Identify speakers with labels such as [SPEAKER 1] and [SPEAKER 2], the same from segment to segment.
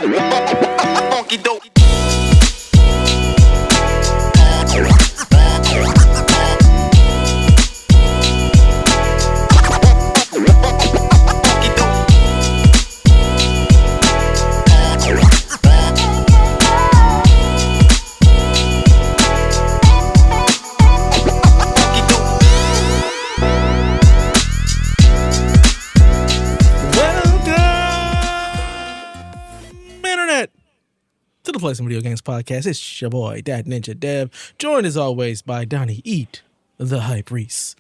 [SPEAKER 1] Funky dope.
[SPEAKER 2] To the Play Some Video Games podcast. It's your boy, Dad Ninja Dev, joined as always by Donnie Eat, the Hype Reese,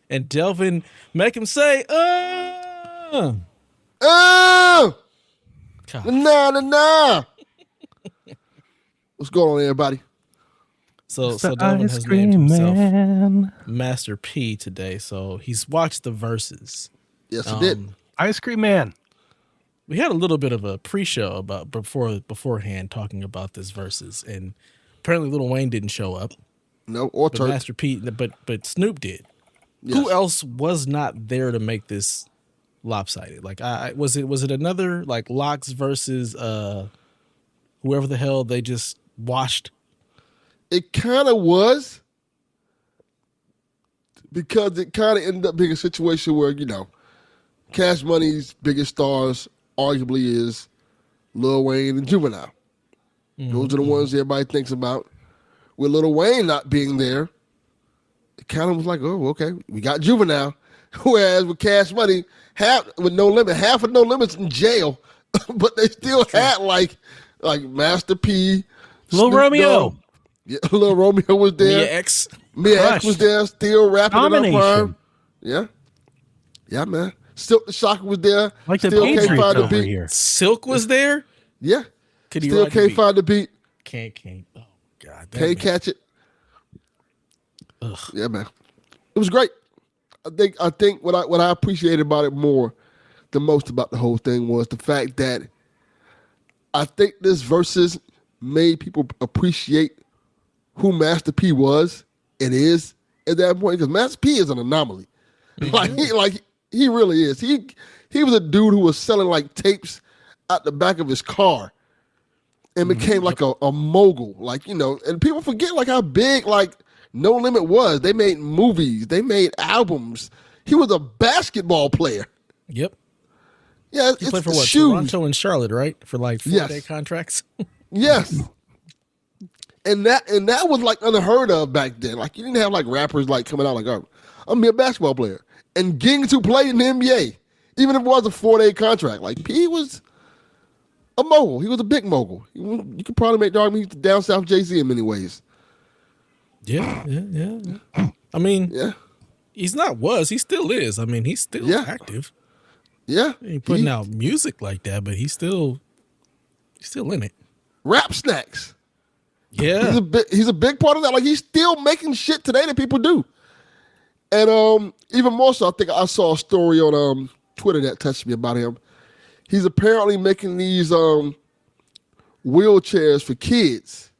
[SPEAKER 2] and Delvin, make him say,
[SPEAKER 3] nah. What's going on, everybody?
[SPEAKER 2] So Delvin has named himself Master P today, so he's watched the Verzuz.
[SPEAKER 3] Yes, he did.
[SPEAKER 4] Ice Cream Man.
[SPEAKER 2] We had a little bit of a pre-show beforehand talking about this Verzuz, and apparently Lil Wayne didn't show up.
[SPEAKER 3] No, or
[SPEAKER 2] but
[SPEAKER 3] Turk.
[SPEAKER 2] Master P, but Snoop did.
[SPEAKER 3] Yes.
[SPEAKER 2] Who else was not there to make this lopsided? Like, was it another like Locks versus whoever the hell they just washed?
[SPEAKER 3] It kind of was, because it kind of ended up being a situation where, Cash Money's biggest stars arguably is Lil Wayne and Juvenile. Mm-hmm. Those are the ones everybody thinks about. With Lil Wayne not being there, it kind of was like, oh, okay, we got Juvenile. Whereas with Cash Money, half of No Limit's in jail, but they still had like Master P,
[SPEAKER 4] Lil Romeo.
[SPEAKER 3] Yeah, Lil Romeo was there. Mia X was there, still rapping in her prime. Yeah, man. Silk the Shocker was there.
[SPEAKER 4] Like
[SPEAKER 3] still
[SPEAKER 4] the
[SPEAKER 3] can't find the beat.
[SPEAKER 4] Here.
[SPEAKER 2] Silk was there.
[SPEAKER 3] Yeah,
[SPEAKER 2] could he
[SPEAKER 3] still can't find the beat.
[SPEAKER 2] Can't. Oh God,
[SPEAKER 3] can't catch it.
[SPEAKER 2] Ugh.
[SPEAKER 3] Yeah, man. It was great. I think what I appreciated about it the most about the whole thing was the fact that I think this Verzuz made people appreciate who Master P was and is at that point, because Master P is an anomaly. Mm-hmm. He really is. He was a dude who was selling like tapes out the back of his car and became like a mogul. And people forget like how big No Limit was. They made movies. They made albums. He was a basketball player.
[SPEAKER 2] Yep.
[SPEAKER 3] Yeah,
[SPEAKER 2] he played for what? Toronto and Charlotte, right? For like 4-day contracts.
[SPEAKER 3] Yes. And that was like unheard of back then. Like, you didn't have like rappers like coming out like, oh, I'm gonna be a basketball player and getting to play in the NBA, even if it was a 4-day contract. Like, P was a mogul. He was a big mogul. You could probably make the argument he's the down south Jay-Z in many ways.
[SPEAKER 2] Yeah. I mean, he still is. I mean, he's still active.
[SPEAKER 3] Yeah.
[SPEAKER 2] He ain't putting out music like that, but he's still in it.
[SPEAKER 3] Rap Snacks.
[SPEAKER 2] Yeah.
[SPEAKER 3] He's a big part of that. Like, he's still making shit today that people do. And even more so, I think I saw a story on Twitter that touched me about him. He's apparently making these wheelchairs for kids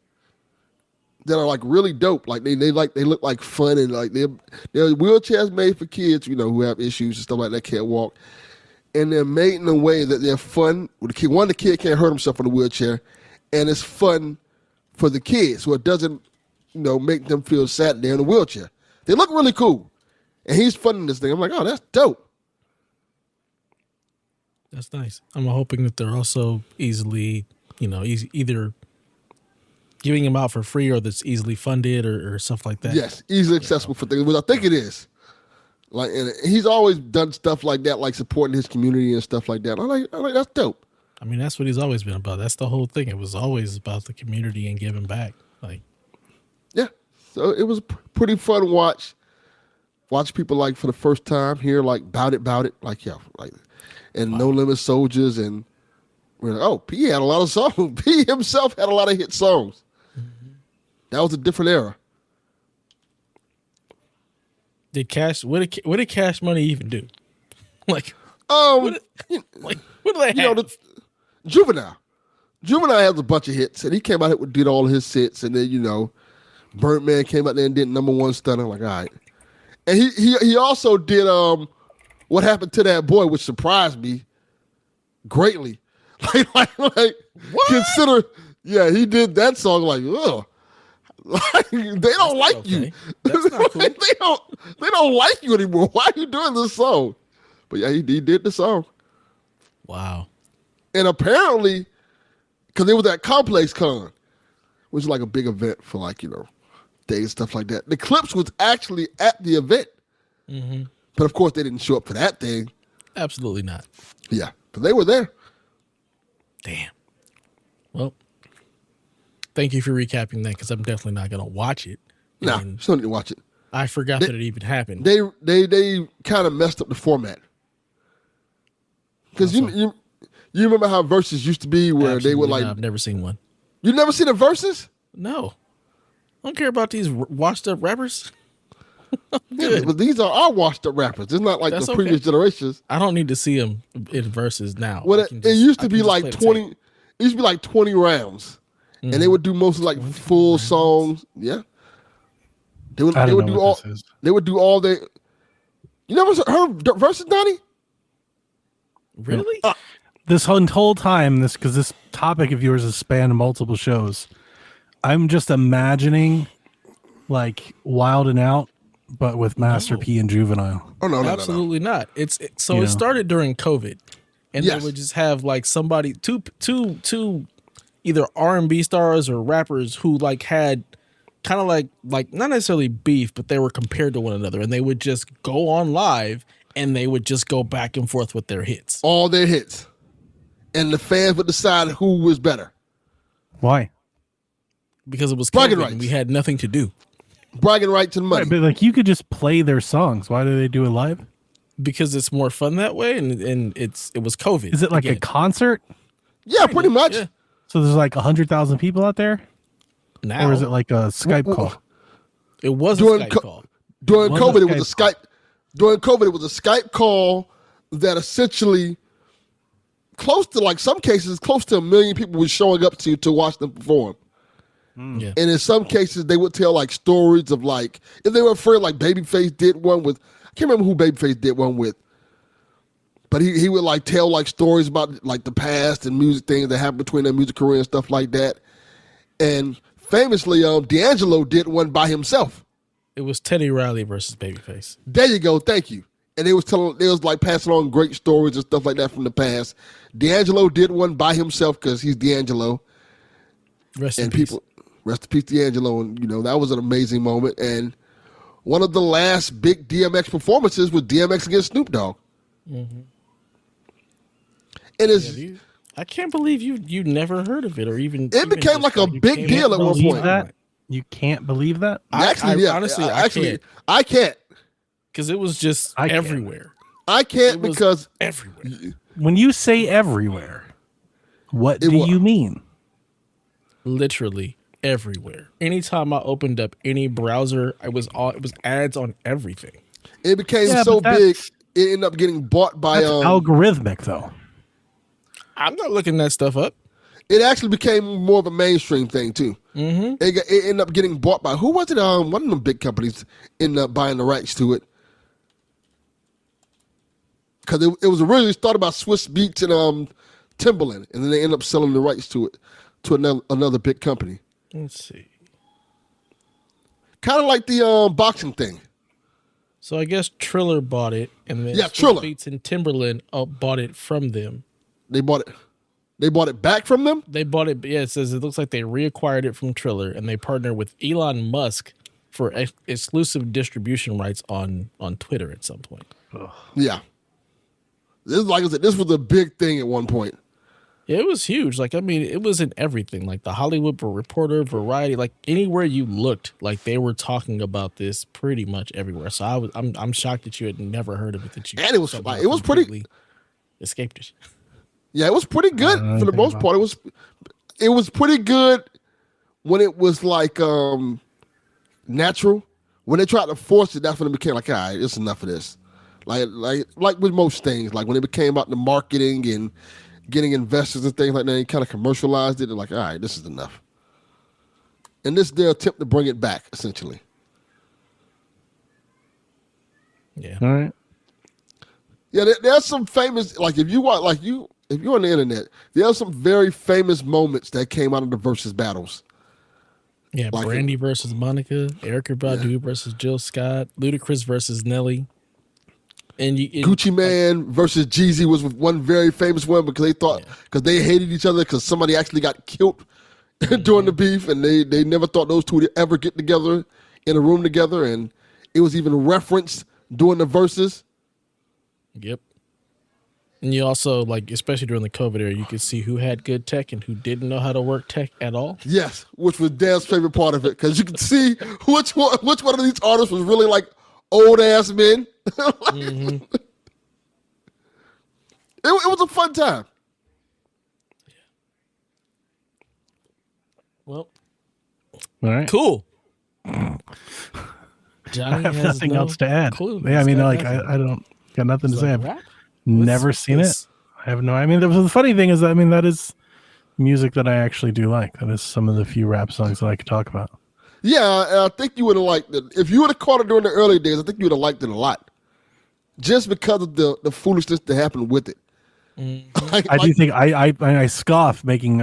[SPEAKER 3] that are like really dope. Like they look like fun, and like they're wheelchairs made for kids, who have issues and stuff like that, can't walk. And they're made in a way that they're fun. The kid can't hurt himself in the wheelchair, and it's fun for the kids, so it doesn't, make them feel sad they're in a wheelchair. They look really cool. And he's funding this thing. I'm like, oh, that's dope.
[SPEAKER 2] That's nice. I'm hoping that they're also easily, either giving them out for free or that's easily funded or stuff like that.
[SPEAKER 3] Yes, easily accessible for things, which I think it is. Like, and he's always done stuff like that, like supporting his community and stuff like that. I'm like, that's dope.
[SPEAKER 2] I mean, that's what he's always been about. That's the whole thing. It was always about the community and giving back.
[SPEAKER 3] Yeah. So it was a pretty fun watch. Watch people like for the first time hear like bout it, and wow. No Limit Soldiers, and we're like, oh, P had a lot of songs. P himself had a lot of hit songs. Mm-hmm. That was a different era.
[SPEAKER 2] What did Cash Money even do? What do they have?
[SPEAKER 3] Juvenile has a bunch of hits, and he came out here and did all his hits, and then Birdman came out there and did #1 stunner. Like, all right. And he also did What Happened to That Boy, which surprised me greatly. Like
[SPEAKER 2] What?
[SPEAKER 3] consider, yeah, he did that song like, ugh. Like, they don't like
[SPEAKER 2] okay.
[SPEAKER 3] you.
[SPEAKER 2] That's not cool.
[SPEAKER 3] they don't like you anymore. Why are you doing this song? But yeah, he did the song.
[SPEAKER 2] Wow.
[SPEAKER 3] And apparently, because it was at Complex Con, which is like a big event for like, days and stuff like that. The Clips was actually at the event.
[SPEAKER 2] Mm-hmm.
[SPEAKER 3] But of course, they didn't show up for that thing.
[SPEAKER 2] Absolutely not.
[SPEAKER 3] Yeah, but they were there.
[SPEAKER 2] Damn. Well, thank you for recapping that because I'm definitely not going to watch it.
[SPEAKER 3] Nah,
[SPEAKER 2] And
[SPEAKER 3] still need to watch it.
[SPEAKER 2] I forgot that it even happened.
[SPEAKER 3] They kind of messed up the format. Because you remember how Versus used to be where they were
[SPEAKER 2] Absolutely
[SPEAKER 3] like,
[SPEAKER 2] not. I've never seen one.
[SPEAKER 3] You never seen a Versus?
[SPEAKER 2] No. I don't care about these washed up rappers.
[SPEAKER 3] Yeah, but these are our washed up rappers. It's not like
[SPEAKER 2] That's
[SPEAKER 3] the
[SPEAKER 2] okay.
[SPEAKER 3] previous generations.
[SPEAKER 2] I don't need to see them in verses now.
[SPEAKER 3] Well,
[SPEAKER 2] I can
[SPEAKER 3] it
[SPEAKER 2] just-
[SPEAKER 3] used
[SPEAKER 2] I
[SPEAKER 3] to
[SPEAKER 2] can
[SPEAKER 3] be
[SPEAKER 2] just
[SPEAKER 3] like
[SPEAKER 2] play the
[SPEAKER 3] 20.
[SPEAKER 2] tape.
[SPEAKER 3] It used to be like 20 rounds, and they would do mostly like full songs. Yeah, they would.
[SPEAKER 4] I
[SPEAKER 3] They
[SPEAKER 4] don't
[SPEAKER 3] would
[SPEAKER 4] know
[SPEAKER 3] do
[SPEAKER 4] what
[SPEAKER 3] all.
[SPEAKER 4] this is.
[SPEAKER 3] They would do all their. You never heard Versus, Donnie?
[SPEAKER 2] Really?
[SPEAKER 4] This whole time, because this topic of yours has spanned multiple shows, I'm just imagining like Wild and Out, but with Master P and Juvenile.
[SPEAKER 3] Oh no,
[SPEAKER 2] Absolutely not. So
[SPEAKER 4] You
[SPEAKER 2] it
[SPEAKER 4] know.
[SPEAKER 2] started during COVID, and
[SPEAKER 3] Yes.
[SPEAKER 2] they would just have like somebody two either R&B stars or rappers who like had kind of like not necessarily beef, but they were compared to one another, and they would just go on live and they would just go back and forth with their hits.
[SPEAKER 3] all their hits, and the fans would decide who was better.
[SPEAKER 4] Why?
[SPEAKER 2] Because it was
[SPEAKER 3] Bragging
[SPEAKER 2] COVID
[SPEAKER 3] rights.
[SPEAKER 2] and we had nothing to do.
[SPEAKER 3] Bragging rights and money.
[SPEAKER 4] Right, but like you could just play their songs. Why do they do it live?
[SPEAKER 2] Because it's more fun that way, and it was COVID.
[SPEAKER 4] Is it like a
[SPEAKER 2] again.
[SPEAKER 4] concert?
[SPEAKER 3] Yeah, pretty much.
[SPEAKER 2] Yeah.
[SPEAKER 4] So there's like 100,000 people out there,
[SPEAKER 2] Now
[SPEAKER 4] or is it like a Skype call?
[SPEAKER 2] it was a
[SPEAKER 3] During
[SPEAKER 2] Skype
[SPEAKER 3] co-
[SPEAKER 2] call.
[SPEAKER 3] During
[SPEAKER 4] Was a
[SPEAKER 3] COVID, it was a
[SPEAKER 4] Skype
[SPEAKER 3] Skype. During COVID, it was a Skype call that essentially close to, like some cases, close to 1 million people were showing up to watch them perform.
[SPEAKER 2] Yeah.
[SPEAKER 3] And in some cases, they would tell like stories of like, if they were afraid, like Babyface did one with, I can't remember who Babyface did one with, but he would like tell like stories about like the past and music things that happened between their music career and stuff like that. And famously, D'Angelo did one by himself.
[SPEAKER 2] It was Teddy Riley versus Babyface.
[SPEAKER 3] There you go, thank you. And they was like passing on great stories and stuff like that from the past. D'Angelo did one by himself because he's D'Angelo.
[SPEAKER 2] Rest in
[SPEAKER 3] And
[SPEAKER 2] peace.
[SPEAKER 3] people, rest in peace, D'Angelo. And that was an amazing moment. And one of the last big DMX performances was DMX against Snoop Dogg.
[SPEAKER 2] Mm-hmm.
[SPEAKER 3] And it's
[SPEAKER 2] I can't believe you never heard of it or even.
[SPEAKER 3] It became like a big deal at one
[SPEAKER 4] Believe
[SPEAKER 3] point.
[SPEAKER 4] that? You can't believe that?
[SPEAKER 3] actually, yeah,
[SPEAKER 2] honestly,
[SPEAKER 3] I can't.
[SPEAKER 2] because it was just
[SPEAKER 4] I can't.
[SPEAKER 2] everywhere.
[SPEAKER 3] I can't
[SPEAKER 2] It was
[SPEAKER 3] because
[SPEAKER 2] everywhere.
[SPEAKER 4] When you say everywhere, what
[SPEAKER 3] It
[SPEAKER 4] do
[SPEAKER 3] wa-
[SPEAKER 4] you mean?
[SPEAKER 2] Literally everywhere. Anytime I opened up any browser, it was ads on everything.
[SPEAKER 3] it became
[SPEAKER 4] Yeah,
[SPEAKER 3] so
[SPEAKER 4] but
[SPEAKER 3] big,
[SPEAKER 4] that's-
[SPEAKER 3] it ended up getting bought by
[SPEAKER 4] That's algorithmic, though.
[SPEAKER 2] I'm not looking that stuff up.
[SPEAKER 3] It actually became more of a mainstream thing too.
[SPEAKER 2] Mm-hmm.
[SPEAKER 3] It ended up getting bought by who was it? One of them big companies ended up buying the rights to it because it was originally started by Swiss Beats and Timberland, and then they ended up selling the rights to it to another big company.
[SPEAKER 2] Let's see.
[SPEAKER 3] Kind of like the boxing thing.
[SPEAKER 2] So I guess Triller bought it, and then
[SPEAKER 3] Yeah,
[SPEAKER 2] Swiss
[SPEAKER 3] Triller.
[SPEAKER 2] Beats and Timberland bought it from them.
[SPEAKER 3] They bought it. They bought it back from them.
[SPEAKER 2] They bought it. Yeah, it says it looks like they reacquired it from Triller, and they partnered with Elon Musk for exclusive distribution rights on Twitter at some point.
[SPEAKER 3] Yeah. This is like I said. This was a big thing at one point.
[SPEAKER 2] Yeah, it was huge. Like, I mean, it was in everything. Like the Hollywood Reporter, Variety, like anywhere you looked, like they were talking about this pretty much everywhere. So I'm shocked that you had never heard of it. That you
[SPEAKER 3] And it was
[SPEAKER 2] somehow
[SPEAKER 3] like it was pretty.
[SPEAKER 2] completely escaped it.
[SPEAKER 3] Yeah, it was pretty good for the most part. It was pretty good when it was like natural. When they tried to force it, that's when it became like, all right, it's enough of this. Like with most things, like when it became about the marketing and getting investors and things like that, they kind of commercialized it. They're like, all right, this is enough. And this is their attempt to bring it back, essentially.
[SPEAKER 2] Yeah.
[SPEAKER 4] All right.
[SPEAKER 3] Yeah, there's some famous, like if you watch, like you, if you're on the internet, there are some very famous moments that came out of the versus battles.
[SPEAKER 2] Yeah,
[SPEAKER 3] Like
[SPEAKER 2] Brandy versus Monica, Erykah Badu versus Jill Scott, Ludacris versus Nelly. And
[SPEAKER 3] Gucci Man versus Jeezy was one very famous one because they hated each other because somebody actually got killed during the beef, and they never thought those two would ever get together in a room together, and it was even referenced during the verses.
[SPEAKER 2] Yep. And you also, like, especially during the COVID era, you could see who had good tech and who didn't know how to work tech at all.
[SPEAKER 3] Yes, which was Dan's favorite part of it because you could see which one of these artists was really like old ass men. It was a fun time.
[SPEAKER 2] Well,
[SPEAKER 4] All right.
[SPEAKER 2] cool.
[SPEAKER 4] I
[SPEAKER 2] Johnny
[SPEAKER 4] have
[SPEAKER 2] has
[SPEAKER 4] nothing
[SPEAKER 2] no
[SPEAKER 4] else to add.
[SPEAKER 2] clue.
[SPEAKER 4] Yeah, I
[SPEAKER 2] He's
[SPEAKER 4] mean,
[SPEAKER 2] got
[SPEAKER 4] like,
[SPEAKER 2] nothing.
[SPEAKER 4] I don't got nothing to
[SPEAKER 2] It's
[SPEAKER 4] say.
[SPEAKER 2] like,
[SPEAKER 4] I've
[SPEAKER 2] rap?
[SPEAKER 4] never
[SPEAKER 2] What's
[SPEAKER 4] seen
[SPEAKER 2] this?
[SPEAKER 4] it. I have no. I mean, the funny thing is, I mean, that is music that I actually do like. That is some of the few rap songs that I could talk about.
[SPEAKER 3] Yeah, and I think you would have liked it. If you would have caught it during the early days, I think you would have liked it a lot. Just because of the foolishness that happened with it.
[SPEAKER 4] I do think I scoff making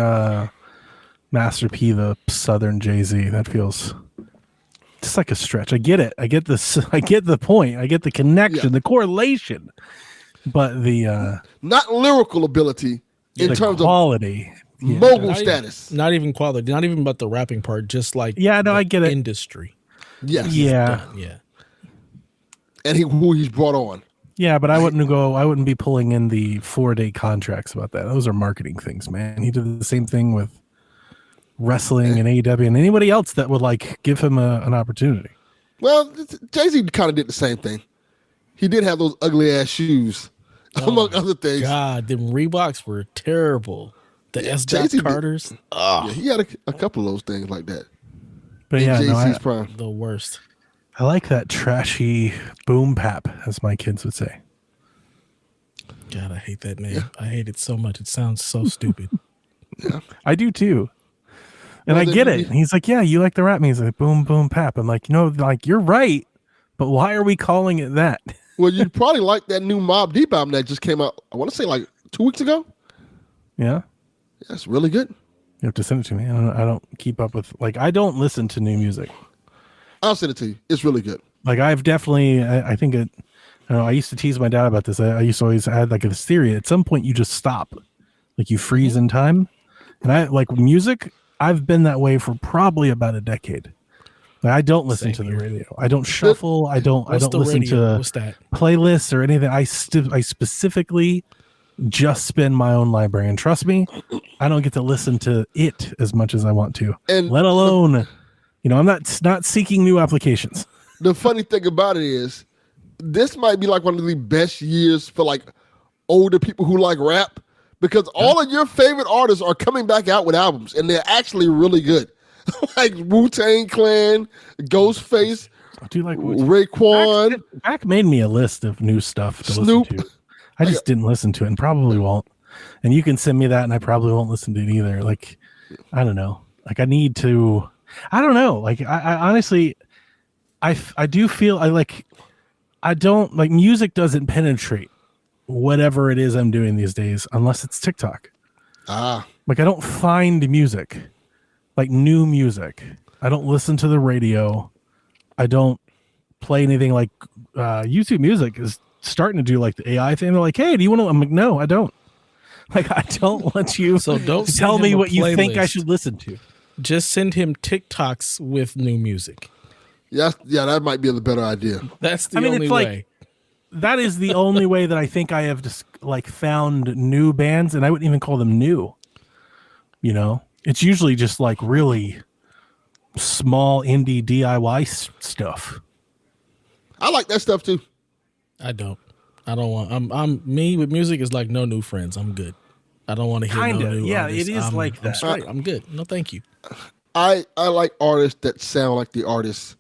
[SPEAKER 4] Master P the Southern Jay-Z. That feels just like a stretch. I get it. I get this. I get the point. I get the connection, the correlation. But the
[SPEAKER 3] not lyrical ability in
[SPEAKER 4] the
[SPEAKER 3] terms
[SPEAKER 4] quality.
[SPEAKER 3] of mogul
[SPEAKER 2] Not
[SPEAKER 3] status.
[SPEAKER 2] Not even quality. Not even about the rapping part. Just like
[SPEAKER 4] I get it.
[SPEAKER 2] industry.
[SPEAKER 3] Yes.
[SPEAKER 4] Yeah.
[SPEAKER 2] Done. Yeah.
[SPEAKER 3] And who he's brought on.
[SPEAKER 4] Yeah, but I wouldn't be pulling in the 4-day contracts about that. Those are marketing things, man. He did the same thing with wrestling and AEW and anybody else that would like give him an opportunity.
[SPEAKER 3] Well, Jay-Z kind of did the same thing. He did have those ugly ass shoes, among other things.
[SPEAKER 2] God, them Reeboks were terrible. The S.
[SPEAKER 3] Jay-Z did-
[SPEAKER 2] Carters.
[SPEAKER 3] Yeah, he had a couple of those things like that.
[SPEAKER 4] But
[SPEAKER 3] In
[SPEAKER 4] yeah, no,
[SPEAKER 3] Jay-Z's prime.
[SPEAKER 2] The worst.
[SPEAKER 4] I like that trashy boom pap, as my kids would say.
[SPEAKER 2] God, I hate that name. I hate it so much. It sounds so stupid.
[SPEAKER 4] I do too. And
[SPEAKER 3] Well,
[SPEAKER 4] I get
[SPEAKER 3] then
[SPEAKER 4] it. He's like, yeah, you like the rap music, boom, boom, pap. I'm like, like you're right, but why are we calling it that?
[SPEAKER 3] Well, you'd probably like that new Mobb Deep album that just came out, I want to say like 2 weeks ago.
[SPEAKER 4] Yeah.
[SPEAKER 3] That's really good.
[SPEAKER 4] You have to send it to me. I don't keep up with, like, I don't listen to new music.
[SPEAKER 3] I'll send it to you. It's really good.
[SPEAKER 4] Like I've definitely, I think it, I don't know, I used to tease my dad about this. I used to always add like this theory. At some point you just stop, like you freeze in time. And I like music. I've been that way for probably about a decade. Like, I don't listen to the radio. I don't shuffle. I don't listen to
[SPEAKER 2] What's that?
[SPEAKER 4] playlists or anything. I specifically just spin my own library. And trust me, I don't get to listen to it as much as I want to.
[SPEAKER 3] And
[SPEAKER 4] let alone, I'm not seeking new applications.
[SPEAKER 3] The funny thing about it is, this might be like one of the best years for like older people who like rap, because all of your favorite artists are coming back out with albums, and they're actually really good. Like Wu-Tang Clan, Ghostface,
[SPEAKER 4] I do like
[SPEAKER 3] Raekwon.
[SPEAKER 4] Back made me a list of new stuff to
[SPEAKER 3] Snoop.
[SPEAKER 4] listen to. I just didn't listen to it and probably won't. And you can send me that and I probably won't listen to it either. Like, I don't know. Like I need to, I don't know. Like I honestly, I do feel I don't like music doesn't penetrate whatever it is I'm doing these days unless it's TikTok. Like I don't find music, like new music. I don't listen to the radio. I don't play anything. Like YouTube Music is starting to do like the AI thing. They're like, hey, do you want to? I'm like, no, I don't. Like I don't let you
[SPEAKER 2] So don't
[SPEAKER 4] tell
[SPEAKER 2] send
[SPEAKER 4] me
[SPEAKER 2] him a
[SPEAKER 4] what you think I
[SPEAKER 2] playlist.
[SPEAKER 4] should listen to.
[SPEAKER 2] Just send him TikToks with new music.
[SPEAKER 3] Yeah, that might be the better idea.
[SPEAKER 2] That's the
[SPEAKER 4] I mean,
[SPEAKER 2] only
[SPEAKER 4] it's like-
[SPEAKER 2] way.
[SPEAKER 4] That is the only way that I think I have just like found new bands, and I wouldn't even call them new. It's usually just like really small indie DIY stuff.
[SPEAKER 3] I like that stuff too.
[SPEAKER 2] I don't want. I'm me with music is like no new friends. I'm good. I don't want to hear
[SPEAKER 4] Kinda,
[SPEAKER 2] no new.
[SPEAKER 4] yeah,
[SPEAKER 2] artists.
[SPEAKER 4] it is like
[SPEAKER 2] I'm
[SPEAKER 4] that.
[SPEAKER 2] straight. I'm good. No, thank you.
[SPEAKER 3] I like artists that sound like the artists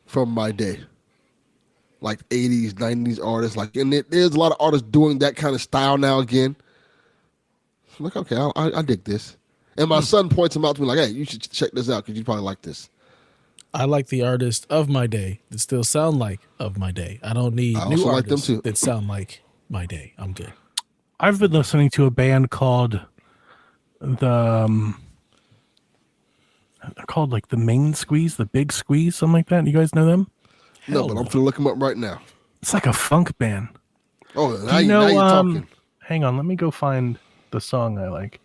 [SPEAKER 3] from my day. Like 80s, 90s artists. Like, and there's a lot of artists doing that kind of style now again. I'm like, okay, I dig this. And my son points them out to me like, hey, you should check this out because you probably like this.
[SPEAKER 2] I like the artists of my day that still sound like of my day. I don't need
[SPEAKER 3] I
[SPEAKER 2] new
[SPEAKER 3] also like them
[SPEAKER 2] artists
[SPEAKER 3] too.
[SPEAKER 2] that sound like my day. I'm good.
[SPEAKER 4] I've been listening to a band called they're called like the Main Squeeze, the Big Squeeze, something like that. You guys know them?
[SPEAKER 3] No, but I'm gonna look them up right now.
[SPEAKER 4] It's like a funk band.
[SPEAKER 3] Oh,
[SPEAKER 4] Do
[SPEAKER 3] now,
[SPEAKER 4] you know,
[SPEAKER 3] now you're talking.
[SPEAKER 4] hang on, let me go find the song I like.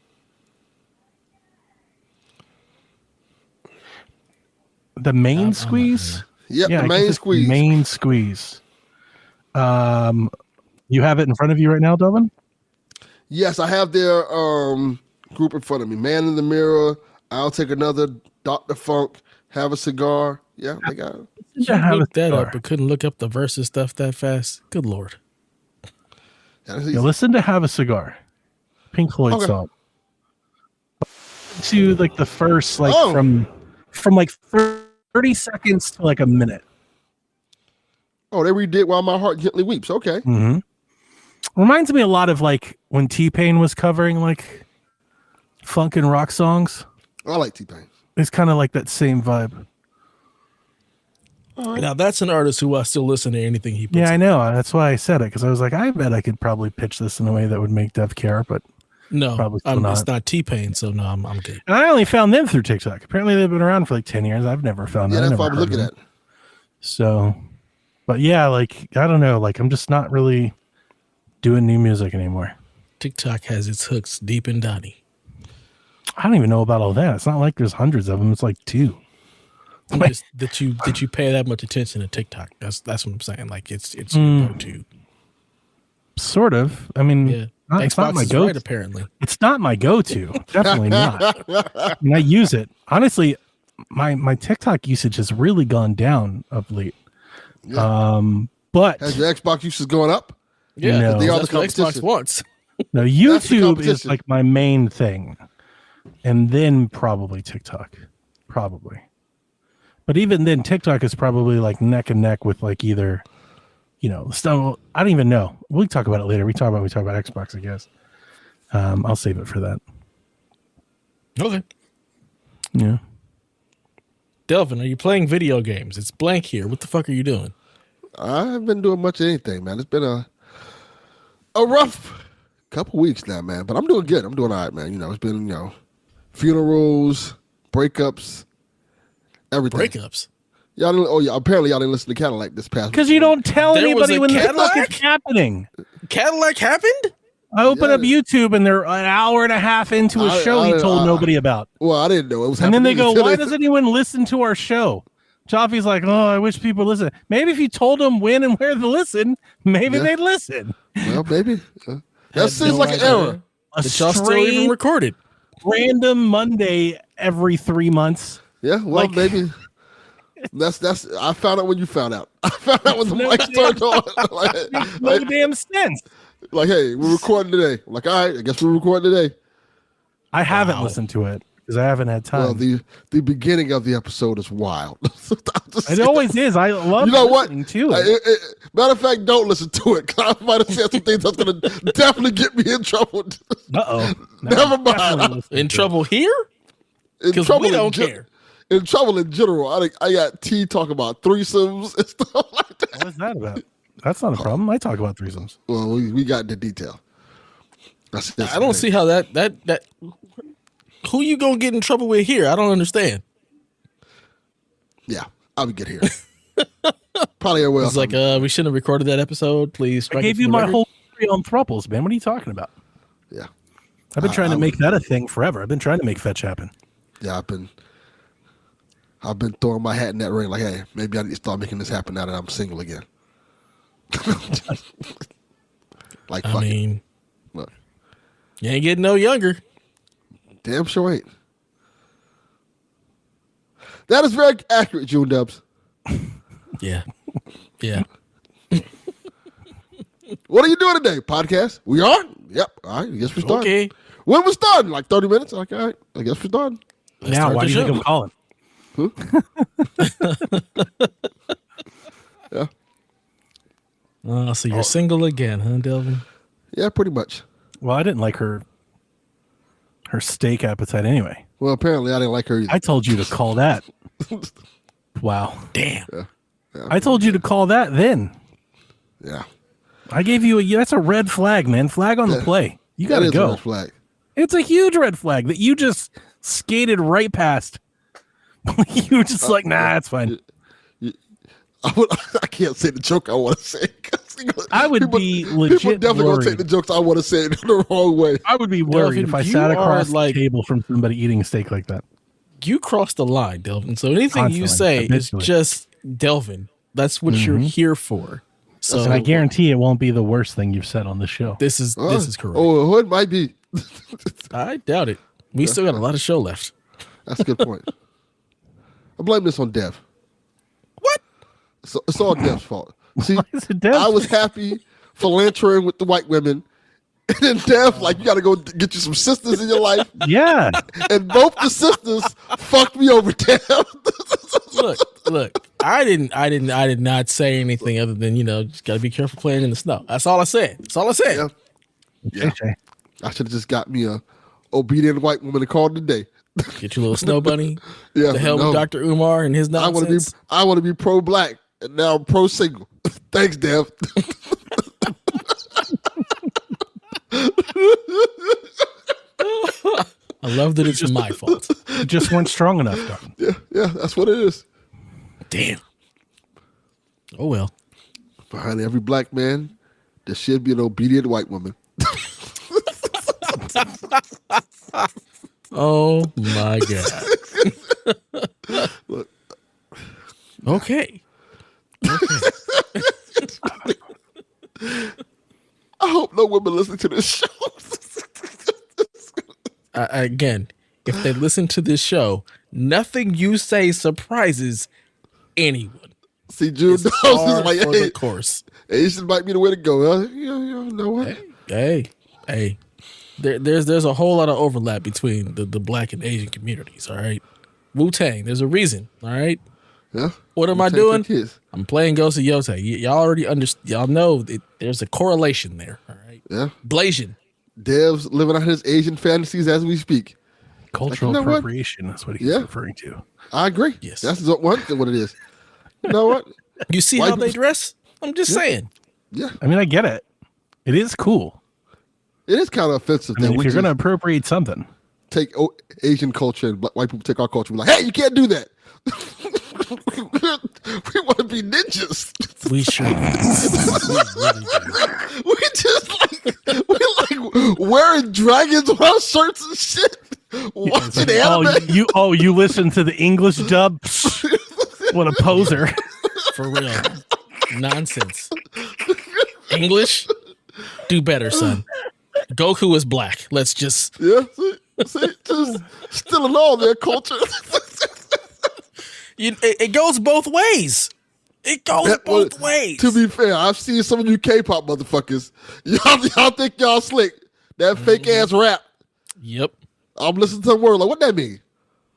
[SPEAKER 4] The Main Squeeze?
[SPEAKER 3] Yep,
[SPEAKER 4] Yeah,
[SPEAKER 3] the
[SPEAKER 4] I
[SPEAKER 3] Main
[SPEAKER 4] guess it's
[SPEAKER 3] Squeeze.
[SPEAKER 4] Main Squeeze. You have it in front of you right now, Delvin?
[SPEAKER 3] Yes, I have their group in front of me. Man in the Mirror, I'll Take Another, Dr. Funk, Have a Cigar. Yeah, they got it.
[SPEAKER 2] You looked that up, but couldn't look up the Verzuz stuff that fast. Good Lord.
[SPEAKER 3] Yeah, that's
[SPEAKER 4] Yeah,
[SPEAKER 3] easy.
[SPEAKER 4] listen to Have a Cigar. Pink Floyd
[SPEAKER 3] Okay.
[SPEAKER 4] song. To like the first, like
[SPEAKER 3] Oh.
[SPEAKER 4] from like 30 seconds to like a minute.
[SPEAKER 3] Oh, they redid While My Heart Gently Weeps. Okay.
[SPEAKER 4] Mm-hmm. Reminds me a lot of like when T-Pain was covering like funk and rock songs.
[SPEAKER 3] I like T-Pain.
[SPEAKER 4] It's kind of like that same vibe.
[SPEAKER 2] Now that's an artist who I still listen to anything he puts.
[SPEAKER 4] Yeah, I
[SPEAKER 2] out.
[SPEAKER 4] know. That's why I said it, because I was like, I bet I could probably pitch this in a way that would make Dev care, but
[SPEAKER 2] No,
[SPEAKER 4] probably still
[SPEAKER 2] it's
[SPEAKER 4] not.
[SPEAKER 2] not T-Pain, so no, I'm good.
[SPEAKER 4] And I only found them through TikTok. Apparently they've been around for like 10 years. I've never found
[SPEAKER 3] Yeah,
[SPEAKER 4] them.
[SPEAKER 3] that's what I was looking at.
[SPEAKER 4] So, but yeah, like, I don't know. Like, I'm just not really doing new music anymore.
[SPEAKER 2] TikTok has its hooks deep in Donnie.
[SPEAKER 4] I don't even know about all that. It's not like there's hundreds of them. It's like 2.
[SPEAKER 2] Just that you pay that much attention to TikTok. That's what I'm saying. Like it's your go-to.
[SPEAKER 4] Sort of. I mean,
[SPEAKER 2] Yeah,
[SPEAKER 4] it's not
[SPEAKER 2] Xbox
[SPEAKER 4] my
[SPEAKER 2] is
[SPEAKER 4] go.
[SPEAKER 2] right. Apparently,
[SPEAKER 4] It's not my go-to. Definitely not. I mean, I use it. Honestly, my TikTok usage has really gone down of late.
[SPEAKER 3] Yeah.
[SPEAKER 4] But
[SPEAKER 3] Has your Xbox usage going up?
[SPEAKER 2] yeah,
[SPEAKER 4] No.
[SPEAKER 3] They are
[SPEAKER 2] that's
[SPEAKER 3] the
[SPEAKER 2] what Xbox
[SPEAKER 3] competition.
[SPEAKER 2] wants.
[SPEAKER 4] no,
[SPEAKER 3] That's the
[SPEAKER 4] YouTube is
[SPEAKER 3] competition.
[SPEAKER 4] like my main thing. And then probably TikTok. Probably. But even then, TikTok is probably like neck and neck with like either, stuff. I don't even know. We'll talk about it later. We talk about Xbox, I guess. I'll save it for that.
[SPEAKER 2] Okay,
[SPEAKER 4] Yeah.
[SPEAKER 2] Delvin, are you playing video games? It's blank here. What the fuck are you doing?
[SPEAKER 3] I haven't been doing much of anything, man. It's been a rough couple weeks now, man. But I'm doing good. I'm doing all right, man. It's been, funerals, breakups, everything.
[SPEAKER 2] Breakups.
[SPEAKER 3] Y'all didn't, apparently y'all didn't listen to Cadillac this past
[SPEAKER 4] Because you don't tell
[SPEAKER 2] There was
[SPEAKER 4] anybody
[SPEAKER 2] a
[SPEAKER 4] when the fuck
[SPEAKER 2] Cadillac?
[SPEAKER 4] it's happening.
[SPEAKER 2] Cadillac happened?
[SPEAKER 4] I open
[SPEAKER 3] Yeah.
[SPEAKER 4] up YouTube and they're an hour and a half into a show he told nobody about.
[SPEAKER 3] Well, I didn't know it was
[SPEAKER 4] And then
[SPEAKER 3] happening.
[SPEAKER 4] they go,
[SPEAKER 3] until
[SPEAKER 4] why does anyone listen to our show? Chaffee's like, oh, I wish people listen. Maybe if you told them when and where to listen, maybe
[SPEAKER 3] Yeah.
[SPEAKER 4] they'd listen.
[SPEAKER 3] Well, maybe. That
[SPEAKER 2] Had
[SPEAKER 3] seems
[SPEAKER 2] no
[SPEAKER 3] like an
[SPEAKER 2] idea.
[SPEAKER 3] error.
[SPEAKER 4] A
[SPEAKER 2] That y'all still even
[SPEAKER 4] strange,
[SPEAKER 2] recorded.
[SPEAKER 4] random Monday every 3 months.
[SPEAKER 3] Yeah, well,
[SPEAKER 4] Like-
[SPEAKER 3] maybe. That's. I found out when you found out. I found out when the
[SPEAKER 4] No
[SPEAKER 3] mic
[SPEAKER 4] damn-
[SPEAKER 3] turned on.
[SPEAKER 4] Makes no damn sense.
[SPEAKER 3] like, hey, we're recording today. I'm like, all right, I guess we're recording today.
[SPEAKER 4] I haven't
[SPEAKER 2] Wow.
[SPEAKER 4] listened to it because I haven't had time.
[SPEAKER 3] Well, the beginning of the episode is wild.
[SPEAKER 4] It always is. I love
[SPEAKER 3] You know what?
[SPEAKER 4] listening to it.
[SPEAKER 3] Matter of fact, don't listen to it. 'Cause I might have said some things that's going to definitely get me in trouble.
[SPEAKER 4] Uh-oh.
[SPEAKER 3] Never mind.
[SPEAKER 2] In trouble here?
[SPEAKER 3] In
[SPEAKER 2] Because
[SPEAKER 3] trouble
[SPEAKER 2] we
[SPEAKER 3] in
[SPEAKER 2] don't
[SPEAKER 3] gen-
[SPEAKER 2] care.
[SPEAKER 3] In trouble in general. I got T talking about threesomes and stuff like that.
[SPEAKER 4] What is that about? That's not a problem. I talk about threesomes.
[SPEAKER 3] Well, we got the detail. That's
[SPEAKER 2] I don't see how that who you gonna get in trouble with here? I don't understand.
[SPEAKER 3] Yeah, I would get here. Probably everywhere
[SPEAKER 2] It's
[SPEAKER 3] else.
[SPEAKER 2] like we shouldn't have recorded that episode. Please
[SPEAKER 4] I
[SPEAKER 2] strike
[SPEAKER 4] gave
[SPEAKER 2] it
[SPEAKER 4] you
[SPEAKER 2] from the
[SPEAKER 4] my
[SPEAKER 2] record.
[SPEAKER 4] whole theory on thruples, man. What are you talking about?
[SPEAKER 3] Yeah.
[SPEAKER 4] I've been trying to
[SPEAKER 3] I
[SPEAKER 4] make that a thing forever. I've been trying to make fetch happen.
[SPEAKER 3] Yeah, I've been throwing my hat in that ring like, hey, maybe I need to start making this happen now that I'm single again. Like,
[SPEAKER 2] I
[SPEAKER 3] fuck it.
[SPEAKER 2] mean,
[SPEAKER 3] Look,
[SPEAKER 2] you ain't getting no younger.
[SPEAKER 3] damn sure ain't. That is very accurate, June Dubs.
[SPEAKER 2] Yeah, yeah.
[SPEAKER 3] What are you doing today? Podcast? We are? Yep. All right. I guess we're starting.
[SPEAKER 2] Okay.
[SPEAKER 3] When we're starting? Like 30 minutes? Like, all right. I guess we're starting.
[SPEAKER 2] Let's
[SPEAKER 4] Now,
[SPEAKER 2] start
[SPEAKER 4] why
[SPEAKER 2] the
[SPEAKER 4] do you think
[SPEAKER 2] show.
[SPEAKER 4] I'm calling?
[SPEAKER 3] Yeah.
[SPEAKER 2] Oh, so you're single again, huh, Delvin?
[SPEAKER 3] Yeah, pretty much.
[SPEAKER 4] Well, I didn't like her steak appetite anyway.
[SPEAKER 3] Well, apparently I didn't like her either.
[SPEAKER 4] I told you to call that. Wow.
[SPEAKER 2] Damn.
[SPEAKER 3] Yeah.
[SPEAKER 4] I told you to call that then.
[SPEAKER 3] Yeah.
[SPEAKER 4] I gave you that's a red flag, man. Flag on the play. You got to
[SPEAKER 3] That is a
[SPEAKER 4] go.
[SPEAKER 3] red flag.
[SPEAKER 4] It's a huge red flag that you just skated right past. You were just like, nah, it's fine.
[SPEAKER 3] I can't say the joke I want to say.
[SPEAKER 4] I would be legit
[SPEAKER 3] People definitely
[SPEAKER 4] worried.
[SPEAKER 3] gonna take the jokes I want to say the wrong way.
[SPEAKER 4] I would be worried
[SPEAKER 2] Delvin,
[SPEAKER 4] if I
[SPEAKER 2] you
[SPEAKER 4] sat
[SPEAKER 2] are
[SPEAKER 4] across
[SPEAKER 2] like-
[SPEAKER 4] the table from somebody eating a steak like that.
[SPEAKER 2] You crossed the line, Delvin. So anything you
[SPEAKER 4] Constantly,
[SPEAKER 2] say is
[SPEAKER 4] habitually.
[SPEAKER 2] just Delvin. That's what you're here for. So
[SPEAKER 4] And I guarantee it won't be the worst thing you've said on this show.
[SPEAKER 2] this is correct.
[SPEAKER 3] Oh, it might be.
[SPEAKER 2] I doubt it. We still got a lot of show left.
[SPEAKER 3] That's a good point. I blame this on Dev.
[SPEAKER 2] What?
[SPEAKER 3] So it's all Dev's fault. See,
[SPEAKER 4] Is it Dev?
[SPEAKER 3] I was happy philandering with the white women, and then Dev, like, you got to go get you some sisters in your life,
[SPEAKER 4] Yeah.
[SPEAKER 3] and both the sisters fucked me over, Dev.
[SPEAKER 2] Look. I did not say anything other than, just gotta be careful playing in the snow. That's all I said.
[SPEAKER 3] Yeah. Yeah.
[SPEAKER 4] JJ.
[SPEAKER 3] I should have just got me a obedient white woman to call it a day.
[SPEAKER 2] Get your little snow bunny.
[SPEAKER 3] Yeah,
[SPEAKER 2] The hell with Dr. Umar and his nonsense.
[SPEAKER 3] I want to be pro black, and now I'm pro single. Thanks, Dev.
[SPEAKER 2] I love that it's my fault.
[SPEAKER 4] You just weren't strong enough, though.
[SPEAKER 3] Yeah, that's what it is.
[SPEAKER 2] Damn. Oh well.
[SPEAKER 3] Behind every black man, there should be an obedient white woman.
[SPEAKER 2] Oh my god.
[SPEAKER 3] Look.
[SPEAKER 2] Okay.
[SPEAKER 3] I hope no women listen to this show.
[SPEAKER 2] Again, if they listen to this show, nothing you say surprises anyone.
[SPEAKER 3] See, June knows
[SPEAKER 2] Par
[SPEAKER 3] is like,
[SPEAKER 2] for
[SPEAKER 3] hey,
[SPEAKER 2] the course.
[SPEAKER 3] you should might be the way to go. Huh? You know what?
[SPEAKER 2] Hey. There's a whole lot of overlap between the black and Asian communities. All right, Wu-Tang. There's a reason. All right.
[SPEAKER 3] Yeah.
[SPEAKER 2] What am I
[SPEAKER 3] Take
[SPEAKER 2] doing?
[SPEAKER 3] your kids.
[SPEAKER 2] I'm playing Ghost of Yotei. Y'all already understand. Y'all know there's a correlation there. All right.
[SPEAKER 3] Yeah.
[SPEAKER 2] Blasian.
[SPEAKER 3] Dev's living out his Asian fantasies as we speak.
[SPEAKER 4] Cultural
[SPEAKER 3] you know what?
[SPEAKER 4] appropriation. That's what he's
[SPEAKER 3] Yeah.
[SPEAKER 4] referring to.
[SPEAKER 3] I agree.
[SPEAKER 2] Yes.
[SPEAKER 3] That's what it is. You know what?
[SPEAKER 2] You see
[SPEAKER 3] White
[SPEAKER 2] how they
[SPEAKER 3] people-
[SPEAKER 2] dress? I'm just saying.
[SPEAKER 3] Yeah.
[SPEAKER 4] I mean, I get it. It is cool.
[SPEAKER 3] It is kind of offensive
[SPEAKER 4] I mean,
[SPEAKER 3] that
[SPEAKER 4] if
[SPEAKER 3] we
[SPEAKER 4] you're
[SPEAKER 3] just
[SPEAKER 4] going to appropriate something,
[SPEAKER 3] take Asian culture and white people take our culture. We're like, hey, you can't do that. We want to be ninjas.
[SPEAKER 2] We should.
[SPEAKER 3] We just we like wearing dragons on our shirts and shit. Watching anime.
[SPEAKER 4] you listen to the English dub? What a poser.
[SPEAKER 2] For real. Nonsense. English? Do better, son. Goku is black. Let's just.
[SPEAKER 3] Yeah, see, just stealing all their culture.
[SPEAKER 2] It goes both ways. It goes both ways.
[SPEAKER 3] To be fair, I've seen some of you K-pop motherfuckers. Y'all think y'all slick. That fake ass rap.
[SPEAKER 2] Yep.
[SPEAKER 3] I'm listening to the word like, what that mean?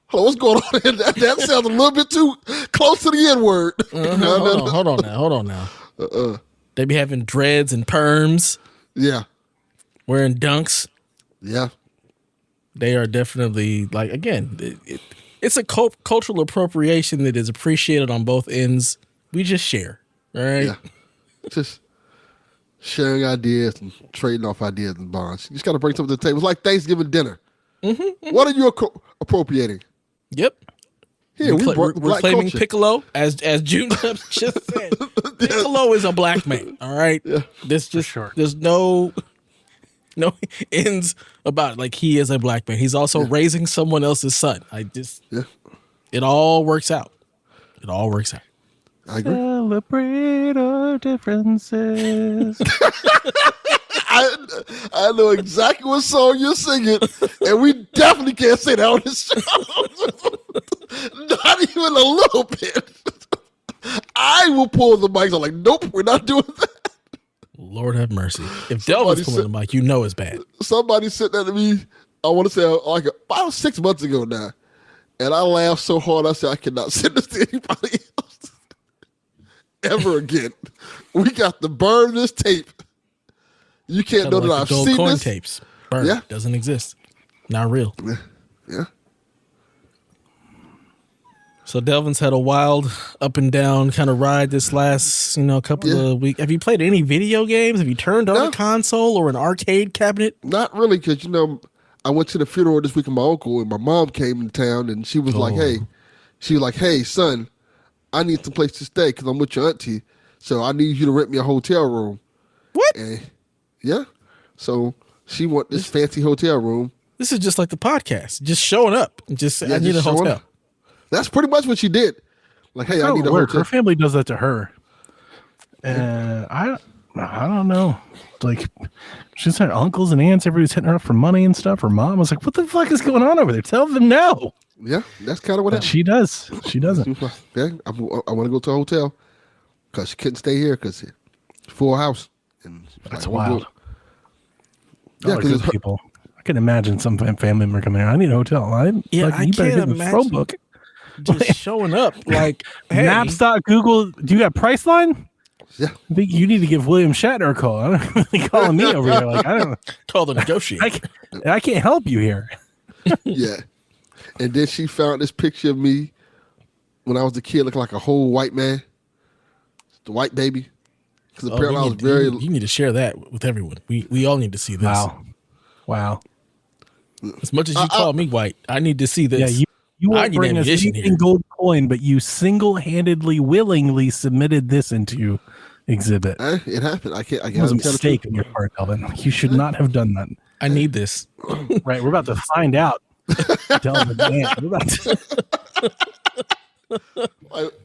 [SPEAKER 3] Hold on, what's going on here? That sounds a little bit too close to the N-word.
[SPEAKER 2] Hold on now. They be having dreads and perms,
[SPEAKER 3] Yeah.
[SPEAKER 2] wearing dunks.
[SPEAKER 3] Yeah.
[SPEAKER 2] They are definitely, like, again, it's a cultural appropriation that is appreciated on both ends. We just share, all right?
[SPEAKER 3] Yeah. Just sharing ideas and trading off ideas and bonds. You just got to bring something to the table. It's like Thanksgiving dinner. What are you appropriating?
[SPEAKER 2] Yep.
[SPEAKER 3] Here,
[SPEAKER 2] We're
[SPEAKER 3] black
[SPEAKER 2] claiming
[SPEAKER 3] culture.
[SPEAKER 2] Piccolo, as June just said. Piccolo is a black man, all right?
[SPEAKER 3] Yeah.
[SPEAKER 2] This just
[SPEAKER 4] sure.
[SPEAKER 2] There's no ends about it. Like, he is a black man. He's also raising someone else's son.
[SPEAKER 3] Yeah.
[SPEAKER 2] It all works out. It all works out.
[SPEAKER 3] I agree.
[SPEAKER 4] Celebrate our differences.
[SPEAKER 3] I know exactly what song you're singing, and we definitely can't say that on this show. Not even a little bit. I will pull the mics. I'm like, nope, we're not doing that.
[SPEAKER 2] Lord have mercy. If Delvin's pulling the mic, you know it's bad.
[SPEAKER 3] Somebody said that to me, I want to say like about 6 months ago now, and I laughed so hard I said I cannot send this to anybody else ever again. We got to burn this tape. You can't know that
[SPEAKER 2] Like
[SPEAKER 3] I've
[SPEAKER 2] the gold
[SPEAKER 3] seen
[SPEAKER 2] coin
[SPEAKER 3] this.
[SPEAKER 2] tapes. Burn.
[SPEAKER 3] Yeah.
[SPEAKER 2] Doesn't exist. Not real.
[SPEAKER 3] Yeah.
[SPEAKER 2] So Delvin's had a wild up and down kind of ride this last, couple of weeks. Have you played any video games? Have you turned on a console or an arcade cabinet?
[SPEAKER 3] Not really, because I went to the funeral this week of my uncle, and my mom came in town, and she was like, "Hey, son, I need some place to stay because I'm with your auntie, so I need you to rent me a hotel room."
[SPEAKER 2] What?
[SPEAKER 3] And, yeah. So she want this fancy hotel room.
[SPEAKER 2] This is just like the podcast, just showing up. I need a hotel.
[SPEAKER 3] Up. That's pretty much what she did. Like, hey, I need a hotel.
[SPEAKER 4] Her family does that to her. And I don't know. Like, she's had uncles and aunts. Everybody's hitting her up for money and stuff. Her mom was like, "What the fuck is going on over there? Tell them no."
[SPEAKER 3] Yeah, that's kind of what happened.
[SPEAKER 4] She does. She doesn't.
[SPEAKER 3] Yeah, I want to go to a hotel because she couldn't stay here because it's a full house. And
[SPEAKER 4] that's wild.
[SPEAKER 3] Yeah, because
[SPEAKER 4] people. I can imagine some family member coming here. I need a hotel.
[SPEAKER 2] I can't imagine
[SPEAKER 4] book.
[SPEAKER 2] Just showing up like, hey.
[SPEAKER 4] Maps.Google. Do you got Priceline?
[SPEAKER 3] Yeah.
[SPEAKER 4] I think you need to give William Shatner a call. I don't really calling me over here. Like, I don't
[SPEAKER 2] call the negotiator.
[SPEAKER 4] I can't help you here.
[SPEAKER 3] Yeah. And then she found this picture of me when I was a kid looking like a whole white man. The white baby. Because apparently I was very...
[SPEAKER 2] You need to share that with everyone. We all need to see this.
[SPEAKER 4] Wow.
[SPEAKER 2] As much as you call me white, I need to see this.
[SPEAKER 4] Yeah, you won't bring us anything gold coin, but you single-handedly, willingly submitted this into exhibit.
[SPEAKER 3] It happened. I can't.
[SPEAKER 4] It was a mistake on your part, Delvin. You should not have done that.
[SPEAKER 2] I need this.
[SPEAKER 4] Right, we're about to find out. Delvin, man,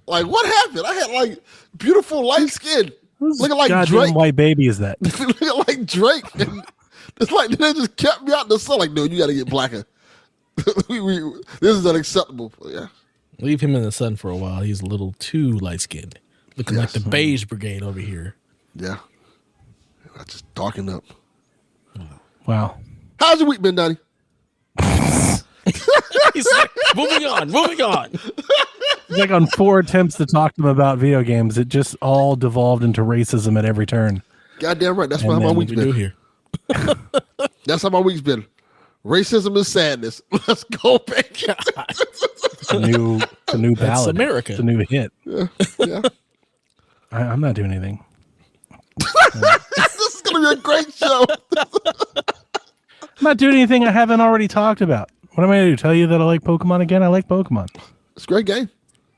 [SPEAKER 3] like what happened? I had like beautiful light skin, looking like Drake.
[SPEAKER 4] White baby is that?
[SPEAKER 3] Looking like Drake. And it's like they just kept me out in the sun. Like, no, you got to get blacker. This is unacceptable. Yeah.
[SPEAKER 2] Leave him in the sun for a while. He's a little too light skinned, looking like the beige brigade over here.
[SPEAKER 3] Yeah. I just darkened up.
[SPEAKER 4] Wow.
[SPEAKER 3] How's your week been, Donnie?
[SPEAKER 2] He's like, moving on.
[SPEAKER 4] Like on 4 attempts to talk to them about video games, it just all devolved into racism at every turn.
[SPEAKER 3] Goddamn right. That's how my week's been.
[SPEAKER 2] Here.
[SPEAKER 3] That's how my week's been. Racism is sadness. Let's go, baby.
[SPEAKER 4] It's a new ballad.
[SPEAKER 2] That's America.
[SPEAKER 4] It's a new hit.
[SPEAKER 3] Yeah.
[SPEAKER 4] I'm not doing anything.
[SPEAKER 3] This is going to be a great show.
[SPEAKER 4] I'm not doing anything I haven't already talked about. What am I going to do? Tell you that I like Pokemon again? I like Pokemon.
[SPEAKER 3] It's a great game.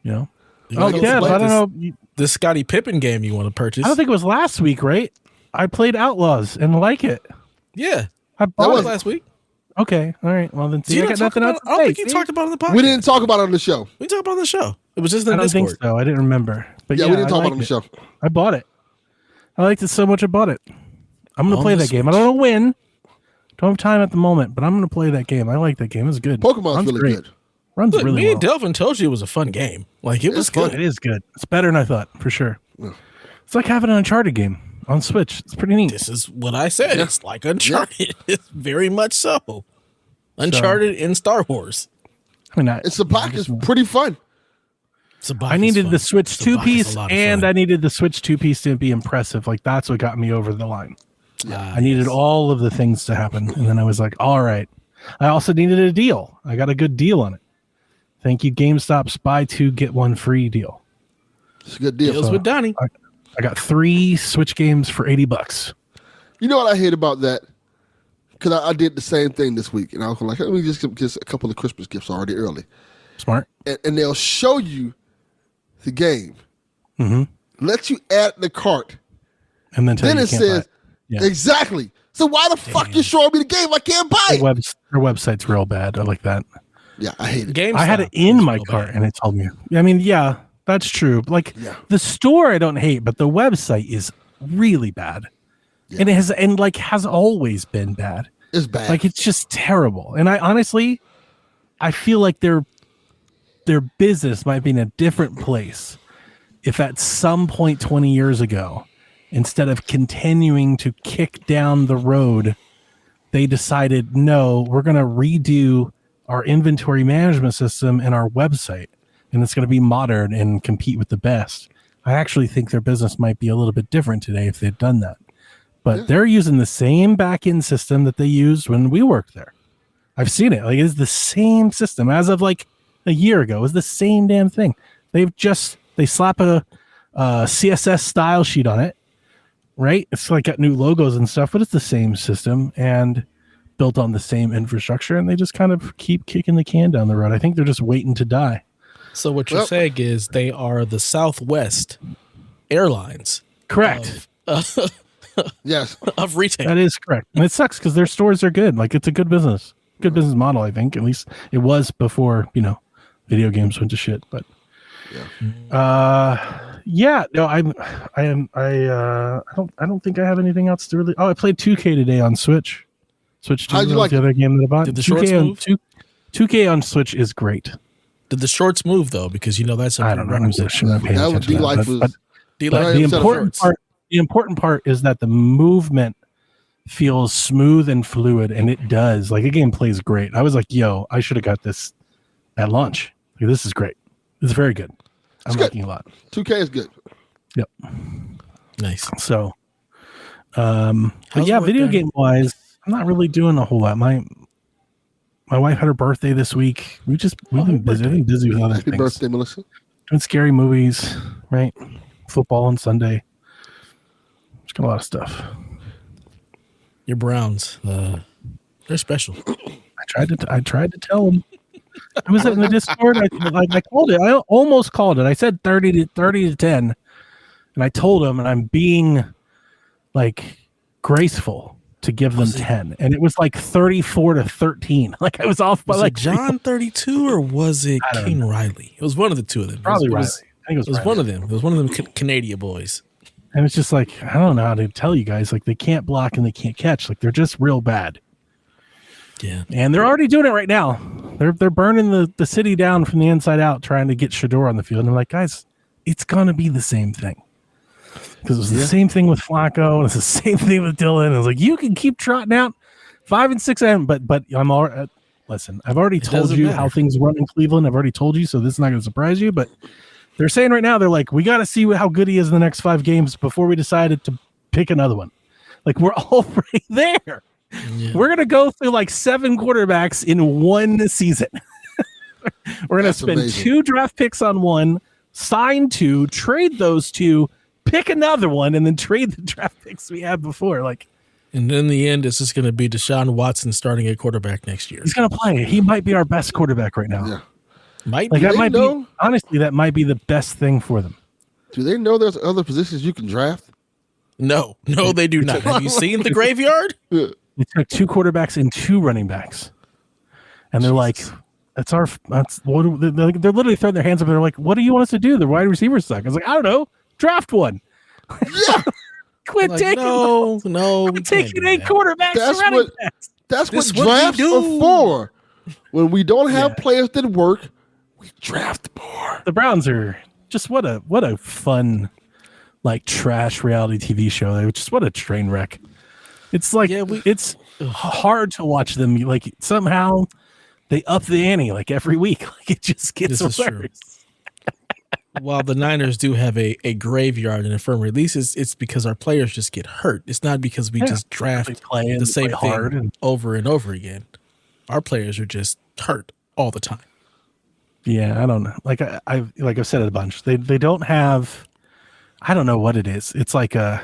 [SPEAKER 4] You know?
[SPEAKER 2] I don't know. This Scottie Pippen game you want to purchase.
[SPEAKER 4] I don't think it was last week, right? I played Outlaws and like it.
[SPEAKER 2] Yeah.
[SPEAKER 4] I bought
[SPEAKER 2] it last week.
[SPEAKER 4] Okay. All right. Well, then see, I got nothing else to say.
[SPEAKER 2] I don't think you talked about it on the podcast.
[SPEAKER 3] We didn't talk about it on the show.
[SPEAKER 2] We talked about it on the show. It was just in the
[SPEAKER 4] Discord.
[SPEAKER 2] Discord.
[SPEAKER 4] Think so. I didn't remember. But
[SPEAKER 3] yeah, we didn't talk about it on the show.
[SPEAKER 4] I bought it. I liked it so much I bought it. I'm going to play that game. I don't know when. Don't have time at the moment, but I'm going to play that game. I like that game. It's good.
[SPEAKER 3] Pokemon's really good.
[SPEAKER 4] Runs
[SPEAKER 2] Look,
[SPEAKER 4] really
[SPEAKER 2] me
[SPEAKER 4] well.
[SPEAKER 2] and Delvin told you it was a fun game. Like, it was good.
[SPEAKER 4] It is good. It's better than I thought, for sure. Yeah. It's like having an Uncharted game on Switch. It's pretty neat.
[SPEAKER 2] This is what I said. Yeah. It's like Uncharted. Yeah. It's very much so. Uncharted in Star Wars.
[SPEAKER 4] I mean,
[SPEAKER 3] it's pretty fun.
[SPEAKER 4] I needed the Switch 2-piece, and I needed the Switch 2-piece to be impressive. Like, that's what got me over the line. I needed all of the things to happen, and then I was like, all right. I also needed a deal. I got a good deal on it. Thank you, GameStop's buy 2, get 1 free deal.
[SPEAKER 3] It's a good deal.
[SPEAKER 2] Deals with Donnie.
[SPEAKER 4] I got 3 Switch games for $80.
[SPEAKER 3] You know what I hate about that? Because I did the same thing this week, and I was like, let me just get a couple of Christmas gifts already early.
[SPEAKER 4] Smart.
[SPEAKER 3] And they'll show you the game.
[SPEAKER 4] Mm-hmm.
[SPEAKER 3] Let you add the cart.
[SPEAKER 4] And then
[SPEAKER 3] it says, exactly. So why the fuck you showing me the game? I can't buy it.
[SPEAKER 4] Their website's real bad. I like that.
[SPEAKER 3] Yeah, I hate it.
[SPEAKER 2] GameStop
[SPEAKER 4] I had it in my cart, and it told me. I mean, yeah, that's true. Like the store, I don't hate, but the website is really bad, and it has always been bad.
[SPEAKER 3] It's bad.
[SPEAKER 4] Like it's just terrible. And I feel like their business might be in a different place if at some point 20 years ago, instead of continuing to kick down the road, they decided, no, we're going to redo our inventory management system and our website, and it's going to be modern and compete with the best. I actually think their business might be a little bit different today if they'd done that. But they're using the same back-end system that they used when we worked there. I've seen it. Like, it's the same system as of like a year ago. It was the same damn thing. They slap a CSS style sheet on it, right? It's like got new logos and stuff, but it's the same system and built on the same infrastructure, and they just kind of keep kicking the can down the road. I think they're just waiting to die.
[SPEAKER 2] So what you're saying is they are the Southwest Airlines.
[SPEAKER 4] Correct.
[SPEAKER 3] Yes.
[SPEAKER 2] Of retail.
[SPEAKER 4] That is correct. And it sucks because their stores are good. Like, it's a good business model, I think. At least it was before, video games went to shit. But no, I don't think I have anything else to really. Oh, I played 2K today on Switch. Switch 2
[SPEAKER 3] How'd you
[SPEAKER 4] was
[SPEAKER 3] like
[SPEAKER 4] the other game that I bought.
[SPEAKER 2] Did the shorts move?
[SPEAKER 4] 2K on Switch is great.
[SPEAKER 2] Did the shorts move though? Because that's a
[SPEAKER 4] I don't know.
[SPEAKER 2] prerequisite.
[SPEAKER 3] That would be like
[SPEAKER 4] The important part is that the movement feels smooth and fluid, and it does. Like, the game plays great. I was like, yo, I should have got this at launch. Like, this is great. It's very good. I'm liking it a lot.
[SPEAKER 3] 2K is good.
[SPEAKER 4] Yep.
[SPEAKER 2] Nice.
[SPEAKER 4] So, but yeah, video game wise, I'm not really doing a whole lot. My wife had her birthday this week. We've been busy. I've been busy with other
[SPEAKER 3] Happy
[SPEAKER 4] things.
[SPEAKER 3] birthday, Melissa.
[SPEAKER 4] Doing scary movies, right? Football on Sunday. Just got a lot of stuff.
[SPEAKER 2] Your Browns, they're special.
[SPEAKER 4] I tried to tell him. I was in the Discord. I called it. I almost called it. I said 30 to 10, and I told him, and I'm being like graceful to give them 10, and it was like 34 to 13. Like, I was off by like
[SPEAKER 2] John 32, or was it King Riley? It was one of the two of them.
[SPEAKER 4] Probably Riley. I think it was
[SPEAKER 2] one of them. It was one of them Canadian boys.
[SPEAKER 4] And it's just like, I don't know how to tell you guys. Like, they can't block and they can't catch. Like, they're just real bad.
[SPEAKER 2] Yeah.
[SPEAKER 4] And they're already doing it right now. They're burning the city down from the inside out, trying to get Shador on the field. And they're like, guys, it's going to be the same thing. Because it was the same thing with Flacco, and it's the same thing with Dylan. And I was like, you can keep trotting out 5 and 6, but I'm all listen. I've already told you how things run in Cleveland. I've already told you, so this is not going to surprise you. But they're saying right now, they're like, we got to see how good he is in the next 5 games before we decided to pick another one. Like, we're already there. Yeah. We're going to go through like 7 quarterbacks in one season. We're going to spend 2 draft picks on one, sign 2, trade those 2, pick another one, and then trade the draft picks we had before. Like,
[SPEAKER 2] and in the end, it's just going to be Deshaun Watson starting at quarterback next year.
[SPEAKER 4] He's going to play. He might be our best quarterback right now.
[SPEAKER 3] Yeah.
[SPEAKER 4] Honestly, that might be the best thing for them.
[SPEAKER 3] Do they know there's other positions you can draft?
[SPEAKER 2] No, they do not. Have you seen the graveyard?
[SPEAKER 4] They took 2 quarterbacks and 2 running backs, and they're like, they're literally throwing their hands up. They're like, what do you want us to do? The wide receivers suck. I was like, I don't know. Draft one.
[SPEAKER 3] Yeah.
[SPEAKER 4] Quit taking 8 quarterbacks.
[SPEAKER 3] That's what drafts are for. When we don't have players that work, we draft more.
[SPEAKER 4] The Browns are just what a fun, like, trash reality TV show. They're just what a train wreck. It's like it's hard to watch them. Like, somehow they up the ante like every week. Like, it just gets worse.
[SPEAKER 2] While the Niners do have a graveyard and infirmary, at least it's because our players just get hurt. It's not because we just draft the same thing over and over again. Our players are just hurt all the time.
[SPEAKER 4] Yeah, I don't know. Like I've said it a bunch. They don't have. I don't know what it is. It's like I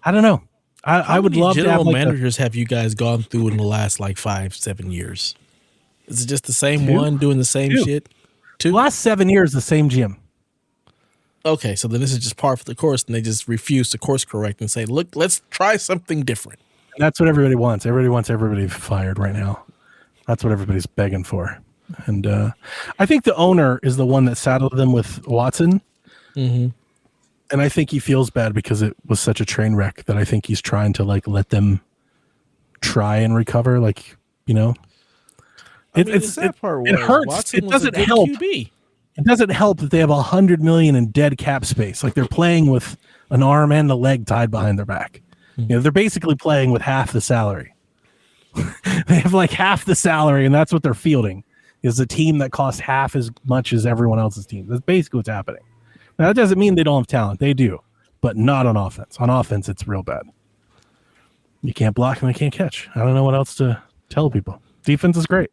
[SPEAKER 4] don't know. I would love to have.
[SPEAKER 2] General managers have you guys gone through in the last 5-7 years? Is it just the same one doing the same shit? 2?
[SPEAKER 4] Last 7 years, the same GM.
[SPEAKER 2] Okay, so then this is just par for the course, and they just refuse to course correct and say, "Look, let's try something different."
[SPEAKER 4] And that's what everybody wants. Everybody wants everybody fired right now. That's what everybody's begging for. And I think the owner is the one that saddled them with Watson.
[SPEAKER 2] Mm-hmm.
[SPEAKER 4] And I think he feels bad because it was such a train wreck that I think he's trying to let them try and recover. It hurts.
[SPEAKER 2] Watson
[SPEAKER 4] it doesn't help. QB. It doesn't help that they have $100 million in dead cap space. Like, they're playing with an arm and a leg tied behind their back. Mm-hmm. They're basically playing with half the salary. They have half the salary, and that's what they're fielding, is a team that costs half as much as everyone else's team. That's basically what's happening. Now, that doesn't mean they don't have talent. They do, but not on offense. On offense, it's real bad. You can't block and they can't catch. I don't know what else to tell people. Defense is great.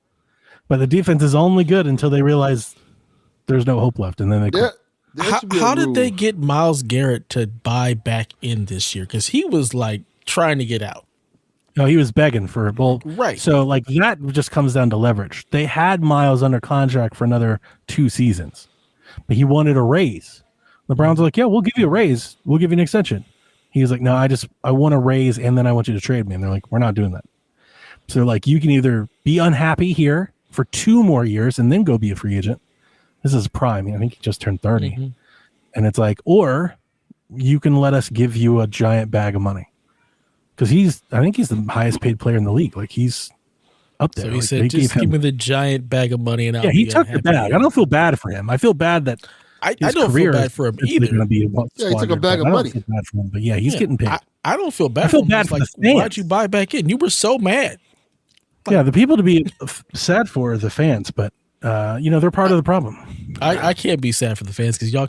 [SPEAKER 4] But the defense is only good until they realize there's no hope left, and then they quit.
[SPEAKER 2] How did they get Myles Garrett to buy back in this year? Because he was like trying to get out.
[SPEAKER 4] No, he was begging for it. Well,
[SPEAKER 2] Right.
[SPEAKER 4] So like that just comes down to leverage. They had Myles under contract for another 2 seasons, but he wanted a raise. The Browns were like, "Yeah, we'll give you a raise. We'll give you an extension." He was like, "No, I want a raise, and then I want you to trade me." And they're like, "We're not doing that." So like, you can either be unhappy here for 2 more years and then go be a free agent. This is prime. I think he just turned 30.
[SPEAKER 2] Mm-hmm.
[SPEAKER 4] And it's like, or you can let us give you a giant bag of money. Because I think he's the highest paid player in the league. Like, he's up there.
[SPEAKER 2] So he
[SPEAKER 4] like,
[SPEAKER 2] said, just give me the giant bag of money. And
[SPEAKER 4] yeah, he took the bag. I don't feel bad for him. I feel bad that
[SPEAKER 2] I don't feel bad for him either.
[SPEAKER 3] He took a bag of money.
[SPEAKER 4] I don't feel bad for him, but yeah, he's getting paid.
[SPEAKER 2] I don't feel bad.
[SPEAKER 4] I feel bad for the fans.
[SPEAKER 2] Why'd you buy back in? You were so mad.
[SPEAKER 4] Yeah, the people to be sad for are the fans, but they're part of the problem.
[SPEAKER 2] I can't be sad for the fans because y'all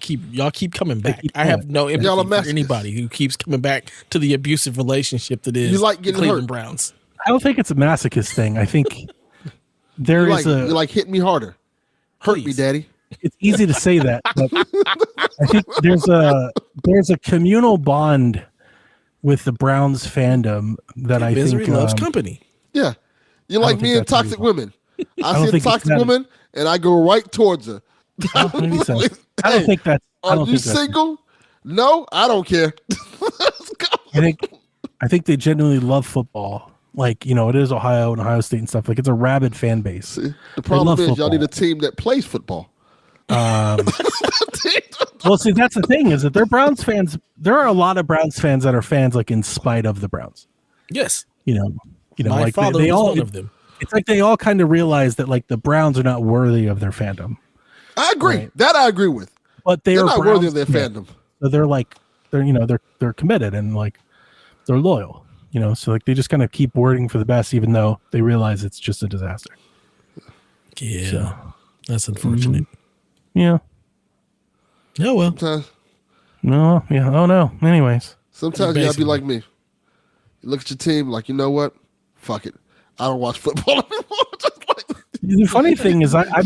[SPEAKER 2] keep coming back. I have no empathy for anybody who keeps coming back to the abusive relationship that is
[SPEAKER 3] like
[SPEAKER 2] the
[SPEAKER 3] getting
[SPEAKER 2] Cleveland
[SPEAKER 3] hurt.
[SPEAKER 2] Browns.
[SPEAKER 4] I don't think it's a masochist thing. I think
[SPEAKER 3] You're like, hit me harder. Hurt me,
[SPEAKER 2] Please.
[SPEAKER 3] daddy.
[SPEAKER 4] It's easy to say that, but I think there's a communal bond with the Browns fandom that I
[SPEAKER 2] Misery
[SPEAKER 4] think
[SPEAKER 2] loves company.
[SPEAKER 3] Yeah. You're like me and toxic women. I
[SPEAKER 4] don't
[SPEAKER 3] see a
[SPEAKER 4] think
[SPEAKER 3] toxic
[SPEAKER 4] it's
[SPEAKER 3] woman and I go right towards her.
[SPEAKER 4] maybe so. I don't think that's. I
[SPEAKER 3] Are
[SPEAKER 4] don't
[SPEAKER 3] you
[SPEAKER 4] think that's-
[SPEAKER 3] single? No, I don't care.
[SPEAKER 4] I think they genuinely love football. Like, it is Ohio and Ohio State and stuff. Like, it's a rabid fan base.
[SPEAKER 3] The problem
[SPEAKER 4] love
[SPEAKER 3] is y'all
[SPEAKER 4] football.
[SPEAKER 3] need a team that plays football.
[SPEAKER 4] Well, see, that's the thing is that they're Browns fans. There are a lot of Browns fans that are fans like in spite of the Browns.
[SPEAKER 2] Yes. My
[SPEAKER 4] like
[SPEAKER 2] father
[SPEAKER 4] they
[SPEAKER 2] was
[SPEAKER 4] all,
[SPEAKER 2] one of them.
[SPEAKER 4] It's like they all kind of realize that like the Browns are not worthy of their fandom.
[SPEAKER 3] I agree.
[SPEAKER 4] Right.
[SPEAKER 3] That I agree with.
[SPEAKER 4] But
[SPEAKER 3] They're
[SPEAKER 4] are
[SPEAKER 3] not
[SPEAKER 4] Browns
[SPEAKER 3] worthy of their
[SPEAKER 4] fans.
[SPEAKER 3] fandom.
[SPEAKER 4] So they're committed and like they're loyal. So like they just kind of keep wording for the best, even though they realize it's just a disaster.
[SPEAKER 2] Yeah.
[SPEAKER 4] So,
[SPEAKER 2] that's unfortunate.
[SPEAKER 4] yeah.
[SPEAKER 2] Oh well.
[SPEAKER 3] Sometimes
[SPEAKER 4] No. Yeah. Oh no. Anyways.
[SPEAKER 3] you gotta be
[SPEAKER 2] Basically.
[SPEAKER 3] like me. You look at your team like, you know what? Fuck it. I don't watch football anymore. Just like,
[SPEAKER 4] The funny thing is, I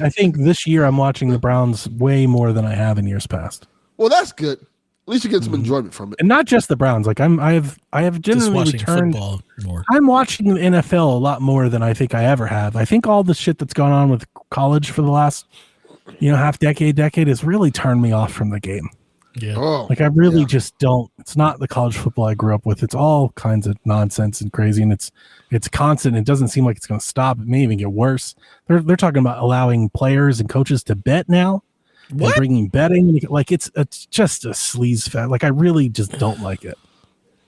[SPEAKER 4] think this year I'm watching the Browns way more than I have in years past,
[SPEAKER 3] well, that's good. At least you get some enjoyment from it.
[SPEAKER 4] and not just the Browns. Like I have
[SPEAKER 2] Just
[SPEAKER 4] generally
[SPEAKER 2] watching
[SPEAKER 4] returned.
[SPEAKER 2] football more.
[SPEAKER 4] I'm watching the NFL a lot more than I think I ever have. I think all the shit that's gone on with college for the last, half decade has really turned me off from the game.
[SPEAKER 2] Yeah.
[SPEAKER 3] Oh,
[SPEAKER 4] Like I really just don't. It's not the college football I grew up with. It's all kinds of nonsense and crazy, and it's constant. It doesn't seem like it's going to stop. It may even get worse. They're talking about allowing players and coaches to bet now.
[SPEAKER 2] What?
[SPEAKER 4] And bringing betting, like it's just a sleaze fest. Like I really just don't like it,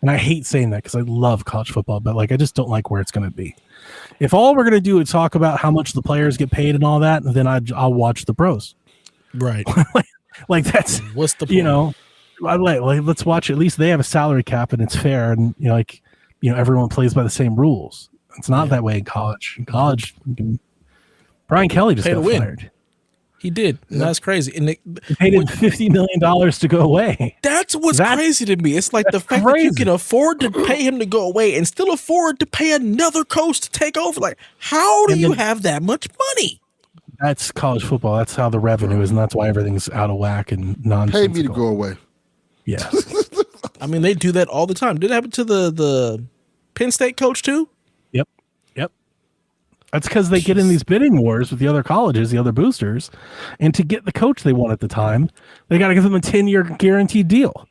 [SPEAKER 4] and I hate saying that because I love college football, but like I just don't like where it's going to be. If all we're going to do is talk about how much the players get paid and all that, then I'll watch the pros.
[SPEAKER 2] Right.
[SPEAKER 4] Like that's
[SPEAKER 2] What's the point?
[SPEAKER 4] let's watch. At least they have a salary cap and it's fair, and everyone plays by the same rules. It's not that way in college. In college, Brian Kelly just
[SPEAKER 2] Pay to
[SPEAKER 4] got
[SPEAKER 2] win.
[SPEAKER 4] fired.
[SPEAKER 2] He did. And that's crazy. And
[SPEAKER 4] They paid him $50 million to go away.
[SPEAKER 2] that's what's crazy to me. It's like the fact that you can afford to pay him to go away and still afford to pay another coach to take over. Like, how do you have that much money?
[SPEAKER 4] That's college football. That's how the revenue is, and that's why everything's out of whack and nonsensical.
[SPEAKER 3] pay me to go away.
[SPEAKER 4] Yeah.
[SPEAKER 2] I mean, they do that all the time. Did it happen to the Penn State coach too?
[SPEAKER 4] Yep. That's because they get in these bidding wars with the other colleges, the other boosters, and to get the coach they want at the time, they got to give them a 10-year guaranteed deal,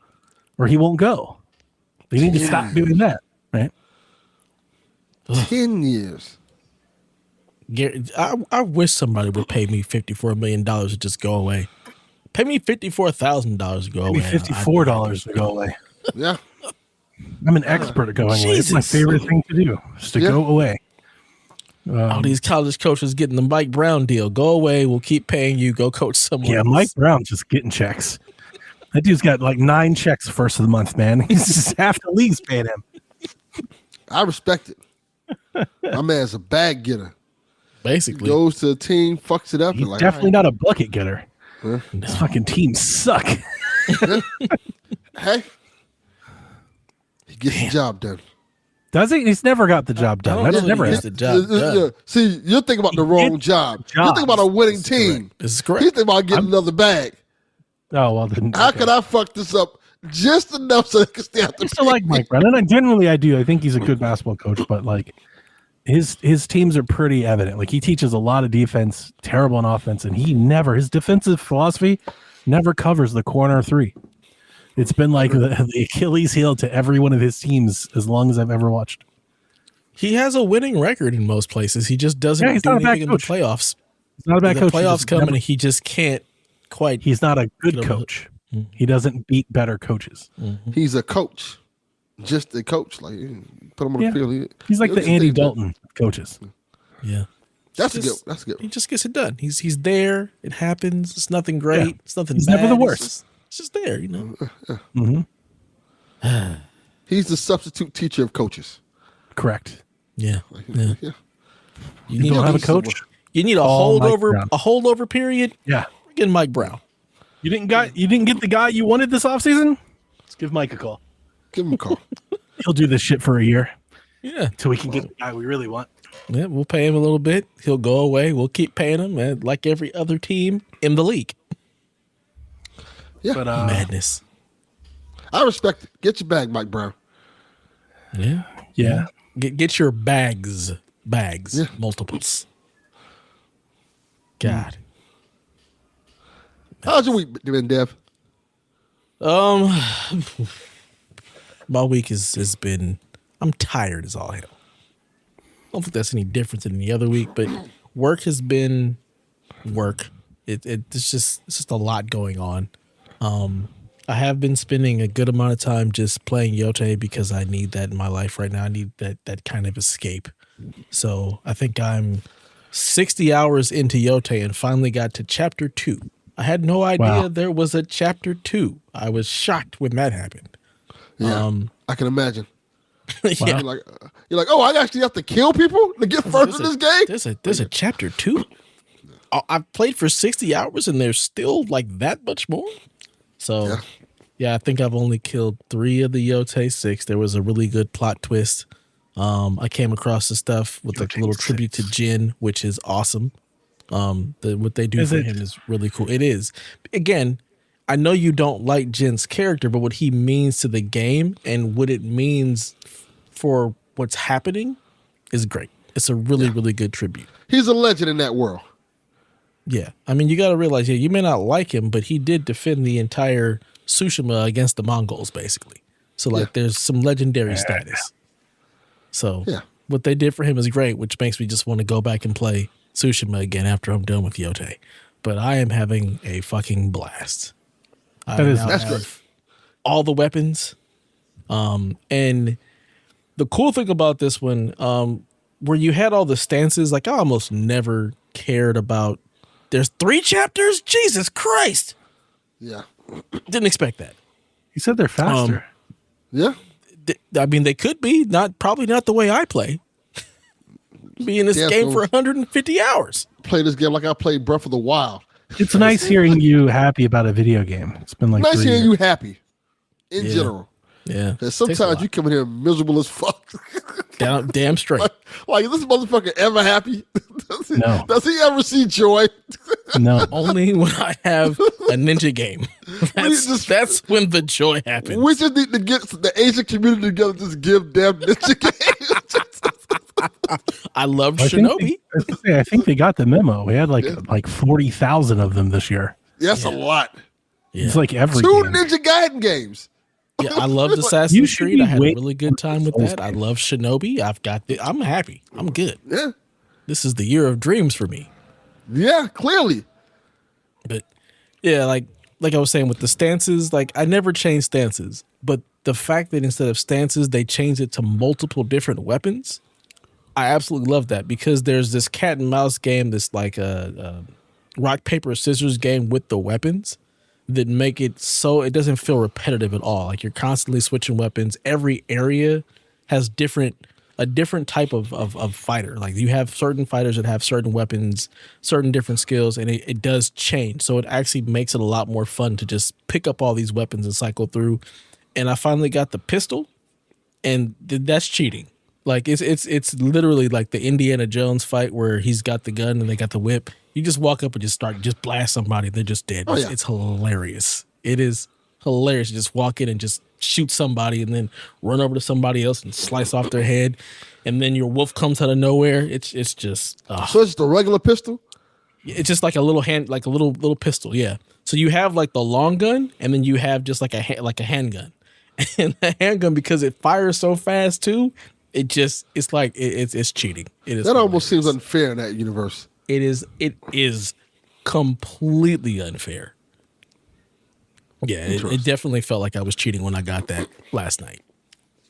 [SPEAKER 4] or he won't go. They need to stop doing that, right?
[SPEAKER 3] 10 years.
[SPEAKER 2] I wish somebody would pay me $54 million to just go away. Pay me $54,000 to go away.
[SPEAKER 4] Maybe $54 to go away.
[SPEAKER 3] Yeah.
[SPEAKER 4] I'm an expert at going away. It's my
[SPEAKER 2] Jesus.
[SPEAKER 4] favorite thing to do, is to go away.
[SPEAKER 2] All these college coaches getting the Mike Brown deal. Go away. We'll keep paying you. Go coach somewhere.
[SPEAKER 4] Yeah,
[SPEAKER 2] else.
[SPEAKER 4] Mike Brown's just getting checks. That dude's got like 9 checks first of the month, man. He's just half the league's paying him.
[SPEAKER 3] I respect it. My man's a bag getter.
[SPEAKER 2] Basically.
[SPEAKER 3] Goes to a team, fucks it up.
[SPEAKER 4] He's
[SPEAKER 3] and like,
[SPEAKER 4] definitely not a bucket getter.
[SPEAKER 3] Huh?
[SPEAKER 4] This fucking teams suck.
[SPEAKER 3] Hey. He gets the job done.
[SPEAKER 4] Does he? He's never got the job done.
[SPEAKER 2] I don't
[SPEAKER 4] That's
[SPEAKER 2] know
[SPEAKER 4] never
[SPEAKER 2] that he
[SPEAKER 4] happened.
[SPEAKER 2] gets the job done.
[SPEAKER 3] See, you're thinking about the wrong job. You're thinking about a winning team.
[SPEAKER 2] This is correct.
[SPEAKER 3] He's thinking about getting another bag.
[SPEAKER 4] Oh, well, then.
[SPEAKER 3] How could I fuck this up just enough so they can stay out the
[SPEAKER 4] I still like Mike Brown, and I do. I think he's a good basketball coach, but like his teams are pretty evident. Like he teaches a lot of defense, terrible on offense, and his defensive philosophy never covers the corner three. It's been like the Achilles heel to every one of his teams as long as I've ever watched.
[SPEAKER 2] He has a winning record in most places. He just doesn't do anything in the playoffs.
[SPEAKER 4] He's not a bad coach.
[SPEAKER 2] The playoffs come and he just can't quite.
[SPEAKER 4] He's not a good coach. Mm-hmm. He doesn't beat better coaches.
[SPEAKER 3] Mm-hmm. He's a coach, just a coach. Like put him on the field.
[SPEAKER 4] He's like the Andy Dalton coaches.
[SPEAKER 2] Yeah,
[SPEAKER 3] that's good.
[SPEAKER 2] He just gets it done. He's there. It happens. It's nothing great. Yeah. It's nothing.
[SPEAKER 4] He's
[SPEAKER 2] bad.
[SPEAKER 4] Never the worst.
[SPEAKER 2] It's just there, you know.
[SPEAKER 4] Mm-hmm.
[SPEAKER 3] He's the substitute teacher of coaches.
[SPEAKER 4] Correct.
[SPEAKER 2] Yeah.
[SPEAKER 4] You don't have a coach.
[SPEAKER 2] You need a holdover period.
[SPEAKER 4] Yeah.
[SPEAKER 2] We're getting Mike Brown.
[SPEAKER 4] You didn't get the guy you wanted this offseason? Let's give Mike a call.
[SPEAKER 3] Give him a call.
[SPEAKER 4] He'll do this shit for a year.
[SPEAKER 2] Yeah.
[SPEAKER 4] Until we can get the guy we really want.
[SPEAKER 2] Yeah, we'll pay him a little bit. He'll go away. We'll keep paying him, man, like every other team in the league.
[SPEAKER 3] Yeah.
[SPEAKER 4] But,
[SPEAKER 2] madness.
[SPEAKER 3] I respect it. Get your bag, Mike Brown.
[SPEAKER 2] Yeah. Get your bags. Yeah. Multiples. God.
[SPEAKER 3] How's your week been, Dev?
[SPEAKER 2] My week has been. I'm tired as all hell. I don't think that's any different than any other week, but work has been work. It's just a lot going on. I have been spending a good amount of time just playing Yote because I need that in my life right now. I need that kind of escape. So I think I'm 60 hours into Yote and finally got to chapter 2. I had no idea there was a chapter 2. I was shocked when that happened.
[SPEAKER 3] Yeah, I can imagine.
[SPEAKER 2] Yeah.
[SPEAKER 3] You're like, oh, I actually have to kill people to get further in this game?
[SPEAKER 2] There's a chapter 2. I've played for 60 hours and there's still like that much more. So, yeah, I think I've only killed 3 of the Yote 6. There was a really good plot twist. I came across the stuff with like a little tribute to Jin, which is awesome. What they do for him is really cool. It is. Again, I know you don't like Jin's character, but what he means to the game and what it means for what's happening is great. It's a really, really good tribute.
[SPEAKER 3] He's a legend in that world.
[SPEAKER 2] Yeah. I mean, you got to realize, you may not like him, but he did defend the entire Tsushima against the Mongols, basically. So, there's some legendary status. So, what they did for him is great, which makes me just want to go back and play Tsushima again after I'm done with Yote. But I am having a fucking blast.
[SPEAKER 3] That's good.
[SPEAKER 2] All the weapons. And the cool thing about this one, where you had all the stances, like I almost never cared about. There's 3 chapters? Jesus Christ.
[SPEAKER 3] Yeah.
[SPEAKER 2] Didn't expect that.
[SPEAKER 4] You said they're faster.
[SPEAKER 3] Yeah.
[SPEAKER 2] I mean, they could be. Probably not the way I play. Be in this game for 150 hours.
[SPEAKER 3] Play this game like I played Breath of the Wild.
[SPEAKER 4] It's nice hearing you happy about a video game. It's been like
[SPEAKER 3] nice
[SPEAKER 4] 3
[SPEAKER 3] hearing
[SPEAKER 4] years.
[SPEAKER 3] you happy in general.
[SPEAKER 2] Yeah.
[SPEAKER 3] Because sometimes you come in here miserable as fuck.
[SPEAKER 2] Damn straight.
[SPEAKER 3] Like, is this motherfucker ever happy?
[SPEAKER 4] No.
[SPEAKER 3] Does he ever see joy?
[SPEAKER 4] No.
[SPEAKER 2] Only when I have a ninja game. That's when the joy happens.
[SPEAKER 3] We just need to get the Asian community together, just give them ninja games.
[SPEAKER 2] I love Shinobi.
[SPEAKER 4] I think they got the memo. We had like 40,000 of them this year.
[SPEAKER 3] That's a lot.
[SPEAKER 2] Yeah.
[SPEAKER 4] It's like every
[SPEAKER 3] 2
[SPEAKER 4] game.
[SPEAKER 3] Ninja Gaiden games.
[SPEAKER 2] Yeah, I loved Assassin's Creed. I had a really good time with that. I love Shinobi. I'm happy. I'm good.
[SPEAKER 3] Yeah.
[SPEAKER 2] This is the year of dreams for me.
[SPEAKER 3] Yeah, clearly.
[SPEAKER 2] But yeah, like I was saying with the stances, like I never changed stances, but the fact that instead of stances, they changed it to multiple different weapons, I absolutely love that because there's this cat and mouse game, this like a rock, paper, scissors game with the weapons that make it so it doesn't feel repetitive at all. Like you're constantly switching weapons. Every area has a different type of fighter. Like you have certain fighters that have certain weapons, certain different skills, and it does change. So it actually makes it a lot more fun to just pick up all these weapons and cycle through. And I finally got the pistol, and that's cheating Like it's literally like the Indiana Jones fight where he's got the gun and they got the whip. You just walk up and just blast somebody. They're just dead.
[SPEAKER 3] Oh, yeah.
[SPEAKER 2] It's hilarious. It is hilarious. You just walk in and just shoot somebody and then run over to somebody else and slice off their head. And then your wolf comes out of nowhere. It's just
[SPEAKER 3] So it's the regular pistol?
[SPEAKER 2] it's just like a little little pistol. Yeah. So you have like the long gun and then you have just like a handgun. And the handgun, because it fires so fast too, it's cheating. It is
[SPEAKER 3] That almost
[SPEAKER 2] hilarious.
[SPEAKER 3] seems unfair in that universe.
[SPEAKER 2] It is completely unfair. Yeah, it definitely felt like I was cheating when I got that last night.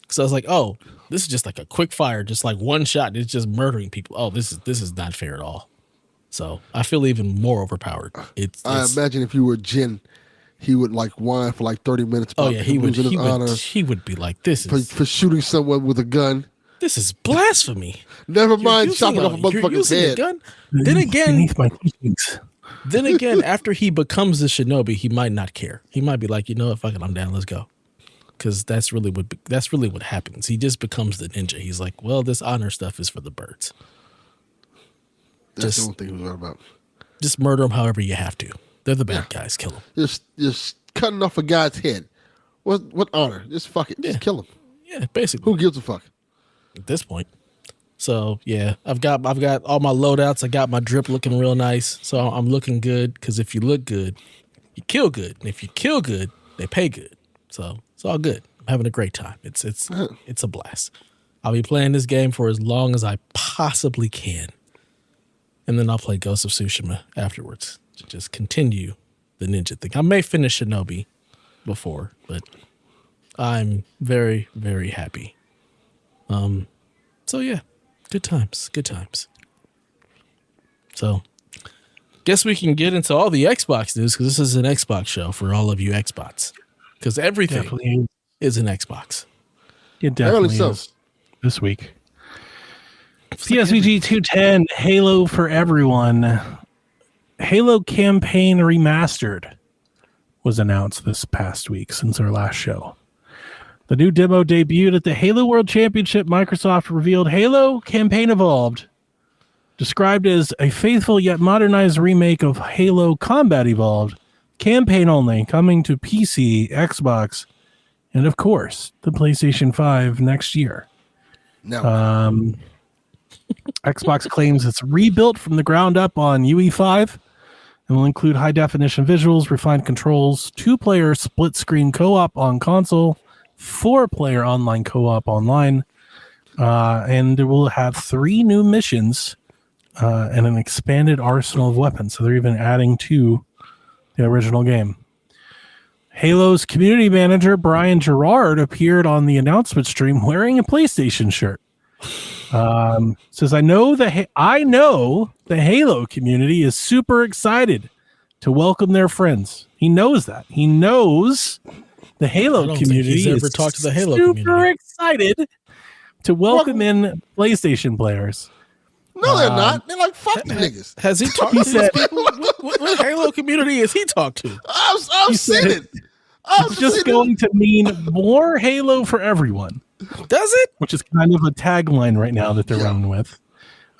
[SPEAKER 2] So I was like, oh, this is just like a quick fire, just like one shot. It's just murdering people. Oh, this is not fair at all. So I feel even more overpowered.
[SPEAKER 3] I imagine if you were Jin, he would like whine for like 30 minutes.
[SPEAKER 2] Oh yeah, he would be like, this is
[SPEAKER 3] for shooting someone with a gun.
[SPEAKER 2] This is blasphemy.
[SPEAKER 3] Never mind chopping off a motherfucker's head.
[SPEAKER 2] Gun? Then again,
[SPEAKER 4] beneath my teachings.
[SPEAKER 2] then again, after he becomes the shinobi, he might not care. He might be like, you know what, fuck it, I'm down. Let's go. Because that's really what happens. He just becomes the ninja. He's like, well, this honor stuff is for the birds.
[SPEAKER 3] That's the only thing he was right about.
[SPEAKER 2] Just murder them however you have to. They're the bad guys. Kill them.
[SPEAKER 3] Just cutting off a guy's head. What honor? Just fuck it. Just kill him.
[SPEAKER 2] Yeah, basically.
[SPEAKER 3] Who gives a fuck?
[SPEAKER 2] At this point. So yeah, I've got all my loadouts. I got my drip looking real nice. So I'm looking good, because if you look good, you kill good. And if you kill good, they pay good. So it's all good. I'm having a great time. It's a blast. I'll be playing this game for as long as I possibly can. And then I'll play Ghost of Tsushima afterwards to just continue the ninja thing. I may finish Shinobi before, but I'm very, very happy. So yeah, good times. So guess we can get into all the Xbox news, because this is an Xbox show for all of you Xbox. Because everything
[SPEAKER 4] Definitely
[SPEAKER 2] is an Xbox.
[SPEAKER 4] It definitely
[SPEAKER 3] so.
[SPEAKER 4] is this week. PSVG 210, Halo for Everyone. Halo Campaign Remastered was announced this past week since our last show. The new demo debuted at the Halo World Championship. Microsoft revealed Halo Campaign Evolved, described as a faithful yet modernized remake of Halo Combat Evolved, campaign only, coming to PC, Xbox, and of course, the PlayStation 5 next year.
[SPEAKER 3] No.
[SPEAKER 4] Xbox claims it's rebuilt from the ground up on UE5 and will include high-definition visuals, refined controls, 2-player split-screen co-op on console, 4-player online co-op online, and it will have 3 new missions and an expanded arsenal of weapons. So they're even adding to the original game. Halo's community manager, Brian Gerard, appeared on the announcement stream wearing a PlayStation shirt. Says, I know the Halo community is super excited to welcome their friends. He knows that. He knows the Halo community is
[SPEAKER 2] talked to the Halo
[SPEAKER 4] super
[SPEAKER 2] community.
[SPEAKER 4] excited to welcome in PlayStation players.
[SPEAKER 3] No, they're not. They're like, fuck the niggas.
[SPEAKER 2] Has he talked to these people? What Halo community has he talked to?
[SPEAKER 3] I've seen it.
[SPEAKER 4] It's just going to mean more Halo for everyone.
[SPEAKER 2] Does it?
[SPEAKER 4] Which is kind of a tagline right now that they're running with.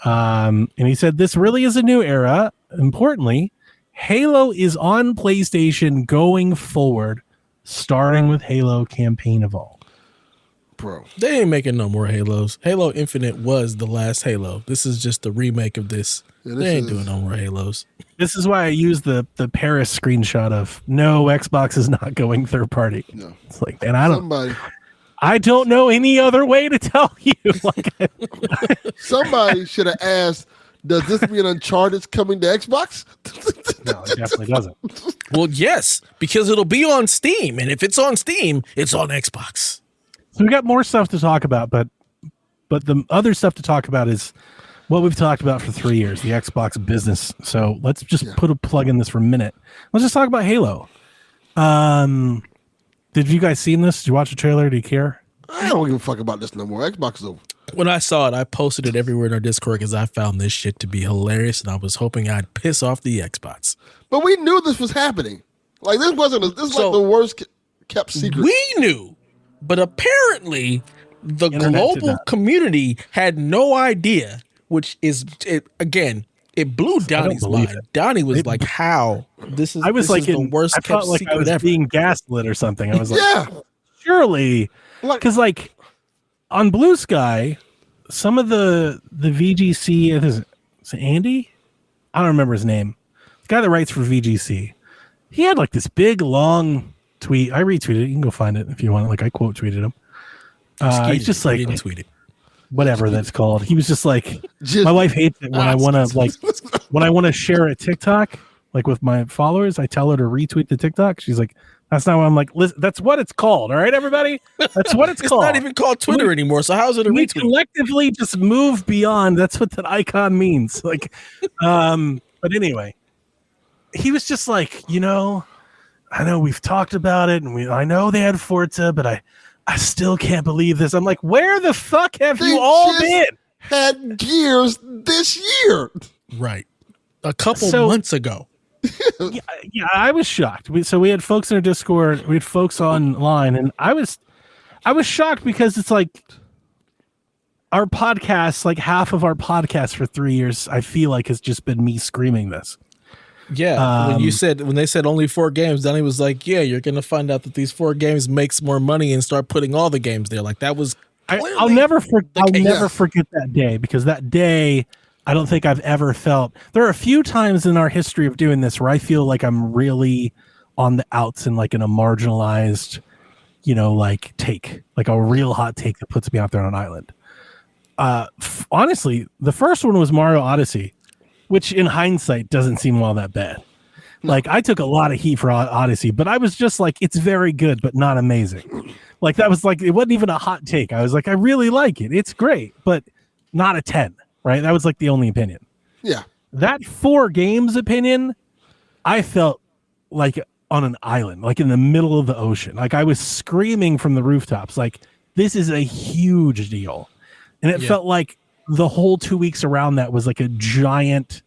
[SPEAKER 4] And he said, this really is a new era. Importantly, Halo is on PlayStation going forward, starting with Halo Campaign Evolved.
[SPEAKER 3] Bro.
[SPEAKER 2] They ain't making no more Halos. Halo Infinite was the last Halo. This is just the remake of this.
[SPEAKER 3] Yeah,
[SPEAKER 2] they ain't doing no more Halos.
[SPEAKER 4] This is why I use the Paris screenshot of no, Xbox is not going third party.
[SPEAKER 3] No.
[SPEAKER 4] It's like, and I don't know any other way to tell you.
[SPEAKER 3] Somebody should have asked, does this mean Uncharted's coming to Xbox?
[SPEAKER 4] No, it definitely doesn't.
[SPEAKER 2] Well, yes, because it'll be on Steam. And if it's on Steam, it's on Xbox.
[SPEAKER 4] So we got more stuff to talk about, but the other stuff to talk about is what we've talked about for 3 years, the Xbox business. So let's just put a plug in this for a minute. Let's just talk about Halo. Did you guys seen this? Did you watch the trailer? Do you care?
[SPEAKER 3] I don't give a fuck about this no more. Xbox is over.
[SPEAKER 2] When I saw it, I posted it everywhere in our Discord because I found this shit to be hilarious, and I was hoping I'd piss off the Xbox.
[SPEAKER 3] But we knew this was happening. Like, this wasn't. This is like the worst kept secret.
[SPEAKER 2] We knew, but apparently the
[SPEAKER 4] Internet did
[SPEAKER 2] global
[SPEAKER 4] not.
[SPEAKER 2] community had no idea, which is again. It blew Donnie's
[SPEAKER 4] believe
[SPEAKER 2] mind.
[SPEAKER 4] it.
[SPEAKER 2] Donnie was like, "How this is?
[SPEAKER 4] I was
[SPEAKER 2] this
[SPEAKER 4] like,
[SPEAKER 2] is the worst
[SPEAKER 4] I
[SPEAKER 2] kept
[SPEAKER 4] felt like I
[SPEAKER 2] secret
[SPEAKER 4] was
[SPEAKER 2] ever."
[SPEAKER 4] being gaslit or something. I was like,
[SPEAKER 3] Yeah.
[SPEAKER 4] surely,
[SPEAKER 3] Like-
[SPEAKER 4] because like on Blue Sky, some of the VGC is it Andy? I don't remember his name. The guy that writes for VGC. He had like this big long tweet. I retweeted it. You can go find it if you want. Like I quote tweeted him. He's just like
[SPEAKER 2] didn't tweet it.
[SPEAKER 4] whatever that's called. He was just like,
[SPEAKER 3] Just-
[SPEAKER 4] my wife hates it when I want to like when I want to share a TikTok like with my followers. I tell her to retweet the TikTok. She's like, that's not what I'm like. Listen, that's what it's called. All right, everybody. That's what it's called.
[SPEAKER 2] It's not even called Twitter anymore. So how's it a
[SPEAKER 4] We
[SPEAKER 2] retweet?
[SPEAKER 4] collectively just move beyond. That's what that icon means. Like, but anyway, he was just like, I know we've talked about it, and I know they had Forza, but I still can't believe this. I'm like, where the fuck have
[SPEAKER 3] They
[SPEAKER 4] you all
[SPEAKER 3] just
[SPEAKER 4] been?
[SPEAKER 3] had Gears this year.
[SPEAKER 2] Right, a couple
[SPEAKER 4] So-
[SPEAKER 2] months ago.
[SPEAKER 4] Yeah, I was shocked. We had folks in our Discord, we had folks online, and I was shocked because it's like our podcast, like half of our podcast for 3 years, I feel like has just been me screaming this.
[SPEAKER 2] Yeah, when they said only 4 games, Donnie was like, "Yeah, you're gonna find out that these 4 games makes more money and start putting all the games there." Like that was.
[SPEAKER 4] I'll never
[SPEAKER 2] case.
[SPEAKER 4] forget that day, because that day I don't think I've ever felt. There are a few times in our history of doing this where I feel like I'm really on the outs and like in a marginalized, like take, like a real hot take that puts me out there on an island. Honestly, the first one was Mario Odyssey, which in hindsight doesn't seem all that bad. Like I took a lot of heat for Odyssey, but I was just like, it's very good, but not amazing. Like that was like, it wasn't even a hot take. I was like, I really like it. It's great, but not a 10, right? That was like the only opinion.
[SPEAKER 3] Yeah.
[SPEAKER 4] That 4 games opinion, I felt like on an island, like in the middle of the ocean. Like I was screaming from the rooftops, like this is a huge deal. And it felt like the whole 2 weeks around that was like a giant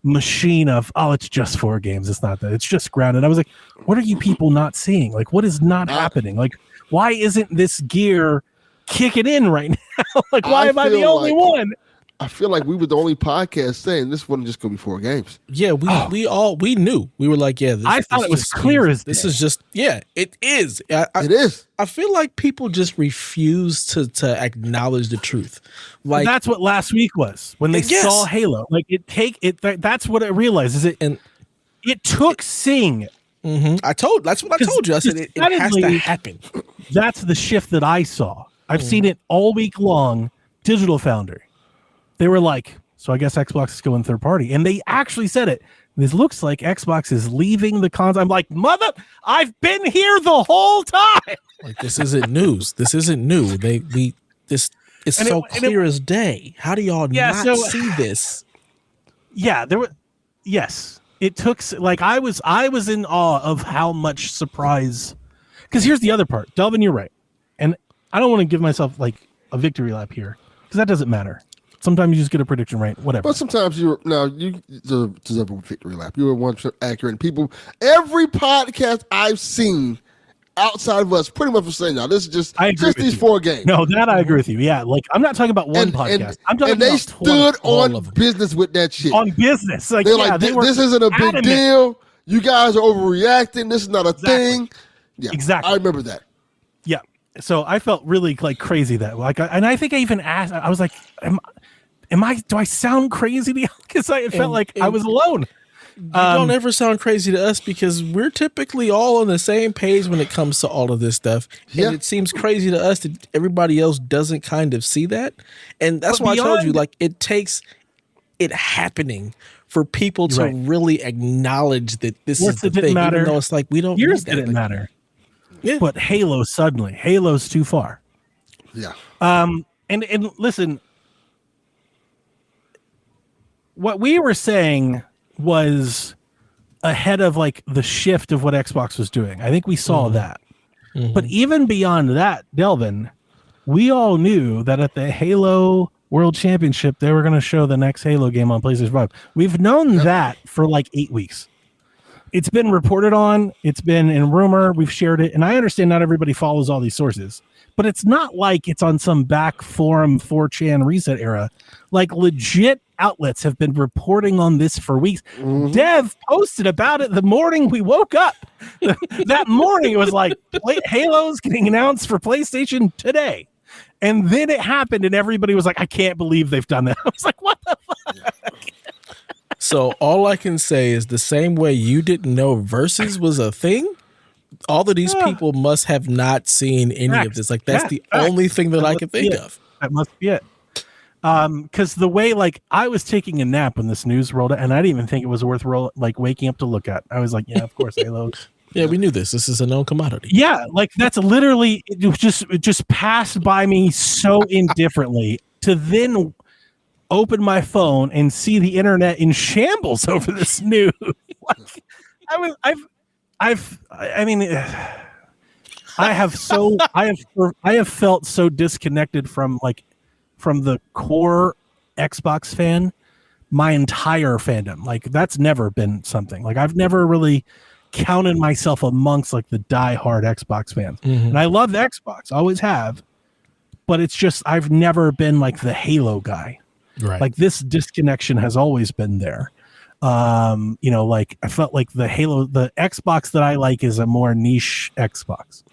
[SPEAKER 4] machine of, it's just 4 games. It's not that. It's just grounded. I was like, what are you people not seeing? Like, what is not happening? Like, why isn't this gear kicking in right now? Like, why am I the only one?
[SPEAKER 3] I feel like we were the only podcast saying this wasn't just going to be 4 games.
[SPEAKER 2] Yeah, we knew. We were like, yeah.
[SPEAKER 4] I thought it was clear as
[SPEAKER 2] this
[SPEAKER 4] day.
[SPEAKER 2] is just it is.
[SPEAKER 3] It is.
[SPEAKER 2] I feel like people just refuse to acknowledge the truth. Like
[SPEAKER 4] That's what last week was when they
[SPEAKER 2] Yes.
[SPEAKER 4] saw Halo. Like that's what I realized is it took Sing.
[SPEAKER 2] that's what I told you. I said it has to
[SPEAKER 4] suddenly-
[SPEAKER 2] happen.
[SPEAKER 4] That's the shift that I saw. I've seen it all week long. Digital Foundry. They were like, so I guess Xbox is going third party. And they actually said it. This looks like Xbox is leaving the console. I'm like, mother, I've been here the whole time.
[SPEAKER 2] Like this isn't news. This isn't new. This is
[SPEAKER 4] And
[SPEAKER 2] so
[SPEAKER 4] it-
[SPEAKER 2] clear as day. How do y'all not
[SPEAKER 4] so-
[SPEAKER 2] see this?
[SPEAKER 4] Yeah, yes. It took like I was in awe of how much surprise. Because here's the other part. Delvin, you're right. And I don't want to give myself like a victory lap here, because that doesn't matter. Sometimes you just get a prediction right, whatever.
[SPEAKER 3] But sometimes you deserve a victory lap. You were 1% accurate. People, every podcast I've seen outside of us pretty much was saying, now this is just these 4 games.
[SPEAKER 4] No, that I agree with you. Yeah, like I'm not talking about one podcast. I'm talking
[SPEAKER 3] and they
[SPEAKER 4] about
[SPEAKER 3] stood
[SPEAKER 2] all
[SPEAKER 3] on
[SPEAKER 2] of them.
[SPEAKER 3] business with that shit.
[SPEAKER 4] on business. Like,
[SPEAKER 3] They're
[SPEAKER 4] yeah,
[SPEAKER 3] like,
[SPEAKER 4] they were
[SPEAKER 3] this isn't a big
[SPEAKER 4] adamant.
[SPEAKER 3] deal. You guys are overreacting. This is not a thing. Yeah,
[SPEAKER 4] Exactly.
[SPEAKER 3] I remember that.
[SPEAKER 4] Yeah. So I felt really like crazy that and I think I even asked. I was like, "Am I? Do I sound crazy to you?" Because it felt like I was alone.
[SPEAKER 2] You don't ever sound crazy to us because we're typically all on the same page when it comes to all of this stuff.
[SPEAKER 3] Yeah.
[SPEAKER 2] And it seems crazy to us that everybody else doesn't kind of see that. And that's
[SPEAKER 4] But
[SPEAKER 2] why I told you,
[SPEAKER 4] beyond-
[SPEAKER 2] like, it takes it happening for people to
[SPEAKER 4] Right.
[SPEAKER 2] really acknonledge that this
[SPEAKER 4] Words
[SPEAKER 2] is the
[SPEAKER 4] that didn't
[SPEAKER 2] thing.
[SPEAKER 4] matter.
[SPEAKER 2] Even though it's like, we don't
[SPEAKER 4] Years
[SPEAKER 2] need that.
[SPEAKER 4] didn't
[SPEAKER 2] Like,
[SPEAKER 4] matter.
[SPEAKER 2] Yeah.
[SPEAKER 4] But Halo's too far.
[SPEAKER 3] Yeah.
[SPEAKER 4] And listen, what we were saying was ahead of like the shift of what Xbox was doing. I think we saw that. But even beyond that, Delvin, we all knew that at the Halo World Championship, they were going to show the next Halo game on PlayStation 5. We've known that for like 8 weeks. it's been reported on. It's been in rumor. We've shared it. And I understand not everybody follows all these sources, but it's not like it's on some back forum 4chan reset era. Like legit outlets have been reporting on this for weeks. Dev posted about it the morning we woke up. That morning it was like Halo's getting announced for PlayStation today. And then it happened and everybody was like, I can't believe they've done that. I was like, what the fuck?
[SPEAKER 2] So all I can say is the same way you didn't know Verzuz was a thing, all of these people must have not seen any of this. Like that's the only thing that I can think of.
[SPEAKER 4] That must be it. Because the way, like, I was taking a nap when this news rolled out, and I didn't even think it was worth waking up to look at. I was like, yeah, of course, Halo.
[SPEAKER 2] Yeah, we knew this. This is a known commodity.
[SPEAKER 4] Yeah, like that's literally it just passed by me so indifferently to then open my phone and see the internet in shambles over this news. Like, I have felt so disconnected from the core Xbox fan my entire fandom. Like that's never been something. Like I've never really counted myself amongst like the diehard Xbox fans. And I love the Xbox, always have, but it's just I've never been like the Halo guy.
[SPEAKER 2] Right.
[SPEAKER 4] Like this disconnection has always been there. Like I felt like the Xbox that I like is a more niche Xbox,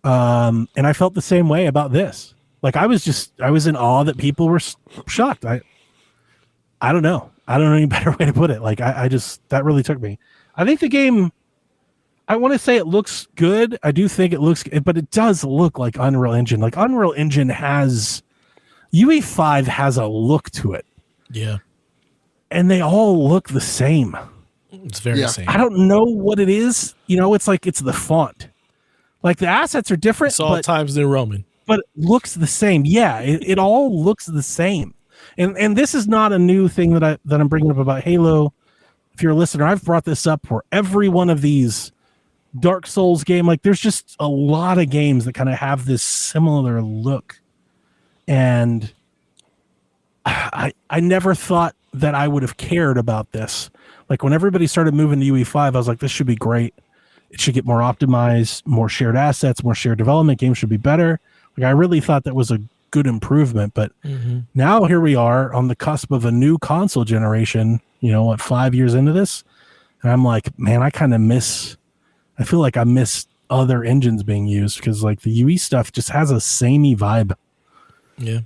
[SPEAKER 4] and I felt the same way about this. Like I was in awe that people were shocked. I don't know. I don't know any better way to put it. Like I just, that really took me. I think the game, I want to say it looks good. I do think it looks good, but it does look like Unreal Engine. Like Unreal Engine UE5 has a look to it.
[SPEAKER 2] Yeah.
[SPEAKER 4] And they all look the same.
[SPEAKER 2] It's very same.
[SPEAKER 4] I don't know what it is. It's like it's the font. Like the assets are different.
[SPEAKER 2] It's all Times New Roman.
[SPEAKER 4] But it looks the same. Yeah, it all looks the same. And this is not a new thing that I'm bringing up about Halo. If you're a listener, I've brought this up for every one of these Dark Souls game. Like there's just a lot of games that kind of have this similar look. And I never thought that I would have cared about this. Like when everybody started moving to UE5, I was like, this should be great. It should get more optimized, more shared assets, more shared development. Games should be better. Like I really thought that was a good improvement, but now here we are on the cusp of a new console generation, 5 years into this. And I'm like, man, I feel like I miss other engines being used because like the UE stuff just has a samey vibe.
[SPEAKER 2] Yeah.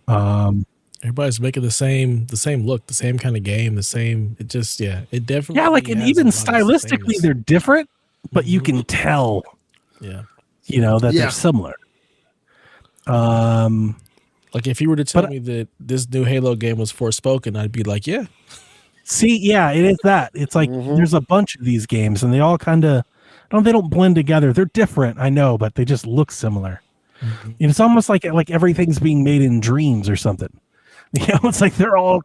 [SPEAKER 2] Everybody's making the same look, the same kind of game, it definitely.
[SPEAKER 4] Yeah. Like, and even stylistically they're different, but you can tell, that they're similar.
[SPEAKER 2] Like if you were to tell me that this new Halo game was Forspoken, I'd be like, yeah.
[SPEAKER 4] See, yeah, it is that. It's like there's a bunch of these games and they all kind of they don't blend together. They're different, I know, but they just look similar. It's almost like everything's being made in dreams or something. It's like they're all,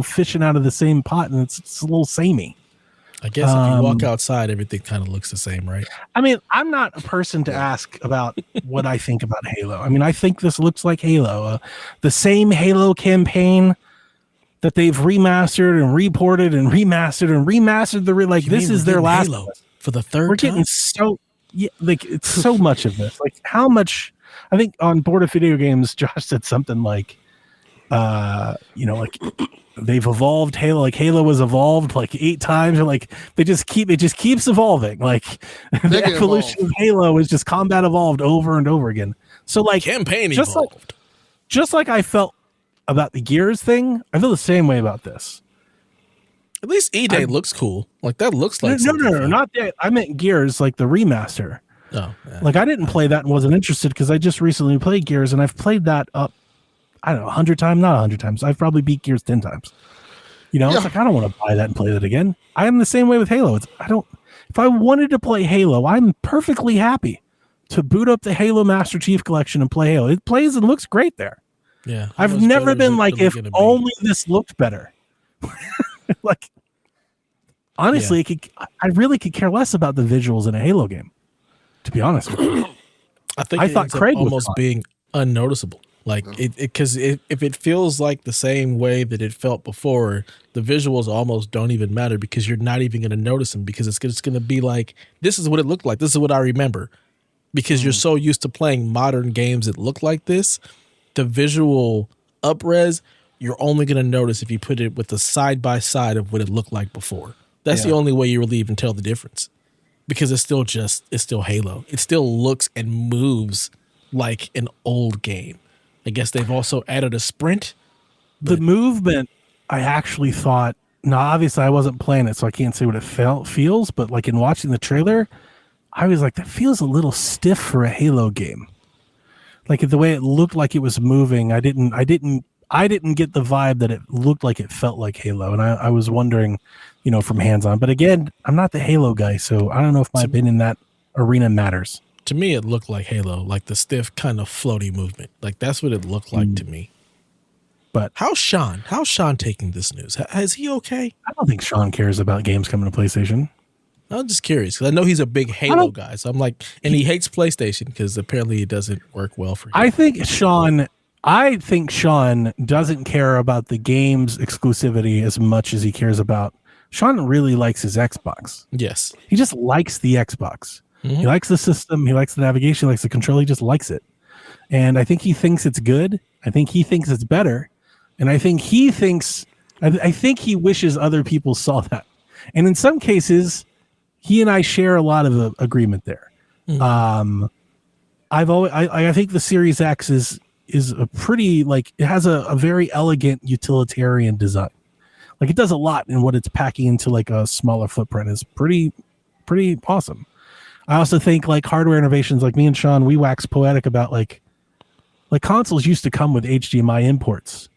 [SPEAKER 4] fishing out of the same pot and it's a little samey.
[SPEAKER 2] I guess if you walk outside, everything kind of looks the same, right?
[SPEAKER 4] I mean, I'm not a person to ask about what I think about Halo. I mean, I think this looks like Halo. The same Halo campaign that they've remastered and reported and remastered and remastered. This is their last
[SPEAKER 2] Halo for the third time?
[SPEAKER 4] We're getting it's so much of this. Like how much, I think on Board of Video Games, Josh said something like, they've evolved Halo, like Halo was evolved like 8 times, or like it just keeps evolving. Like the evolution of Halo is just combat evolved over and over again. So like
[SPEAKER 2] campaign evolved.
[SPEAKER 4] Just like I felt about the Gears thing, I feel the same way about this.
[SPEAKER 2] At least E-Day looks cool. Like that looks like
[SPEAKER 4] no, not that. I meant Gears, like the remaster.
[SPEAKER 2] Oh, yeah.
[SPEAKER 4] Like I didn't play that and wasn't interested because I just recently played Gears and I've played that up, I don't know, 100 times, not 100 times. I've probably beat Gears 10 times. It's like I don't want to buy that and play that again. I am the same way with Halo. If I wanted to play Halo, I'm perfectly happy to boot up the Halo Master Chief Collection and play Halo. It plays and looks great there.
[SPEAKER 2] Yeah.
[SPEAKER 4] I've never been like, if only this looked better. Like, honestly, I really could care less about the visuals in a Halo game, to be honest with you.
[SPEAKER 2] I thought Craig almost being unnoticeable. Like because if it feels like the same way that it felt before, the visuals almost don't even matter because you're not even going to notice them because it's going to be like, this is what it looked like. This is what I remember. Because you're so used to playing modern games that look like this, the visual up-res, you're only going to notice if you put it with the side-by-side of what it looked like before. That's the only way you really even tell the difference. Because it's still Halo. It still looks and moves like an old game. I guess they've also added a sprint.
[SPEAKER 4] The movement, I actually thought, now obviously I wasn't playing it, so I can't say what it feels, but like in watching the trailer, I was like, that feels a little stiff for a Halo game. Like the way it looked like it was moving, I didn't get the vibe that it looked like it felt like Halo. And I was wondering, from hands-on. But again, I'm not the Halo guy, so I don't know if my opinion in that arena matters.
[SPEAKER 2] To me, it looked like Halo, like the stiff kind of floaty movement. Like that's what it looked like to me.
[SPEAKER 4] But
[SPEAKER 2] how's Sean taking this news? Is he okay?
[SPEAKER 4] I don't think Sean cares about games coming to PlayStation.
[SPEAKER 2] I'm just curious because I know he's a big Halo guy. So I'm like, and he hates PlayStation because apparently it doesn't work well for him.
[SPEAKER 4] I think Sean doesn't care about the game's exclusivity as much as he cares about. Sean really likes his Xbox.
[SPEAKER 2] Yes.
[SPEAKER 4] He just likes the Xbox. Mm-hmm. He likes the system. He likes the navigation. He likes the control. He just likes it. And I think he thinks it's good. I think he thinks it's better. And I think he wishes other people saw that. And in some cases, he and I share a lot of agreement there. Mm-hmm. I think the Series X is a pretty, like, it has a very elegant utilitarian design. Like it does a lot in what it's packing into like a smaller footprint is pretty awesome. I also think like hardware innovations, like me and Sean, we wax poetic about like consoles used to come with HDMI imports.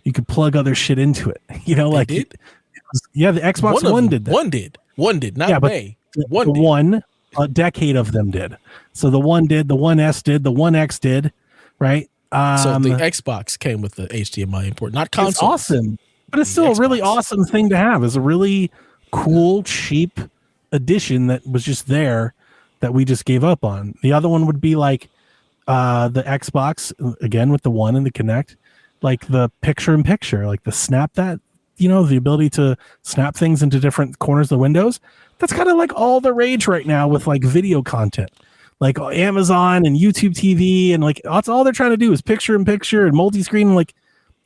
[SPEAKER 4] You could plug other shit into it. The Xbox One did that.
[SPEAKER 2] One did, not May.
[SPEAKER 4] A decade of them did. So the One did, the One S did, the One X did, right?
[SPEAKER 2] So the Xbox came with the HDMI import, not console.
[SPEAKER 4] It's awesome, but it's still a really awesome thing to have. It's a really cool, cheap addition that was just there that we just gave up on. The other one would be like the Xbox, again, with the One and the Kinect, like the picture-in-picture, like the snap that, the ability to snap things into different corners of the windows. That's kind of like all the rage right now with like video content. Like Amazon and YouTube TV and like that's all they're trying to do is picture-in-picture and multi-screen. Like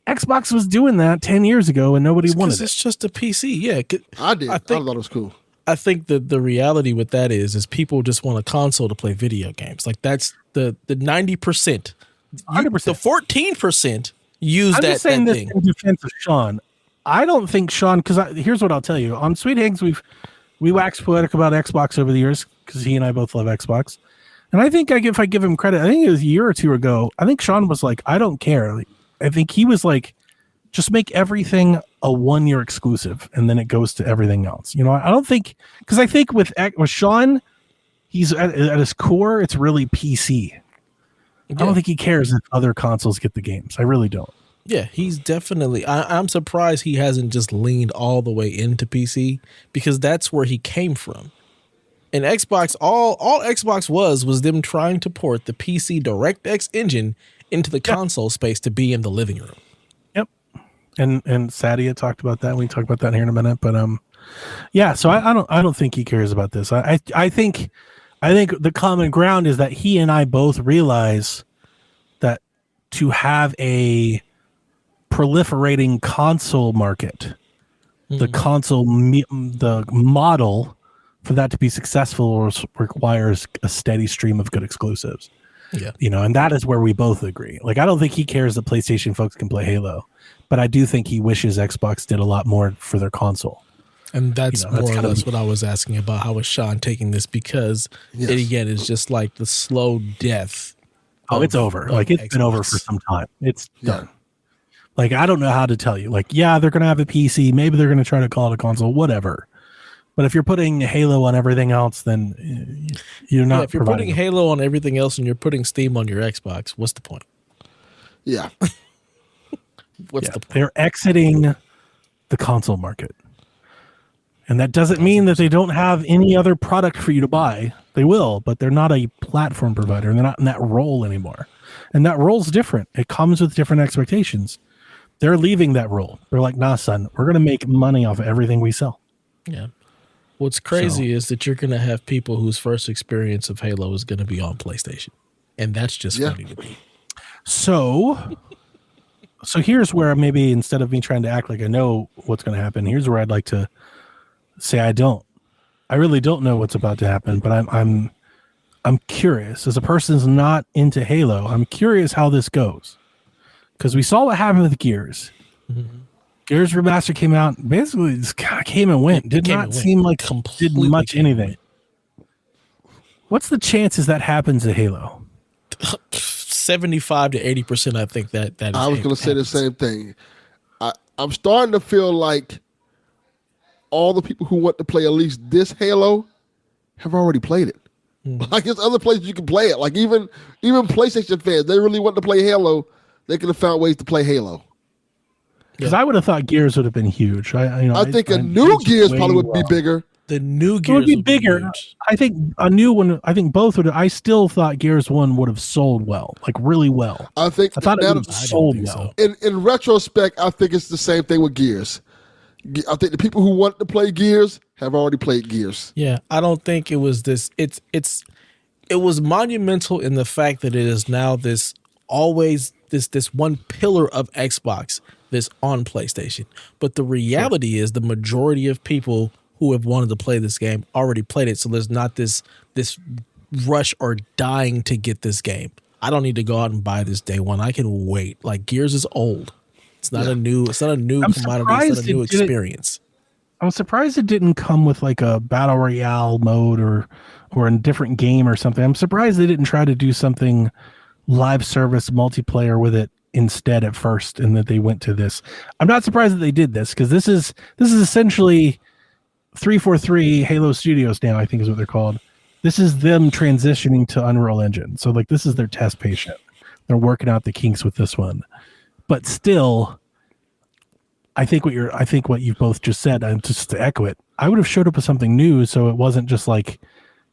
[SPEAKER 4] Xbox was doing that 10 years ago and nobody wanted it.
[SPEAKER 2] It's just a PC. Yeah.
[SPEAKER 3] I thought it was cool.
[SPEAKER 2] I think the reality with that is people just want a console to play video games. Like that's the 90%.
[SPEAKER 4] 100%.
[SPEAKER 2] The 14% use
[SPEAKER 4] I'm
[SPEAKER 2] that
[SPEAKER 4] just saying
[SPEAKER 2] thing.
[SPEAKER 4] This in defense of Sean. I don't think Sean, because here's what I'll tell you. On Sweet Hanks, we waxed poetic about Xbox over the years because he and I both love Xbox. And I think if I give him credit, I think it was a year or two ago, I think Sean was like, I don't care. Like, I think he was like, just make everything a 1-year exclusive and then it goes to everything else. I don't think, because I think with Sean, he's at his core, it's really PC. I don't think he cares if other consoles get the games. I really don't.
[SPEAKER 2] Yeah, he's definitely, I'm surprised he hasn't just leaned all the way into PC because that's where he came from. And Xbox, all Xbox was them trying to port the PC DirectX engine into the console space to be in the living room.
[SPEAKER 4] Yep. And Sadia talked about that. We talk about that here in a minute. But so I don't think he cares about this. I think the common ground is that he and I both realize that to have a proliferating console market, the model for that to be successful requires a steady stream of good exclusives.
[SPEAKER 2] Yeah.
[SPEAKER 4] And that is where we both agree. Like, I don't think he cares that PlayStation folks can play Halo, but I do think he wishes Xbox did a lot more for their console.
[SPEAKER 2] And that's more or less what I was asking about. How is Sean taking this? Because it, again, is just like the slow death.
[SPEAKER 4] It's over. Like, it's been over for some time. It's done. Like, I don't know how to tell you. Like, yeah, they're going to have a PC. Maybe they're going to try to call it a console, whatever. But if you're putting Halo on everything else, then you're not.
[SPEAKER 2] If you're putting Halo on everything else and you're putting Steam on your Xbox, what's the point?
[SPEAKER 3] Yeah.
[SPEAKER 2] What's the point?
[SPEAKER 4] They're exiting the console market. And that doesn't mean that they don't have any other product for you to buy. They will, but they're not a platform provider and they're not in that role anymore. And that role's different. It comes with different expectations. They're leaving that role. They're like, nah, son, we're going to make money off of everything we sell.
[SPEAKER 2] Yeah. What's crazy is that you're going to have people whose first experience of Halo is going to be on PlayStation. And that's just funny to me.
[SPEAKER 4] So here's where maybe instead of me trying to act like I know what's going to happen, here's where I'd like to say I don't. I really don't know what's about to happen, but I'm curious. As a person who's not into Halo, I'm curious how this goes. Because we saw what happened with Gears. Mm-hmm. Gears Remastered came out, basically just kind of came and went. Did not seem like did much anything. What's the chances that happens to Halo?
[SPEAKER 2] 75 to 80%, I think that is.
[SPEAKER 3] I was going to say the same thing. I'm starting to feel like all the people who want to play at least this Halo have already played it. Like there's other places you can play it. Like even PlayStation fans, they really want to play Halo. They could have found ways to play Halo.
[SPEAKER 4] Because I would have thought Gears would have been huge. I
[SPEAKER 3] think a new Gears probably would be bigger.
[SPEAKER 2] The new Gears
[SPEAKER 4] would be bigger. I think a new one. I think both would. I still thought Gears 1 would have sold well, like really well.
[SPEAKER 3] I thought it would have
[SPEAKER 4] sold well.
[SPEAKER 3] In retrospect, I think it's the same thing with Gears. I think the people who want to play Gears have already played Gears.
[SPEAKER 2] Yeah, I don't think it was this. It was monumental in the fact that it is now this one pillar of Xbox that's on PlayStation. But the reality is the majority of people who have wanted to play this game already played it. So there's not this rush or dying to get this game. I don't need to go out and buy this day one. I can wait. Like Gears is old. It's not a new commodity. It's not a new experience.
[SPEAKER 4] I'm surprised it didn't come with like a battle royale mode or a different game or something. I'm surprised they didn't try to do something live service multiplayer with it instead at first, and that they went to this. I'm not surprised that they did this because this is essentially 343 Halo Studios now, I think is what they're called. This is them transitioning to Unreal Engine. So like this is their test patient. They're working out the kinks with this one. But still, I think what you've both just said, and just to echo it, I would have showed up with something new so it wasn't just like,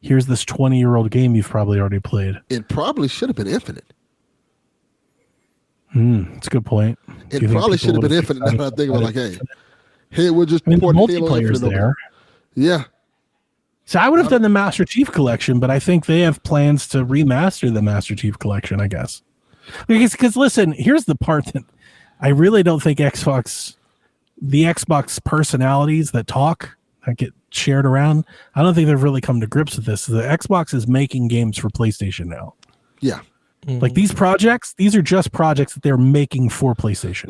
[SPEAKER 4] here's this 20-year-old game you've probably already played.
[SPEAKER 3] It probably should have been Infinite.
[SPEAKER 4] That's a good point.
[SPEAKER 3] It probably should have been Infinite. Now that I think about like, hey, we're just porting
[SPEAKER 4] multiplayer's there.
[SPEAKER 3] Yeah.
[SPEAKER 4] So I would have done the Master Chief Collection, but I think they have plans to remaster the Master Chief Collection, I guess. Because listen, here's the part that I really don't think the Xbox personalities that talk, that get shared around, I don't think they've really come to grips with this. The Xbox is making games for PlayStation now.
[SPEAKER 3] Yeah.
[SPEAKER 4] Like these projects, these are just projects that they're making for PlayStation.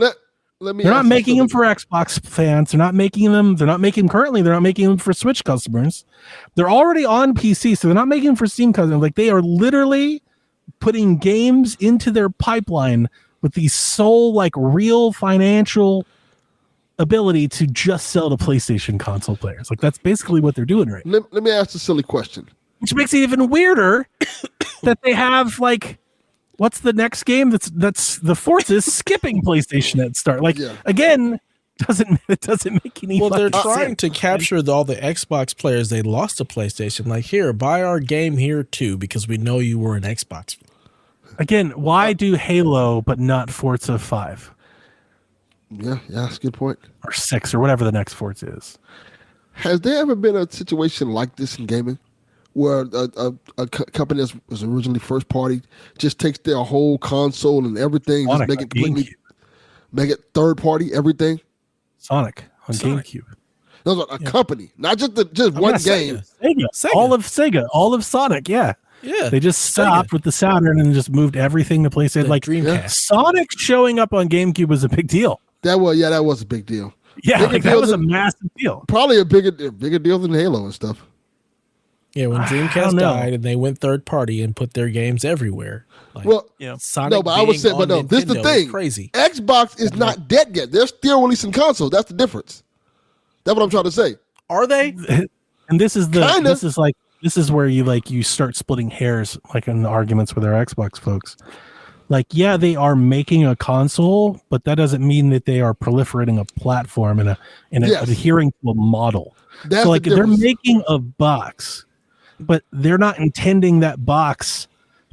[SPEAKER 3] They're
[SPEAKER 4] not making them for Xbox fans. They're not making them for Switch customers. They're already on PC, so they're not making them for Steam customers. Like they are literally putting games into their pipeline with the sole like real financial ability to just sell to PlayStation console players. Like that's basically what they're doing right now.
[SPEAKER 3] Let me ask a silly question.
[SPEAKER 4] Which makes it even weirder that they have like, what's the next game that's the Forza is skipping PlayStation at start. Like again, it doesn't make any.
[SPEAKER 2] Well, they're trying to capture all the Xbox players they lost to PlayStation. Like, here, buy our game here too, because we know you were an Xbox.
[SPEAKER 4] Again, why do Halo but not Forza 5?
[SPEAKER 3] Yeah, that's a good point.
[SPEAKER 4] Or 6 or whatever the next Forza is.
[SPEAKER 3] Has there ever been a situation like this in gaming, where a company that was originally first party just takes their whole console and everything, just make it completely, make it third party everything?
[SPEAKER 4] Sonic on GameCube.
[SPEAKER 3] No, a company, not just one game.
[SPEAKER 4] Sega. All of Sonic. Yeah. They just stopped with the Saturn and just moved everything to PlayStation. Like Dreamcast. Sonic showing up on GameCube was a big deal.
[SPEAKER 3] That was a big deal.
[SPEAKER 4] Yeah, like that was a massive deal.
[SPEAKER 3] Probably a bigger deal than Halo and stuff.
[SPEAKER 2] Yeah, when Dreamcast died and they went third party and put their games everywhere. Like, Sonic.
[SPEAKER 3] No, but I would say, this is the thing.
[SPEAKER 2] Crazy.
[SPEAKER 3] Xbox is not dead yet. They're still releasing consoles. That's the difference. That's what I'm trying to say.
[SPEAKER 2] Are they?
[SPEAKER 4] And this is this is where you start splitting hairs, like in the arguments with our Xbox folks. Like, yeah, they are making a console, but that doesn't mean that they are proliferating a platform and adhering to a model.
[SPEAKER 3] That's
[SPEAKER 4] so, like, they're making a box, but they're not intending that box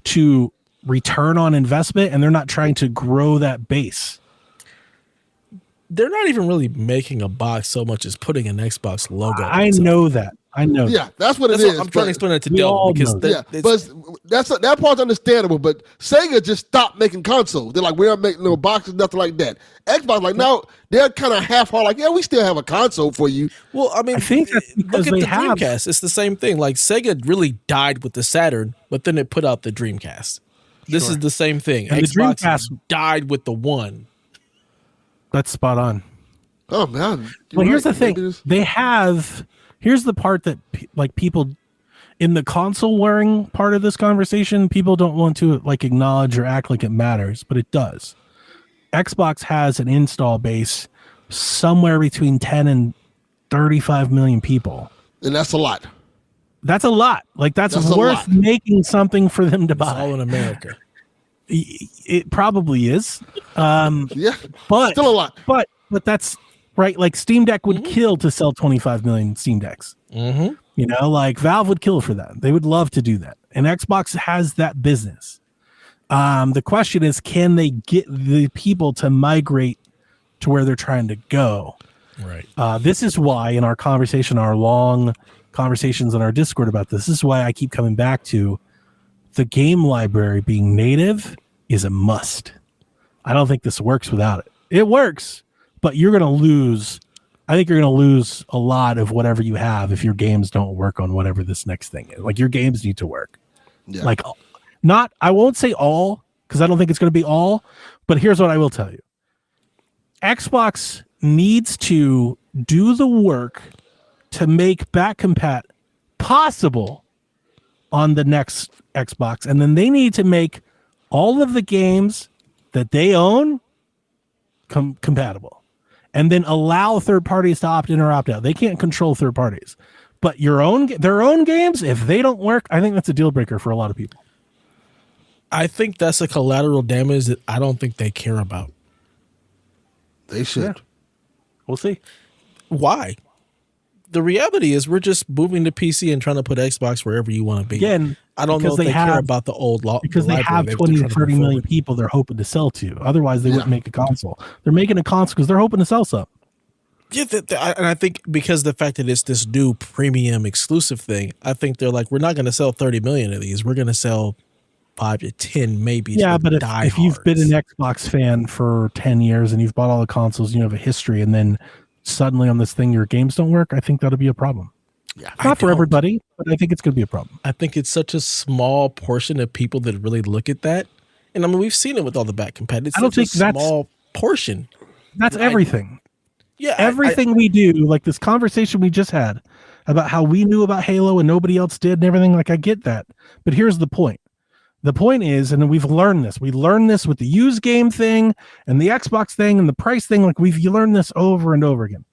[SPEAKER 4] to return on investment, and they're not trying to grow that base.
[SPEAKER 2] They're not even really making a box so much as putting an Xbox logo.
[SPEAKER 4] I know that.
[SPEAKER 3] Yeah, that's what it
[SPEAKER 2] That's
[SPEAKER 3] is.
[SPEAKER 2] what I'm trying to explain it to
[SPEAKER 4] we
[SPEAKER 2] Delvin
[SPEAKER 4] all
[SPEAKER 2] because
[SPEAKER 4] know
[SPEAKER 3] but that part's understandable. But Sega just stopped making consoles. They're like, we aren't making no boxes, nothing like that. Xbox, like now they're kind of half-hearted, like, yeah, we still have a console for you.
[SPEAKER 2] well, I mean,
[SPEAKER 4] I think that's because
[SPEAKER 2] look at
[SPEAKER 4] they
[SPEAKER 2] the
[SPEAKER 4] have.
[SPEAKER 2] Dreamcast. It's the same thing. Like Sega really died with the Saturn, but then it put out the Dreamcast. This is the same thing.
[SPEAKER 4] And the
[SPEAKER 2] Xbox
[SPEAKER 4] Dreamcast
[SPEAKER 2] died with the One.
[SPEAKER 4] That's spot on.
[SPEAKER 3] Oh man!
[SPEAKER 4] Well, here's the thing. They have. Here's the part that like people in the console wearing part of this conversation, people don't want to like acknowledge or act like it matters, but it does. Xbox has an install base somewhere between 10 and 35 million people.
[SPEAKER 3] And that's a lot.
[SPEAKER 4] That's a lot. Like that's
[SPEAKER 3] a
[SPEAKER 4] worth
[SPEAKER 3] lot.
[SPEAKER 4] making something for them to
[SPEAKER 2] It's all
[SPEAKER 4] buy.
[SPEAKER 2] in America.
[SPEAKER 4] It probably is.
[SPEAKER 3] Yeah,
[SPEAKER 4] But
[SPEAKER 3] still a lot.
[SPEAKER 4] But that's right. Like Steam Deck would kill to sell 25 million Steam Decks.
[SPEAKER 2] Mm-hmm.
[SPEAKER 4] You know, like Valve would kill for that. They would love to do that. And Xbox has that business. The question is, can they get the people to migrate to where they're trying to go?
[SPEAKER 2] Right.
[SPEAKER 4] This is why in our conversation, our long conversations on our Discord about this is why I keep coming back to the game library being native is a must. I don't think this works without it. It works, but you're going to lose. I think you're going to lose a lot of whatever you have if your games don't work on whatever this next thing is. Like your games need to work.
[SPEAKER 3] Yeah.
[SPEAKER 4] Like not, I won't say all because I don't think it's going to be all, but here's what I will tell you. Xbox needs to do the work to make back compat possible on the next Xbox. And then they need to make all of the games that they own compatible. And then allow third parties to opt in or opt out. They can't control third parties. But their own games, if they don't work, I think that's a deal breaker for a lot of people.
[SPEAKER 2] I think that's a collateral damage that I don't think they care about.
[SPEAKER 3] They should.
[SPEAKER 4] Yeah. We'll see.
[SPEAKER 2] Why? The reality is we're just moving to PC and trying to put Xbox wherever you want to be.
[SPEAKER 4] Again,
[SPEAKER 2] I don't know if they care about the old law.
[SPEAKER 4] Because they have 20 to 30 million people they're hoping to sell to. Otherwise, they wouldn't make a console. They're making a console because they're hoping to sell some.
[SPEAKER 2] Yeah, and I think because the fact that it's this new premium exclusive thing, I think they're like, we're not going to sell 30 million of these. We're going to sell 5 to 10 maybe.
[SPEAKER 4] Yeah, but if you've been an Xbox fan for 10 years and you've bought all the consoles, you have a history, and then suddenly on this thing your games don't work, I think that'll be a problem.
[SPEAKER 2] Yeah,
[SPEAKER 4] not for everybody, but I think it's going to be a problem.
[SPEAKER 2] I think it's such a small portion of people that really look at that. And I mean, we've seen it with all the back competitors.
[SPEAKER 4] I don't think that's
[SPEAKER 2] a small portion.
[SPEAKER 4] That's everything.
[SPEAKER 2] Yeah.
[SPEAKER 4] Everything we do, like this conversation we just had about how we knew about Halo and nobody else did and everything. Like, I get that. But here's the point. The point is, and we've learned this. We learned this with the used game thing and the Xbox thing and the price thing. Like, you learned this over and over again.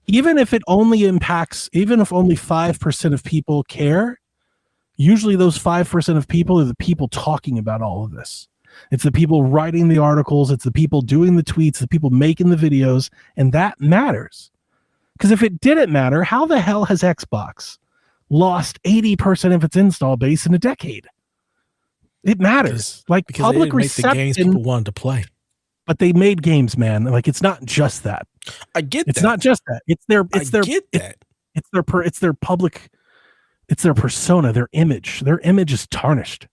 [SPEAKER 4] Even if it only impacts, even if only 5% of people care, usually those 5% of people are the people talking about all of this. It's the people writing the articles. It's the people doing the tweets, the people making the videos. And that matters. Because if it didn't matter, how the hell has Xbox lost 80% of its install base in a decade? It matters. Because public reception.
[SPEAKER 2] The games people wanted to play.
[SPEAKER 4] But they made games, man. Like, it's not just that.
[SPEAKER 2] I get
[SPEAKER 4] it's
[SPEAKER 2] that.
[SPEAKER 4] Not just that. It's their public, it's their persona, their image. Their image is tarnished.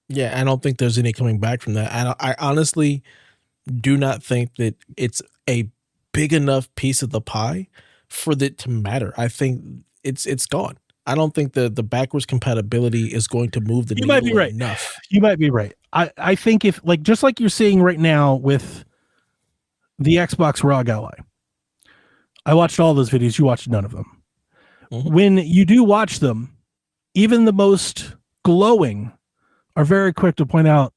[SPEAKER 2] Yeah, I don't think there's any coming back from that. I honestly do not think that it's a big enough piece of the pie for it to matter. I think it's gone. I don't think the backwards compatibility is going to move the needle enough.
[SPEAKER 4] You might be right. I think if, like, just like you're seeing right now with the Xbox ROG Ally, I watched all those videos. You watched none of them. Mm-hmm. When you do watch them, even the most glowing are very quick to point out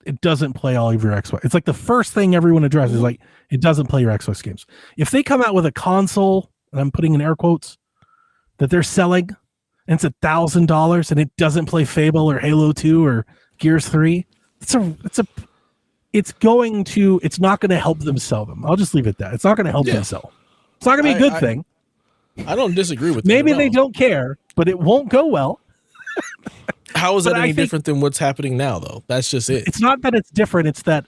[SPEAKER 4] it doesn't play all of your Xbox. It's like the first thing everyone addresses is like, it doesn't play your Xbox games. If they come out with a console, and I'm putting in air quotes, that they're selling, and it's $1,000 and it doesn't play Fable or Halo 2 or Gears 3, it's not going to help them sell them. I'll just leave it at that. It's not going to help them sell. It's not going to be a good thing.
[SPEAKER 2] I don't disagree with that.
[SPEAKER 4] Maybe they don't care, but it won't go well.
[SPEAKER 2] How is
[SPEAKER 4] But
[SPEAKER 2] that
[SPEAKER 4] I
[SPEAKER 2] any
[SPEAKER 4] think-
[SPEAKER 2] different than what's happening now, though? That's just it.
[SPEAKER 4] It's not that it's different. It's that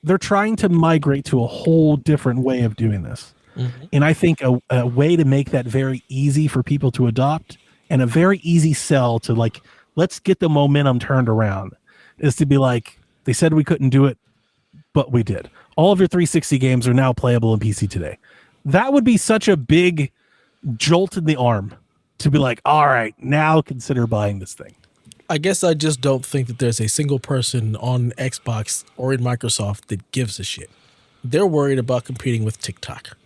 [SPEAKER 4] they're trying to migrate to a whole different way of doing this. And I think a way to make that very easy for people to adopt and a very easy sell to like, let's get the momentum turned around is to be like, they said we couldn't do it, but we did. All of your 360 games are now playable in PC today. That would be such a big jolt in the arm to be like, all right, now consider buying this thing.
[SPEAKER 2] I guess I just don't think that there's a single person on Xbox or in Microsoft that gives a shit. They're worried about competing with TikTok.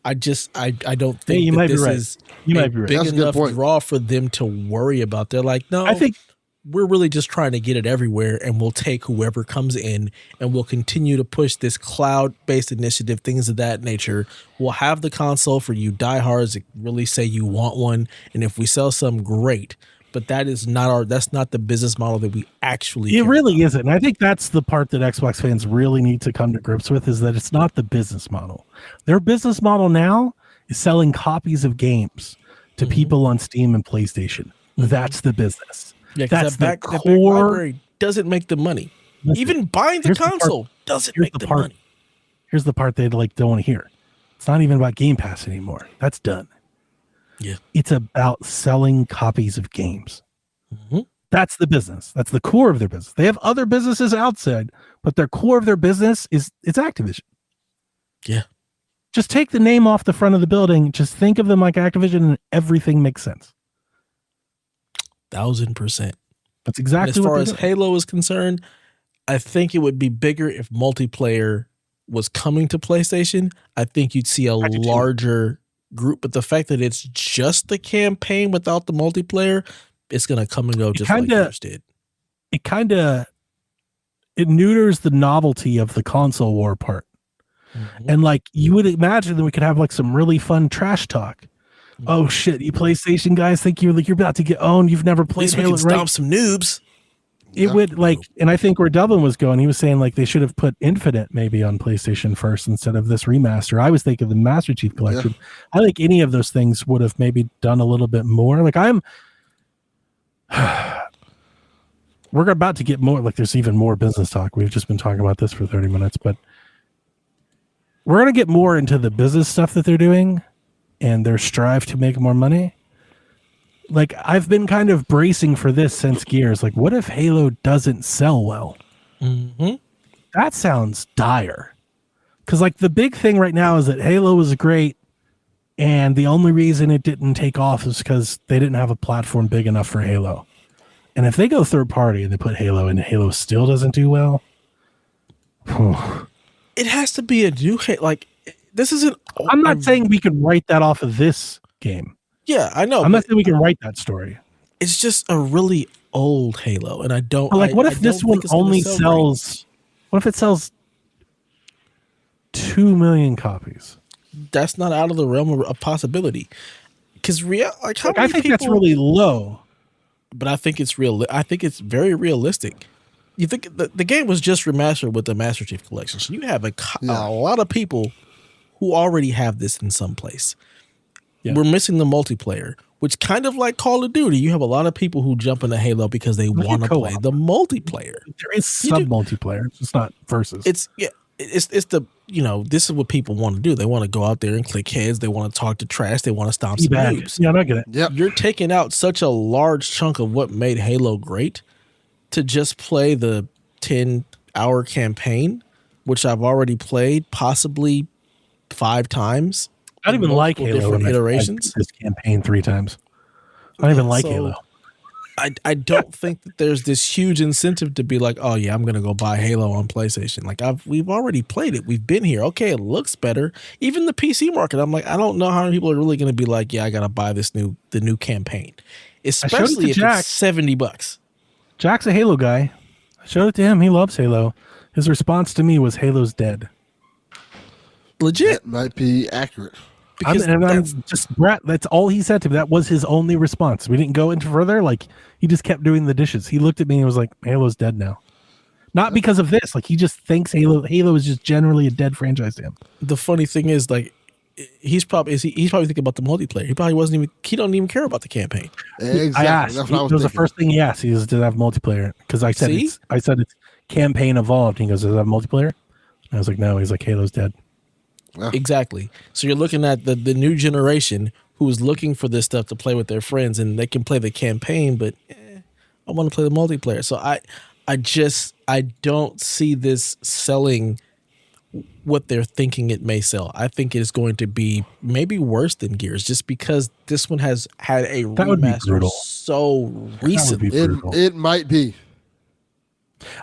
[SPEAKER 2] I don't think
[SPEAKER 4] you
[SPEAKER 2] that
[SPEAKER 4] might be
[SPEAKER 2] this
[SPEAKER 4] right.
[SPEAKER 2] is
[SPEAKER 4] You
[SPEAKER 2] a
[SPEAKER 4] might be right.
[SPEAKER 2] big
[SPEAKER 3] That's a good
[SPEAKER 2] enough
[SPEAKER 3] point.
[SPEAKER 2] draw for them to worry about. They're like, no,
[SPEAKER 4] I think
[SPEAKER 2] we're really just trying to get it everywhere, and we'll take whoever comes in, and we'll continue to push this cloud-based initiative, things of that nature. We'll have the console for you diehards that really say you want one, and if we sell some, great. But that's not the business model that we actually
[SPEAKER 4] it
[SPEAKER 2] care
[SPEAKER 4] really
[SPEAKER 2] about.
[SPEAKER 4] isn't. And I think that's the part that Xbox fans really need to come to grips with is that it's not the business model. Their business model now is selling copies of games to people on Steam and PlayStation. That's the business.
[SPEAKER 2] Yeah, 'cause
[SPEAKER 4] That's
[SPEAKER 2] that
[SPEAKER 4] the
[SPEAKER 2] back
[SPEAKER 4] core.
[SPEAKER 2] library doesn't make the money.
[SPEAKER 4] Listen,
[SPEAKER 2] Even buying the
[SPEAKER 4] here's the part-
[SPEAKER 2] console doesn't
[SPEAKER 4] here's
[SPEAKER 2] make
[SPEAKER 4] the
[SPEAKER 2] the
[SPEAKER 4] part-
[SPEAKER 2] money.
[SPEAKER 4] Here's the part they like don't want to hear. It's not even about Game Pass anymore. That's done.
[SPEAKER 2] Yeah.
[SPEAKER 4] It's about selling copies of games.
[SPEAKER 2] Mhm.
[SPEAKER 4] That's the business. That's the core of their business. They have other businesses outside, but their core of their business is it's Activision.
[SPEAKER 2] Yeah.
[SPEAKER 4] Just take the name off the front of the building. Just think of them like Activision, and everything makes sense.
[SPEAKER 2] 1000%.
[SPEAKER 4] That's
[SPEAKER 2] And
[SPEAKER 4] exactly
[SPEAKER 2] as far
[SPEAKER 4] what
[SPEAKER 2] as
[SPEAKER 4] they're doing.
[SPEAKER 2] Halo is concerned, I think it would be bigger if multiplayer was coming to PlayStation. I think you'd see a
[SPEAKER 4] I do too.
[SPEAKER 2] larger group, but the fact that it's just the campaign without the multiplayer, it's gonna come and go just like
[SPEAKER 4] kinda-
[SPEAKER 2] yours did.
[SPEAKER 4] It neuters the novelty of the console war part.
[SPEAKER 2] Mhm.
[SPEAKER 4] And like you would imagine that we could have like some really fun trash talk. Oh shit, you PlayStation guys think you're about to get owned. You've never
[SPEAKER 2] At
[SPEAKER 4] played
[SPEAKER 2] least we
[SPEAKER 4] Halo,
[SPEAKER 2] can
[SPEAKER 4] right?
[SPEAKER 2] stomp some noobs.
[SPEAKER 4] It would like, and I think where Delvin was going, he was saying like they should have put Infinite maybe on PlayStation first instead of this remaster. I was thinking the Master Chief Collection. I think any of those things would have maybe done a little bit more. Like we're about to get more, like there's even more business talk. We've just been talking about this for 30 minutes, but we're going to get more into the business stuff that they're doing and their strive to make more money. Like I've been kind of bracing for this since Gears. Like what if Halo doesn't sell well?
[SPEAKER 2] Mm-hmm.
[SPEAKER 4] That sounds dire. Because like the big thing right now is that Halo was great, and the only reason it didn't take off is because they didn't have a platform big enough for Halo. And if they go third party and they put Halo and Halo still doesn't do well,
[SPEAKER 2] It has to be a new like this isn't.
[SPEAKER 4] I'm not saying we can write that off of this game.
[SPEAKER 2] Yeah, I know.
[SPEAKER 4] I'm not
[SPEAKER 2] but
[SPEAKER 4] saying we can write that story.
[SPEAKER 2] it's just a really old Halo, and I don't.
[SPEAKER 4] But like, what if
[SPEAKER 2] I
[SPEAKER 4] this
[SPEAKER 2] don't
[SPEAKER 4] one
[SPEAKER 2] think it's gonna
[SPEAKER 4] only
[SPEAKER 2] sell great.
[SPEAKER 4] sells? What if it sells 2 million copies?
[SPEAKER 2] That's not out of the realm of a possibility. Because like how
[SPEAKER 4] Like,
[SPEAKER 2] many
[SPEAKER 4] I think
[SPEAKER 2] people,
[SPEAKER 4] that's really low.
[SPEAKER 2] but I think it's real. I think it's very realistic. You think the game was just remastered with the Master Chief Collection, so you have a lot of people who already have this in some place.
[SPEAKER 4] Yeah.
[SPEAKER 2] We're missing the multiplayer, which kind of like Call of Duty. You have a lot of people who jump into Halo because they
[SPEAKER 4] Look at
[SPEAKER 2] want to play
[SPEAKER 4] co-op.
[SPEAKER 2] the multiplayer.
[SPEAKER 4] There is
[SPEAKER 2] You
[SPEAKER 4] sub
[SPEAKER 2] do.
[SPEAKER 4] multiplayer. It's not versus.
[SPEAKER 2] It's the this is what people want to do. They want to go out there and click heads. They want to talk to trash. They want to stomp some
[SPEAKER 4] Feedback.
[SPEAKER 2] noobs.
[SPEAKER 4] Yeah, I get it.
[SPEAKER 3] Yep.
[SPEAKER 2] You're taking out such a large chunk of what made Halo great to just play the 10-hour campaign, which I've already played possibly 5 times.
[SPEAKER 4] I don't even like
[SPEAKER 2] multiple
[SPEAKER 4] Halo.
[SPEAKER 2] different
[SPEAKER 4] and I
[SPEAKER 2] iterations.
[SPEAKER 4] beat this campaign 3 times. I don't even like
[SPEAKER 2] So,
[SPEAKER 4] Halo.
[SPEAKER 2] I don't think that there's this huge incentive to be like, oh yeah, I'm gonna go buy Halo on PlayStation. Like we've already played it. We've been here. Okay, it looks better. Even the PC market, I'm like, I don't know how many people are really gonna be like, yeah, I gotta buy the new campaign. Especially if
[SPEAKER 4] Jack.
[SPEAKER 2] it's $70.
[SPEAKER 4] Jack's a Halo guy. I showed it to him. He loves Halo. His response to me was Halo's dead.
[SPEAKER 2] Legit.
[SPEAKER 3] That might be accurate.
[SPEAKER 2] Because
[SPEAKER 4] I'm
[SPEAKER 2] that's,
[SPEAKER 4] just Brett. That's all he said to me. That was his only response. We didn't go into further. Like he just kept doing the dishes. He looked at me and was like, "Halo's dead now." Not because of this. Like he just thinks Halo is just generally a dead franchise to him.
[SPEAKER 2] the funny thing is, like, he's probably thinking about the multiplayer. He don't even care about the campaign.
[SPEAKER 3] Exactly.
[SPEAKER 4] I asked.
[SPEAKER 3] That's what I was
[SPEAKER 4] It was the
[SPEAKER 3] thinking.
[SPEAKER 4] first thing he asked. He goes, "Did it have multiplayer?" Because I said
[SPEAKER 2] See?
[SPEAKER 4] it's campaign evolved. He goes, "Does it have multiplayer?" And I was like, "No." He's like, "Halo's dead."
[SPEAKER 2] Exactly. So you're looking at the new generation who's looking for this stuff to play with their friends, and they can play the campaign, but I want to play the multiplayer. So I don't see this selling what they're thinking it may sell. I think it is going to be maybe worse than Gears, just because this one has had a
[SPEAKER 4] That would be
[SPEAKER 2] remaster
[SPEAKER 4] brutal.
[SPEAKER 2] so recently.
[SPEAKER 3] It might be.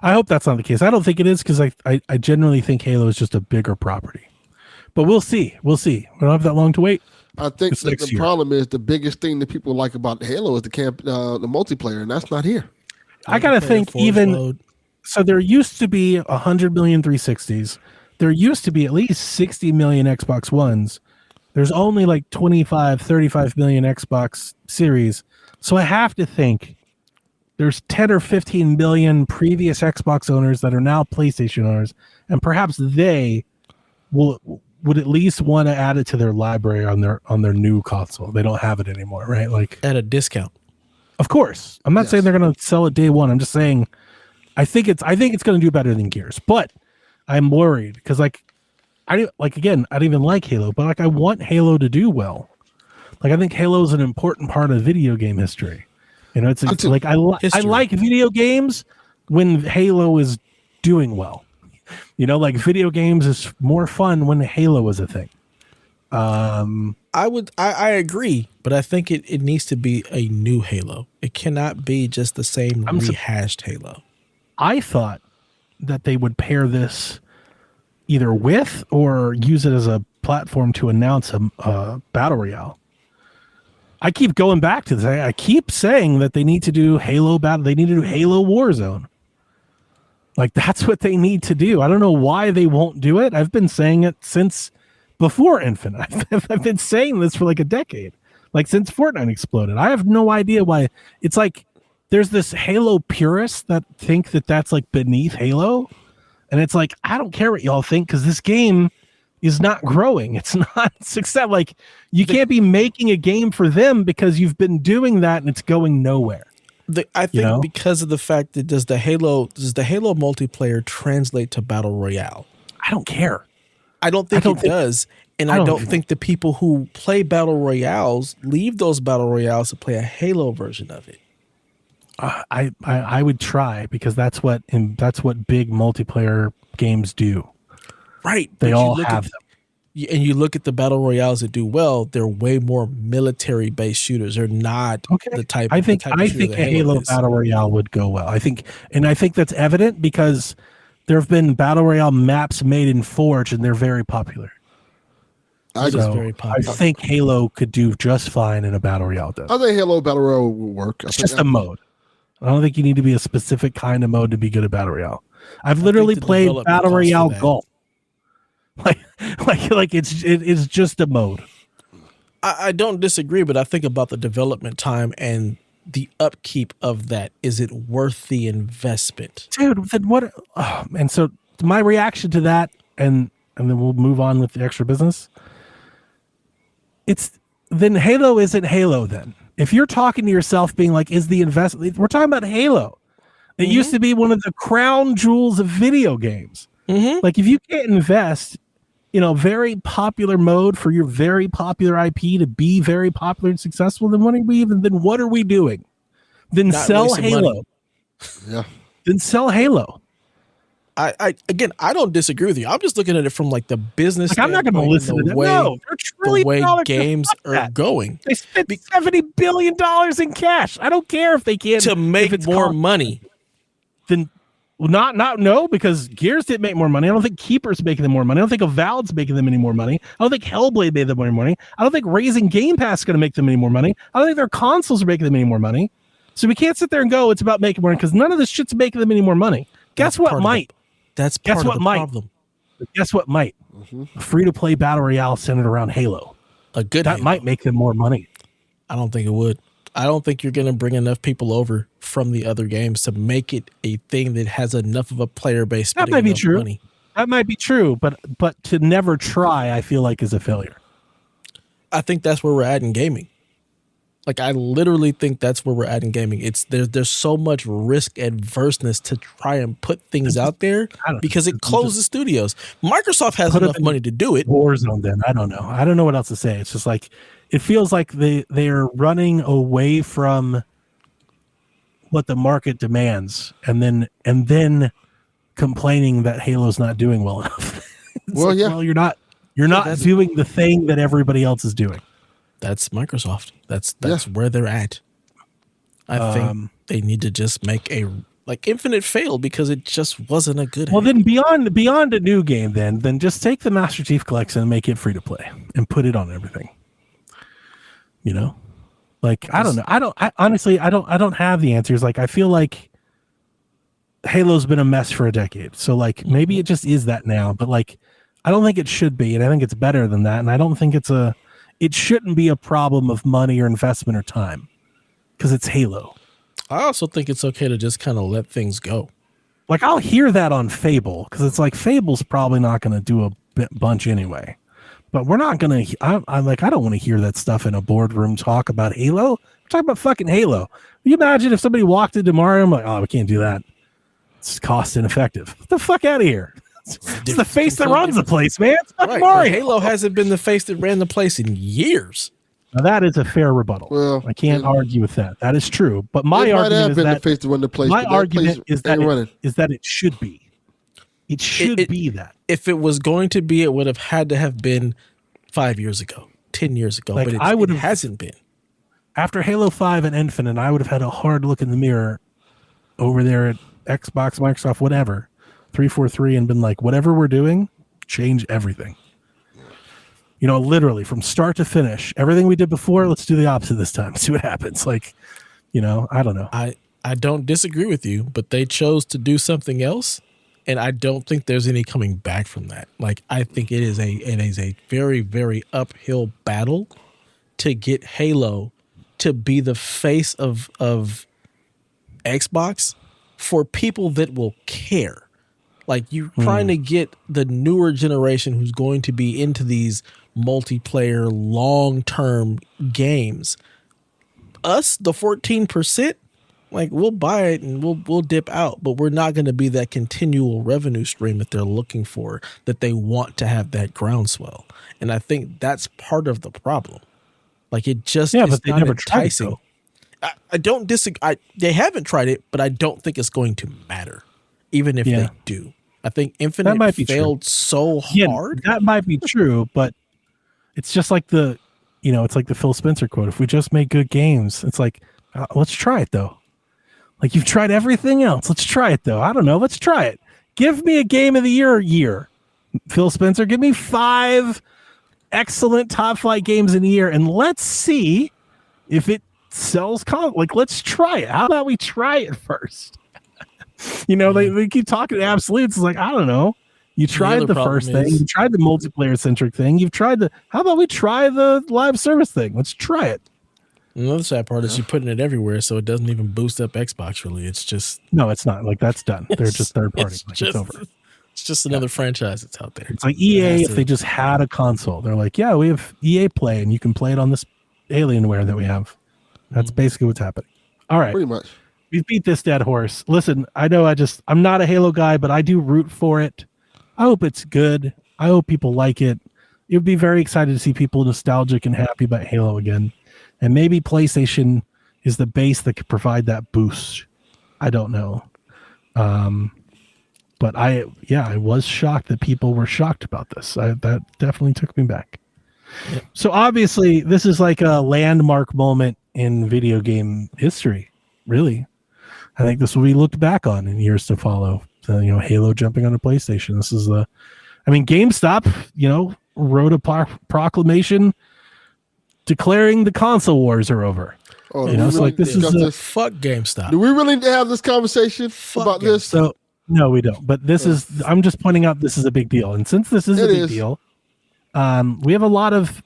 [SPEAKER 4] I hope that's not the case. I don't think it is, because I genuinely think Halo is just a bigger property. But we'll see. We don't have that long to wait.
[SPEAKER 3] I think
[SPEAKER 4] It's
[SPEAKER 3] that
[SPEAKER 4] next
[SPEAKER 3] the
[SPEAKER 4] year.
[SPEAKER 3] problem is the biggest thing that people like about Halo is the multiplayer, and that's not here.
[SPEAKER 4] I gotta
[SPEAKER 2] Multiplayer,
[SPEAKER 4] think
[SPEAKER 2] Forge
[SPEAKER 4] even
[SPEAKER 2] mode.
[SPEAKER 4] so. There used to be 100 million 360s. There used to be at least 60 million Xbox Ones. There's only like 25, 35 million Xbox Series. So I have to think there's 10 or 15 million previous Xbox owners that are now PlayStation owners, and perhaps they would at least want to add it to their library on their new console. They don't have it anymore, right? Like,
[SPEAKER 2] At a discount.
[SPEAKER 4] of course, I'm not
[SPEAKER 3] Yes.
[SPEAKER 4] saying they're going to sell it day one. I'm just saying I think it's going to do better than Gears, but I'm worried because I don't even like Halo, but like I want Halo to do well. Like I think Halo is an important part of video game history. You know, it's like I like video games when Halo is doing well. You know, like video games is more fun when Halo is a thing.
[SPEAKER 2] I agree, but I think it needs to be a new Halo. It cannot be just the same rehashed Halo.
[SPEAKER 4] I thought that they would pair this either with or use it as a platform to announce a battle royale. I keep going back to this. I keep saying that they need to do Halo battle. They need to do Halo Warzone. Like that's what they need to do. I don't know why they won't do it. I've been saying it since before Infinite. I've been saying this for like a decade, like since Fortnite exploded. I have no idea why. It's like there's this Halo purists that think that that's like beneath Halo, and it's like I don't care what y'all think because this game is not growing. It's not success. Like you can't be making a game for them because you've been doing that and it's going nowhere.
[SPEAKER 2] I think because of the fact that does the Halo multiplayer translate to battle royale?
[SPEAKER 4] I don't care.
[SPEAKER 2] I don't think it does, and I don't think the people who play battle royales leave those battle royales to play a Halo version of it.
[SPEAKER 4] I would try because that's what big multiplayer games do.
[SPEAKER 2] Right,
[SPEAKER 4] they all have them.
[SPEAKER 2] And you look at the battle royales that do well; they're way more military-based shooters. They're not the type.
[SPEAKER 4] I think
[SPEAKER 2] of
[SPEAKER 4] a
[SPEAKER 2] Halo
[SPEAKER 4] battle royale would go well. I think that's evident because there have been battle royale maps made in Forge, and they're very popular.
[SPEAKER 2] I
[SPEAKER 4] think Halo could do just fine in a battle royale.
[SPEAKER 3] I think Halo battle royale will work.
[SPEAKER 4] It's just a mode. I don't think you need to be a specific kind of mode to be good at battle royale. I've literally played battle royale golf. Like it's just a mode.
[SPEAKER 2] I don't disagree, but I think about the development time and the upkeep of that. Is it worth the investment?
[SPEAKER 4] Dude, then what? And so my reaction to that, and then we'll move on with the extra business. Then Halo isn't Halo then. If you're talking to yourself being like, is the investment, we're talking about Halo. It used to be one of the crown jewels of video games. Like if you can't invest in a very popular mode for your very popular IP to be very popular and successful, then what are we doing? Then
[SPEAKER 2] Not
[SPEAKER 4] sell
[SPEAKER 2] wasting
[SPEAKER 4] Halo.
[SPEAKER 3] money. Yeah.
[SPEAKER 4] Then sell Halo.
[SPEAKER 2] I don't disagree with you. I'm just looking at it from like the business.
[SPEAKER 4] Like, I'm not going to listen to that. No,
[SPEAKER 2] the way games are going.
[SPEAKER 4] They spent $70 billion in cash. I don't care if they can't
[SPEAKER 2] to make more money.
[SPEAKER 4] Then no, because Gears didn't make more money. I don't think Keeper's making them more money. I don't think Avowed's making them any more money. I don't think Hellblade made them any more money. I don't think raising Game Pass is going to make them any more money. I don't think their consoles are making them any more money. So we can't sit there and go, it's about making more money because none of this shit's making them any more money. Guess what might?
[SPEAKER 2] That's part of the problem.
[SPEAKER 4] Guess what might? A free-to-play battle royale centered around Halo. That might make them more money.
[SPEAKER 2] I don't think it would. I don't think you're going to bring enough people over from the other games to make it a thing that has enough of a player base.
[SPEAKER 4] That might be true. That might be true, but to never try, I feel like is a failure.
[SPEAKER 2] I think that's where we're at in gaming. Like, I literally think that's where we're at in gaming. It's there's so much risk adverseness to try and put things out there because it closes studios. Microsoft has enough money to do it.
[SPEAKER 4] Warzone, then I don't know. I don't know what else to say. It's just like it feels like they are running away from what the market demands, and then complaining that Halo's not doing well enough. Well, you're not doing the thing that everybody else is doing.
[SPEAKER 2] That's Microsoft. That's where they're at. I think they need to just make a Infinite failed because it just wasn't a good.
[SPEAKER 4] Well, then beyond a new game, then just take the Master Chief Collection and make it free to play and put it on everything. You know, like I don't know. I honestly don't have the answers. Like I feel like Halo's been a mess for a decade, so like maybe it just is that now. But like I don't think it should be, and I think it's better than that. And I don't think it shouldn't be a problem of money or investment or time because it's Halo.
[SPEAKER 2] I also think it's okay to just kind of let things go.
[SPEAKER 4] Like I'll hear that on Fable because it's like Fable's probably not going to do a bunch anyway. But we're not going to. I don't want to hear that stuff in a boardroom talk about Halo. We're talking about fucking Halo. Can you imagine if somebody walked in tomorrow and I'm like, oh, we can't do that. It's cost ineffective. Get the fuck out of here. It's the face that runs the place, man. It's fucking Mario.
[SPEAKER 2] Halo hasn't been the face that ran the place in years.
[SPEAKER 4] Now that is a fair rebuttal. Well, I can't argue with that. That is true. But my argument is that
[SPEAKER 3] the face to run the place,
[SPEAKER 4] my argument is that it should be. It should be that.
[SPEAKER 2] If it was going to be, it would have had to have been 5 years ago, 10 years ago.
[SPEAKER 4] Like,
[SPEAKER 2] but it hasn't been.
[SPEAKER 4] After Halo 5 and Infinite, I would have had a hard look in the mirror over there at Xbox, Microsoft, whatever, 343, and been like, whatever we're doing, change everything. You know, literally from start to finish, everything we did before, let's do the opposite this time. See what happens. Like, you know, I don't know.
[SPEAKER 2] I don't disagree with you, but they chose to do something else. And I don't think there's any coming back from that. Like, I think it is a very, very uphill battle to get Halo to be the face of Xbox for people that will care. Like, you're trying to get the newer generation who's going to be into these multiplayer, long-term games. Us, the 14%, like, we'll buy it and we'll dip out, but we're not going to be that continual revenue stream that they're looking for, that they want to have that groundswell. And I think that's part of the problem. Like, it just is
[SPEAKER 4] but they
[SPEAKER 2] not
[SPEAKER 4] never
[SPEAKER 2] enticing.
[SPEAKER 4] Tried it,
[SPEAKER 2] I don't disagree. They haven't tried it, but I don't think it's going to matter, even if they do. I think Infinite failed so hard.
[SPEAKER 4] That might be true, but it's just like it's like the Phil Spencer quote. If we just make good games, it's like, let's try it though. Like, you've tried everything else. Let's try it though. I don't know. Let's try it. Give me a game of the year. Phil Spencer, give me 5 excellent top flight games in a year, and let's see if it sells. Like, let's try it. How about we try it first? You know, they keep talking absolutes. It's like, I don't know. You tried the first thing. You tried the multiplayer centric thing. You've tried how about we try the live service thing? Let's try it.
[SPEAKER 2] Another sad part is you're putting it everywhere, so it doesn't even boost up Xbox, really. It's just...
[SPEAKER 4] No, it's not. Like, that's done. They're just third party. It's over.
[SPEAKER 2] It's just another franchise that's out there.
[SPEAKER 4] It's like EA, if they just had a console. They're like, yeah, we have EA Play, and you can play it on this Alienware that we have. That's basically what's happening. All right.
[SPEAKER 3] Pretty much.
[SPEAKER 4] We've beat this dead horse. Listen, I know I'm not a Halo guy, but I do root for it. I hope it's good. I hope people like it. You'd be very excited to see people nostalgic and happy about Halo again. And maybe PlayStation is the base that could provide that boost. I don't know. But I was shocked that people were shocked about this. That definitely took me back. Yep. So obviously this is like a landmark moment in video game history, really. I think this will be looked back on in years to follow. So, Halo jumping on a PlayStation. This is GameStop, wrote a proclamation declaring the console wars are over.
[SPEAKER 3] Oh,
[SPEAKER 4] it's like this is
[SPEAKER 2] fuck GameStop.
[SPEAKER 3] Do we really need to have this conversation about this?
[SPEAKER 4] So no, we don't. But this is. I'm just pointing out this is a big deal, and since this is a big deal, we have a lot of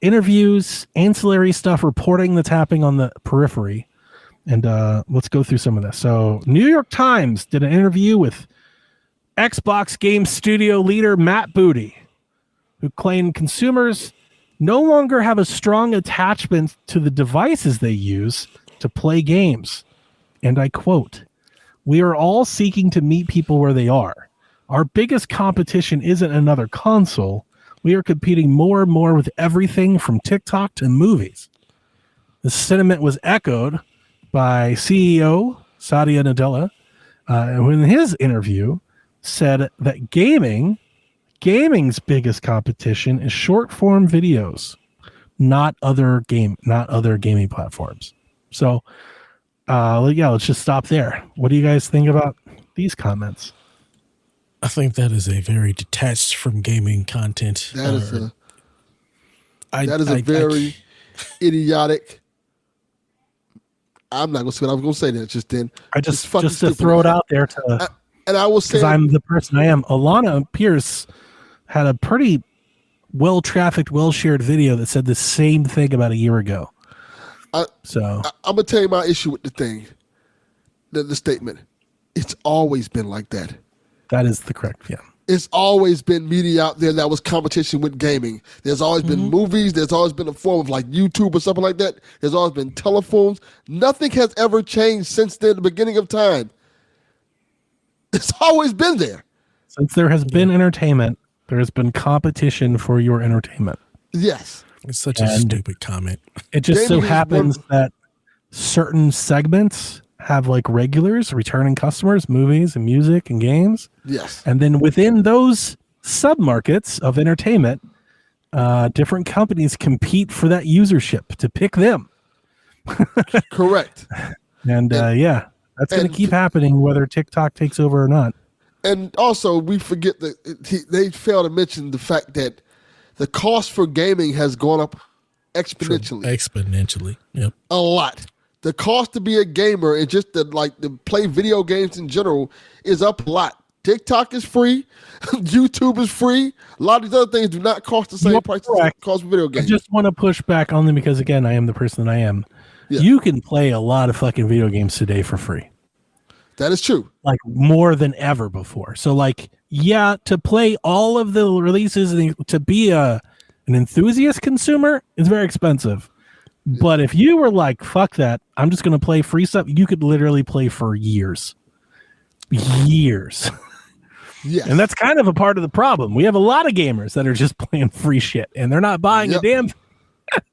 [SPEAKER 4] interviews, ancillary stuff, reporting that's happening on the periphery, and let's go through some of this. So, New York Times did an interview with Xbox Game Studio leader Matt Booty, who claimed consumers no longer have a strong attachment to the devices they use to play games. And I quote, "We are all seeking to meet people where they are. Our biggest competition isn't another console. We are competing more and more with everything from TikTok to movies." The sentiment was echoed by CEO Satya Nadella, who in his interview said that gaming's biggest competition is short form videos, not other gaming platforms. So, let's just stop there. What do you guys think about these comments?
[SPEAKER 2] I think that is a very detached from gaming content.
[SPEAKER 3] That is a very idiotic. I'm not gonna say what I was gonna say that just then.
[SPEAKER 4] Just to throw it out there
[SPEAKER 3] and I will say,
[SPEAKER 4] because I'm the person I am. Alana Pierce had a pretty well-trafficked, well-shared video that said the same thing about a year ago. I'm gonna tell you my issue with the thing, the statement. It's always been like that. That is the correct, yeah.
[SPEAKER 3] It's always been media out there that was competition with gaming. There's always been movies. There's always been a form of like YouTube or something like that. There's always been telephones. Nothing has ever changed since the beginning of time. It's always been there.
[SPEAKER 4] Since there has been entertainment, there has been competition for your entertainment.
[SPEAKER 3] Yes.
[SPEAKER 2] It's such a stupid comment.
[SPEAKER 4] It just so happens that certain segments have like regulars, returning customers, movies and music and games.
[SPEAKER 3] Yes.
[SPEAKER 4] And then within those submarkets of entertainment, different companies compete for that usership to pick them.
[SPEAKER 3] Correct.
[SPEAKER 4] And that's going to keep happening whether TikTok takes over or not.
[SPEAKER 3] And also, we forget that they fail to mention the fact that the cost for gaming has gone up exponentially.
[SPEAKER 2] Exponentially. Yep.
[SPEAKER 3] A lot. The cost to be a gamer and just to play video games in general is up a lot. TikTok is free. YouTube is free. A lot of these other things do not cost the same price as cost for video games.
[SPEAKER 4] I just want to push back only because, again, I am the person that I am. Yeah. You can play a lot of fucking video games today for free.
[SPEAKER 3] That is true.
[SPEAKER 4] Like more than ever before. So to play all of the releases and to be an enthusiast consumer is very expensive. But if you were like, fuck that, I'm just going to play free stuff, you could literally play for years. Years.
[SPEAKER 3] Yes.
[SPEAKER 4] And that's kind of a part of the problem. We have a lot of gamers that are just playing free shit and they're not buying a damn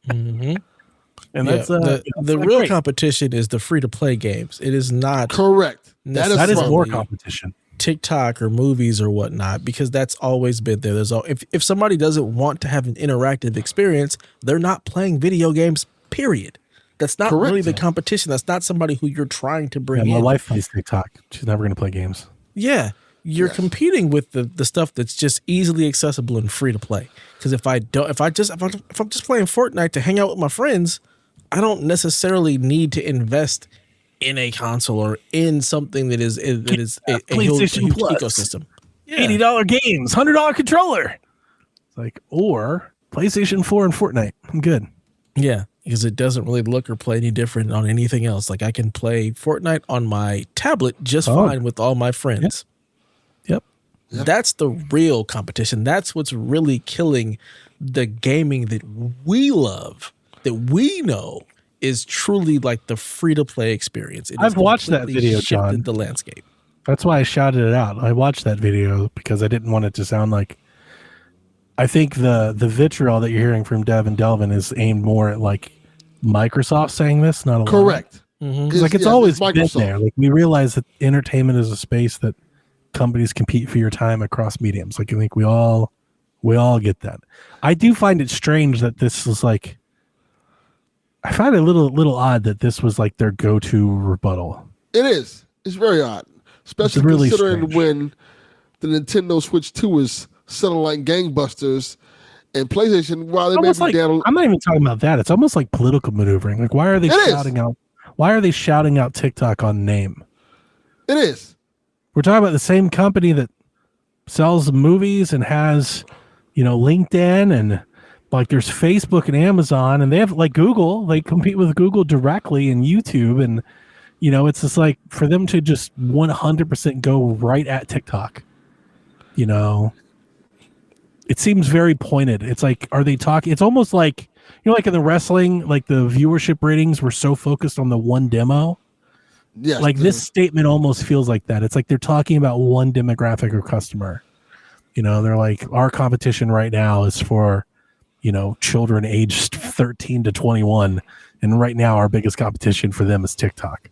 [SPEAKER 2] thing.
[SPEAKER 4] And that's
[SPEAKER 2] the real competition is the free to play games. It is not
[SPEAKER 3] correct.
[SPEAKER 4] That is more competition.
[SPEAKER 2] TikTok or movies or whatnot, because that's always been there. If somebody doesn't want to have an interactive experience, they're not playing video games. Period. That's not really the competition. That's not somebody who you're trying to bring in.
[SPEAKER 4] My wife plays TikTok. She's never going to play games.
[SPEAKER 2] Yeah. You're competing with the stuff that's just easily accessible and free to play. Because if I'm just playing Fortnite to hang out with my friends, I don't necessarily need to invest in a console or in something that is a huge ecosystem.
[SPEAKER 4] Yeah. $80 games, $100 controller. It's or PlayStation 4 and Fortnite. I'm good.
[SPEAKER 2] Yeah, because it doesn't really look or play any different on anything else. I can play Fortnite on my tablet just fine with all my friends.
[SPEAKER 4] Yep.
[SPEAKER 2] That's the real competition. That's what's really killing the gaming that we love, that we know is truly like the free-to-play experience.
[SPEAKER 4] I've watched that video, John.
[SPEAKER 2] The landscape.
[SPEAKER 4] That's why I shouted it out. I watched that video because I didn't want it to sound like. I think the vitriol that you're hearing from Dev and Delvin is aimed more at Microsoft saying this, not a
[SPEAKER 3] correct.
[SPEAKER 4] Because it's always been there. We realize that entertainment is a space that companies compete for your time across mediums. I think we all get that. I do find it strange that this is I find it a little odd that this was their go-to rebuttal.
[SPEAKER 3] It is. It's very odd, especially
[SPEAKER 4] really
[SPEAKER 3] considering
[SPEAKER 4] strange.
[SPEAKER 3] When the Nintendo Switch 2 is selling like gangbusters, and PlayStation, while they may be down.
[SPEAKER 4] I'm not even talking about that. It's almost like political maneuvering. Why are they shouting out? Why are they shouting out TikTok on name?
[SPEAKER 3] It is.
[SPEAKER 4] We're talking about the same company that sells movies and has, LinkedIn and there's Facebook and Amazon, and they have Google. They compete with Google directly and YouTube, and it's just for them to just 100% go right at TikTok. it seems very pointed. It's like, are they talking? It's almost like, like in the wrestling, like the viewership ratings were so focused on the one demo.
[SPEAKER 3] Yes,
[SPEAKER 4] Like this statement almost feels like that. It's like they're talking about one demographic or customer. They're like, our competition right now is for, children aged 13 to 21. And right now our biggest competition for them is TikTok.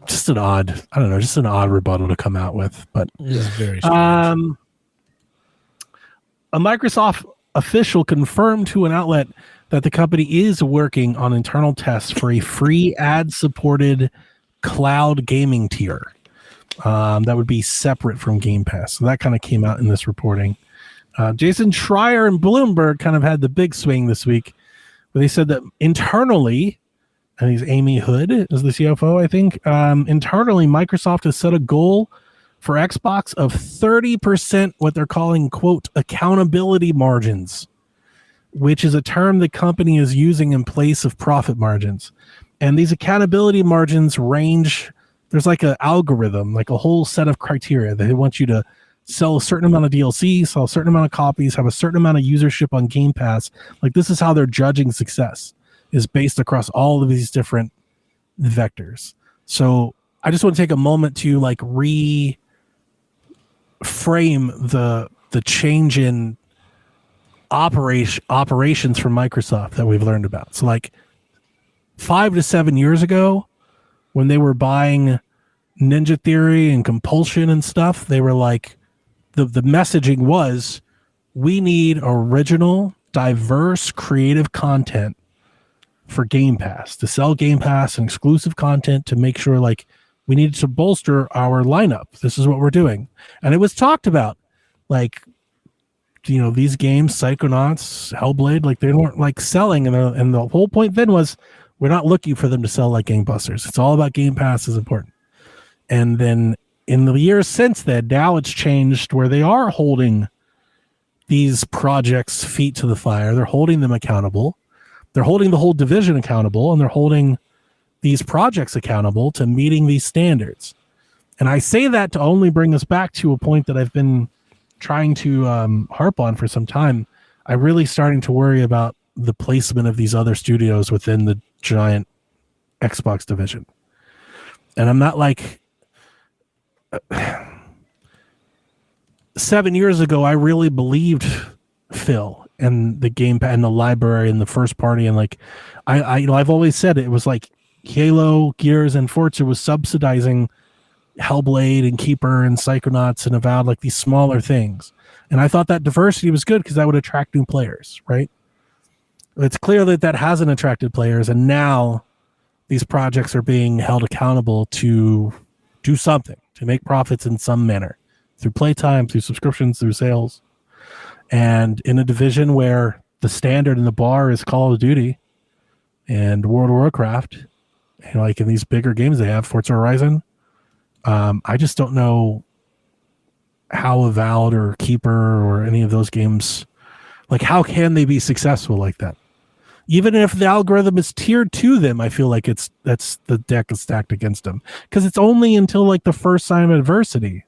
[SPEAKER 4] Just an odd rebuttal to come out with, but
[SPEAKER 2] it's very strange.
[SPEAKER 4] A Microsoft official confirmed to an outlet that the company is working on internal tests for a free ad-supported cloud gaming tier that would be separate from Game Pass. So that kind of came out in this reporting. Jason Schreier and Bloomberg kind of had the big swing this week, where they said that internally, and he's Amy Hood is the CFO, I think. Internally, Microsoft has set a goal for Xbox of 30%, what they're calling, quote, accountability margins, which is a term the company is using in place of profit margins. And these accountability margins range, there's like an algorithm, like a whole set of criteria that they want you to sell a certain amount of DLC, sell a certain amount of copies, have a certain amount of usership on Game Pass. Like this is how they're judging success, is based across all of these different vectors. So I just want to take a moment to like reframe the change in operations from Microsoft that we've learned about. So like 5 to 7 years ago, when they were buying Ninja Theory and Compulsion and stuff, they were like, the messaging was, we need original, diverse, creative content for Game Pass, to sell Game Pass and exclusive content, to make sure like we needed to bolster our lineup. This is what we're doing. And it was talked about, like, these games, Psychonauts, Hellblade, like they weren't like selling. And the whole point then was, we're not looking for them to sell like gangbusters. It's all about Game Pass is important. And then in the years since then, now it's changed where they are holding these projects' feet to the fire. They're holding them accountable. They're holding the whole division accountable, and they're holding these projects accountable to meeting these standards. And I say that to only bring us back to a point that I've been trying to harp on for some time. I'm really starting to worry about the placement of these other studios within the giant Xbox division. And I'm not like 7 years ago, I really believed Phil and the Game Pass and the library and the first party. And like, I've always said it was like Halo, Gears, and Forza was subsidizing Hellblade and Keeper and Psychonauts and Avowed, like these smaller things. And I thought that diversity was good because that would attract new players, right? It's clear that hasn't attracted players, and now these projects are being held accountable to do something, to make profits in some manner, through playtime, through subscriptions, through sales. And in a division where the standard and the bar is Call of Duty and World of Warcraft, like in these bigger games they have, Forza Horizon, I just don't know how Avowed or Keeper or any of those games, like how can they be successful like that? Even if the algorithm is tiered to them, I feel like that's the deck is stacked against them, because it's only until like the first sign of adversity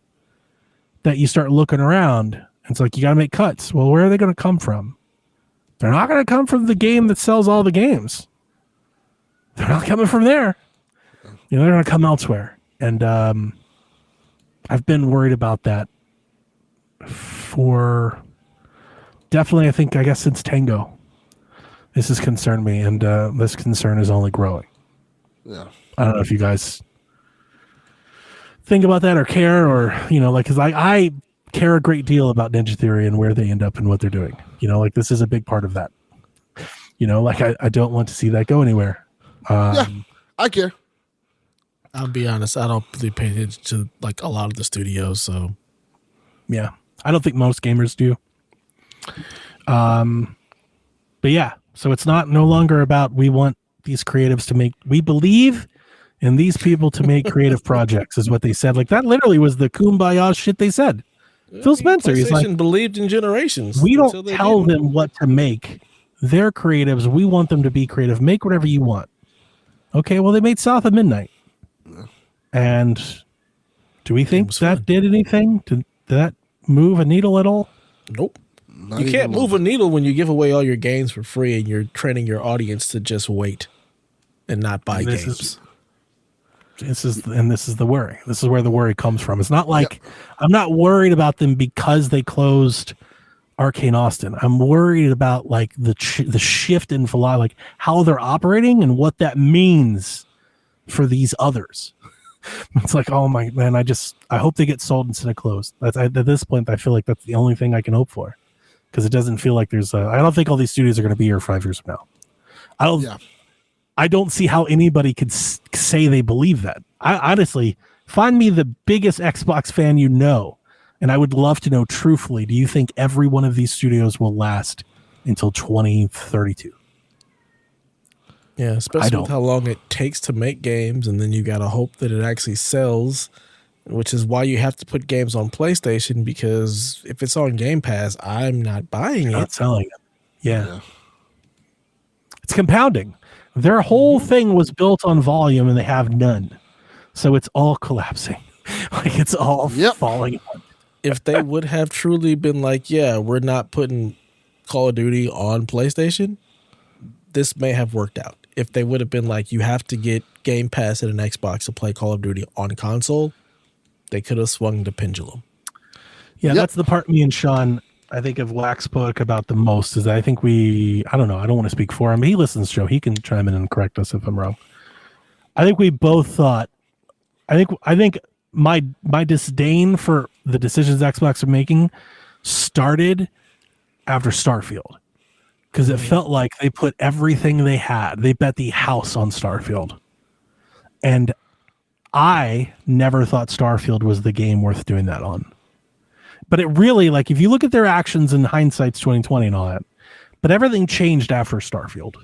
[SPEAKER 4] that you start looking around. It's like you got to make cuts. Well, where are they going to come from? They're not going to come from the game that sells all the games. They're not coming from there. They're going to come elsewhere. And I've been worried about that for definitely, I guess since Tango. This has concerned me, and this concern is only growing.
[SPEAKER 3] Yeah.
[SPEAKER 4] I don't know if you guys think about that or care, or, because I care a great deal about Ninja Theory and where they end up and what they're doing. This is a big part of that. I don't want to see that go anywhere.
[SPEAKER 3] Yeah, I care.
[SPEAKER 2] I'll be honest, I don't really pay attention to like a lot of the studios, so
[SPEAKER 4] yeah, I don't think most gamers do. But yeah, so it's no longer about we want these creatives we believe in these people to make creative projects, is what they said. Like that literally was the kumbaya shit they said. Phil Spencer, he's like,
[SPEAKER 2] believed in generations.
[SPEAKER 4] We don't tell them what to make. They're creatives. We want them to be creative. Make whatever you want. Okay, well, they made South of Midnight. And do we think that did anything? Did that move a needle at all?
[SPEAKER 2] Nope.
[SPEAKER 3] Not
[SPEAKER 2] You
[SPEAKER 3] even
[SPEAKER 2] can't
[SPEAKER 3] a
[SPEAKER 2] move
[SPEAKER 3] little
[SPEAKER 2] a needle when you give away all your games for free and you're training your audience to just wait and not buy
[SPEAKER 4] And
[SPEAKER 2] games.
[SPEAKER 4] This is the worry. This is where the worry comes from. It's not like I'm not worried about them because they closed Arcane Austin. I'm worried about like the shift in philosophy, like how they're operating and what that means for these others. It's like, oh my man, I hope they get sold instead of closed. At this point, I feel like that's the only thing I can hope for, because it doesn't feel like I don't think all these studios are going to be here 5 years from now. I don't see how anybody could say they believe that. I honestly, find me the biggest Xbox fan you know, and I would love to know truthfully, do you think every one of these studios will last until 2032?
[SPEAKER 2] Yeah, especially with how long it takes to make games, and then you got to hope that it actually sells, which is why you have to put games on PlayStation, because if it's on Game Pass, I'm not buying it.
[SPEAKER 4] Not selling it. Yeah. It's compounding. Their whole thing was built on volume, and they have none. So it's all collapsing. Like it's all falling apart.
[SPEAKER 2] If they would have truly been like, yeah, we're not putting Call of Duty on PlayStation, this may have worked out. If they would have been like, you have to get Game Pass and an Xbox to play Call of Duty on console, they could have swung the pendulum.
[SPEAKER 4] Yeah, that's the part me and Sean, I think, of Wax spoke about the most, is that I think I don't know, I don't want to speak for him. He listens to the show. He can chime in and correct us if I'm wrong. I think we both thought, I think my disdain for the decisions Xbox are making started after Starfield. Because it felt like they put everything they had. They bet the house on Starfield. And I never thought Starfield was the game worth doing that on. But it really, like, if you look at their actions in hindsight's 2020 and all that, but everything changed after Starfield.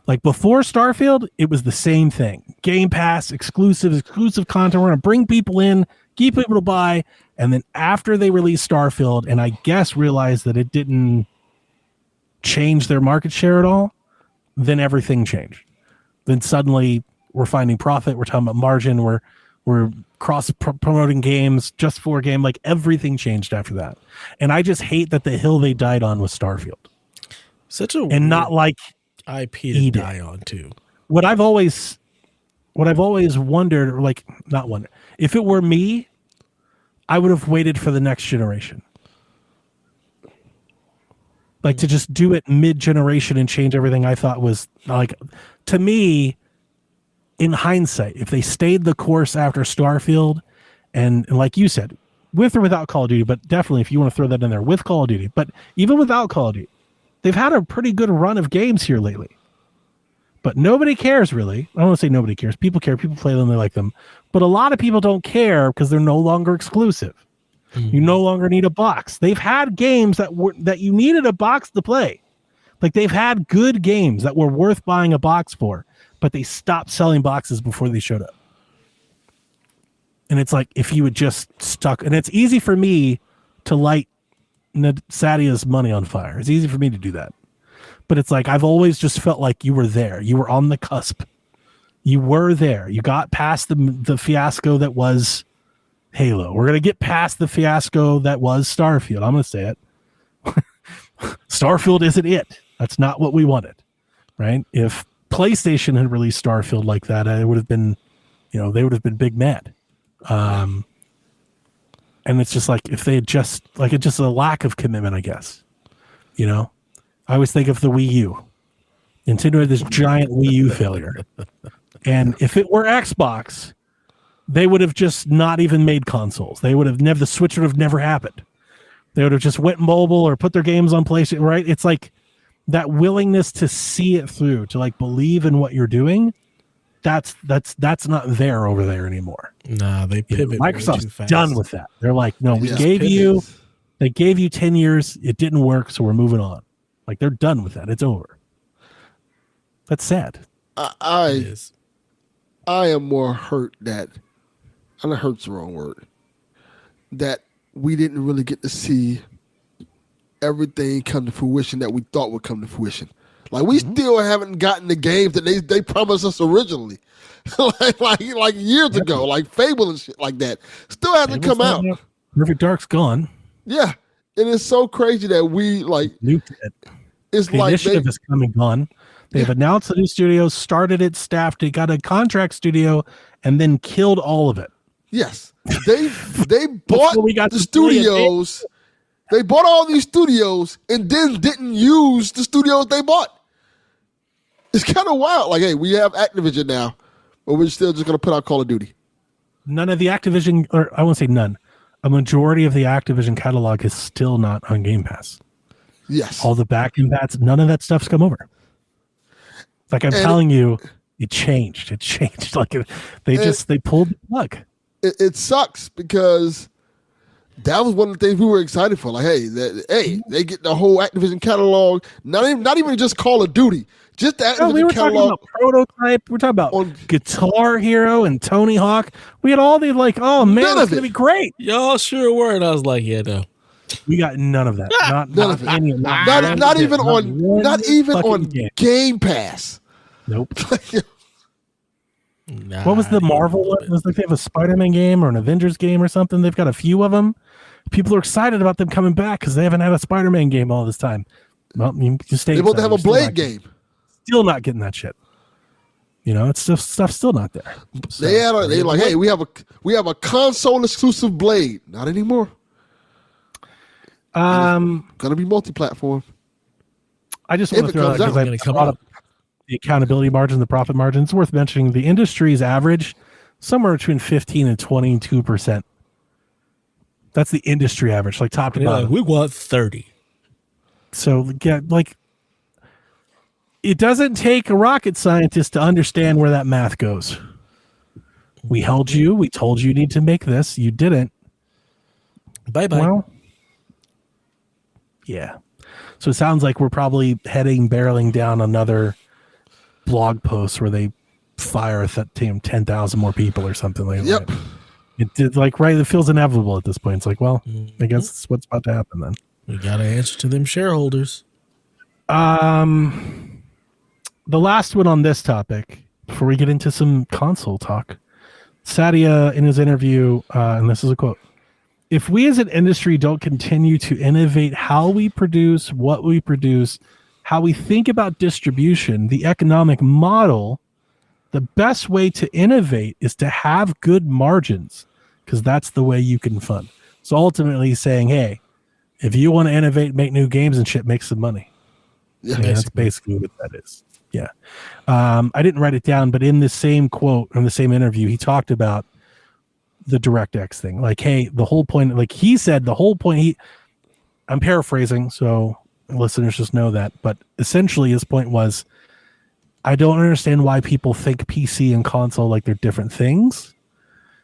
[SPEAKER 4] Like, before Starfield, it was the same thing. Game Pass, exclusive content. We're going to bring people in, keep people to buy. And then after they released Starfield, and I guess realized that it didn't change their market share at all, then everything changed. Then suddenly we're finding profit. We're talking about margin. We're cross promoting games just for a game. Like everything changed after that. And I just hate that the hill they died on was Starfield.
[SPEAKER 2] Such a
[SPEAKER 4] and not like
[SPEAKER 2] IP to die on too.
[SPEAKER 4] What I've always wondered, or like not wondered, if it were me, I would have waited for the next generation. Like to just do it mid-generation and change everything, I thought was like, to me, in hindsight, if they stayed the course after Starfield, and like you said, with or without Call of Duty, but definitely if you want to throw that in there, with Call of Duty, but even without Call of Duty, they've had a pretty good run of games here lately. But nobody cares, really. I don't want to say nobody cares. People care. People play them. They like them. But a lot of people don't care because they're no longer exclusive. You no longer need a box. They've had games that you needed a box to play. Like they've had good games that were worth buying a box for, but they stopped selling boxes before they showed up. And it's like, if you had just stuck, and it's easy for me to light Sadia's money on fire. It's easy for me to do that. But it's like, I've always just felt like you were there. You were on the cusp. You were there. You got past the fiasco that was Halo. We're going to get past the fiasco that was Starfield. I'm going to say it. Starfield isn't it. That's not what we wanted, right? If PlayStation had released Starfield like that, it would have been, they would have been big mad. And it's just like, if they had just, like, it's just a lack of commitment, I guess. I always think of the Wii U. Nintendo had this giant Wii U failure. And if it were Xbox, they would have just not even made consoles. They would have never, the Switch would have never happened. They would have just went mobile or put their games on PlayStation, right? It's like that willingness to see it through, to like believe in what you're doing. That's not there over there anymore.
[SPEAKER 2] Nah, they pivot.
[SPEAKER 4] Microsoft's done with that. They're like, no, they gave you 10 years. It didn't work. So we're moving on. Like they're done with that. It's over. That's sad.
[SPEAKER 3] I am more hurt that, and hurt's the wrong word, that we didn't really get to see everything come to fruition that we thought would come to fruition. Like we still haven't gotten the games that they promised us originally, like years ago, like Fable and shit like that. Still hasn't come out.
[SPEAKER 4] Perfect Dark's gone.
[SPEAKER 3] Yeah, and it's so crazy that we like.
[SPEAKER 4] Nuked it.
[SPEAKER 3] It's
[SPEAKER 4] The
[SPEAKER 3] like
[SPEAKER 4] initiative is coming gone. They've announced the new studio, started it, staffed it, got a contract studio, and then killed all of it.
[SPEAKER 3] yes, they bought the studios. They bought all these studios and then didn't use the studios they bought. It's kind of wild. Like, hey, we have Activision now, but we're still just going to put out Call of Duty.
[SPEAKER 4] None of the Activision, or I won't say none, a majority of the Activision catalog is still not on Game Pass.
[SPEAKER 3] Yes.
[SPEAKER 4] All the back end bats, none of that stuff's come over. Like I'm telling you, it changed. It changed. Like they pulled the plug.
[SPEAKER 3] It sucks because that was one of the things we were excited for. Like, hey, they get the whole Activision catalog. Not even just Call of Duty. Just the Activision
[SPEAKER 4] we were
[SPEAKER 3] catalog.
[SPEAKER 4] Talking about Prototype. We're talking about Guitar Hero and Tony Hawk. We had all the like, oh man, it's gonna be great.
[SPEAKER 2] Y'all sure were. And I was like, yeah, no.
[SPEAKER 4] We got none of that.
[SPEAKER 3] None of it. Not even on Game Pass.
[SPEAKER 4] Nope.
[SPEAKER 2] Nah,
[SPEAKER 4] what was the Marvel one? It was like they have a Spider-Man game or an Avengers game or something. They've got a few of them. People are excited about them coming back because they haven't had a Spider-Man game all this time. Well, you just stay.
[SPEAKER 3] They both have a Blade game.
[SPEAKER 4] Still not getting that shit. You know, it's just stuff's still not there. So,
[SPEAKER 3] they like, hey, we have a console exclusive Blade. Not anymore. Gonna be multi-platform.
[SPEAKER 4] I just want to throw that because I brought up the accountability margin, the profit margin. It's worth mentioning the industry's average somewhere between 15 and 22%. That's the industry average, like top to bottom.
[SPEAKER 2] We want 30.
[SPEAKER 4] So yeah, like it doesn't take a rocket scientist to understand where that math goes. We held you. We told you need to make this. You didn't.
[SPEAKER 2] Bye-bye.
[SPEAKER 4] Well, yeah. So it sounds like we're probably barreling down another blog post where they fire 10,000 more people or something like that.
[SPEAKER 3] Yep.
[SPEAKER 4] It did it feels inevitable at this point. It's like, well, I guess it's what's about to happen then.
[SPEAKER 2] We got to answer to them shareholders.
[SPEAKER 4] The last one on this topic, before we get into some console talk, Satya in his interview, and this is a quote, "If we as an industry don't continue to innovate how we produce, what we produce, how we think about distribution, the economic model, the best way to innovate is to have good margins because that's the way you can fund." So ultimately he's saying, hey, if you want to innovate, make new games and shit, make some money.
[SPEAKER 3] Yeah,
[SPEAKER 4] that's basically what that is. Yeah. I didn't write it down, but in the same quote, in the same interview, he talked about the DirectX thing. Like, hey, the whole point, like he said, the whole point, I'm paraphrasing, so listeners just know that, but essentially his point was, I don't understand why people think PC and console like they're different things.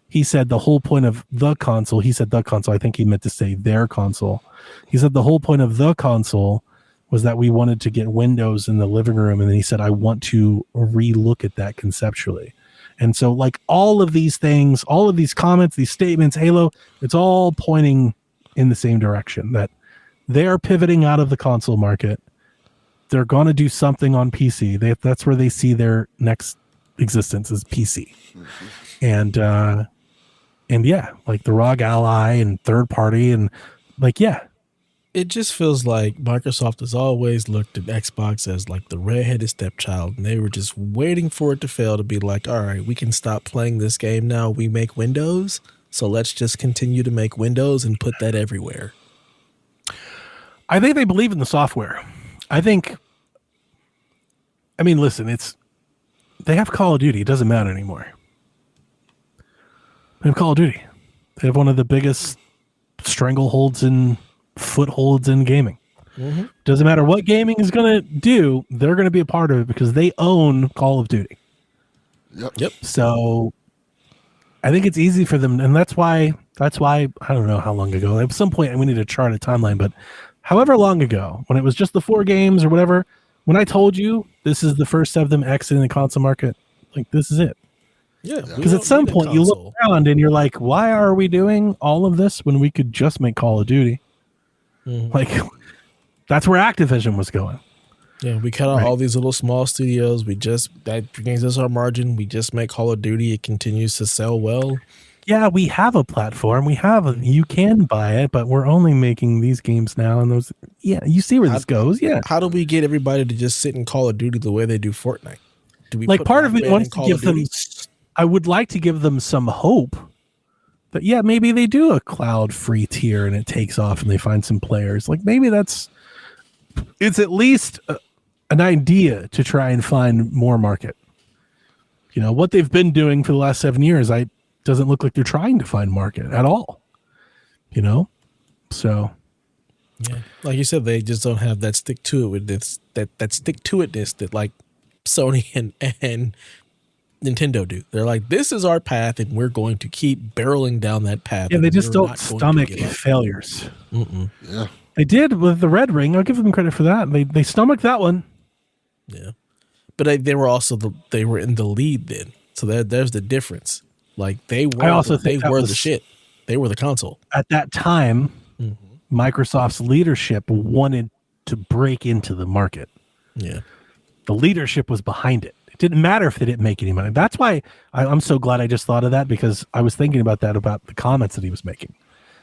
[SPEAKER 4] He said the whole point of the console, I think he meant to say their console. He said the whole point of the console was that we wanted to get Windows in the living room. And then he said, I want to relook at that conceptually. And so like all of these things, all of these comments, these statements, Halo, it's all pointing in the same direction that they are pivoting out of the console market. They're going to do something on PC. That's where they see their next existence is PC. And yeah, like the ROG Ally and third party and like, yeah.
[SPEAKER 2] It just feels like Microsoft has always looked at Xbox as like the redheaded stepchild, and they were just waiting for it to fail to be like, all right, we can stop playing this game now. We make Windows, so let's just continue to make Windows and put that everywhere.
[SPEAKER 4] I think they believe in the software. Listen, they have Call of Duty. It doesn't matter anymore. They have Call of Duty. They have one of the biggest strangleholds and footholds in gaming. Mm-hmm. Doesn't matter what gaming is going to do, they're going to be a part of it because they own Call of Duty.
[SPEAKER 3] Yep.
[SPEAKER 4] So I think it's easy for them, and that's why I don't know how long ago. At some point, we need to chart a timeline, but however long ago, when it was just the 4 games or whatever, when I told you this is the first of them exiting the console market, like this is it.
[SPEAKER 2] Yeah,
[SPEAKER 4] because at some point you look around and you're like, why are we doing all of this when we could just make Call of Duty? Mm-hmm. Like that's where Activision was going.
[SPEAKER 2] Yeah, we cut out all these little small studios. That brings us our margin. We just make Call of Duty. It continues to sell well.
[SPEAKER 4] yeah, we have a platform. You can buy it, but we're only making these games now. And those, yeah, you see where this goes. Yeah.
[SPEAKER 2] How do we get everybody to just sit in Call of Duty the way they do Fortnite? Do we
[SPEAKER 4] Like
[SPEAKER 2] put
[SPEAKER 4] part of me
[SPEAKER 2] Rock Band
[SPEAKER 4] wants
[SPEAKER 2] in
[SPEAKER 4] to
[SPEAKER 2] Call
[SPEAKER 4] give
[SPEAKER 2] of
[SPEAKER 4] them,
[SPEAKER 2] Duty?
[SPEAKER 4] I would like to give them some hope. But yeah, maybe they do a cloud free tier and it takes off and they find some players. Like maybe it's at least an idea to try and find more market. You know, what they've been doing for the last 7 years, doesn't look like they're trying to find market at all. You know? So
[SPEAKER 2] Yeah. Like you said, they just don't have that stick to it with this that stick to itness that like Sony and Nintendo do. They're like, this is our path and we're going to keep barreling down that path.
[SPEAKER 4] yeah, they just
[SPEAKER 2] we're
[SPEAKER 4] don't
[SPEAKER 2] not going to
[SPEAKER 4] stomach
[SPEAKER 2] give up.
[SPEAKER 4] failures.
[SPEAKER 3] Yeah.
[SPEAKER 4] They did with the Red Ring. I'll give them credit for that. They stomached that one.
[SPEAKER 2] Yeah. But they were also they were in the lead then. So there's the difference. Like they were the shit. They were the console.
[SPEAKER 4] At that time, Microsoft's leadership wanted to break into the market.
[SPEAKER 2] Yeah.
[SPEAKER 4] The leadership was behind it. It didn't matter if they didn't make any money. That's why I'm so glad I just thought of that, because I was thinking about that, about the comments that he was making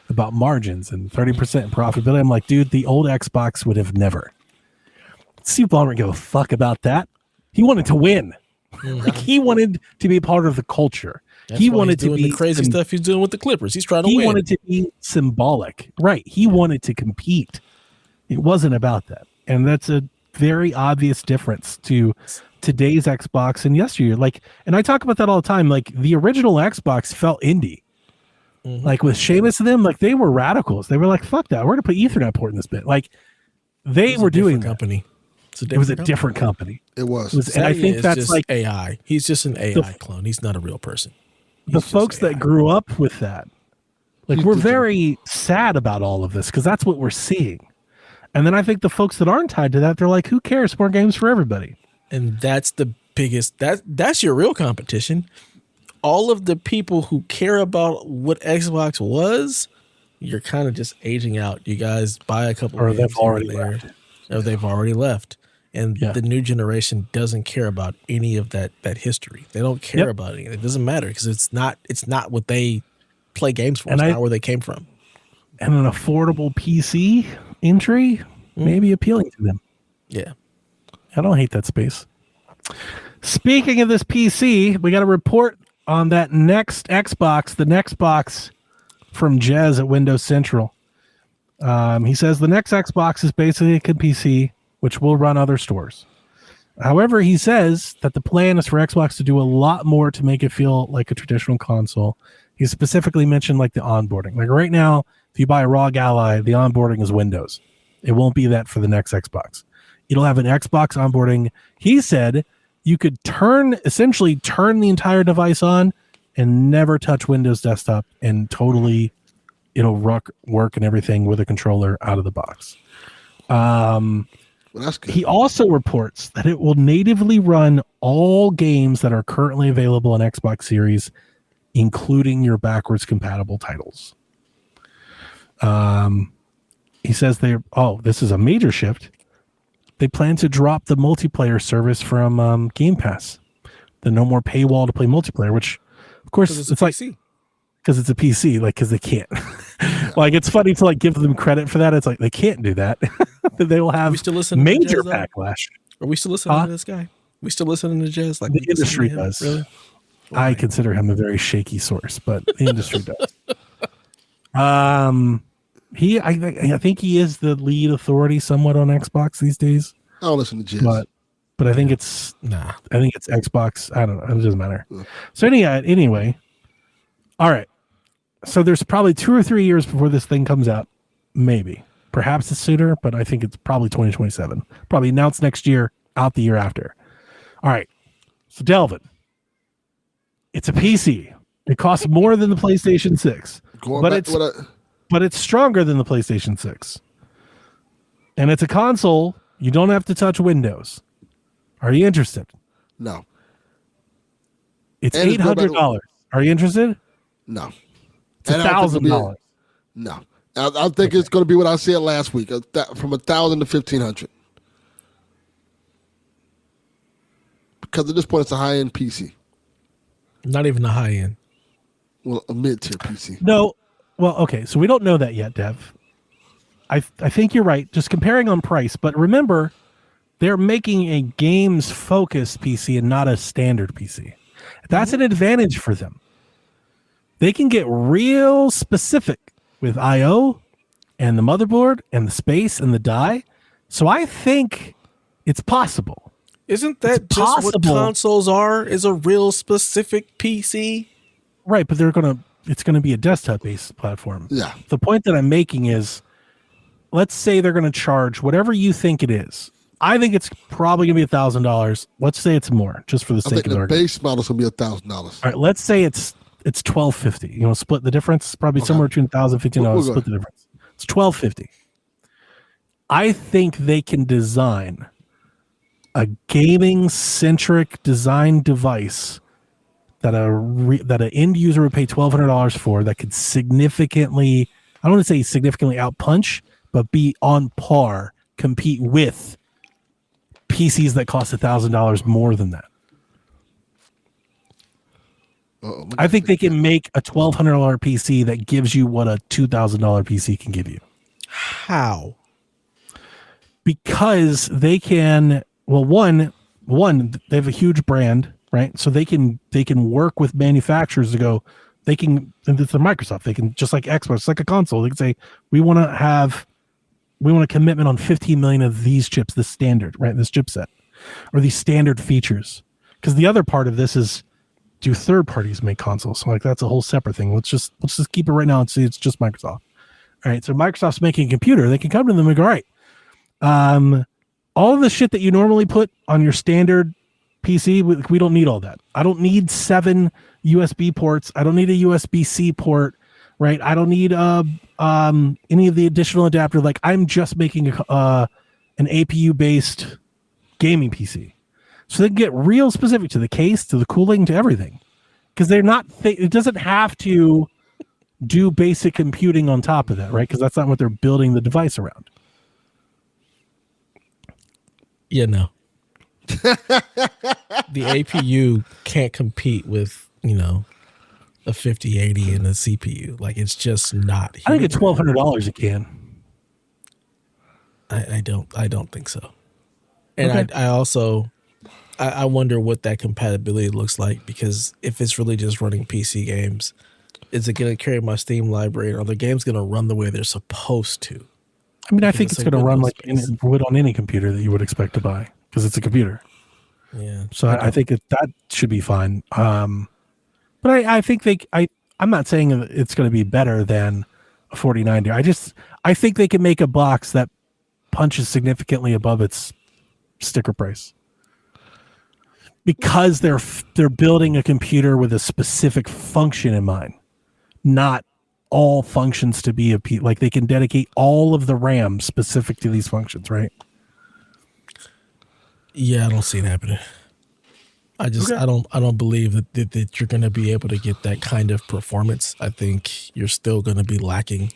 [SPEAKER 4] about margins and 30% profitability. I'm like, dude, the old Xbox would have never. Steve Ballmer didn't give a fuck about that. He wanted to win. Like, he wanted to be part of the culture. He wanted to be
[SPEAKER 2] the crazy stuff he's doing with the Clippers. He's trying to win.
[SPEAKER 4] He wanted to be symbolic. Right. He wanted to compete. It wasn't about that. And that's a very obvious difference to today's Xbox and yesteryear. Like, and I talk about that all the time. Like, the original Xbox felt indie. Like with Seamus and them, like they were radicals. They were like, fuck that. We're going to put Ethernet port in this bit. Like they were doing that.
[SPEAKER 2] Company.
[SPEAKER 4] It was a different company.
[SPEAKER 3] It was.
[SPEAKER 4] And I think that's
[SPEAKER 2] just
[SPEAKER 4] like
[SPEAKER 2] AI. He's just an AI clone. He's not a real person.
[SPEAKER 4] The folks that grew up with that, like, we're very sad about all of this because that's what we're seeing. And then I think the folks that aren't tied to that, they're like, who cares? More games for everybody.
[SPEAKER 2] And that's the biggest, that's your real competition. All of the people who care about what Xbox was, you're kind of just aging out. You guys buy a couple
[SPEAKER 4] or
[SPEAKER 2] of games
[SPEAKER 4] they've already left.
[SPEAKER 2] Or they've already left. And the new generation doesn't care about any of that history. They don't care about it. It doesn't matter because it's not what they play games for. It's not where they came from.
[SPEAKER 4] And an affordable PC entry may be appealing to them.
[SPEAKER 2] Yeah.
[SPEAKER 4] I don't hate that space. Speaking of this PC, we got a report on that next Xbox, the next box from Jez at Windows Central. He says the next Xbox is basically a PC, which will run other stores. However, he says that the plan is for Xbox to do a lot more to make it feel like a traditional console. He specifically mentioned like the onboarding. Like right now, if you buy a ROG Ally, the onboarding is Windows. It won't be that for the next Xbox. It'll have an Xbox onboarding. He said you could essentially turn the entire device on and never touch Windows Desktop, and totally it'll work and everything with a controller out of the box.
[SPEAKER 3] Well, that's good.
[SPEAKER 4] He also reports that it will natively run all games that are currently available on Xbox Series, including your backwards compatible titles. He says this is a major shift. They plan to drop the multiplayer service from Game Pass. The no more paywall to play multiplayer, which of course it's like because it's a PC, like because they can't. Like it's funny to like give them credit for that. It's like they can't do that. They will have major backlash.
[SPEAKER 2] Are we still listening to this guy? We still listening to Jez? Like
[SPEAKER 4] the industry does.
[SPEAKER 2] Really?
[SPEAKER 4] I consider him a very shaky source, but the industry does. I think he is the lead authority somewhat on Xbox these days.
[SPEAKER 3] I don't listen to Jez.
[SPEAKER 4] But I think it's I think it's Xbox. I don't know. It doesn't matter. So anyway, all right. So there's probably 2 or 3 years before this thing comes out. Maybe. Perhaps it's sooner, but I think it's probably 2027. Probably announced next year, out the year after. All right. So Delvin. It's a PC. It costs more than the PlayStation 6. But it's stronger than the PlayStation 6. And it's a console. You don't have to touch Windows. Are you interested?
[SPEAKER 3] No.
[SPEAKER 4] It's $800. Are you interested?
[SPEAKER 3] No.
[SPEAKER 4] It's $1,000.
[SPEAKER 3] No. I think it's going to be what I said last week, from 1,000 to 1,500. Because at this point, it's a high-end PC.
[SPEAKER 2] Not even a high-end.
[SPEAKER 3] Well, a mid-tier PC.
[SPEAKER 4] No, well, okay, so we don't know that yet, Dev. I think you're right, just comparing on price. But remember, they're making a games-focused PC and not a standard PC. That's an advantage for them. They can get real specific with I/O and the motherboard and the space and the die. So I think it's possible.
[SPEAKER 2] Isn't that just what consoles are? Is a real specific PC?
[SPEAKER 4] Right, but it's gonna be a desktop-based platform.
[SPEAKER 3] Yeah.
[SPEAKER 4] The point that I'm making is, let's say they're gonna charge whatever you think it is. I think it's probably gonna be $1,000. Let's say it's more, just for the sake of the argument.
[SPEAKER 3] The base model's gonna be $1,000.
[SPEAKER 4] All right, let's say it's $1,250. You know, split the difference. It's probably somewhere between $1,000 and $1,500. Split the difference. It's $1,250. I think they can design a gaming-centric design device that an end user would pay $1,200 for, that could significantly, I don't want to say significantly outpunch, but be on par, compete with PCs that cost $1,000 more than that. I think they can make a $1,200 PC that gives you what a $2,000 PC can give you.
[SPEAKER 2] How?
[SPEAKER 4] Because they can, well, one, they have a huge brand, right? So they can work with manufacturers to go, they can, and it's a Microsoft, they can, just like Xbox, it's like a console, they can say, we want a commitment on 15 million of these chips, this standard, right? This chipset, or these standard features. Because the other part of this is, do third parties make consoles? So like that's a whole separate thing. Let's just keep it right now and see it's just Microsoft. All right. So Microsoft's making a computer. They can come to them and go, all right, all of the shit that you normally put on your standard PC, we don't need all that. I don't need 7 USB ports. I don't need a USB-C port, right? I don't need any of the additional adapter. Like I'm just making an APU-based gaming PC. So they can get real specific to the case, to the cooling, to everything. Because they're not, it doesn't have to do basic computing on top of that, right? Because that's not what they're building the device around.
[SPEAKER 2] Yeah, no. The APU can't compete with, a 5080 and a CPU. Like it's just not.
[SPEAKER 4] I think at $1,200 it can.
[SPEAKER 2] I don't think so. And
[SPEAKER 4] okay.
[SPEAKER 2] I also I wonder what that compatibility looks like, because if it's really just running PC games, is it going to carry my Steam library, or are the games going to run the way they're supposed to?
[SPEAKER 4] I mean, I think it's going to run like it would on any computer that you would expect to buy, because it's a computer.
[SPEAKER 2] Yeah.
[SPEAKER 4] So I think that should be fine. But I think I'm not saying it's going to be better than a 4090. I think they can make a box that punches significantly above its sticker price, because they're building a computer with a specific function in mind, not all functions to be like they can dedicate all of the RAM specific to these functions, right?
[SPEAKER 2] Yeah, I don't see it happening. I don't believe that you're going to be able to get that kind of performance. I think you're still going to be lacking.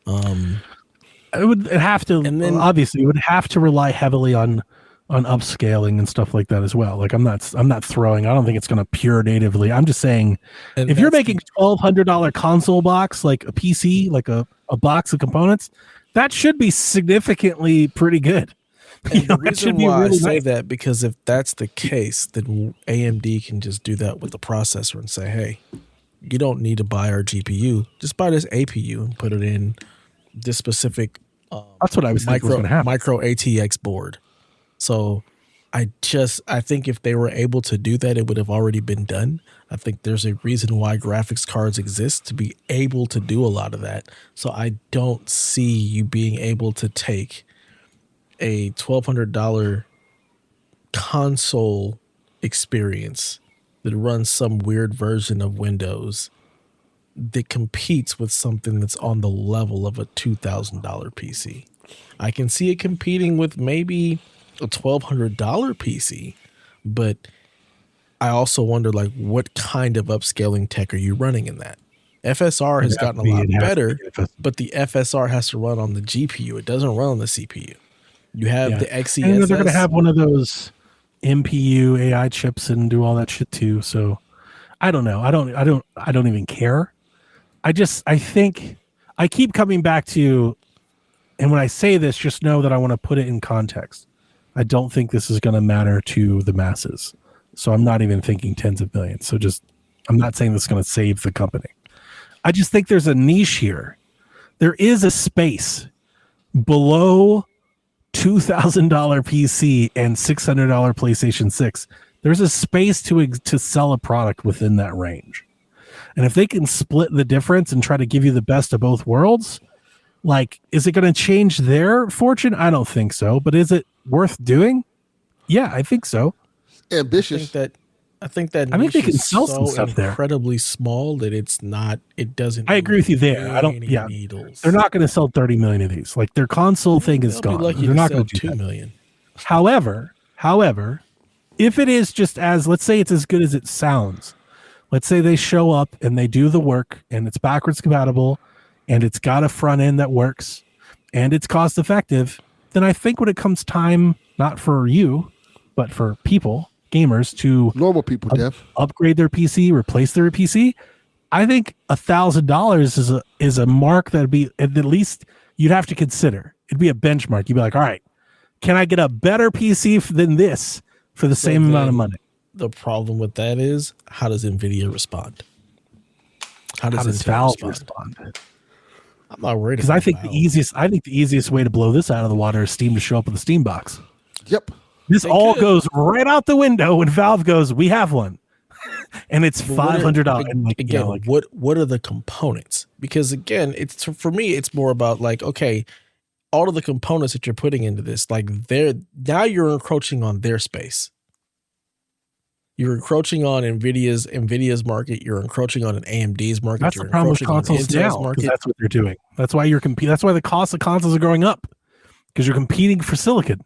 [SPEAKER 4] It would have to, and then obviously it would have to rely heavily on upscaling and stuff like that as well. Like I don't think it's going to pure natively. I'm just saying, if you're making $1,200 console box, like a PC, like a box of components, that should be significantly pretty good.
[SPEAKER 2] And the reason why I say that, because if that's the case, then AMD can just do that with the processor and say, hey, you don't need to buy our GPU. Just buy this APU and put it in this specific
[SPEAKER 4] that's what I was thinking was going to happen.
[SPEAKER 2] Micro ATX board. So I think if they were able to do that, it would have already been done. I think there's a reason why graphics cards exist, to be able to do a lot of that. So I don't see you being able to take a $1,200 console experience that runs some weird version of Windows that competes with something that's on the level of a $2,000 PC. I can see it competing with maybe a $1,200 PC, but I also wonder, like, what kind of upscaling tech are you running in that? FSR has gotten a lot better, but the FSR has to run on the GPU. It doesn't run on the CPU. You have the XeSS.
[SPEAKER 4] And they're going to have one of those MPU AI chips and do all that shit too. So I don't know. I don't even care. I think I keep coming back to, and when I say this, just know that I want to put it in context. I don't think this is going to matter to the masses. So I'm not even thinking tens of millions. So I'm not saying this is going to save the company. I just think there's a niche here. There is a space below $2,000 PC and $600 PlayStation 6. There's a space to sell a product within that range. And if they can split the difference and try to give you the best of both worlds, like, is it going to change their fortune? I don't think so. But is it worth doing? Yeah, I think so.
[SPEAKER 3] Ambitious.
[SPEAKER 2] I think that
[SPEAKER 4] I think they can
[SPEAKER 2] is
[SPEAKER 4] sell some
[SPEAKER 2] so
[SPEAKER 4] stuff there.
[SPEAKER 2] incredibly small that it doesn't.
[SPEAKER 4] I agree with you there. I don't. Yeah,
[SPEAKER 2] needles.
[SPEAKER 4] They're not going to sell 30 million of these. Like, their console thing is gone. They're not going to do
[SPEAKER 2] 2 million.
[SPEAKER 4] However, if it is just as, let's say it's as good as it sounds. Let's say they show up and they do the work and it's backwards compatible and it's got a front end that works and it's cost effective. Then I think when it comes time, not for you, but for people, gamers, to
[SPEAKER 3] normal people,
[SPEAKER 4] upgrade their PC, replace their PC, I think $1,000 is a mark that'd be at least you'd have to consider. It'd be a benchmark. You'd be like, all right, can I get a better PC than this for the same amount of money?
[SPEAKER 2] The problem with that is, how does NVIDIA respond?
[SPEAKER 4] How does Valve respond?
[SPEAKER 2] I'm not worried
[SPEAKER 4] because I think the easiest way to blow this out of the water is Steam to show up with a Steam box.
[SPEAKER 3] Yep.
[SPEAKER 4] This all goes right out the window when Valve goes, we have one. And it's $500.
[SPEAKER 2] Again, what are the components? Because again, for me, it's more about like, okay, all of the components that you're putting into this, like now you're encroaching on their space. You're encroaching on NVIDIA's market. You're encroaching on an AMD's market.
[SPEAKER 4] That's the problem with consoles now. That's what they're doing. That's why That's why the cost of consoles are going up, because you're competing for silicon.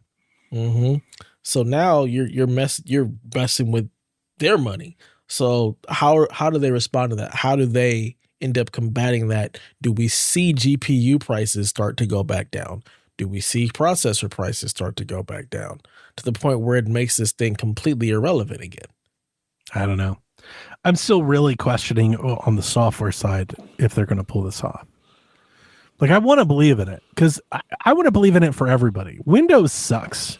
[SPEAKER 2] Mm-hmm. So now you're messing with their money. So how do they respond to that? How do they end up combating that? Do we see GPU prices start to go back down? Do we see processor prices start to go back down to the point where it makes this thing completely irrelevant again?
[SPEAKER 4] I don't know. I'm still really questioning on the software side if they're going to pull this off. Like, I want to believe in it because I want to believe in it for everybody. Windows sucks.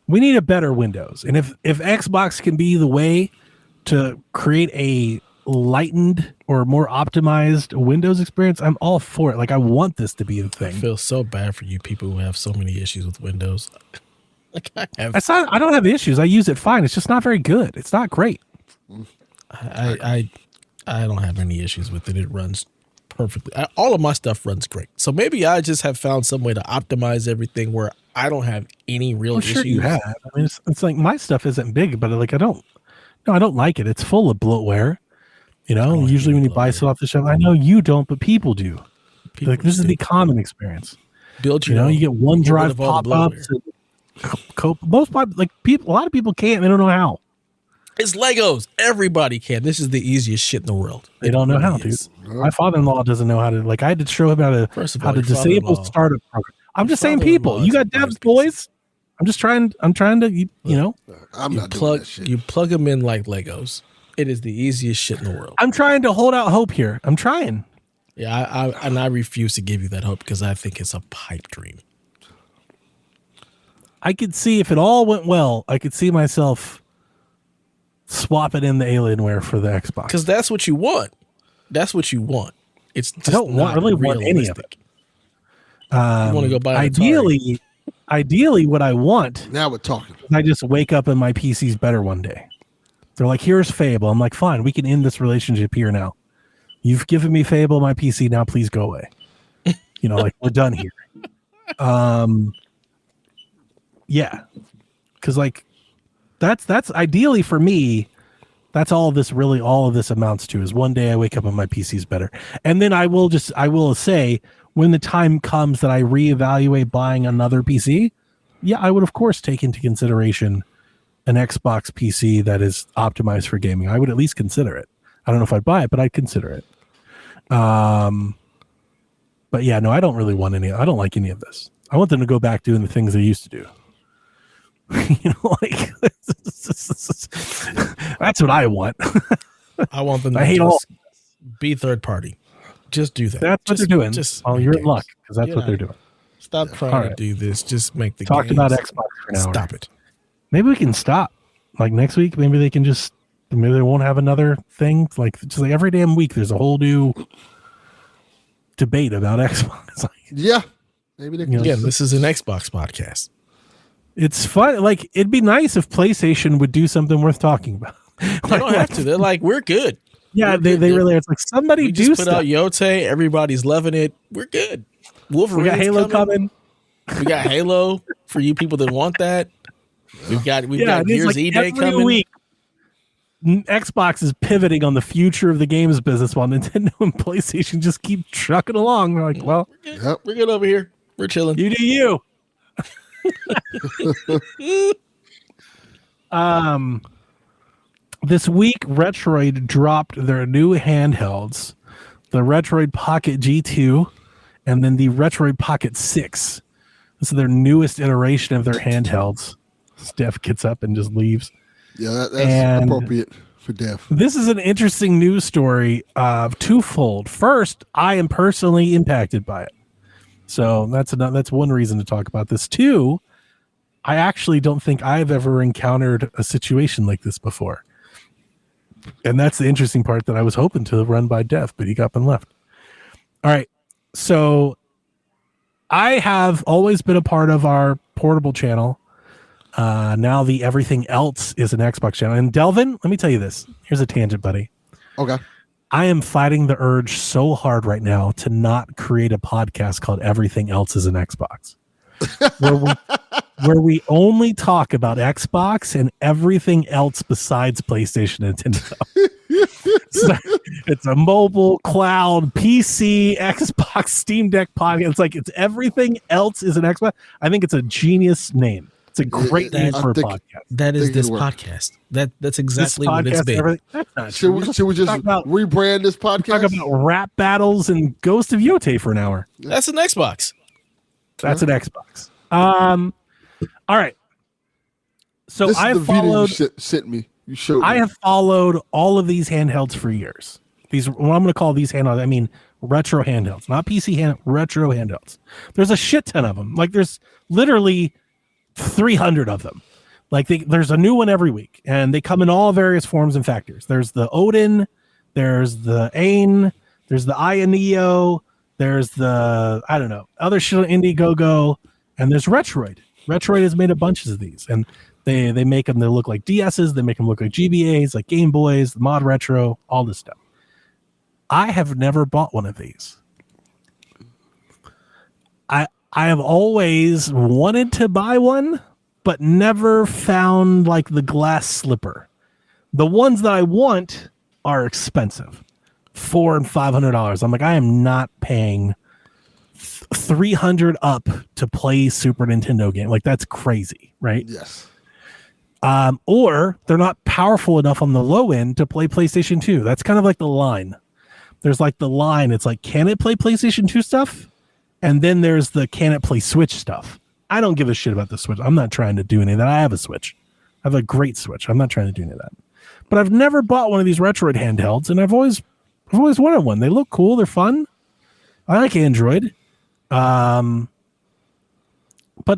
[SPEAKER 4] We need a better Windows. And if Xbox can be the way to create a lightened or more optimized Windows experience, I'm all for it. Like, I want this to be the thing.
[SPEAKER 2] I feel so bad for you people who have so many issues with Windows. Like I
[SPEAKER 4] don't have issues. I use it fine. It's just not very good. It's not great.
[SPEAKER 2] I don't have any issues with it. It runs perfectly. All of my stuff runs great. So maybe I just have found some way to optimize everything where I don't have any real issues.
[SPEAKER 4] Sure you have. I mean, it's like my stuff isn't big, but like I don't like it. It's full of bloatware. You know, usually when you buy stuff off the shelf, I know you don't, but people do. Like, this is the common experience.
[SPEAKER 2] Build
[SPEAKER 4] you know, you get OneDrive pop-ups. A lot of people can't. They don't know how.
[SPEAKER 2] It's Legos. Everybody can. This is the easiest shit in the world.
[SPEAKER 4] They don't know how, dude. My father-in-law doesn't know how to. Like, I had to show him how to disable startup program. I'm just saying, people. You got devs, boys. I'm just trying. I'm trying to. You know.
[SPEAKER 3] I'm not doing that shit.
[SPEAKER 2] You plug them in like Legos. It is the easiest shit in the world.
[SPEAKER 4] I'm trying to hold out hope here. I'm trying.
[SPEAKER 2] Yeah, I refuse to give you that hope because I think it's a pipe dream.
[SPEAKER 4] I could see if it all went well, I could see myself swapping in the Alienware for the Xbox.
[SPEAKER 2] Because that's what you want. That's what you want. It's just
[SPEAKER 4] I don't really want any of it.
[SPEAKER 2] You want to go buy
[SPEAKER 4] ideally, what I want.
[SPEAKER 3] Now we're talking.
[SPEAKER 4] I just wake up and my PC's better one day. They're like, here's Fable. I'm like, fine, we can end this relationship here now. You've given me Fable, my PC, now please go away. You know, like, we're done here. Yeah. Because, like, that's ideally for me, that's all of this amounts to, is one day I wake up and my PC's better. And then I will say, when the time comes that I reevaluate buying another PC, yeah, I would, of course, take into consideration an Xbox PC that is optimized for gaming. I would at least consider it. I don't know if I'd buy it, but I'd consider it. But yeah, no, I don't really want I don't like any of this. I want them to go back doing the things they used to do. You know, like, that's what I want.
[SPEAKER 2] I want them to
[SPEAKER 4] be
[SPEAKER 2] third party. Just do that.
[SPEAKER 4] That's what they're doing. Well, you're in luck because that's what they're doing.
[SPEAKER 2] Stop trying to do this. Just make the
[SPEAKER 4] Talked
[SPEAKER 2] games.
[SPEAKER 4] about Xbox for an hour.
[SPEAKER 2] Stop it.
[SPEAKER 4] Maybe we can stop. Like next week, maybe they can just. Maybe they won't have another thing. Like just like every damn week, there's a whole new debate about Xbox.
[SPEAKER 3] Yeah. Maybe they can.
[SPEAKER 2] Again, this is an Xbox podcast.
[SPEAKER 4] It's fun. Like it'd be nice if PlayStation would do something worth talking about.
[SPEAKER 2] They don't have to. They're like, we're good.
[SPEAKER 4] Yeah, they really. It's like somebody
[SPEAKER 2] we
[SPEAKER 4] do
[SPEAKER 2] just put
[SPEAKER 4] stuff.
[SPEAKER 2] out Yote. Everybody's loving it. We're good. Wolverine.
[SPEAKER 4] We got Halo coming.
[SPEAKER 2] We got Halo for you people that want that. We've got Gears
[SPEAKER 4] like
[SPEAKER 2] E-Day
[SPEAKER 4] every
[SPEAKER 2] coming.
[SPEAKER 4] Week, Xbox is pivoting on the future of the games business while Nintendo and PlayStation just keep trucking along. They're like, well,
[SPEAKER 2] we're good over here. We're chilling.
[SPEAKER 4] You do you. This week, Retroid dropped their new handhelds, the Retroid Pocket G2, and then the Retroid Pocket 6. This is their newest iteration of their handhelds. Steph gets up and just leaves.
[SPEAKER 3] Yeah, that's appropriate for Def.
[SPEAKER 4] This is an interesting news story of twofold. First, I am personally impacted by it. So that's one reason to talk about this. Two, I actually don't think I've ever encountered a situation like this before. And that's the interesting part that I was hoping to run by Def, but he got up and left. All right. So I have always been a part of our portable channel. Now the everything else is an Xbox channel. And Delvin, let me tell you this. Here's a tangent, buddy.
[SPEAKER 3] Okay.
[SPEAKER 4] I am fighting the urge so hard right now to not create a podcast called Everything Else is an Xbox. where we only talk about Xbox and everything else besides PlayStation and Nintendo. So it's a mobile, cloud, PC, Xbox, Steam Deck podcast. It's everything else is an Xbox. I think it's a genius name. It's a great name for a podcast.
[SPEAKER 2] That is this podcast. That's exactly what it's been.
[SPEAKER 4] That's not
[SPEAKER 3] should we just rebrand this podcast?
[SPEAKER 4] Talk about rap battles and Ghost of Yote for an hour.
[SPEAKER 2] That's an Xbox.
[SPEAKER 4] That's an Xbox. All right. So
[SPEAKER 3] this
[SPEAKER 4] I
[SPEAKER 3] is
[SPEAKER 4] have
[SPEAKER 3] the video
[SPEAKER 4] followed.
[SPEAKER 3] You sent me. You showed me.
[SPEAKER 4] I have followed all of these handhelds for years. What I'm going to call these handhelds, I mean retro handhelds, not PC retro handhelds. There's a shit ton of them. Like there's literally 300 of them. Like there's a new one every week, and they come in all various forms and factors. There's the Odin, there's the Ain, there's the Ioneo, there's the other shit, Indiegogo, and there's Retroid. Retroid has made a bunch of these, and they make them. They look like DSs. They make them look like GBAs, like Game Boys, the Mod Retro, all this stuff. I have never bought one of these. I have always wanted to buy one, but never found like the glass slipper. The ones that I want are expensive, $400 and $500. I'm like, I am not paying $300 up to play Super Nintendo game. Like that's crazy, right?
[SPEAKER 3] Yes.
[SPEAKER 4] Or they're not powerful enough on the low end to play PlayStation 2. That's kind of like the line. There's like the line. It's like, can it play PlayStation 2 stuff? And then there's the can it play Switch stuff. I don't give a shit about the Switch. I'm not trying to do any of that. I have a Switch. I have a great Switch. I'm not trying to do any of that. But I've never bought one of these Retroid handhelds, and I've always wanted one. They look cool. They're fun. I like Android. But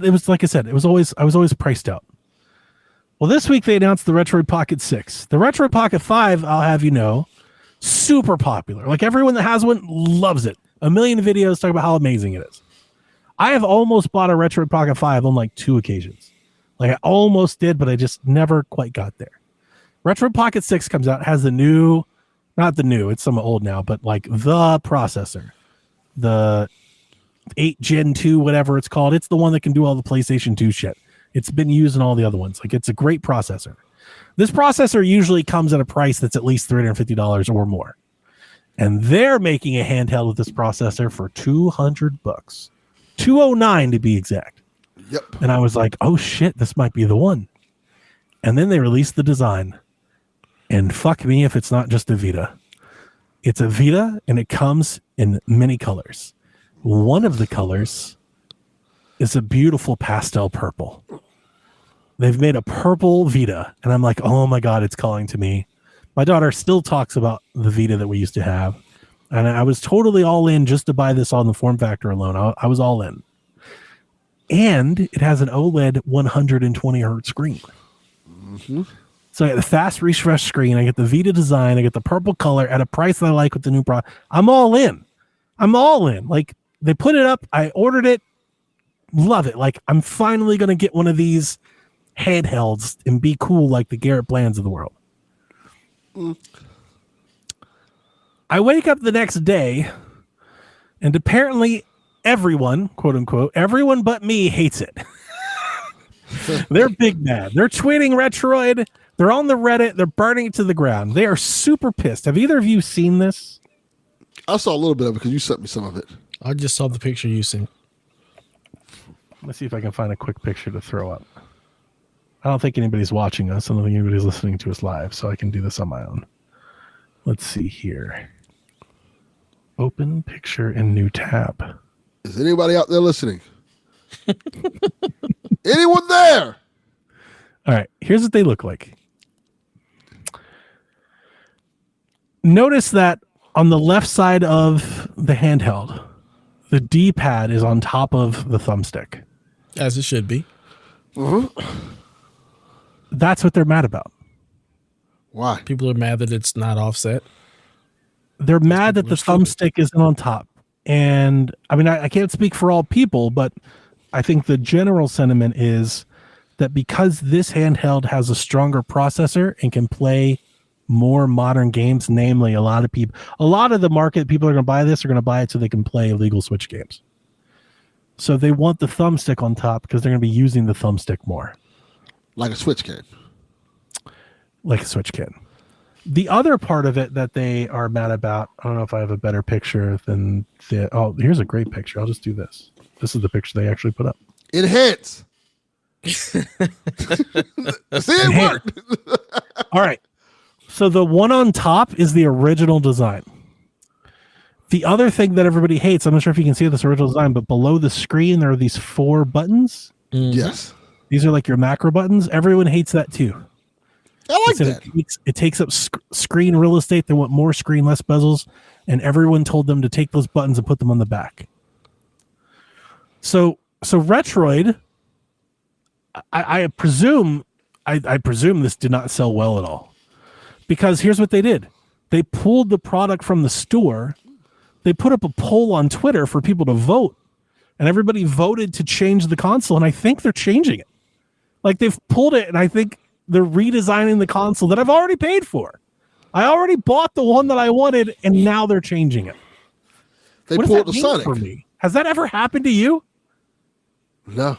[SPEAKER 4] it was like I said, I was always priced out. Well, this week they announced the Retroid Pocket 6. The Retroid Pocket 5, I'll have you know, super popular. Like everyone that has one loves it. A million videos talk about how amazing it is. I have almost bought a Retroid Pocket 5 on like 2 occasions. Like I almost did, but I just never quite got there. Retroid Pocket 6 comes out, has not the new, it's some old now, but like the processor. The 8 Gen 2, whatever it's called. It's the one that can do all the PlayStation 2 shit. It's been used in all the other ones. Like it's a great processor. This processor usually comes at a price that's at least $350 or more. And they're making a handheld with this processor for $200. $209 to be exact.
[SPEAKER 3] Yep.
[SPEAKER 4] And I was like, oh shit, this might be the one. And then they released the design. And fuck me if it's not just a Vita. It's a Vita and it comes in many colors. One of the colors is a beautiful pastel purple. They've made a purple Vita. And I'm like, oh my God, it's calling to me. My daughter still talks about the Vita that we used to have. and I was totally all in just to buy this on the form factor alone. I was all in. And it has an OLED 120 hertz screen.
[SPEAKER 3] Mm-hmm.
[SPEAKER 4] So I get the fast refresh screen. I get the Vita design. I get the purple color at a price that I like with the new product. I'm all in. Like, they put it up. I ordered it. Love it. Like, I'm finally going to get one of these handhelds and be cool like the Garrett Blands of the world. I wake up the next day, and apparently everyone, quote unquote, everyone but me hates it. They're big mad. They're tweeting Retroid. They're on the Reddit. They're burning it to the ground. They are super pissed. Have either of you seen this?
[SPEAKER 3] I saw a little bit of it because you sent me some of it.
[SPEAKER 2] I just saw the picture you sent.
[SPEAKER 4] Let's see if I can find a quick picture to throw up. I don't think anybody's watching us. I don't think anybody's listening to us live, so I can do this on my own. Let's see here. Open picture in new tab.
[SPEAKER 3] Is anybody out there listening? Anyone there?
[SPEAKER 4] All right, here's what they look like. Notice that on the left side of the handheld, the D-pad is on top of the thumbstick.
[SPEAKER 2] As it should be.
[SPEAKER 4] That's what they're mad about.
[SPEAKER 3] Why?
[SPEAKER 2] People are mad that it's not offset.
[SPEAKER 4] They're mad that the thumbstick isn't on top. And I mean, I can't speak for all people, but I think the general sentiment is that because this handheld has a stronger processor and can play more modern games, namely a lot of the market people are going to buy this are going to buy it so they can play legal Switch games. So they want the thumbstick on top because they're going to be using the thumbstick more.
[SPEAKER 3] Like a Switch can.
[SPEAKER 4] Like a Switch can. The other part of it that they are mad about, I don't know if I have a better picture than here's a great picture. I'll just do this. This is the picture they actually put up.
[SPEAKER 3] Enhance. See it work.
[SPEAKER 4] All right. So the one on top is the original design. The other thing that everybody hates, I'm not sure if you can see this original design, but below the screen, there are these 4 buttons.
[SPEAKER 3] Yes.
[SPEAKER 4] These are like your macro buttons. Everyone hates that too.
[SPEAKER 3] I like that.
[SPEAKER 4] It takes up screen real estate. They want more screen, less bezels. And everyone told them to take those buttons and put them on the back. So Retroid, I presume this did not sell well at all. Because here's what they did. They pulled the product from the store. They put up a poll on Twitter for people to vote. And everybody voted to change the console. And I think they're changing it. Like, they've pulled it, and I think they're redesigning the console that I've already paid for. I already bought the one that I wanted, and now they're changing it.
[SPEAKER 3] They
[SPEAKER 4] what
[SPEAKER 3] pulled
[SPEAKER 4] does
[SPEAKER 3] the
[SPEAKER 4] that mean
[SPEAKER 3] Sonic.
[SPEAKER 4] for me? Has that ever happened to you?
[SPEAKER 3] No.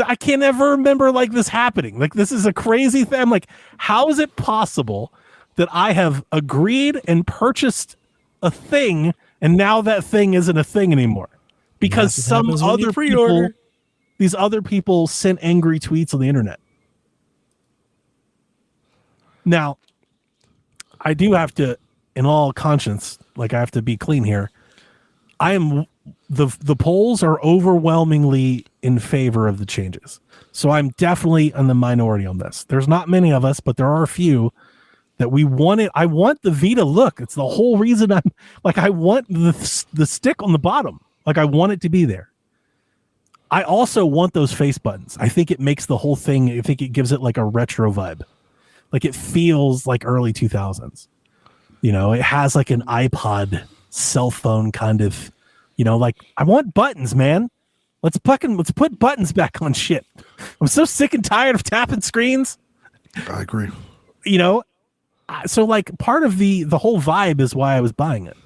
[SPEAKER 4] I can't ever remember like this happening. Like, this is a crazy thing. I'm like, how is it possible that I have agreed and purchased a thing, and now that thing isn't a thing anymore? Because some other people, these other people sent angry tweets on the internet. Now, I do have to, in all conscience, like, I have to be clean here. I am the polls are overwhelmingly in favor of the changes. So I'm definitely in the minority on this. There's not many of us, but there are a few that we want it. I want the Vita look. It's the whole reason I'm like, I want the stick on the bottom. Like, I want it to be there. I also want those face buttons. I think it makes the whole thing, I think it gives it like a retro vibe. Like, it feels like early 2000s. You know, it has like an iPod cell phone kind of, you know, like, I want buttons, man. Let's put buttons back on shit. I'm so sick and tired of tapping screens.
[SPEAKER 3] I agree.
[SPEAKER 4] You know, so like, part of the whole vibe is why I was buying it.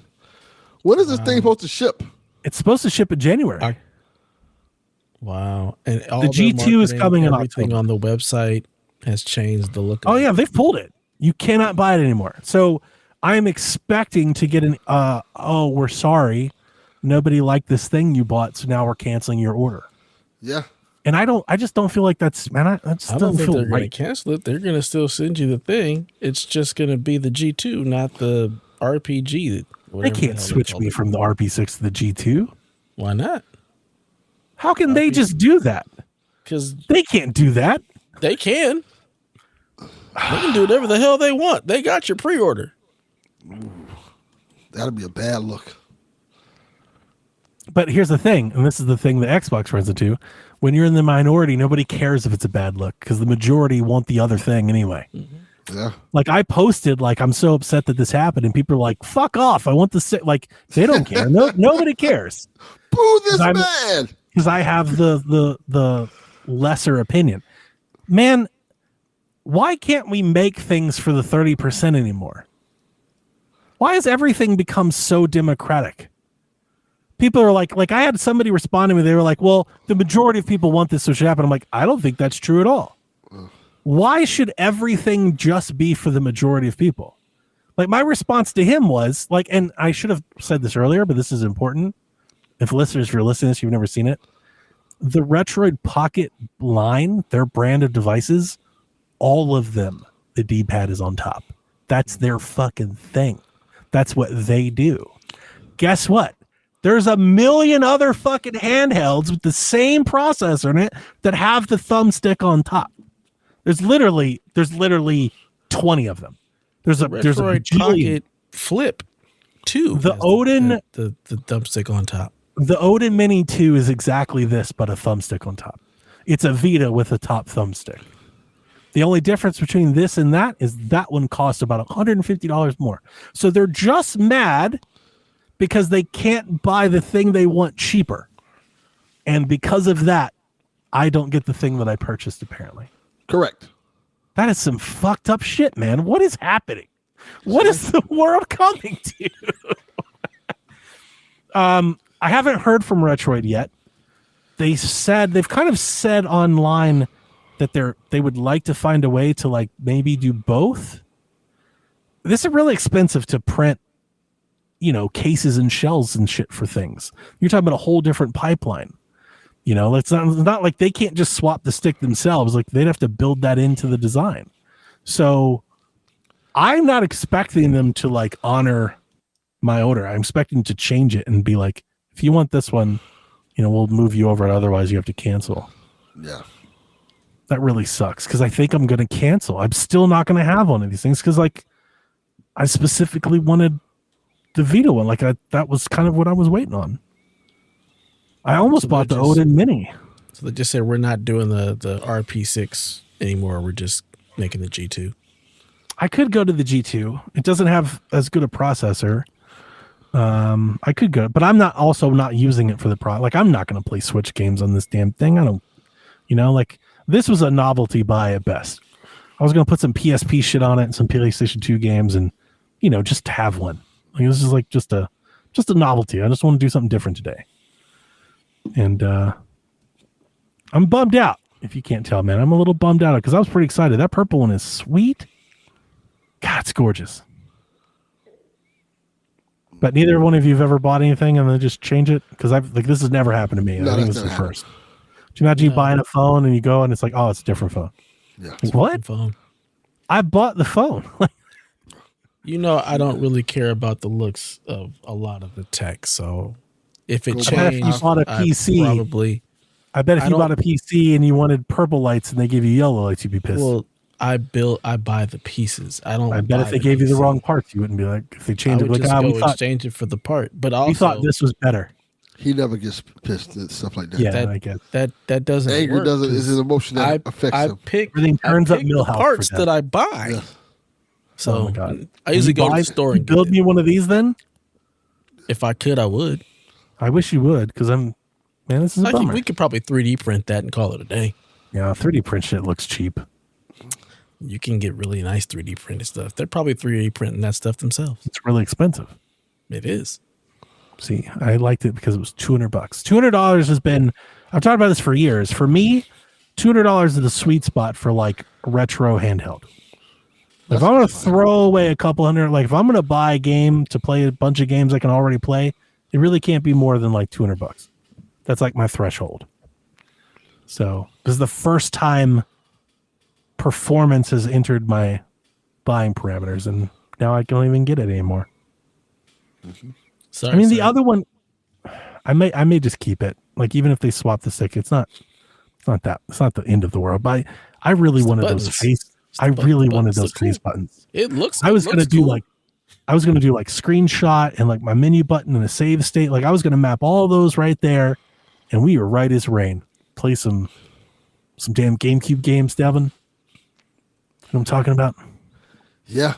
[SPEAKER 3] When is this thing supposed to ship?
[SPEAKER 4] It's supposed to ship in January.
[SPEAKER 2] Wow. And all
[SPEAKER 4] the G2 is coming in
[SPEAKER 2] everything
[SPEAKER 4] October.
[SPEAKER 2] on the website has changed the look of
[SPEAKER 4] Oh
[SPEAKER 2] it.
[SPEAKER 4] yeah, they've pulled it. You cannot buy it anymore. So I am expecting to get an we're sorry. Nobody liked this thing you bought, so now we're canceling your order.
[SPEAKER 3] Yeah.
[SPEAKER 4] And I just don't feel like that's, man, I just
[SPEAKER 2] I
[SPEAKER 4] don't
[SPEAKER 2] don't think
[SPEAKER 4] feel
[SPEAKER 2] they're going
[SPEAKER 4] right.
[SPEAKER 2] to cancel it. They're going to still send you the thing. It's just going to be the G2, not the RPG.
[SPEAKER 4] They can't switch me from the RP6 to the G2.
[SPEAKER 2] Why not?
[SPEAKER 4] How can they just do that?
[SPEAKER 2] Because
[SPEAKER 4] They can't do that.
[SPEAKER 2] they can. They can do whatever the hell they want. They got your pre-order.
[SPEAKER 3] That'd be a bad look.
[SPEAKER 4] But here's the thing, and this is the thing that Xbox runs into. When you're in the minority, nobody cares if it's a bad look because the majority want the other thing anyway.
[SPEAKER 3] Mm-hmm. Yeah.
[SPEAKER 4] Like I posted, like I'm so upset that this happened, and people are like, "Fuck off! I want the like." They don't care. Nobody cares.
[SPEAKER 3] Boo this man!
[SPEAKER 4] Because I have the lesser opinion. Man, why can't we make things for the 30% anymore? Why has everything become so democratic? People are like I had somebody respond to me. They were like, well, the majority of people want this, so it should happen. I'm like, I don't think that's true at all. Why should everything just be for the majority of people? Like my response to him was like, and I should have said this earlier, but this is important. If listeners, if you're listening to this, you've never seen it. The Retroid Pocket line, their brand of devices, all of them, the D-pad is on top. That's their fucking thing. That's what they do. Guess what? There's a million other fucking handhelds with the same processor in it that have the thumbstick on top. There's literally 20 of them. There's a
[SPEAKER 2] Pocket Flip 2.
[SPEAKER 4] The Odin,
[SPEAKER 2] the thumbstick on top.
[SPEAKER 4] The Odin Mini 2 is exactly this, but a thumbstick on top. It's a Vita with a top thumbstick. The only difference between this and that is that one costs about $150 more. So they're just mad because they can't buy the thing they want cheaper. And because of that, I don't get the thing that I purchased, apparently.
[SPEAKER 3] Correct.
[SPEAKER 4] That is some fucked up shit, man. What is happening? What is the world coming to? I haven't heard from Retroid yet. They've kind of said online that they would like to find a way to like maybe do both. This is really expensive to print, cases and shells and shit for things. You're talking about a whole different pipeline. It's not like they can't just swap the stick themselves. Like they'd have to build that into the design. So I'm not expecting them to like honor my order. I'm expecting to change it and be like, if you want this one, we'll move you over. Otherwise you have to cancel.
[SPEAKER 3] Yeah.
[SPEAKER 4] That really sucks because I think I'm going to cancel. I'm still not going to have one of these things because like I specifically wanted the Vita one. Like that was kind of what I was waiting on. I almost bought the Odin Mini.
[SPEAKER 2] So they just said we're not doing the RP6 anymore. We're just making the G2.
[SPEAKER 4] I could go to the G2. It doesn't have as good a processor. I could go, but I'm not using it for the product. Like I'm not going to play Switch games on this damn thing. I don't, like this was a novelty buy at best. I was going to put some PSP shit on it and some PlayStation 2 games and, just to have one. Like this is like just a novelty. I just want to do something different today. And I'm bummed out. If you can't tell, man, I'm a little bummed out because I was pretty excited. That purple one is sweet. God, it's gorgeous. But neither one of you have ever bought anything and then just change it because this has never happened to me. I think this is the first. Do you imagine you buying a phone and you go and it's like, oh, it's a different phone?
[SPEAKER 3] Yeah.
[SPEAKER 4] Like, what?
[SPEAKER 2] Phone.
[SPEAKER 4] I bought the phone.
[SPEAKER 2] I don't really care about the looks of a lot of the tech. So if it
[SPEAKER 4] I bet if you bought a PC, I bet if you bought a PC and you wanted purple lights and they gave you yellow lights, you'd be pissed.
[SPEAKER 2] Well, I buy the pieces. I bet
[SPEAKER 4] if they gave you the wrong parts, you wouldn't be like, if they changed it, like,
[SPEAKER 2] we exchange it for the part. But also,
[SPEAKER 4] we thought this was better.
[SPEAKER 3] He never gets pissed at stuff like that.
[SPEAKER 4] Yeah, I guess
[SPEAKER 2] that doesn't.
[SPEAKER 3] Anger
[SPEAKER 2] work
[SPEAKER 3] is an emotion that affects him.
[SPEAKER 4] Everything turns up
[SPEAKER 2] the parts that I buy.
[SPEAKER 3] Yeah.
[SPEAKER 2] So
[SPEAKER 4] oh my God.
[SPEAKER 2] I usually go to the store and
[SPEAKER 4] build me one of these. Then,
[SPEAKER 2] if I could, I would.
[SPEAKER 4] I wish you would, because this is a bummer.
[SPEAKER 2] We could probably 3D print that and call it a day.
[SPEAKER 4] Yeah, 3D print shit looks cheap.
[SPEAKER 2] You can get really nice 3D printed stuff. They're probably 3D printing that stuff themselves.
[SPEAKER 4] It's really expensive.
[SPEAKER 2] It is.
[SPEAKER 4] See, I liked it because it was $200. $200 has been, I've talked about this for years. For me, $200 is the sweet spot for like retro handheld. If I'm going to throw away a couple hundred, like if I'm going to buy a game to play a bunch of games I can already play, it really can't be more than like $200. That's like my threshold. So this is the first time performance has entered my buying parameters, and now I don't even get it anymore.
[SPEAKER 3] Mm-hmm.
[SPEAKER 2] Sorry,
[SPEAKER 4] the other one, I may just keep it. Like even if they swap the stick, it's not the end of the world. But I really wanted those face. I really wanted those face buttons.
[SPEAKER 2] It looks.
[SPEAKER 4] I was going to do
[SPEAKER 2] cool.
[SPEAKER 4] like I was going to do like screenshot and like my menu button and a save state. Like I was going to map all those right there, and we were right as rain. Play some damn GameCube games, Delvin. You know what I'm talking about?
[SPEAKER 3] Yeah.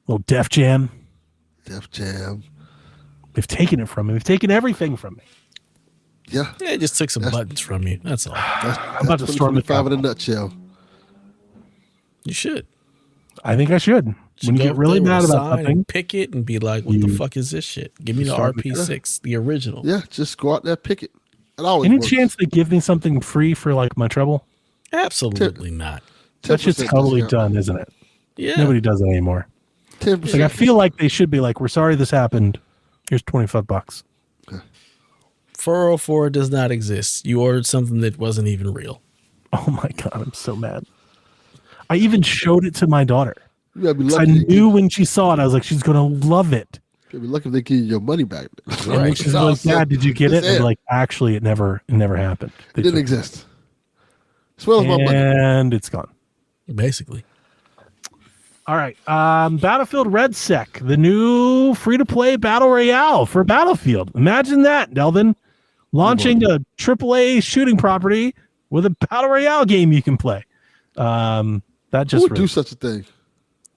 [SPEAKER 4] Little Def Jam.
[SPEAKER 3] Def Jam.
[SPEAKER 4] They've taken it from me. They've taken everything from me.
[SPEAKER 3] Yeah.
[SPEAKER 2] Yeah, it just took some buttons from you. That's all.
[SPEAKER 4] I'm about to storm the
[SPEAKER 3] 2025 in a
[SPEAKER 4] Capitol.
[SPEAKER 3] nutshell.
[SPEAKER 2] You should.
[SPEAKER 4] I think I should. When you
[SPEAKER 2] go
[SPEAKER 4] get
[SPEAKER 2] up
[SPEAKER 4] really
[SPEAKER 2] there
[SPEAKER 4] mad
[SPEAKER 2] with a
[SPEAKER 4] about
[SPEAKER 2] sign
[SPEAKER 4] something,
[SPEAKER 2] and pick it and be like, "What the fuck is this shit? Give me the
[SPEAKER 4] start-
[SPEAKER 2] RP6, the original."
[SPEAKER 3] Yeah, just go out there, pick it. It always
[SPEAKER 4] any
[SPEAKER 3] works.
[SPEAKER 4] chance they give me something free for like my trouble?
[SPEAKER 2] Absolutely not.
[SPEAKER 4] That shit's
[SPEAKER 3] 10%
[SPEAKER 4] totally
[SPEAKER 3] discount.
[SPEAKER 4] done, isn't it?
[SPEAKER 2] Yeah.
[SPEAKER 4] Nobody does it anymore.
[SPEAKER 3] 10%.
[SPEAKER 4] Like I feel like they should be like, we're sorry this happened. Here's $25.
[SPEAKER 2] 404 does not exist. You ordered something that wasn't even real.
[SPEAKER 4] Oh my god, I'm so mad. I even showed it to my daughter.
[SPEAKER 3] You gotta be
[SPEAKER 4] 'Cause I
[SPEAKER 3] lucky.
[SPEAKER 4] knew when she saw it, I was like, she's gonna love it.
[SPEAKER 3] You gotta be lucky if they give you your money back.
[SPEAKER 4] And then she's like, Dad, did you get it? And I'm like, actually, it never happened. They
[SPEAKER 3] It didn't
[SPEAKER 4] took
[SPEAKER 3] exist. As well as my money.
[SPEAKER 4] and it's gone.
[SPEAKER 2] Basically.
[SPEAKER 4] All right. Battlefield Red Sec, the new free-to-play battle royale for Battlefield. Imagine that, Delvin. Launching a AAA shooting property with a battle royale game you can play. That
[SPEAKER 3] Who
[SPEAKER 4] just
[SPEAKER 3] would
[SPEAKER 4] really,
[SPEAKER 3] do such a thing?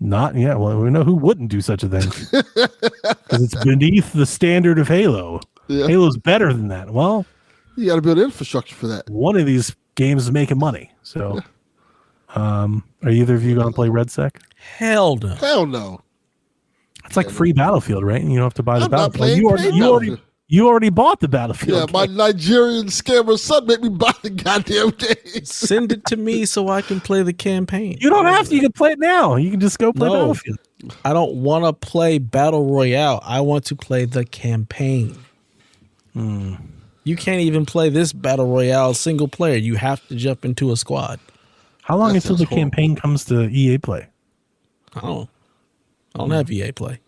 [SPEAKER 4] not, yeah, well, we know who wouldn't do such a thing. Because it's beneath the standard of Halo.
[SPEAKER 3] Yeah.
[SPEAKER 4] Halo's better than that. Well,
[SPEAKER 3] You gotta build infrastructure for that.
[SPEAKER 4] one of these games is making money. So, are either of you going to play Red Sec?
[SPEAKER 2] Hell no.
[SPEAKER 3] Hell no.
[SPEAKER 4] It's like free Battlefield, right? And you don't have to buy the
[SPEAKER 3] I'm not
[SPEAKER 4] Battlefield.
[SPEAKER 3] playing Battlefield.
[SPEAKER 4] You already bought the
[SPEAKER 3] Yeah,
[SPEAKER 4] Battlefield.
[SPEAKER 3] my Nigerian scammer son made me buy the goddamn game.
[SPEAKER 2] Send it to me so I can play the campaign.
[SPEAKER 4] You don't have to. You can play it now. You can just go play
[SPEAKER 2] No.
[SPEAKER 4] Battlefield.
[SPEAKER 2] I don't want to play Battle Royale. I want to play the campaign. You can't even play this Battle Royale single player. You have to jump into a squad.
[SPEAKER 4] How long
[SPEAKER 3] That
[SPEAKER 4] until the
[SPEAKER 3] sounds horrible.
[SPEAKER 4] campaign comes to EA Play?
[SPEAKER 2] I don't have EA Play.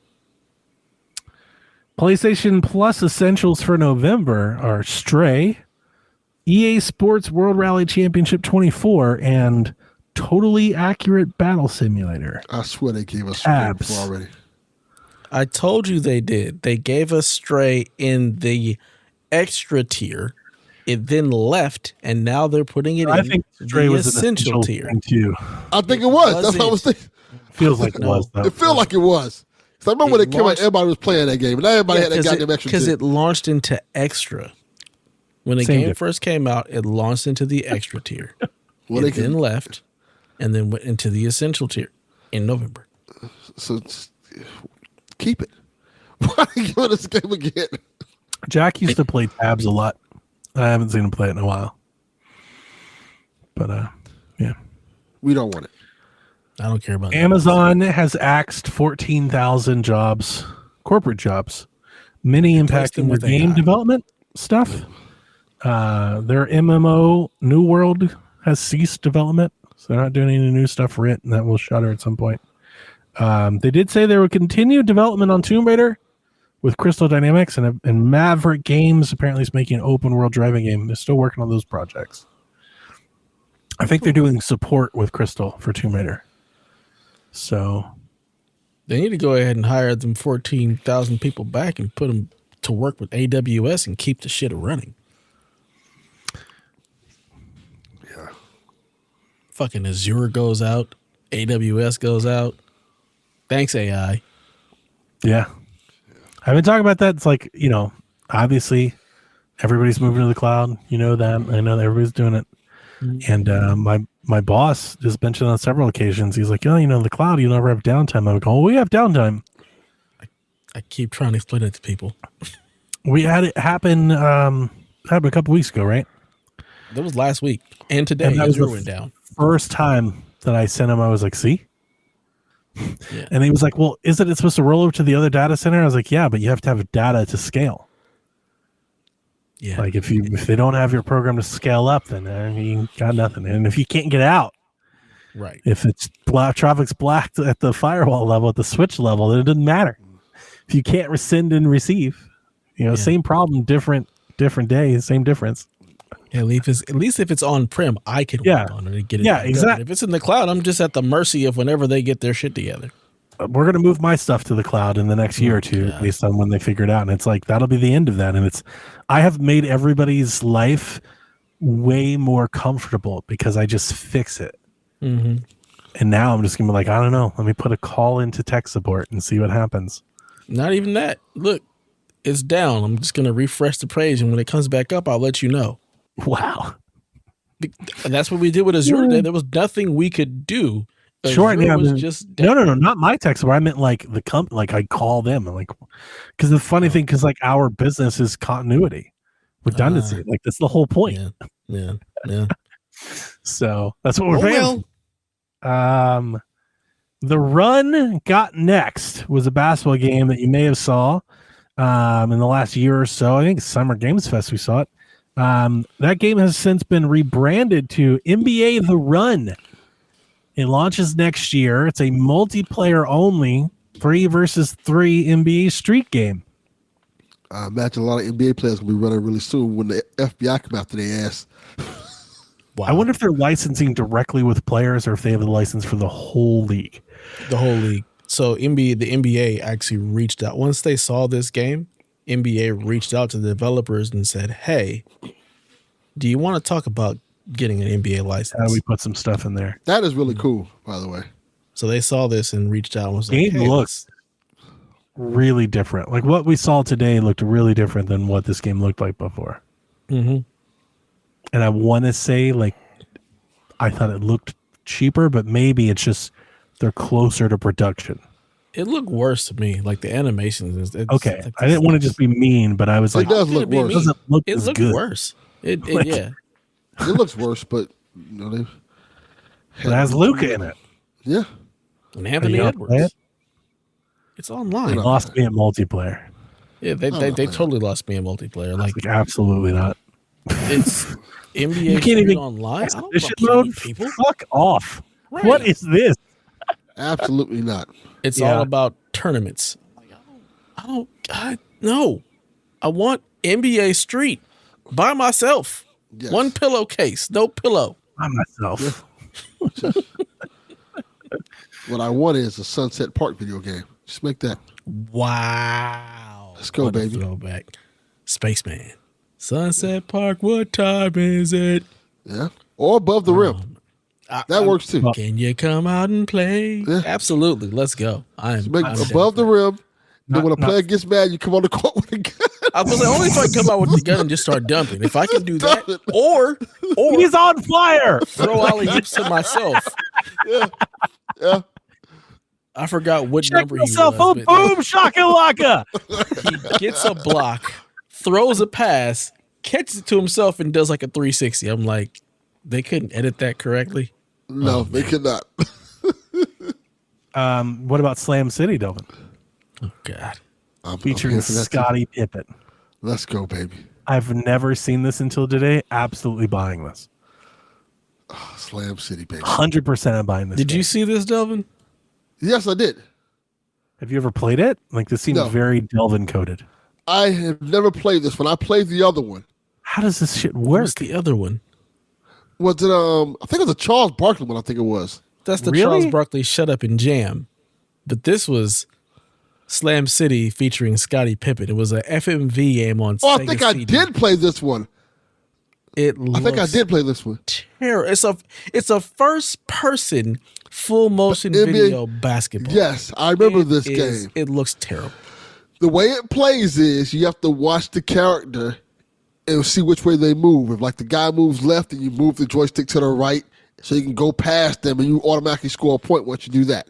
[SPEAKER 4] PlayStation Plus essentials for November are Stray, EA Sports World Rally Championship 24, and Totally Accurate Battle Simulator.
[SPEAKER 3] I swear they gave us
[SPEAKER 4] Abs.
[SPEAKER 3] before already.
[SPEAKER 2] I told you they did. They gave us Stray in the extra tier. It then left, and now they're putting it
[SPEAKER 4] I
[SPEAKER 2] in
[SPEAKER 4] think Stray
[SPEAKER 2] the
[SPEAKER 4] was an
[SPEAKER 2] essential
[SPEAKER 4] essential
[SPEAKER 2] tier.
[SPEAKER 4] thing too.
[SPEAKER 3] I think it was. That's what I was
[SPEAKER 2] Was
[SPEAKER 3] thinking.
[SPEAKER 4] Feels like it
[SPEAKER 2] No.
[SPEAKER 4] was though.
[SPEAKER 3] It felt like it was. So I remember when
[SPEAKER 2] It
[SPEAKER 3] it came out,
[SPEAKER 2] launched-
[SPEAKER 3] everybody was playing that game, and everybody had that goddamn extra.
[SPEAKER 2] Because
[SPEAKER 3] shit.
[SPEAKER 2] it launched into extra. When the
[SPEAKER 4] Same
[SPEAKER 2] game
[SPEAKER 4] difference.
[SPEAKER 2] first came out, it launched into the extra tier.
[SPEAKER 3] Well,
[SPEAKER 2] It
[SPEAKER 3] they
[SPEAKER 2] then
[SPEAKER 3] can,
[SPEAKER 2] left, and then went into the essential tier in November.
[SPEAKER 3] so just keep it. Why are you giving us a game again?
[SPEAKER 4] Jack used to play tabs a lot. I haven't seen him play it in a while. But yeah.
[SPEAKER 3] We don't want it.
[SPEAKER 2] I don't care about that.
[SPEAKER 4] Amazon has axed 14,000 jobs, corporate jobs, many
[SPEAKER 2] Replaced them
[SPEAKER 4] impacting their
[SPEAKER 2] with
[SPEAKER 4] game
[SPEAKER 2] AI.
[SPEAKER 4] development stuff. Their MMO New World has ceased development, so they're not doing any new stuff for it, and that will shutter at some point. They did say they would continue development on Tomb Raider with Crystal Dynamics, and Maverick Games apparently is making an open world driving game. They're still working on those projects. I think they're doing support with Crystal for Tomb Raider. So
[SPEAKER 2] They need to go ahead and hire them 14,000 people back and put them to work with AWS and keep the shit running.
[SPEAKER 3] Yeah.
[SPEAKER 2] Fucking Azure goes out. AWS goes out. Thanks, AI.
[SPEAKER 4] yeah. I've been talking about that. It's like, obviously everybody's moving to the cloud. You know that. I know that everybody's doing it. And my boss just mentioned on several occasions, he's like, the cloud, you never have downtime. I'm like, oh, we have downtime.
[SPEAKER 2] I keep trying to explain it to people.
[SPEAKER 4] We had it happen happened a couple weeks ago, right?
[SPEAKER 2] That was last week. And today,
[SPEAKER 4] And that was
[SPEAKER 2] Azure
[SPEAKER 4] the
[SPEAKER 2] went down.
[SPEAKER 4] First time that I sent him, I was like, see?
[SPEAKER 2] Yeah.
[SPEAKER 4] And he was like, well, isn't it supposed to roll over to the other data center? I was like, yeah, but you have to have data to scale.
[SPEAKER 2] Yeah.
[SPEAKER 4] Like if they don't have your program to scale up, then you got nothing. And if you can't get out,
[SPEAKER 2] right.
[SPEAKER 4] if it's traffic's black at the firewall level, at the switch level, then it doesn't matter. If you can't rescind and receive, same problem, different day, same difference.
[SPEAKER 2] Yeah, at least if it's on-prem, I can
[SPEAKER 4] Yeah.
[SPEAKER 2] work on it and get it.
[SPEAKER 4] Yeah,
[SPEAKER 2] back up.
[SPEAKER 4] exactly.
[SPEAKER 2] If it's in the cloud, I'm just at the mercy of whenever they get their shit together.
[SPEAKER 4] we're going to move my stuff to the cloud in the next year or two based on when they figure it out. And it's like, that'll be the end of that. And I have made everybody's life way more comfortable because I just fix it.
[SPEAKER 2] Mm-hmm.
[SPEAKER 4] And now I'm just going to be like, I don't know. Let me put a call into tech support and see what happens.
[SPEAKER 2] Not even that. Look, it's down. I'm just going to refresh the page. And when it comes back up, I'll let you know.
[SPEAKER 4] Wow.
[SPEAKER 2] And that's what we did with Azure today. There was nothing we could do.
[SPEAKER 4] Sure,
[SPEAKER 2] Azure was just down.
[SPEAKER 4] No, not my tech support. I meant like the company. Like I call them, and like, because the funny thing, because like our business is continuity, redundancy. Like that's the whole point.
[SPEAKER 2] Yeah.
[SPEAKER 4] So that's what we're paying. The Run Got Next was a basketball game that you may have saw in the last year or so. I think Summer Games Fest we saw it. That game has since been rebranded to NBA The Run. It launches next year. It's a multiplayer only 3 versus 3 NBA street game.
[SPEAKER 3] I imagine a lot of NBA players will be running really soon when the FBI come after their ass.
[SPEAKER 2] Wow.
[SPEAKER 4] I wonder if they're licensing directly with players or if they have a license for the whole league.
[SPEAKER 2] The whole league. So the NBA actually reached out. Once they saw this game, NBA reached out to the developers and said, hey, do you want to talk about getting an NBA license?
[SPEAKER 4] How do we put some stuff in there?
[SPEAKER 3] That is really cool, by the way.
[SPEAKER 2] So they saw this and reached out and was
[SPEAKER 4] Game
[SPEAKER 2] like, hey,
[SPEAKER 4] looks really different. Like what we saw today looked really different than what this game looked like before.
[SPEAKER 2] Mm-hmm.
[SPEAKER 4] And I want to say, like, I thought it looked cheaper, but maybe it's just they're closer to production.
[SPEAKER 2] It looked worse to me. Like the animations.
[SPEAKER 4] Okay. I didn't want to just be mean, but I was like,
[SPEAKER 3] it does look worse.
[SPEAKER 4] It doesn't look
[SPEAKER 2] It
[SPEAKER 4] as
[SPEAKER 2] looked
[SPEAKER 4] good.
[SPEAKER 2] worse. It
[SPEAKER 3] looks worse, but
[SPEAKER 4] it has Luka in it.
[SPEAKER 3] Yeah.
[SPEAKER 2] And Anthony Edwards. It's online.
[SPEAKER 4] They lost me in multiplayer.
[SPEAKER 2] Yeah, they totally lost me in multiplayer. Like
[SPEAKER 4] absolutely not.
[SPEAKER 2] It's NBA
[SPEAKER 4] You can't even
[SPEAKER 2] online. I don't
[SPEAKER 4] exhibition
[SPEAKER 2] fucking
[SPEAKER 4] mode.
[SPEAKER 2] people.
[SPEAKER 4] Fuck off.
[SPEAKER 2] Right.
[SPEAKER 4] What is this?
[SPEAKER 3] Absolutely not.
[SPEAKER 2] It's all about tournaments. No. I want NBA Street by myself.
[SPEAKER 3] Yes.
[SPEAKER 2] One pillowcase, no pillow.
[SPEAKER 4] By myself.
[SPEAKER 3] What I want is a Sunset Park video game. Just make that.
[SPEAKER 2] Wow.
[SPEAKER 3] Let's go,
[SPEAKER 2] What a
[SPEAKER 3] baby.
[SPEAKER 2] Throwback. Spaceman. Sunset Park, what time is it?
[SPEAKER 3] Yeah. Or Above the Rim. That works too.
[SPEAKER 2] Can you come out and play?
[SPEAKER 3] Yeah.
[SPEAKER 2] Absolutely. Let's go. I'm
[SPEAKER 3] Make Above the Rim. Then when a player gets mad, you come on the court with a gun.
[SPEAKER 2] I was like, only if I come out with the gun and just start dumping. If I can do that, or
[SPEAKER 4] He's on fire.
[SPEAKER 2] throw alley oops to myself.
[SPEAKER 3] Yeah.
[SPEAKER 2] I forgot what
[SPEAKER 4] Check
[SPEAKER 2] number he
[SPEAKER 4] yourself
[SPEAKER 2] was.
[SPEAKER 4] up.
[SPEAKER 2] but
[SPEAKER 4] Boom, shakalaka.
[SPEAKER 2] He gets a block, throws a pass, catches it to himself, and does like a 360. I'm like, they couldn't edit that correctly.
[SPEAKER 3] No, they could not.
[SPEAKER 4] What about Slam City, Delvin?
[SPEAKER 2] Oh God.
[SPEAKER 3] I'm
[SPEAKER 4] Featuring
[SPEAKER 3] here for that too.
[SPEAKER 4] Scottie Pippen.
[SPEAKER 3] Let's go, baby.
[SPEAKER 4] I've never seen this until today. Absolutely buying this.
[SPEAKER 3] Slam City, baby.
[SPEAKER 4] 100% I'm buying this.
[SPEAKER 2] Did
[SPEAKER 4] game.
[SPEAKER 2] you see this, Delvin?
[SPEAKER 3] Yes, I did.
[SPEAKER 4] Have you ever played it? Like this seems
[SPEAKER 3] No.
[SPEAKER 4] very Delvin coded.
[SPEAKER 3] I have never played this one. I played the other one.
[SPEAKER 4] How does this shit work?
[SPEAKER 2] What's the other one?
[SPEAKER 3] Was it I think it was a Charles Barkley one, I think it was.
[SPEAKER 2] That's the
[SPEAKER 4] Really?
[SPEAKER 2] Charles Barkley Shut Up and Jam. But this was Slam City featuring Scottie Pippen. It was a FMV game on
[SPEAKER 3] Oh, I
[SPEAKER 2] Sega
[SPEAKER 3] think I
[SPEAKER 2] CD.
[SPEAKER 3] did play this one.
[SPEAKER 2] I
[SPEAKER 3] think I did play this one.
[SPEAKER 2] It's a first person full motion
[SPEAKER 3] NBA
[SPEAKER 2] video basketball.
[SPEAKER 3] Yes, I remember this
[SPEAKER 2] is-
[SPEAKER 3] game.
[SPEAKER 2] It looks terrible.
[SPEAKER 3] The way it plays is you have to watch the character and see which way they move. If like the guy moves left and you move the joystick to the right so you can go past them and you automatically score a point once you do that.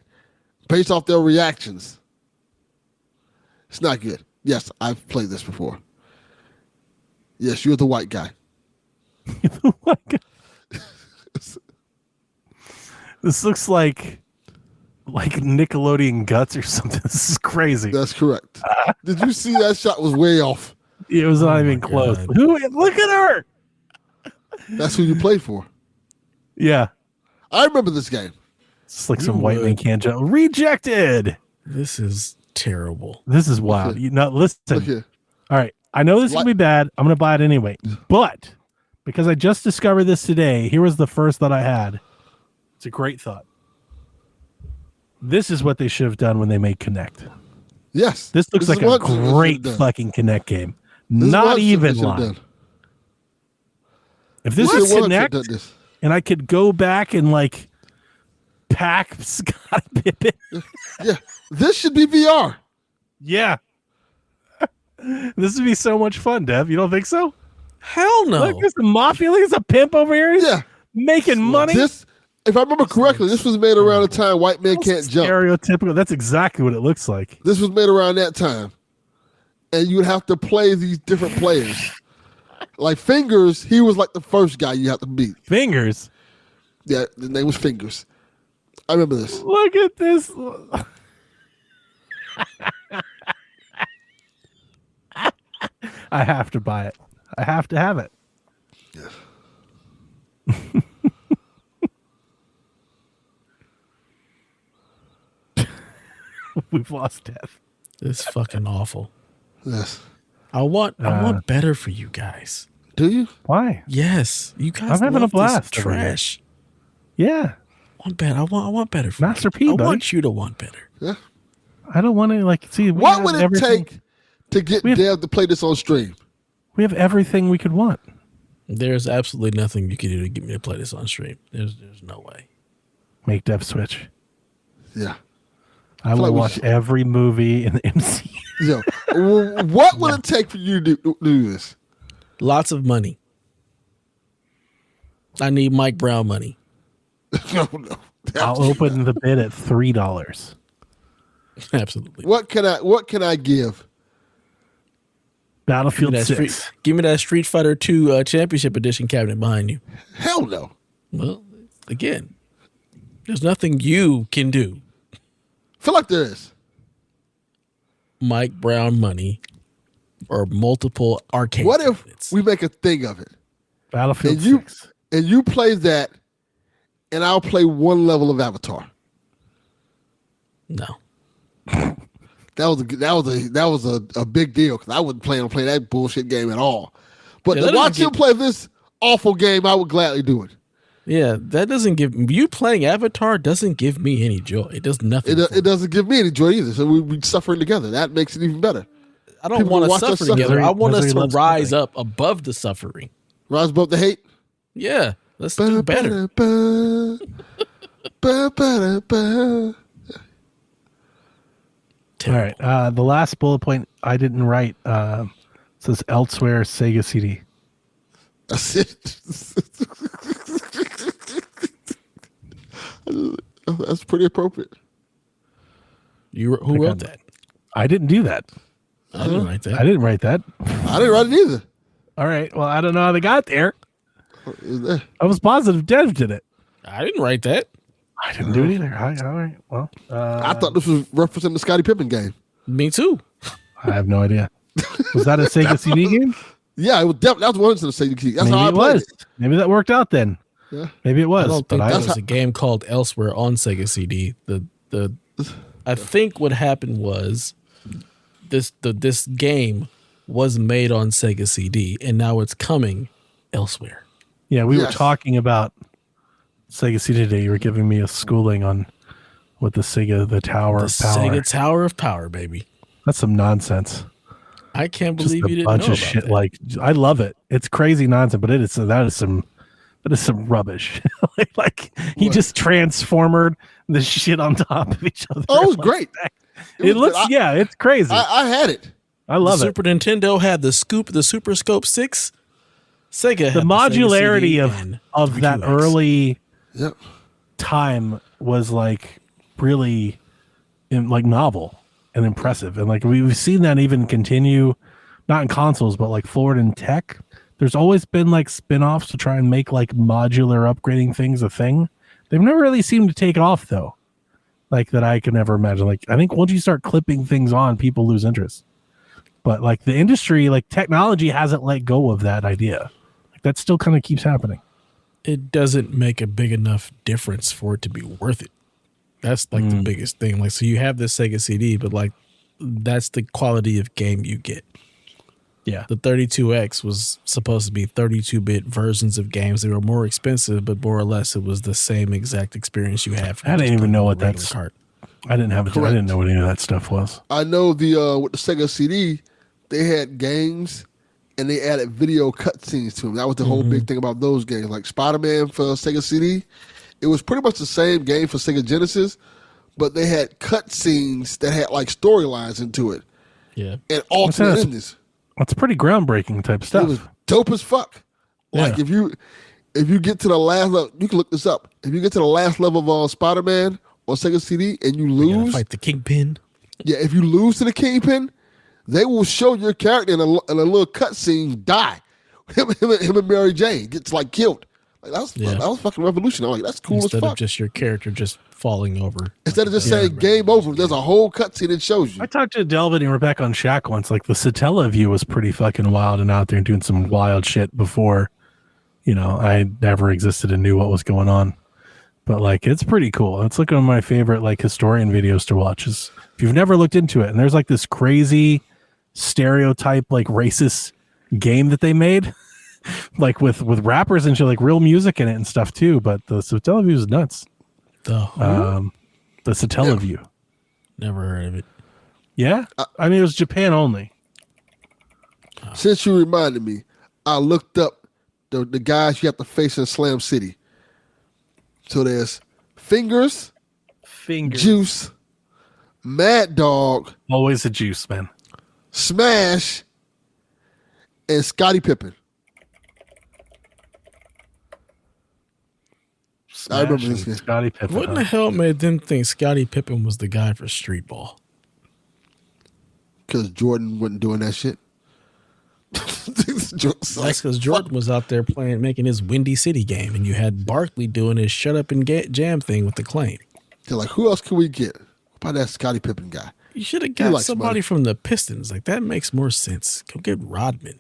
[SPEAKER 3] Based off their reactions. It's not good. Yes, I've played this before. Yes, you're the white guy.
[SPEAKER 4] This looks like Nickelodeon Guts or something. This is crazy.
[SPEAKER 3] That's correct. Did you see that shot was way off?
[SPEAKER 4] It was not even close.
[SPEAKER 2] God.
[SPEAKER 4] Who? Look at her.
[SPEAKER 3] That's who you played for.
[SPEAKER 4] Yeah.
[SPEAKER 3] I remember this game.
[SPEAKER 4] It's like
[SPEAKER 2] You
[SPEAKER 4] some white man
[SPEAKER 2] would.
[SPEAKER 4] can't jump. Rejected.
[SPEAKER 2] This is terrible.
[SPEAKER 4] This is wild. You know, listen.
[SPEAKER 3] Look here.
[SPEAKER 4] All right. I know this is going to be bad. I'm going to buy it anyway. But because I just discovered this today, here was the first thought I had. It's a great thought. This is what they should have done when they made Connect.
[SPEAKER 3] Yes.
[SPEAKER 4] This looks like
[SPEAKER 3] is
[SPEAKER 4] a
[SPEAKER 3] what they
[SPEAKER 4] great
[SPEAKER 3] should've done.
[SPEAKER 4] fucking Connect game.
[SPEAKER 3] This is
[SPEAKER 4] Not
[SPEAKER 3] what they
[SPEAKER 4] even
[SPEAKER 3] should've
[SPEAKER 4] line.
[SPEAKER 3] done.
[SPEAKER 4] If this
[SPEAKER 3] This
[SPEAKER 4] is
[SPEAKER 3] is what they should've
[SPEAKER 4] Connect,
[SPEAKER 3] done this.
[SPEAKER 4] and I could go back and like pack Scott Pippen.
[SPEAKER 3] Yeah. This should be VR.
[SPEAKER 4] Yeah. This would be so much fun, Dev. You don't think so?
[SPEAKER 2] Hell no.
[SPEAKER 4] Look, there's a mafia. Look, there's a pimp over here. He's
[SPEAKER 3] Yeah.
[SPEAKER 4] making money.
[SPEAKER 3] This, if I remember correctly, this was made around the time White Men Can't Jump.
[SPEAKER 4] Stereotypical. That's exactly what it looks like.
[SPEAKER 3] This was made around that time. And you would have to play these different players. Like Fingers, he was like the first guy you have to beat.
[SPEAKER 4] Fingers.
[SPEAKER 3] Yeah, the name was Fingers. I remember this.
[SPEAKER 4] Look at this. I have to buy it. I have to have it. We've lost Dev.
[SPEAKER 2] It's fucking awful.
[SPEAKER 3] Yes.
[SPEAKER 2] I want better for you guys.
[SPEAKER 3] Do you?
[SPEAKER 4] Why?
[SPEAKER 2] Yes, you guys.
[SPEAKER 4] I'm having a
[SPEAKER 2] love this
[SPEAKER 4] blast over here.
[SPEAKER 2] trash.
[SPEAKER 4] Yeah.
[SPEAKER 2] I want better for
[SPEAKER 4] Master
[SPEAKER 2] you.
[SPEAKER 4] P,
[SPEAKER 2] I
[SPEAKER 4] buddy.
[SPEAKER 2] want you to want better.
[SPEAKER 3] Yeah.
[SPEAKER 4] I don't want to like see.
[SPEAKER 3] What would it take to get
[SPEAKER 4] have-
[SPEAKER 3] Dev to play this on stream?
[SPEAKER 4] We have everything we could want.
[SPEAKER 2] There's absolutely nothing you can do to get me to play this on stream. There's no way.
[SPEAKER 4] Make Dev switch.
[SPEAKER 3] Yeah.
[SPEAKER 4] I
[SPEAKER 3] feel
[SPEAKER 4] will
[SPEAKER 3] like we
[SPEAKER 4] watch
[SPEAKER 3] should-
[SPEAKER 4] every movie in the MCU.
[SPEAKER 3] Yo, what would it take for you to do this?
[SPEAKER 2] Lots of money. I need Mike Brown money.
[SPEAKER 3] No.
[SPEAKER 4] I'll open the bid at $3.
[SPEAKER 2] Absolutely.
[SPEAKER 3] What can I give?
[SPEAKER 4] Battlefield
[SPEAKER 2] Give me that
[SPEAKER 4] 6.
[SPEAKER 2] Give me that Street Fighter 2 Championship Edition cabinet behind you.
[SPEAKER 3] Hell no.
[SPEAKER 2] Well, again, there's nothing you can do.
[SPEAKER 3] Feel like there is.
[SPEAKER 2] Mike Brown money or multiple arcade
[SPEAKER 3] What if
[SPEAKER 2] cabinets.
[SPEAKER 3] we make a thing of it?
[SPEAKER 4] Battlefield
[SPEAKER 3] And you
[SPEAKER 4] 6.
[SPEAKER 3] and you play that, and I'll play one level of Avatar.
[SPEAKER 2] No.
[SPEAKER 3] That was a big deal because I wouldn't plan on playing that bullshit game at all. But
[SPEAKER 2] Yeah,
[SPEAKER 3] to
[SPEAKER 2] that
[SPEAKER 3] watch
[SPEAKER 2] doesn't
[SPEAKER 3] him play this awful game, I would gladly do it.
[SPEAKER 2] Yeah, that doesn't give you playing Avatar doesn't give me any joy. It does nothing. for me.
[SPEAKER 3] It doesn't give me any joy either. So we suffering together. That makes it even better.
[SPEAKER 2] I don't
[SPEAKER 3] people
[SPEAKER 2] want to
[SPEAKER 3] watch us
[SPEAKER 2] suffer
[SPEAKER 3] suffer.
[SPEAKER 2] together. I want us
[SPEAKER 4] Misery
[SPEAKER 2] to
[SPEAKER 4] loves
[SPEAKER 2] rise
[SPEAKER 4] company.
[SPEAKER 2] up above the suffering.
[SPEAKER 3] Rise above the hate.
[SPEAKER 2] Yeah, let's do better.
[SPEAKER 4] All right. The last bullet point I didn't write says elsewhere Sega CD.
[SPEAKER 3] That's it. That's pretty appropriate.
[SPEAKER 2] Who wrote that?
[SPEAKER 4] I didn't do that.
[SPEAKER 2] I didn't write that.
[SPEAKER 4] I didn't write that.
[SPEAKER 3] I didn't write it either.
[SPEAKER 4] All right. Well, I don't know how they got there.
[SPEAKER 3] Is there?
[SPEAKER 4] I was positive Dev did it.
[SPEAKER 2] I didn't write that.
[SPEAKER 4] I didn't do it either. All right. Well,
[SPEAKER 3] I thought this was referencing the Scottie Pippen game.
[SPEAKER 2] Me too.
[SPEAKER 4] I have no idea. Was that a Sega CD game?
[SPEAKER 3] Yeah, it was definitely that was one of the Sega keys. That's
[SPEAKER 4] Maybe
[SPEAKER 3] how I
[SPEAKER 4] it
[SPEAKER 3] played
[SPEAKER 4] was.
[SPEAKER 3] it.
[SPEAKER 4] Maybe that worked out then.
[SPEAKER 3] Yeah.
[SPEAKER 4] Maybe it was.
[SPEAKER 2] I don't
[SPEAKER 4] but
[SPEAKER 2] think
[SPEAKER 4] I
[SPEAKER 2] there
[SPEAKER 3] that's
[SPEAKER 2] was a game called Elsewhere on Sega CD. I think what happened was this game was made on Sega CD and now it's coming elsewhere.
[SPEAKER 4] Yeah, we were
[SPEAKER 3] Yes.
[SPEAKER 4] talking about Sega CD today. You were giving me a schooling on what the Tower
[SPEAKER 2] The
[SPEAKER 4] of Power.
[SPEAKER 2] Sega Tower of Power, baby.
[SPEAKER 4] That's some nonsense.
[SPEAKER 2] I can't
[SPEAKER 4] Just
[SPEAKER 2] believe you
[SPEAKER 4] a
[SPEAKER 2] didn't
[SPEAKER 4] bunch
[SPEAKER 2] know
[SPEAKER 4] of
[SPEAKER 2] about
[SPEAKER 4] shit.
[SPEAKER 2] that.
[SPEAKER 4] Like I love it. It's crazy nonsense, but that is some rubbish. like he
[SPEAKER 3] What?
[SPEAKER 4] just transformed the shit on top of each other.
[SPEAKER 3] Oh, it was
[SPEAKER 4] Like,
[SPEAKER 3] great.
[SPEAKER 4] It looks it's crazy.
[SPEAKER 3] I had it.
[SPEAKER 4] I love
[SPEAKER 2] the
[SPEAKER 4] it.
[SPEAKER 2] Super Nintendo had the Super Scope 6. Sega had
[SPEAKER 4] The
[SPEAKER 2] Sega
[SPEAKER 4] modularity
[SPEAKER 2] CD
[SPEAKER 4] of
[SPEAKER 2] and
[SPEAKER 4] that
[SPEAKER 2] 32X.
[SPEAKER 4] early
[SPEAKER 3] Yep.
[SPEAKER 4] time was like really like novel and impressive, and like we've seen that even continue, not in consoles but like forward in tech. There's always been like spin-offs to try and make like modular upgrading things a thing. They've never really seemed to take off though, like that I can never imagine. Like I think once you start clipping things on, people lose interest. But like the industry, like technology hasn't let go of that idea. Like that still kind of keeps happening.
[SPEAKER 2] It doesn't make a big enough difference for it to be worth it. That's like the biggest thing. Like, so you have this Sega CD, but like that's the quality of game you get.
[SPEAKER 4] Yeah.
[SPEAKER 2] The 32X was supposed to be 32-bit versions of games. They were more expensive, but more or less it was the same exact experience you have.
[SPEAKER 4] I didn't even know what that's-
[SPEAKER 2] cart.
[SPEAKER 4] I didn't have. I didn't know what any of that stuff was.
[SPEAKER 3] I know the with the Sega CD, they had games, and they added video cutscenes to them. That was the whole big thing about those games, like Spider-Man for Sega CD. It was pretty much the same game for Sega Genesis, but they had cutscenes that had like storylines into it.
[SPEAKER 2] Yeah,
[SPEAKER 3] and alternate endings.
[SPEAKER 4] That's pretty groundbreaking type stuff.
[SPEAKER 3] It was dope as fuck. Like
[SPEAKER 4] Yeah.
[SPEAKER 3] if you get to the last level, you can look this up. If you get to the last level of Spider-Man on Sega CD and you lose,
[SPEAKER 2] fight the Kingpin.
[SPEAKER 3] yeah, if you lose to the Kingpin, they will show your character in a little cutscene die. Him and Mary Jane gets like killed. Like that was fucking revolutionary. Like that's cool
[SPEAKER 2] Instead
[SPEAKER 3] as fuck.
[SPEAKER 2] of just your character just falling over.
[SPEAKER 3] Instead of just saying game over, there's a whole cutscene that shows you.
[SPEAKER 4] I talked to Delvin and Rebecca on Shack once. Like the Satella view was pretty fucking wild and out there and doing some wild shit before, I never existed and knew what was going on. But like, it's pretty cool. It's like one of my favorite like historian videos to watch. Is if you've never looked into it, and there's like this crazy stereotype like racist game that they made, like with rappers and shit, like real music in it and stuff too. But the Satella view is nuts. The Satella view.
[SPEAKER 2] Never heard of it.
[SPEAKER 4] Yeah, I mean it was Japan only.
[SPEAKER 3] Since you reminded me, I looked up the guys you have to face in Slam City. So there's Fingers, Juice, Mad Dog,
[SPEAKER 4] always a Juice man,
[SPEAKER 3] Smash, and Scottie Pippen.
[SPEAKER 4] Smash,
[SPEAKER 3] I remember this game.
[SPEAKER 4] Scottie Pippen.
[SPEAKER 2] What in the hell made them think Scottie Pippen was the guy for street ball?
[SPEAKER 3] Because Jordan wasn't doing that shit.
[SPEAKER 2] That's because Jordan was out there making his Windy City game, and you had Barkley doing his shut up and jam thing with the Claim.
[SPEAKER 3] They're like, who else can we get? What about that Scottie Pippen guy?
[SPEAKER 2] You should have got somebody from the Pistons. Like that makes more sense. Go get Rodman.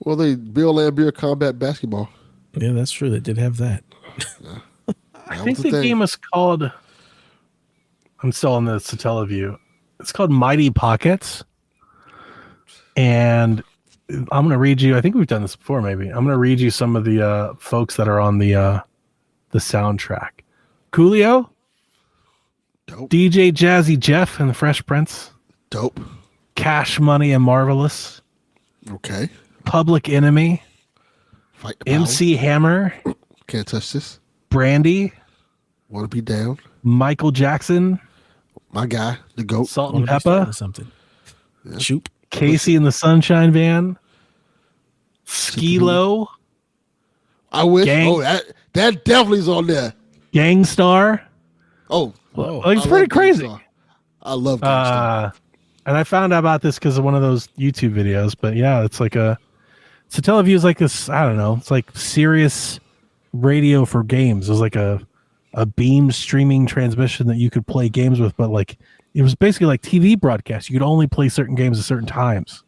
[SPEAKER 3] Well, Bill Laimbeer Combat Basketball.
[SPEAKER 2] Yeah, that's true. They did have that.
[SPEAKER 4] I think the game is called. I'm still on the Satella view. It's called Mighty Pockets, and I'm going to read you. I think we've done this before. Maybe I'm going to read you some of the folks that are on the soundtrack. Coolio,
[SPEAKER 3] dope.
[SPEAKER 4] DJ Jazzy Jeff and the Fresh Prince,
[SPEAKER 3] dope.
[SPEAKER 4] Cash Money and Marvelous,
[SPEAKER 3] okay.
[SPEAKER 4] Public Enemy,
[SPEAKER 3] Fight the Power.
[SPEAKER 4] MC Hammer,
[SPEAKER 3] Can't touch this.
[SPEAKER 4] Brandy,
[SPEAKER 3] Want to be down.
[SPEAKER 4] Michael Jackson,
[SPEAKER 3] my guy, the GOAT.
[SPEAKER 4] Salt and Pepper,
[SPEAKER 2] Something. Yeah. Shoop.
[SPEAKER 4] Casey and the Sunshine Band, Skilo,
[SPEAKER 3] I wish. That definitely is on there.
[SPEAKER 4] Gangstar.
[SPEAKER 3] Like
[SPEAKER 4] it's pretty crazy.
[SPEAKER 3] Gangstar. I love Gangstar.
[SPEAKER 4] And I found out about this because of one of those YouTube videos. But yeah, it's like Satella View is like this. I don't know. It's like Sirius radio for games. It was like a beam streaming transmission that you could play games with, but like it was basically like TV broadcast. You could only play certain games at certain times.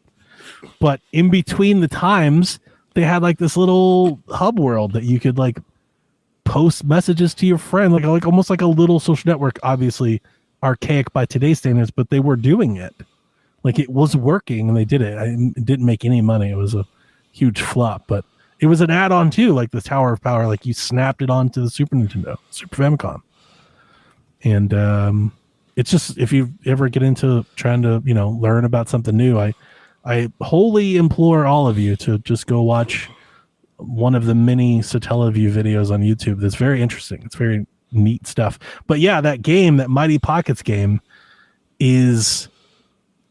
[SPEAKER 4] But in between the times, they had like this little hub world that you could like post messages to your friend, like almost like a little social network, obviously archaic by today's standards, but they were doing it. Like it was working and they did it. It didn't make any money. It was a huge flop, but it was an add-on too, like the Tower of Power. Like you snapped it onto the Super Nintendo, Super Famicom. And it's just, if you ever get into trying to, learn about something new, I wholly implore all of you to just go watch one of the many Satella View videos on YouTube. That's very interesting. It's very neat stuff. But yeah, that game, that Mighty Pockets game, is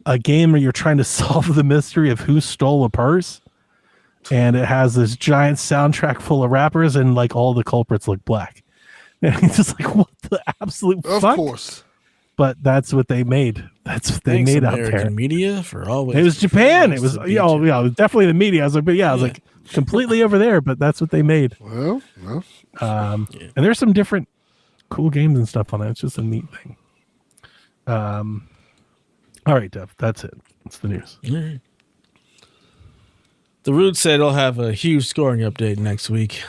[SPEAKER 4] a game where you're trying to solve the mystery of who stole a purse. And it has this giant soundtrack full of rappers, and like all the culprits look black. And it's just like, what the absolute fuck?
[SPEAKER 3] Of course.
[SPEAKER 4] But that's what they made. That's what they made out there.
[SPEAKER 2] Media for always.
[SPEAKER 4] It was Japan. It was, it was definitely the media. I was like, I was like completely over there, but that's what they made.
[SPEAKER 3] Well.
[SPEAKER 4] And there's some different cool games and stuff on it. It's just a neat thing. All right, Dev, that's it. That's the news.
[SPEAKER 2] All right. The Rude said he'll have a huge scoring update next week.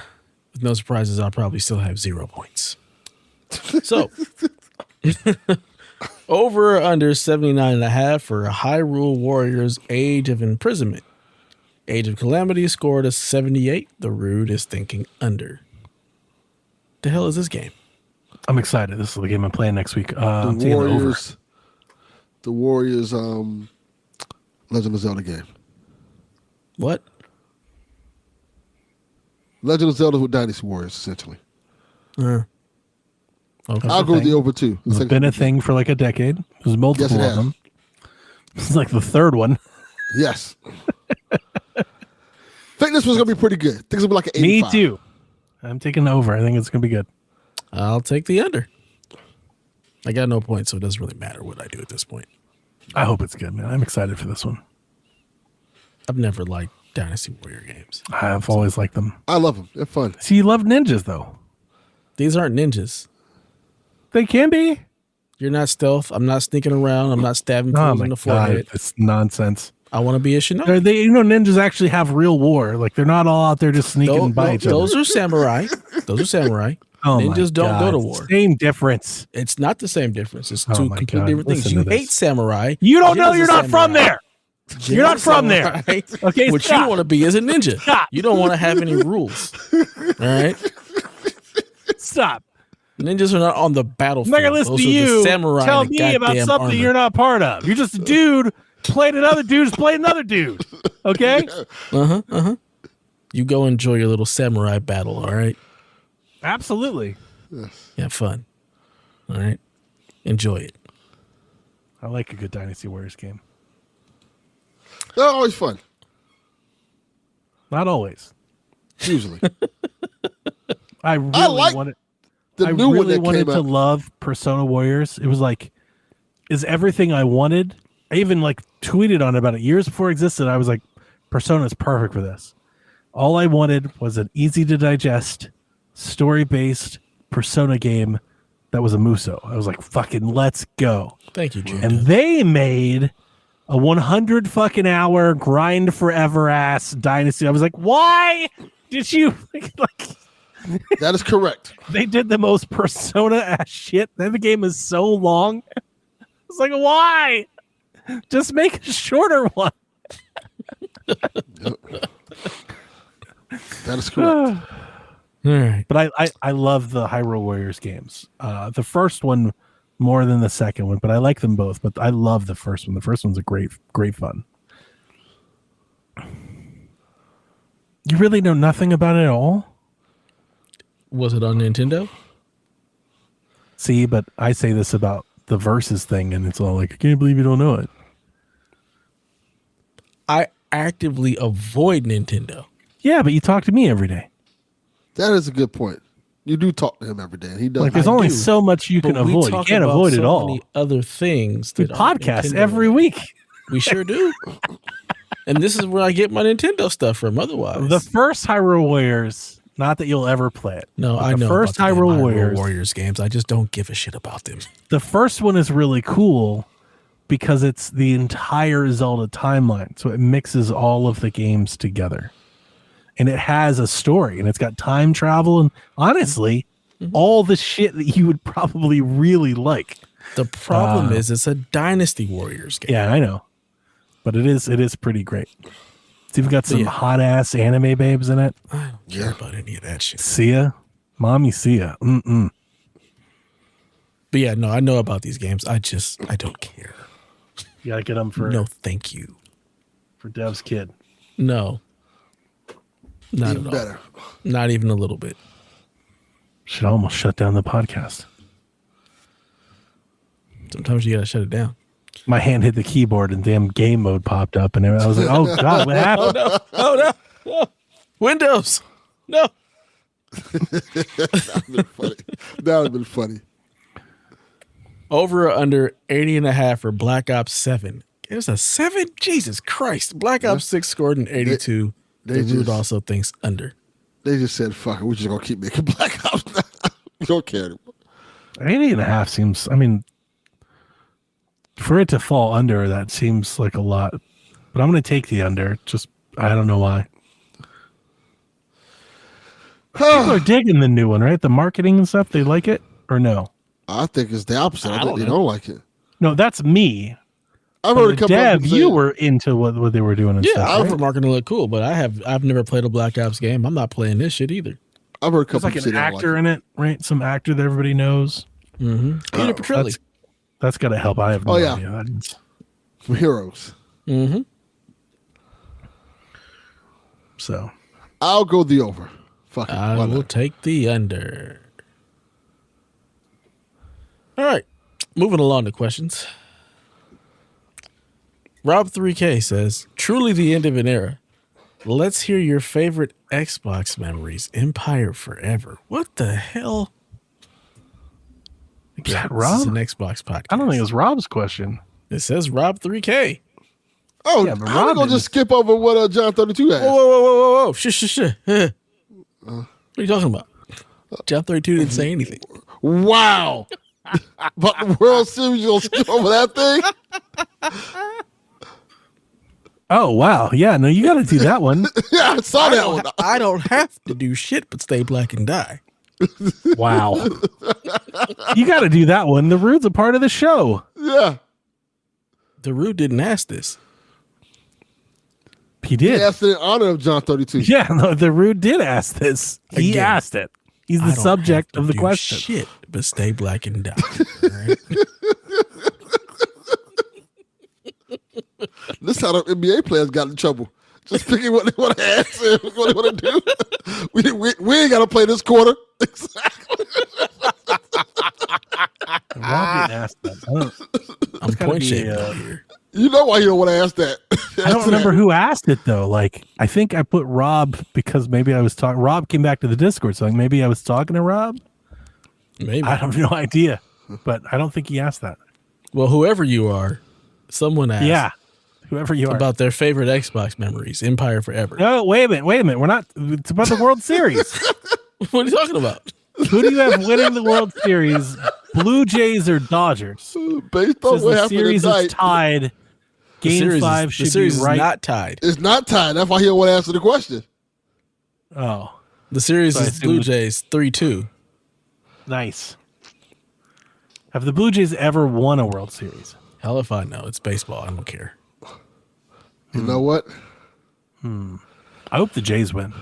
[SPEAKER 2] With no surprises, I'll probably still have 0 points. So, over or under 79.5 for Hyrule Warriors Age of Imprisonment. Age of Calamity scored a 78. The Rude is thinking under. The hell is this game?
[SPEAKER 4] I'm excited. This is the game I'm playing next week. I'm
[SPEAKER 3] The
[SPEAKER 4] taking the over.
[SPEAKER 3] Warriors. The Warriors. Legend of Zelda game.
[SPEAKER 2] What?
[SPEAKER 3] Legend of Zelda with Dynasty Warriors, essentially.
[SPEAKER 2] Okay.
[SPEAKER 3] I'll go with the over too.
[SPEAKER 4] It's been a thing for like a decade. There's multiple of them. This is like the third one.
[SPEAKER 3] Yes. I think this one's gonna be pretty good. I think it's gonna be like an 85.
[SPEAKER 4] Me too. I'm taking the over. I think it's gonna be good.
[SPEAKER 2] I'll take the under. I got no points, so it doesn't really matter what I do at this point.
[SPEAKER 4] I hope it's good, man. I'm excited for this one.
[SPEAKER 2] I've never liked Dynasty Warrior games.
[SPEAKER 4] I've always liked them.
[SPEAKER 3] I love them. They're fun.
[SPEAKER 4] See, you love ninjas though.
[SPEAKER 2] These aren't ninjas.
[SPEAKER 4] They can be.
[SPEAKER 2] You're not stealth. I'm not sneaking around. I'm not stabbing
[SPEAKER 4] Oh
[SPEAKER 2] fools
[SPEAKER 4] my
[SPEAKER 2] in the forehead.
[SPEAKER 4] god, it's nonsense.
[SPEAKER 2] I want to be a shinobi.
[SPEAKER 4] Ninjas actually have real war. Like they're not all out there just sneaking by each other.
[SPEAKER 2] Those are samurai. Those are samurai.
[SPEAKER 4] Oh
[SPEAKER 2] Ninjas don't go to war.
[SPEAKER 4] Same difference.
[SPEAKER 2] It's not the same difference. It's
[SPEAKER 4] Oh
[SPEAKER 2] two
[SPEAKER 4] my
[SPEAKER 2] completely
[SPEAKER 4] God.
[SPEAKER 2] different things.
[SPEAKER 4] Listen
[SPEAKER 2] You
[SPEAKER 4] to
[SPEAKER 2] hate
[SPEAKER 4] this.
[SPEAKER 2] samurai.
[SPEAKER 4] You don't know.
[SPEAKER 2] Jin is
[SPEAKER 4] You're
[SPEAKER 2] a
[SPEAKER 4] not from
[SPEAKER 2] samurai.
[SPEAKER 4] there.
[SPEAKER 2] Jin
[SPEAKER 4] You're not
[SPEAKER 2] is a
[SPEAKER 4] from there.
[SPEAKER 2] samurai.
[SPEAKER 4] Okay,
[SPEAKER 2] What
[SPEAKER 4] stop.
[SPEAKER 2] you want to be is a ninja.
[SPEAKER 4] Stop.
[SPEAKER 2] You don't want to have any rules. All right.
[SPEAKER 4] Stop.
[SPEAKER 2] Ninjas are not on the battlefield.
[SPEAKER 4] I'm not gonna listen
[SPEAKER 2] Those
[SPEAKER 4] to
[SPEAKER 2] are the
[SPEAKER 4] you
[SPEAKER 2] samurai
[SPEAKER 4] tell
[SPEAKER 2] in the
[SPEAKER 4] me about
[SPEAKER 2] goddamn
[SPEAKER 4] something
[SPEAKER 2] armor.
[SPEAKER 4] you're not part of. You're just a dude playing another dude who's playing another dude. Okay?
[SPEAKER 2] You go enjoy your little samurai battle. All right.
[SPEAKER 4] Absolutely.
[SPEAKER 2] Have fun. All right. Enjoy it.
[SPEAKER 4] I like a good Dynasty Warriors game.
[SPEAKER 3] They're always fun.
[SPEAKER 4] Not always.
[SPEAKER 3] Usually.
[SPEAKER 4] I really
[SPEAKER 3] like
[SPEAKER 4] wanted.
[SPEAKER 3] The
[SPEAKER 4] I
[SPEAKER 3] new one
[SPEAKER 4] really
[SPEAKER 3] that
[SPEAKER 4] wanted
[SPEAKER 3] came
[SPEAKER 4] to
[SPEAKER 3] out.
[SPEAKER 4] love Persona Warriors. It was like, is everything I wanted. I even like tweeted on it about it years before it existed. I was like, Persona is perfect for this. All I wanted was an easy to digest, story based Persona game that was a Muso. I was like, fucking let's go.
[SPEAKER 2] Thank you, Jim.
[SPEAKER 4] And they made a 100 fucking hour grind forever ass Dynasty. I was like, why did you like?
[SPEAKER 3] That is correct.
[SPEAKER 4] They did the most Persona ass shit. Then the game is so long. It's like, why? Just make a shorter one.
[SPEAKER 3] That is correct.
[SPEAKER 2] All right.
[SPEAKER 4] But I love the Hyrule Warriors games. The first one more than the second one, but I like them both. But I love the first one. The first one's a great fun. You really know nothing about it at all?
[SPEAKER 2] Was it on Nintendo?
[SPEAKER 4] See, but I say this about the Verzuz thing, and it's all like, I can't believe you don't know it.
[SPEAKER 2] I actively avoid Nintendo.
[SPEAKER 4] Yeah, but you talk to me every day.
[SPEAKER 3] That is a good point. You do talk to him every day, and he does.
[SPEAKER 4] Like, there's
[SPEAKER 2] I
[SPEAKER 4] only
[SPEAKER 2] do,
[SPEAKER 4] so much you can
[SPEAKER 2] But we
[SPEAKER 4] avoid. You
[SPEAKER 2] talk
[SPEAKER 4] can't
[SPEAKER 2] about
[SPEAKER 4] avoid it
[SPEAKER 2] so
[SPEAKER 4] all.
[SPEAKER 2] many other things
[SPEAKER 4] We
[SPEAKER 2] that aren't
[SPEAKER 4] podcast
[SPEAKER 2] Nintendo
[SPEAKER 4] every
[SPEAKER 2] related.
[SPEAKER 4] week.
[SPEAKER 2] We sure do. And this is where I get my Nintendo stuff from. Otherwise,
[SPEAKER 4] The first Hyrule Warriors, not that you'll ever play it.
[SPEAKER 2] no,
[SPEAKER 4] but
[SPEAKER 2] I
[SPEAKER 4] the
[SPEAKER 2] know
[SPEAKER 4] first
[SPEAKER 2] about the damn
[SPEAKER 4] Hyrule Warriors.
[SPEAKER 2] games. I just don't give a shit about them.
[SPEAKER 4] The first one is really cool because it's the entire Zelda timeline. So it mixes all of the games together. And it has a story and it's got time travel and honestly, all the shit that you would probably really like.
[SPEAKER 2] The problem is it's a Dynasty Warriors game.
[SPEAKER 4] Yeah, I know. But it is pretty great. It's even got some
[SPEAKER 2] Yeah.
[SPEAKER 4] hot ass anime babes in it.
[SPEAKER 2] I don't care about any of that shit.
[SPEAKER 4] Sia. Mommy Sia. Mm-mm.
[SPEAKER 2] But yeah, no, I know about these games. I don't care.
[SPEAKER 4] You gotta get them for
[SPEAKER 2] No, thank you.
[SPEAKER 4] for Dev's kid.
[SPEAKER 2] No. Not
[SPEAKER 3] Even
[SPEAKER 2] at all.
[SPEAKER 3] better.
[SPEAKER 2] Not even a little bit.
[SPEAKER 4] Should almost shut down the podcast.
[SPEAKER 2] Sometimes you gotta shut it down.
[SPEAKER 4] My hand hit the keyboard and damn game mode popped up and I was like, oh God, what happened?
[SPEAKER 2] Oh no. Windows. No.
[SPEAKER 3] That would have been funny.
[SPEAKER 2] Over or under 80.5 for Black Ops 7. It was a 7? Jesus Christ. Black Ops 6 scored an 82.
[SPEAKER 3] They
[SPEAKER 2] The Root
[SPEAKER 3] just-
[SPEAKER 2] also thinks under.
[SPEAKER 3] They just said, "Fuck it, we're just gonna keep making Black Ops." We don't care anymore.
[SPEAKER 4] 80.5 seems, I mean, for it to fall under, that seems like a lot. But I'm going to take the under. Just, I don't know why. People are digging the new one, right? The marketing and stuff, they like it or no?
[SPEAKER 3] I think it's the opposite. I think
[SPEAKER 2] don't
[SPEAKER 3] they
[SPEAKER 2] know.
[SPEAKER 3] don't like it.
[SPEAKER 4] No, that's me.
[SPEAKER 3] I've already
[SPEAKER 4] But
[SPEAKER 3] come up
[SPEAKER 4] Dev,
[SPEAKER 3] with
[SPEAKER 4] you
[SPEAKER 3] saying-
[SPEAKER 4] were into what they were doing and
[SPEAKER 2] Yeah,
[SPEAKER 4] stuff.
[SPEAKER 2] I
[SPEAKER 4] right?
[SPEAKER 2] for marketing to look cool, but I've never played a Black Ops game. I'm not playing this shit either.
[SPEAKER 3] I've heard a
[SPEAKER 4] There's
[SPEAKER 3] couple
[SPEAKER 4] like
[SPEAKER 3] say
[SPEAKER 4] an
[SPEAKER 3] they don't
[SPEAKER 4] actor in it, right? Some actor that everybody knows.
[SPEAKER 2] Peter Petrelli.
[SPEAKER 4] That's got to help. I have no
[SPEAKER 3] yeah.
[SPEAKER 4] idea. That is.
[SPEAKER 3] For Heroes.
[SPEAKER 2] Mm-hmm.
[SPEAKER 4] So
[SPEAKER 3] I'll go the over. Fuck it.
[SPEAKER 2] I
[SPEAKER 3] Why
[SPEAKER 2] will
[SPEAKER 3] not?
[SPEAKER 2] take the under. All right. Moving along to questions. Rob 3K says, truly the end of an era. Let's hear your favorite Xbox memories. Empire Forever. What the hell?
[SPEAKER 4] that
[SPEAKER 2] This
[SPEAKER 4] Rob?
[SPEAKER 2] is an Xbox podcast.
[SPEAKER 4] I don't think it was Rob's question.
[SPEAKER 2] It says Rob 3K.
[SPEAKER 3] Oh,
[SPEAKER 4] Yeah, but
[SPEAKER 3] how we
[SPEAKER 4] Rob
[SPEAKER 3] gonna just skip over what John 32 asked?
[SPEAKER 2] Whoa. Shh. What are you talking about? John 32 didn't say anything.
[SPEAKER 3] Wow. But the World Series, you'll skip over that thing?
[SPEAKER 4] Oh wow, yeah. No, you got to do that one.
[SPEAKER 3] Yeah, I saw that one.
[SPEAKER 2] I don't have to do shit but stay black and die.
[SPEAKER 4] Wow, you got to do that one. The Rude's a part of the show.
[SPEAKER 3] Yeah.
[SPEAKER 2] The Rude didn't ask this.
[SPEAKER 4] He did.
[SPEAKER 3] He asked it in honor of John 32.
[SPEAKER 4] Yeah, no, the Rude did ask this. He
[SPEAKER 2] Again,
[SPEAKER 4] aust it. He's
[SPEAKER 2] I
[SPEAKER 4] the
[SPEAKER 2] don't
[SPEAKER 4] subject
[SPEAKER 2] have
[SPEAKER 4] of
[SPEAKER 2] to
[SPEAKER 4] the
[SPEAKER 2] do
[SPEAKER 4] question.
[SPEAKER 2] Shit, but stay black and die. All right?
[SPEAKER 3] This is how the NBA players got in trouble. Just picking what they want to answer, what they want to do. We ain't got to play this quarter. Exactly.
[SPEAKER 4] Rob didn't ask that.
[SPEAKER 2] I'm
[SPEAKER 4] gotta
[SPEAKER 2] point
[SPEAKER 4] be,
[SPEAKER 2] shaming out here.
[SPEAKER 3] You know why you don't want to ask that.
[SPEAKER 4] I don't remember who asked it though. Like, I think I put Rob because maybe I was talking. Rob came back to the Discord, so like maybe I was talking to Rob.
[SPEAKER 2] Maybe.
[SPEAKER 4] I have no idea, but I don't think he asked that.
[SPEAKER 2] Well, whoever you are, someone asked
[SPEAKER 4] Yeah, whoever you are.
[SPEAKER 2] about their favorite Xbox memories. Empire Forever.
[SPEAKER 4] No, wait a minute. We're not. It's about the World Series.
[SPEAKER 2] What are you talking about?
[SPEAKER 4] Who do you have winning the World Series? Blue Jays or Dodgers?
[SPEAKER 3] Based on
[SPEAKER 4] Says
[SPEAKER 3] what
[SPEAKER 4] the
[SPEAKER 3] happened
[SPEAKER 4] series
[SPEAKER 3] tonight,
[SPEAKER 4] is tied. Game 5 should
[SPEAKER 2] the series
[SPEAKER 4] be right.
[SPEAKER 2] is not tied.
[SPEAKER 3] it's not tied. That's why he don't want to answer the question.
[SPEAKER 4] Oh,
[SPEAKER 2] The series
[SPEAKER 4] So I
[SPEAKER 2] is
[SPEAKER 4] assume
[SPEAKER 2] Blue
[SPEAKER 4] the-
[SPEAKER 2] Jays 3-2.
[SPEAKER 4] nice. Have the Blue Jays ever won a World Series?
[SPEAKER 2] Hell if I know. It's baseball. I don't care.
[SPEAKER 3] You know what?
[SPEAKER 4] I hope the Jays win.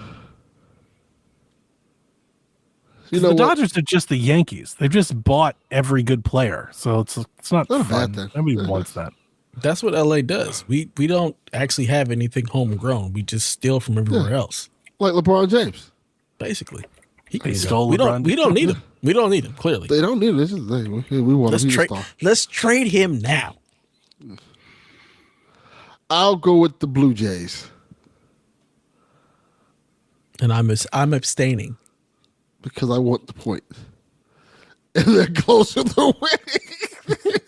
[SPEAKER 3] You
[SPEAKER 4] The
[SPEAKER 3] know what?
[SPEAKER 4] Dodgers are just the Yankees. They've just bought every good player, so it's not
[SPEAKER 3] Not a
[SPEAKER 4] fun.
[SPEAKER 3] bad thing.
[SPEAKER 4] Nobody
[SPEAKER 3] Yeah.
[SPEAKER 4] wants that.
[SPEAKER 2] That's what LA does. We don't actually have anything homegrown. We just steal from everywhere else.
[SPEAKER 3] Like LeBron James.
[SPEAKER 2] Basically. He
[SPEAKER 4] They
[SPEAKER 2] can go.
[SPEAKER 4] stole
[SPEAKER 2] we
[SPEAKER 4] LeBron.
[SPEAKER 2] don't need him. We don't need him, clearly.
[SPEAKER 3] They don't need it. This is the thing. We want to be a star.
[SPEAKER 2] Let's trade him now.
[SPEAKER 3] I'll go with the Blue Jays
[SPEAKER 2] And I'm abstaining.
[SPEAKER 3] because I want the point. And they're closer to winning.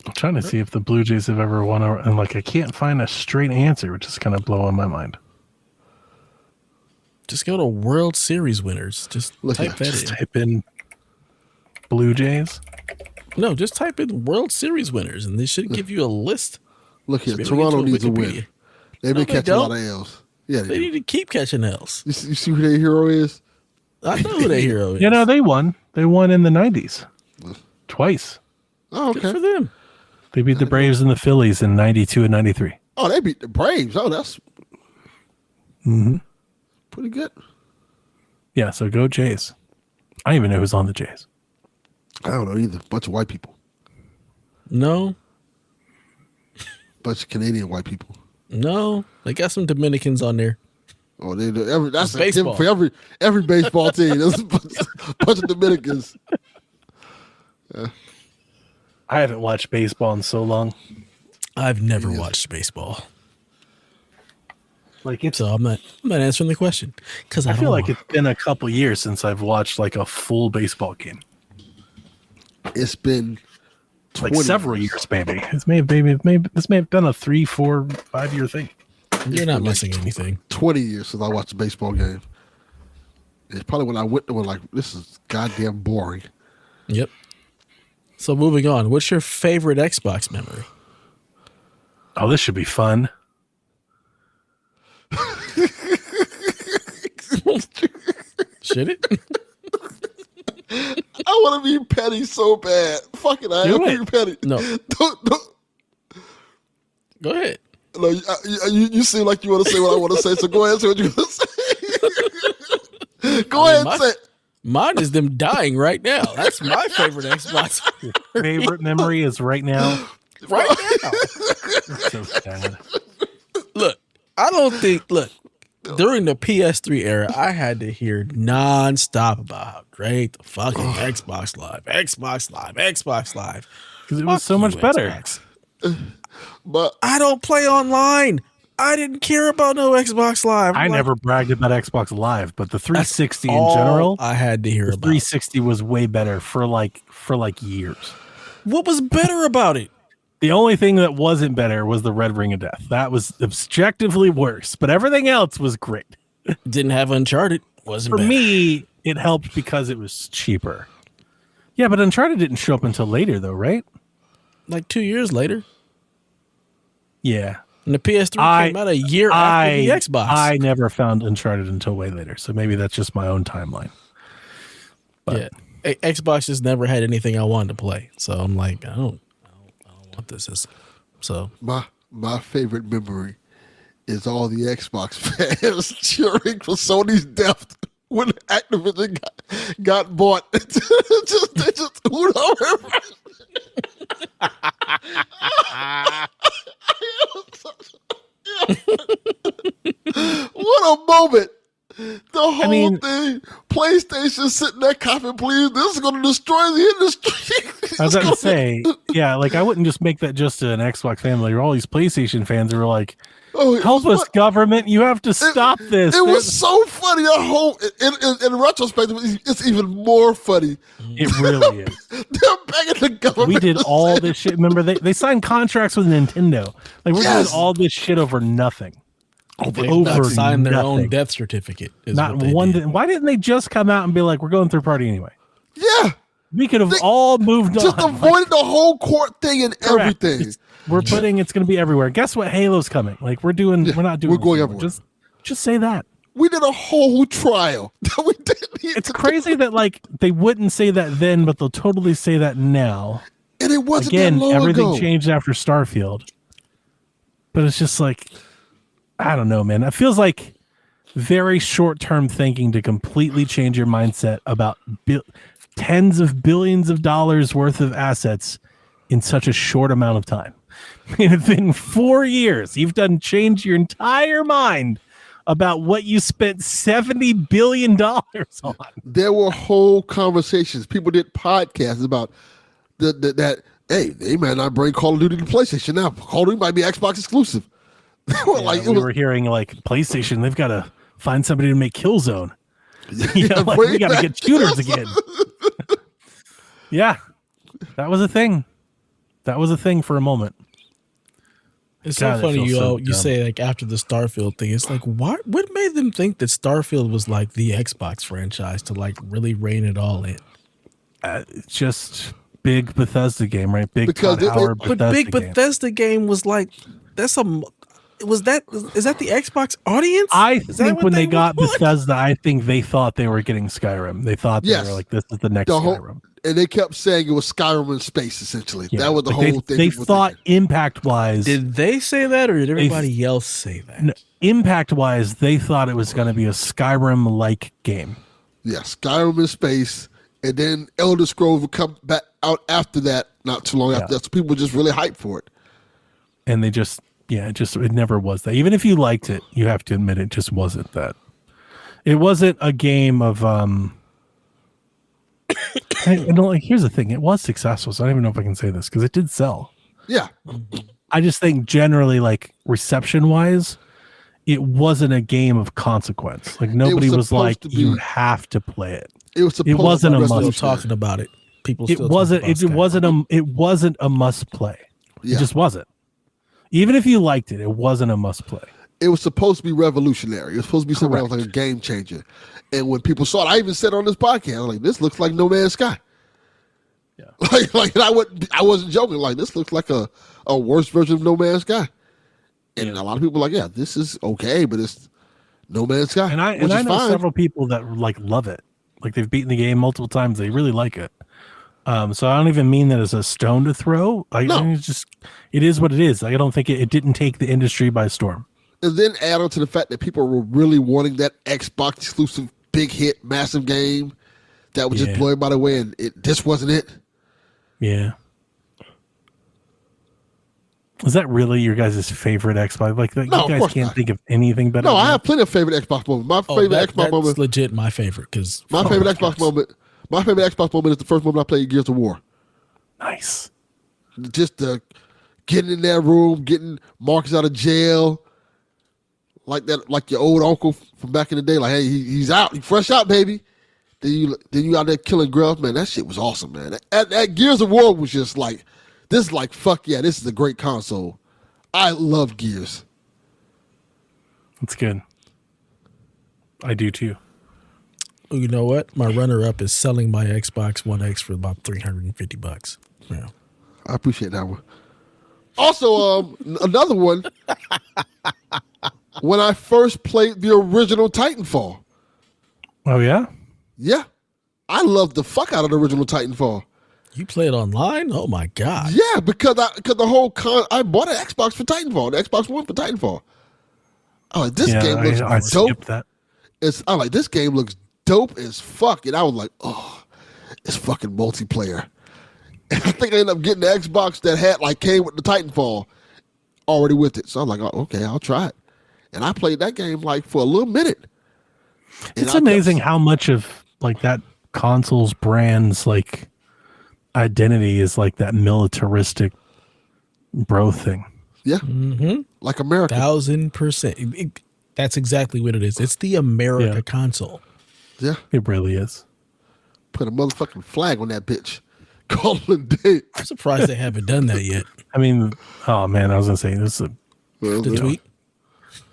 [SPEAKER 4] I'm trying to see if the Blue Jays have ever won, and like I can't find a straight answer, which is kind of blowing my mind.
[SPEAKER 2] Just go to World Series winners. Just
[SPEAKER 3] Look
[SPEAKER 2] type
[SPEAKER 3] at-
[SPEAKER 2] that
[SPEAKER 4] Just
[SPEAKER 2] in.
[SPEAKER 4] type in Blue Jays.
[SPEAKER 2] No, just type in World Series winners, and they should give you a list.
[SPEAKER 3] Look here.
[SPEAKER 2] Should be able to
[SPEAKER 3] Toronto
[SPEAKER 2] get to
[SPEAKER 3] needs a win.
[SPEAKER 2] Wikipedia.
[SPEAKER 3] They've
[SPEAKER 2] No,
[SPEAKER 3] been
[SPEAKER 2] they
[SPEAKER 3] catching a lot
[SPEAKER 2] don't.
[SPEAKER 3] of L's. Yeah,
[SPEAKER 2] They
[SPEAKER 3] they
[SPEAKER 2] need
[SPEAKER 3] do.
[SPEAKER 2] to keep catching L's.
[SPEAKER 3] You see who their hero is?
[SPEAKER 2] I know who their hero is.
[SPEAKER 4] You know, they won. They won in the 90s. Twice.
[SPEAKER 3] Oh,
[SPEAKER 2] Good
[SPEAKER 3] okay.
[SPEAKER 2] for them.
[SPEAKER 4] They beat the Braves and the Phillies in 92 and 93.
[SPEAKER 3] Oh, they beat the Braves. Oh, that's pretty good.
[SPEAKER 4] Yeah, so go Jays. I don't even know who's on the Jays.
[SPEAKER 3] I don't know either. Bunch of white people.
[SPEAKER 2] No,
[SPEAKER 3] Bunch of Canadian white people.
[SPEAKER 2] no, they got some Dominicans on there.
[SPEAKER 3] Oh, they do. That's
[SPEAKER 2] It's baseball.
[SPEAKER 3] for every baseball team. There's a bunch of Dominicans.
[SPEAKER 4] I haven't watched baseball in so long.
[SPEAKER 2] I've never watched baseball,
[SPEAKER 4] Like it's
[SPEAKER 2] so I'm not answering the question because
[SPEAKER 4] I feel like it's been a couple years since I've watched like a full baseball game.
[SPEAKER 3] It's been
[SPEAKER 4] Like
[SPEAKER 3] 20
[SPEAKER 4] several years, maybe. This may have been a 3, 4, 5 year thing.
[SPEAKER 2] you're not missing anything.
[SPEAKER 3] 20 years since I watched a baseball game. It's probably when I went to one like, this is goddamn boring.
[SPEAKER 2] Yep. So moving on, what's your favorite Xbox memory?
[SPEAKER 4] Oh, this should be fun.
[SPEAKER 2] Should it?
[SPEAKER 3] I want to be petty so bad. Fuck it, I
[SPEAKER 4] Do
[SPEAKER 3] am
[SPEAKER 4] it.
[SPEAKER 3] being petty.
[SPEAKER 2] No.
[SPEAKER 3] Don't.
[SPEAKER 2] Go ahead.
[SPEAKER 3] No, you seem like you want to say what I want to say, so go ahead and say what you want to say. Go ahead and say it.
[SPEAKER 2] Mine is them dying right now. That's my favorite Xbox.
[SPEAKER 4] Favorite memory is right now.
[SPEAKER 2] Right now.
[SPEAKER 4] That's so sad.
[SPEAKER 2] Look, I don't think, during the PS3 era, I had to hear nonstop about how great the fucking Xbox Live.
[SPEAKER 4] Because it was so much better.
[SPEAKER 2] Xbox.
[SPEAKER 3] But
[SPEAKER 2] I don't play online. I didn't care about no Xbox Live.
[SPEAKER 4] I never bragged about Xbox Live, but the 360 in
[SPEAKER 2] all
[SPEAKER 4] general,
[SPEAKER 2] I had to hear
[SPEAKER 4] the
[SPEAKER 2] about.
[SPEAKER 4] 360 was way better for like years.
[SPEAKER 2] What was better about it?
[SPEAKER 4] The only thing that wasn't better was the Red Ring of Death. That was objectively worse, but everything else was great.
[SPEAKER 2] Didn't have Uncharted. Wasn't
[SPEAKER 4] For
[SPEAKER 2] better.
[SPEAKER 4] me, it helped because it was cheaper. Yeah, but Uncharted didn't show up until later, though, right?
[SPEAKER 2] Like 2 years later.
[SPEAKER 4] Yeah.
[SPEAKER 2] And the PS3 came out a year after the Xbox.
[SPEAKER 4] I never found Uncharted until way later, so maybe that's just my own timeline. But
[SPEAKER 2] yeah, Xbox just never had anything I wanted to play, so I'm like, I don't want this system. So
[SPEAKER 3] my favorite memory is all the Xbox fans cheering for Sony's death when Activision got bought. They just who knows? What a moment. The whole thing, PlayStation sitting there coughing, please, this is going to destroy the industry.
[SPEAKER 4] I was about to say, yeah, like I wouldn't just make that just an Xbox family. All these PlayStation fans were like, help us, government, you have to stop this.
[SPEAKER 3] It was so funny. In retrospect, it's even more funny.
[SPEAKER 4] It really is.
[SPEAKER 3] They're begging the government.
[SPEAKER 4] We did all this shit. Remember, they signed contracts with Nintendo. Like, we're doing all this shit over nothing.
[SPEAKER 2] Over signed their own death certificate.
[SPEAKER 4] Not one. Why didn't they just come out and be like, we're going third party anyway?
[SPEAKER 3] Yeah.
[SPEAKER 4] We could have all moved on.
[SPEAKER 3] Just avoided the whole court thing and everything.
[SPEAKER 4] It's going to be everywhere. Guess what? Halo's coming. Like, we're going everywhere. Just say that.
[SPEAKER 3] We did a whole trial.
[SPEAKER 4] It's crazy that like they wouldn't say that then, but they'll totally say that now.
[SPEAKER 3] And it wasn't
[SPEAKER 4] Again,
[SPEAKER 3] that long
[SPEAKER 4] everything
[SPEAKER 3] ago.
[SPEAKER 4] changed after Starfield. But it's just like, I don't know, man. It feels like very short-term thinking to completely change your mindset about tens of billions of dollars worth of assets in such a short amount of time. Within 4 years, you've changed your entire mind about what you spent $70 billion on.
[SPEAKER 3] There were whole conversations. People did podcasts about that. Hey, they might not bring Call of Duty to PlayStation now. Call of Duty might be Xbox exclusive.
[SPEAKER 4] We were hearing like PlayStation, they've got to find somebody to make Killzone. We got to get shooters again. Yeah, that was a thing. That was a thing for a moment.
[SPEAKER 2] It's so funny you say like after the Starfield thing. It's like what made them think that Starfield was like the Xbox franchise to like really rein it all in?
[SPEAKER 4] It's just big Bethesda game, right? Big
[SPEAKER 2] Bethesda game was like is that the Xbox audience?
[SPEAKER 4] I think when they got Bethesda, I think they thought they were getting Skyrim. They thought they were like, this is the next Skyrim.
[SPEAKER 3] And they kept saying it was Skyrim in space, essentially. Yeah. That was the whole thing.
[SPEAKER 4] They thought impact-wise.
[SPEAKER 2] Did they say that, or did everybody else say that?
[SPEAKER 4] No, impact-wise, they thought it was going to be a Skyrim-like game.
[SPEAKER 3] Yeah, Skyrim in space. And then Elder Scrolls would come back out after that, not too long after that. So people were just really hyped for it.
[SPEAKER 4] And they just... Yeah, it never was that. Even if you liked it, you have to admit it just wasn't that. It wasn't a game of here's the thing, it was successful, so I don't even know if I can say this because it did sell.
[SPEAKER 3] Yeah.
[SPEAKER 4] I just think generally, like reception wise, it wasn't a game of consequence. Like nobody was like, you have to play it.
[SPEAKER 3] It
[SPEAKER 4] wasn't a must.
[SPEAKER 2] Still talking about it. People still
[SPEAKER 4] it wasn't a must play.
[SPEAKER 3] Yeah.
[SPEAKER 4] It just wasn't. Even if you liked it, it wasn't a must play.
[SPEAKER 3] It was supposed to be revolutionary. It was supposed to be something that was like a game changer. And when people saw it, I even said on this podcast, I was like, this looks like No Man's Sky.
[SPEAKER 4] Yeah.
[SPEAKER 3] Like I wasn't joking. Like, this looks like a worse version of No Man's Sky. And a lot of people were like, yeah, this is okay, but it's No Man's Sky.
[SPEAKER 4] And I know several people that like love it. Like they've beaten the game multiple times. They really like it. So I don't even mean that as a stone to throw. I mean, it is what it is. I don't think it didn't take the industry by storm.
[SPEAKER 3] And then add on to the fact that people were really wanting that Xbox exclusive big hit, massive game that was just blow everybody away, and this wasn't it.
[SPEAKER 4] Yeah. Is that really your guys' favorite Xbox? Like
[SPEAKER 3] No,
[SPEAKER 4] you guys can't think of anything better.
[SPEAKER 3] No, I have plenty of favorite Xbox moments. My favorite Xbox moment,
[SPEAKER 2] legit my favorite, because
[SPEAKER 3] my favorite Xbox moment is the first moment I played Gears of War.
[SPEAKER 4] Nice.
[SPEAKER 3] Just getting in that room, getting Marcus out of jail, like that, like your old uncle from back in the day. Like, hey, he's out, he's fresh out, baby. Then you out there killing grubs, man. That shit was awesome, man. That Gears of War was just like, this is like, fuck yeah, this is a great console. I love Gears.
[SPEAKER 4] That's good. I do too.
[SPEAKER 2] You know what? My runner-up is selling my Xbox One X for about $350. Yeah.
[SPEAKER 3] I appreciate that one. Also, another one. When I first played the original Titanfall.
[SPEAKER 4] Oh yeah?
[SPEAKER 3] Yeah. I loved the fuck out of the original Titanfall.
[SPEAKER 2] You play it online? Oh my god!
[SPEAKER 3] Yeah, because the whole I bought an Xbox for Titanfall, the Xbox One for Titanfall. I was like, this game looks
[SPEAKER 4] I
[SPEAKER 3] dope.
[SPEAKER 4] skipped that.
[SPEAKER 3] I like, this game looks dope as fuck, and I was like, oh, it's fucking multiplayer. And I think I ended up getting the Xbox that came with the Titanfall already with it. So I'm like, oh, okay, I'll try it. And I played that game for a little minute.
[SPEAKER 4] It's amazing how much of that console's brand's identity is that militaristic bro thing.
[SPEAKER 3] Yeah.
[SPEAKER 2] Mm-hmm.
[SPEAKER 3] Like America.
[SPEAKER 2] 1000%. That's exactly what it is. It's the America console.
[SPEAKER 3] Yeah.
[SPEAKER 4] It really is.
[SPEAKER 3] Put a motherfucking flag on that bitch. Call it a day.
[SPEAKER 2] I'm surprised they haven't done that yet.
[SPEAKER 4] I mean, oh man, I was gonna say this is
[SPEAKER 2] the tweet.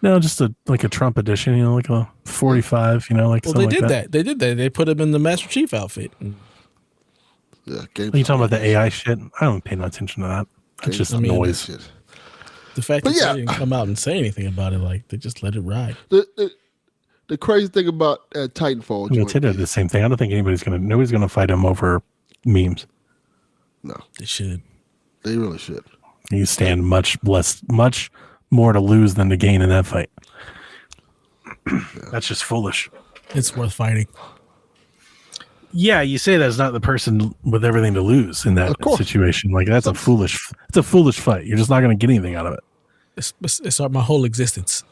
[SPEAKER 4] No, just a Trump edition, like a 45,
[SPEAKER 2] Well, they did that. They did that. They put him in the Master Chief outfit.
[SPEAKER 3] Yeah,
[SPEAKER 4] are you talking about the AI shit? I don't pay no attention to that. It's just noise.
[SPEAKER 3] Shit.
[SPEAKER 2] The fact that they didn't come out and say anything about it, they just let it ride.
[SPEAKER 3] The crazy thing about Titanfall,
[SPEAKER 4] Nintendo did the same thing. I don't think nobody's gonna fight him over memes.
[SPEAKER 3] No,
[SPEAKER 2] they should.
[SPEAKER 3] They really should.
[SPEAKER 4] You stand much more to lose than to gain in that fight. That's just foolish.
[SPEAKER 2] It's worth fighting.
[SPEAKER 4] Yeah, you say that's not the person with everything to lose in that situation. That's a foolish fight. You're just not going to get anything out of it.
[SPEAKER 2] It's my whole existence.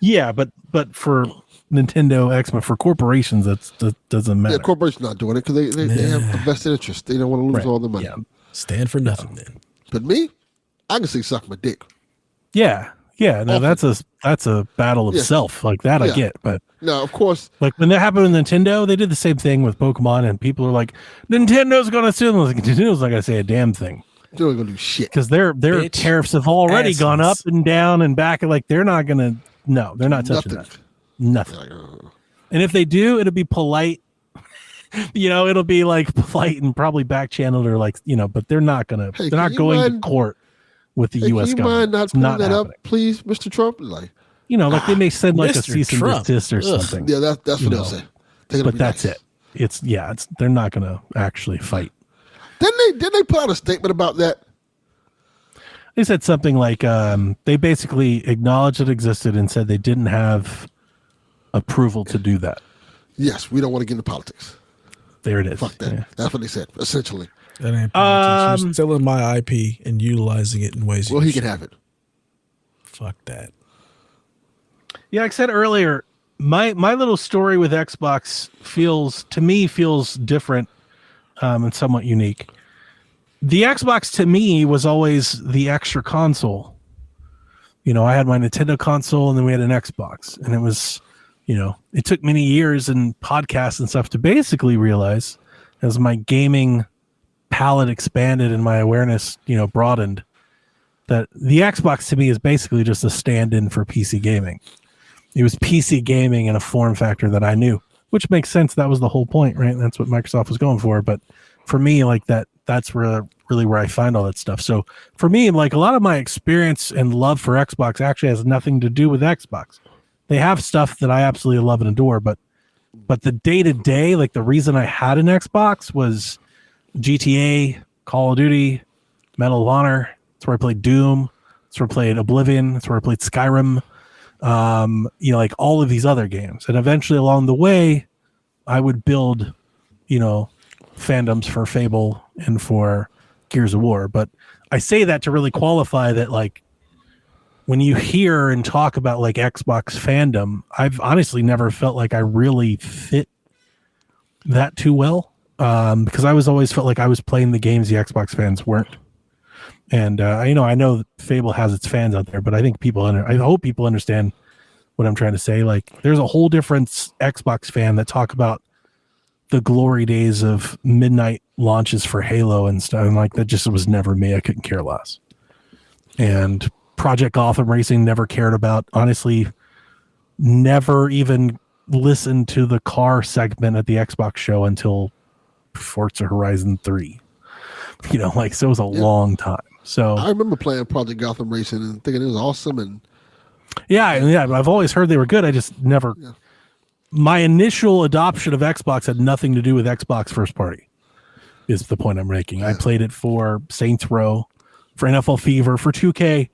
[SPEAKER 4] Yeah, but for Nintendo, Xbox, for corporations, that doesn't matter.
[SPEAKER 3] Yeah, corporations not doing it because they have a vested interest. They don't want to lose all the money.
[SPEAKER 4] Yeah.
[SPEAKER 2] Stand for nothing, then.
[SPEAKER 3] But me, I can see suck my dick.
[SPEAKER 4] Yeah. No, that's a battle of self. I get, but
[SPEAKER 3] no, of course.
[SPEAKER 4] When that happened with Nintendo, they did the same thing with Pokemon, and people are like, "Nintendo's gonna sue them." Nintendo's not gonna say a damn thing.
[SPEAKER 3] They're not gonna do shit
[SPEAKER 4] because their tariffs have already gone up and down and back. They're not gonna. No, they're not touching that. Nothing. And if they do, it'll be polite. It'll be polite and probably back channeled or but they're not gonna. They're not going to court with the U.S. government.
[SPEAKER 3] Not putting that up, please, Mr. Trump?
[SPEAKER 4] They may send a cease and desist or
[SPEAKER 3] Ugh.
[SPEAKER 4] something.
[SPEAKER 3] Yeah, that's what they'll say.
[SPEAKER 4] But that's it. It's they're not going to actually fight.
[SPEAKER 3] Didn't they put out a statement about that?
[SPEAKER 4] They said something like they basically acknowledged it existed and said they didn't have approval to do that.
[SPEAKER 3] Yes, we don't want to get into politics.
[SPEAKER 4] There it is.
[SPEAKER 3] Fuck that. Yeah. That's what they said, essentially.
[SPEAKER 2] That ain't politics. You're stealing my IP and utilizing it in ways.
[SPEAKER 3] Well, he can have it.
[SPEAKER 2] Fuck that.
[SPEAKER 4] Yeah, like I said earlier, my little story with Xbox feels different and somewhat unique. The Xbox to me was always the extra console. I had my Nintendo console and then we had an Xbox, and it was, it took many years and podcasts and stuff to basically realize, as my gaming palette expanded and my awareness, broadened, that the Xbox to me is basically just a stand-in for PC gaming. It was PC gaming in a form factor that I knew, which makes sense. That was the whole point, right? That's what Microsoft was going for. But for me, that's really where I find all that stuff. So for me, a lot of my experience and love for Xbox actually has nothing to do with Xbox. They have stuff that I absolutely love and adore, but But the day-to-day, like the reason I had an Xbox was GTA, Call of Duty, Medal of Honor. That's where I played Doom. That's where I played Oblivion. That's where I played Skyrim. Like all of these other games. And eventually along the way, I would build, fandoms for Fable and for Gears of War. But I say that to really qualify that, like, when you hear and talk about like Xbox fandom, I've honestly never felt like I really fit that too well. Because I was always felt like I was playing the games the Xbox fans weren't. And I know that Fable has its fans out there, but I think I hope people understand what I'm trying to say. Like, there's a whole different Xbox fan that talk about the glory days of midnight launches for Halo and stuff. And like, that just was never me. I couldn't care less. And Project Gotham Racing never cared about. Honestly, never even listened to the car segment at the Xbox show until Forza Horizon 3. So it was a long time. So
[SPEAKER 3] I remember playing Project Gotham Racing and thinking it was awesome. And
[SPEAKER 4] yeah, I've always heard they were good. I just never. Yeah. My initial adoption of Xbox had nothing to do with Xbox first party. Is the point I'm making. Yeah. I played it for Saints Row, for NFL Fever, for 2K,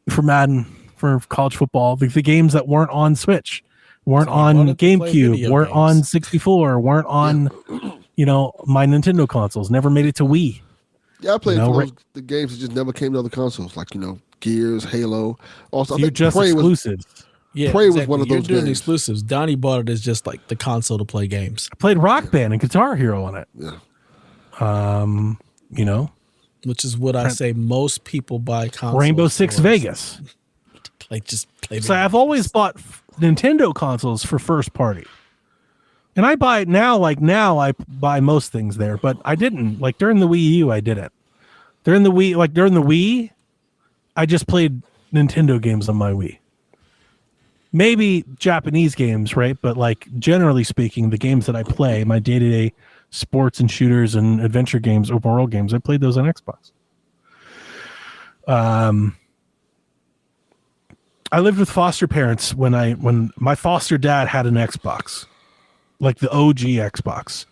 [SPEAKER 4] for Madden, for college football. The games that weren't on Switch, weren't on GameCube, weren't on 64, weren't on my Nintendo consoles. Never made it to Wii.
[SPEAKER 3] Yeah, I played the games that just never came to other consoles, like Gears, Halo. Also,
[SPEAKER 4] I think
[SPEAKER 3] just
[SPEAKER 4] exclusives.
[SPEAKER 3] Prey was one of those.
[SPEAKER 2] You're doing
[SPEAKER 3] games.
[SPEAKER 2] Exclusives. Donnie bought it as just like the console to play games.
[SPEAKER 4] I played Rock Band and Guitar Hero on it.
[SPEAKER 3] Yeah.
[SPEAKER 2] Which is what I say most people buy consoles.
[SPEAKER 4] Rainbow Six Vegas.
[SPEAKER 2] Just play.
[SPEAKER 4] So I've always bought Nintendo consoles for first party. And I buy it now. Like now, I buy most things there, but I didn't. Like during the Wii U, I didn't. During the Wii, I just played Nintendo games on my Wii. Maybe Japanese games, right? But like generally speaking, the games that I play, my day-to-day sports and shooters and adventure games, open world games, I played those on Xbox. I lived with foster parents when my foster dad had an Xbox. Like the OG Xbox.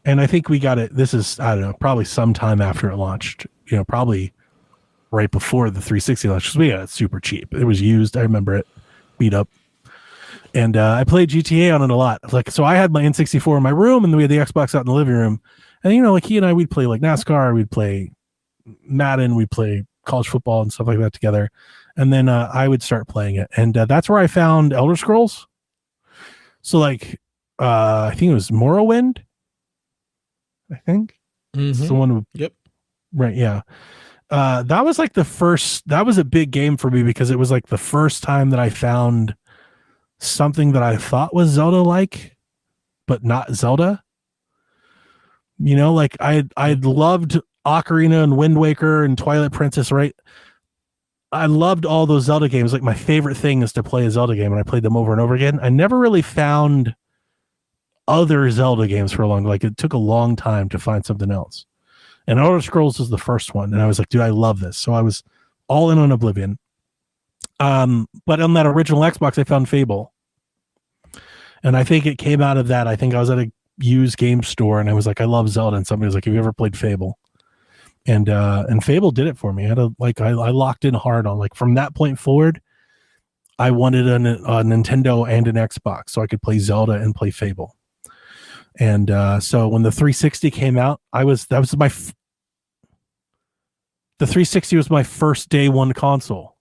[SPEAKER 4] And I think we got it. This is, I don't know, probably sometime after it launched, probably right before the 360 launched. Because we got it super cheap. It was used. I remember it beat up. And I played GTA on it a lot. Like, so I had my N64 in my room and we had the Xbox out in the living room. And, like he and I, we'd play like NASCAR, we'd play Madden, we'd play college football and stuff like that together. And then I would start playing it. And that's where I found Elder Scrolls. So like, I think it was Morrowind. I think it's the one.
[SPEAKER 2] Yep.
[SPEAKER 4] Right. Yeah. That was like that was a big game for me because it was like the first time that I found something that I thought was Zelda-like, but not Zelda. Like I'd loved Ocarina and Wind Waker and Twilight Princess, right? I loved all those Zelda games. Like my favorite thing is to play a Zelda game, and I played them over and over again. I never really found other Zelda games for a long, like it took a long time to find something else. And Elder Scrolls was the first one. And I was like, dude, I love this. So I was all in on Oblivion. But on that original Xbox, I found Fable. And I think it came out of that. I think I was at a used game store and I was like, I love Zelda. And somebody was like, have you ever played Fable? And Fable did it for me. I locked in hard on, like, from that point forward, I wanted a Nintendo and an Xbox so I could play Zelda and play Fable. And so when the 360 came out, the 360 was my first day one console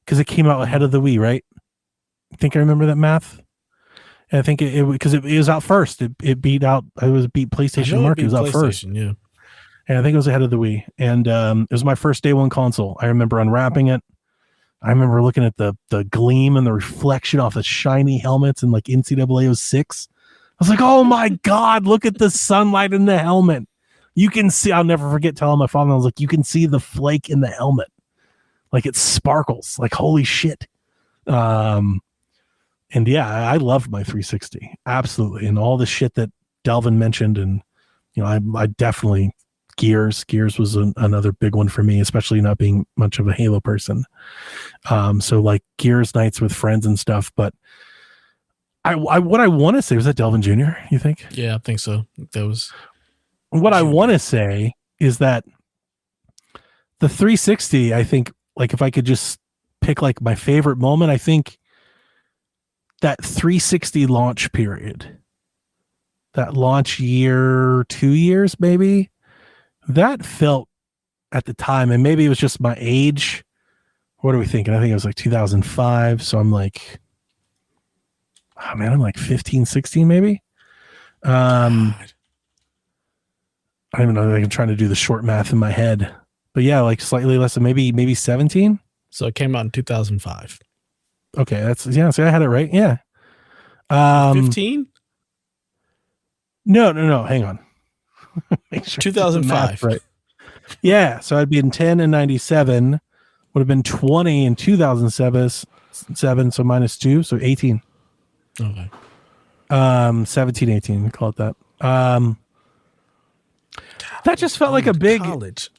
[SPEAKER 4] because it came out ahead of the Wii, right? I think I remember that math. And I think it was out first. It beat PlayStation Market. It was out first.
[SPEAKER 2] Yeah.
[SPEAKER 4] And I think it was ahead of the Wii. And it was my first day one console. I remember unwrapping it. I remember looking at the gleam and the reflection off the shiny helmets and like NCAA 06. I was like, oh my God, look at the sunlight in the helmet. You can see, I'll never forget telling my father, I was like, you can see the flake in the helmet. Like it sparkles, like holy shit. And yeah, I loved my 360. Absolutely. And all the shit that Delvin mentioned. And, I definitely, Gears was another big one for me, especially not being much of a Halo person. So like Gears nights with friends and stuff, but what I want to say, was that Delvin Jr., you think?
[SPEAKER 2] Yeah, I think so. That was
[SPEAKER 4] What I
[SPEAKER 2] Jr.
[SPEAKER 4] want to say is that the 360, I think, like, if I could just pick like my favorite moment, I think that 360 launch period, that launch year, 2 years maybe, that felt at the time, and maybe it was just my age. What are we thinking? I think it was like 2005. So I'm like, oh man, I'm like 15, 16 maybe. I don't even know. I'm trying to do the short math in my head, but yeah, like slightly less than maybe 17.
[SPEAKER 2] So it came out in 2005.
[SPEAKER 4] Okay, that's See, I had it right. Yeah.
[SPEAKER 2] 15?
[SPEAKER 4] No. Hang on. Make sure I did the
[SPEAKER 2] 2005.
[SPEAKER 4] math right. Yeah, so I'd be in 10 in 97. Would have been 20 in 2007. So minus 2, so 18.
[SPEAKER 2] Okay.
[SPEAKER 4] 17, 18. We call it that. That just felt like a big
[SPEAKER 2] college.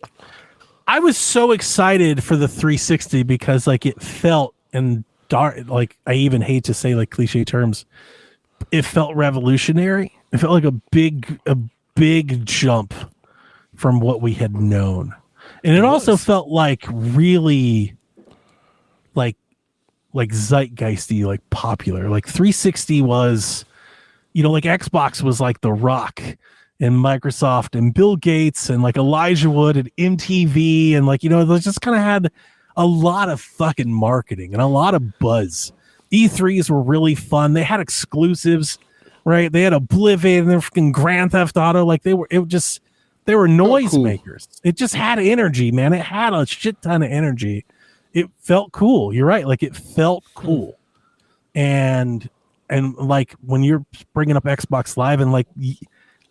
[SPEAKER 4] I was so excited for the 360 because like it felt, and dark, like I even hate to say like cliche terms, it felt revolutionary. It felt like a big jump from what we had known. And it also felt like really like zeitgeisty, like popular. Like 360 was, like Xbox was like The Rock and Microsoft and Bill Gates and like Elijah Wood and MTV, and like, they just kind of had a lot of fucking marketing and a lot of buzz. E3s were really fun. They had exclusives, right? They had Oblivion and their fucking Grand Theft Auto. Like they were noisemakers. It just had energy, man. It had a shit ton of energy. It felt cool. You're right. Like it felt cool. And like when you're bringing up Xbox Live, and like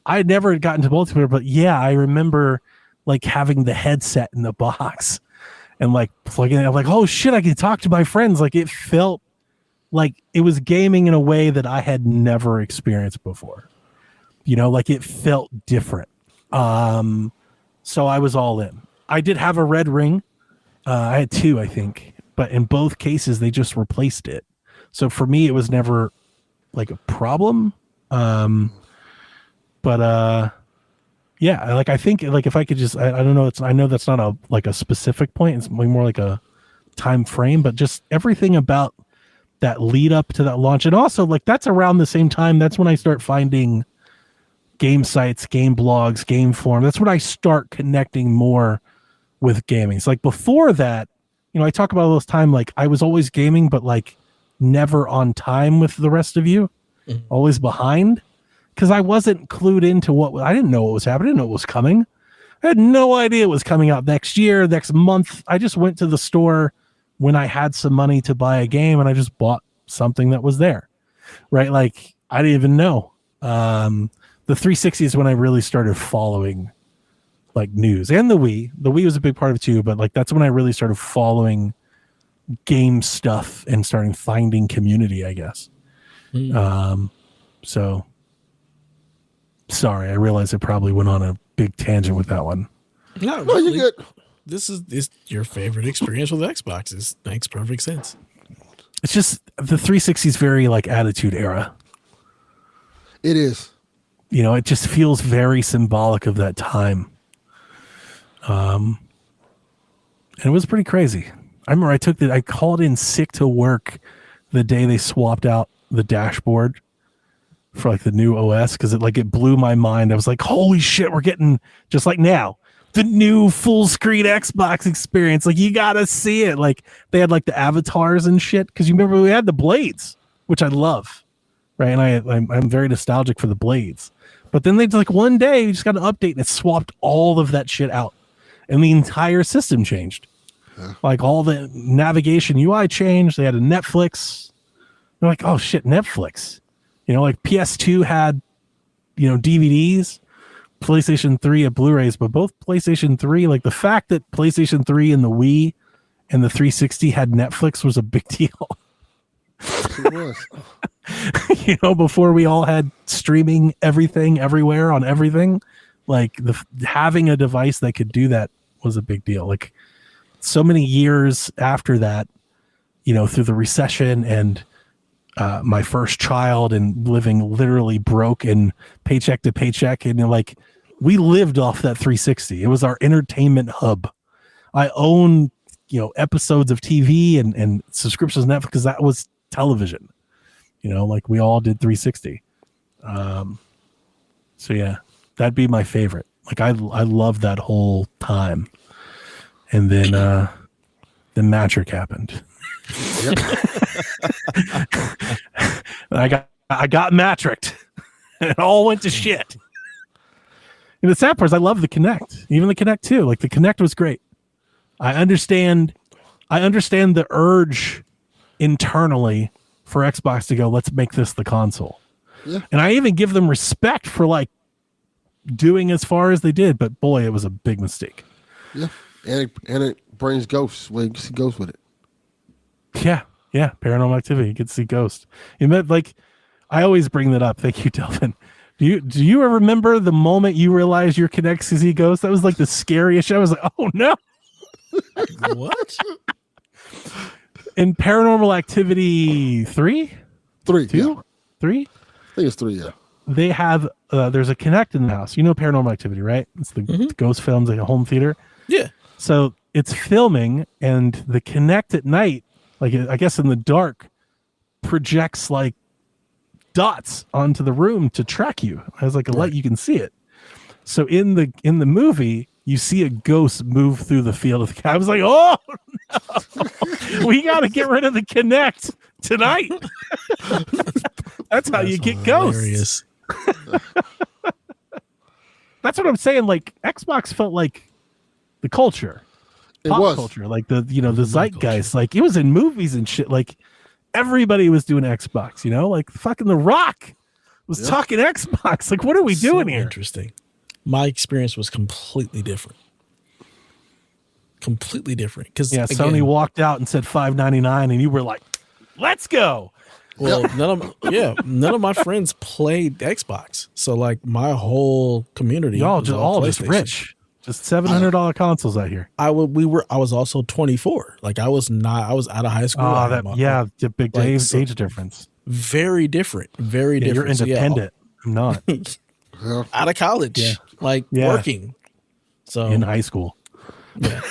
[SPEAKER 4] I had never gotten to multiplayer, but yeah, I remember like having the headset in the box and like plugging it. I'm like, oh shit, I can talk to my friends. Like it felt like it was gaming in a way that I had never experienced before. Like it felt different. So I was all in. I did have a red ring. I had 2, I think, but in both cases they just replaced it. So for me, it was never like a problem. But yeah, like I think like if I could just, I don't know, I know that's not a specific point. It's more like a time frame, but just everything about that lead up to that launch. And also like that's around the same time. That's when I start finding game sites, game blogs, game forum. That's when I start connecting more with gaming. It's like before that, I talk about all this time, like I was always gaming, but like never on time with the rest of you, always behind. Because I wasn't clued into I didn't know what was happening. I didn't know what was coming. I had no idea it was coming out next year, next month. I just went to the store when I had some money to buy a game, and I just bought something that was there, right? Like I didn't even know. The 360 is when I really started following like news, and the Wii. The Wii was a big part of it too, but like that's when I really started following game stuff and starting finding community, I guess. So sorry, I realize I probably went on a big tangent with that one.
[SPEAKER 2] No,
[SPEAKER 3] you're good.
[SPEAKER 2] This is your favorite experience with Xbox. It makes perfect sense.
[SPEAKER 4] It's just the 360 is very like Attitude Era.
[SPEAKER 3] It is.
[SPEAKER 4] It just feels very symbolic of that time. And it was pretty crazy. I remember I called in sick to work the day they swapped out the dashboard for like the new OS, because it blew my mind. I was like, holy shit, we're getting, just like now, the new full screen Xbox experience. Like you gotta see it. Like they had like the avatars and shit, because you remember we had the blades, which I love, right? And I'm very nostalgic for the blades. But then they like one day you just got an update and it swapped all of that shit out, and the entire system changed. Like all the navigation UI changed. They had a Netflix. They're like, oh shit, Netflix. Like PS2 had, DVDs, PlayStation 3 had Blu-rays, but both PlayStation 3, like the fact that PlayStation 3 and the Wii and the 360 had Netflix was a big deal.
[SPEAKER 3] It was.
[SPEAKER 4] Before we all had streaming everything, everywhere on everything, like having a device that could do that was a big deal. Like so many years after that, through the recession and my first child and living literally broke and paycheck to paycheck. And like, we lived off that 360. It was our entertainment hub. I own, episodes of TV and subscriptions to Netflix because that was television. Like we all did 360. So yeah, that'd be my favorite. Like I love that whole time. And then Matrick happened.
[SPEAKER 3] Yep.
[SPEAKER 4] I got Matricked. And it all went to shit. And the sad part is I love the Kinect. Even the Kinect 2. Like the Kinect was great. I understand the urge internally for Xbox to go, let's make this the console.
[SPEAKER 3] Yeah.
[SPEAKER 4] And I even give them respect for like doing as far as they did, but boy, it was a big mistake.
[SPEAKER 3] Yeah. And it brings ghosts. Well, you can see ghosts with it.
[SPEAKER 4] Yeah. Paranormal Activity. You can see ghosts. It meant like I always bring that up. Thank you, Delvin. Do you ever remember the moment you realized your Kinect could see ghosts? That was like the scariest shit. I was like, oh no.
[SPEAKER 2] What?
[SPEAKER 4] In Paranormal Activity 3?
[SPEAKER 3] 3.
[SPEAKER 4] 2?
[SPEAKER 3] Yeah.
[SPEAKER 4] 3?
[SPEAKER 3] I think it's 3, yeah.
[SPEAKER 4] They have, there's a Kinect in the house. You know Paranormal Activity, right? It's the ghost films, like a home theater.
[SPEAKER 2] Yeah.
[SPEAKER 4] So it's filming, and the Kinect at night, like I guess in the dark, projects like dots onto the room to track you. It has like a light, you can see it. So in the movie, you see a ghost move through the field of the. I was like, oh no, we got to get rid of the Kinect tonight. That's how you get ghosts. That's what I'm saying. Like Xbox felt like the culture, pop culture, like the the zeitgeist. Like it was in movies and shit. Like everybody was doing Xbox. Like fucking The Rock was talking Xbox. Like what are we doing here?
[SPEAKER 2] Interesting. My experience was completely different. Because
[SPEAKER 4] Sony walked out and said $5.99, and you were like, "Let's go."
[SPEAKER 2] Well, none of my friends played Xbox, so like my whole community,
[SPEAKER 4] y'all just rich, just $700 consoles out here.
[SPEAKER 2] I was also 24. Like I was out of high school.
[SPEAKER 4] The big age difference.
[SPEAKER 2] Very different. Very different.
[SPEAKER 4] You're independent. I'm not.
[SPEAKER 2] Out of college, working. So
[SPEAKER 4] in high school.
[SPEAKER 2] Yeah.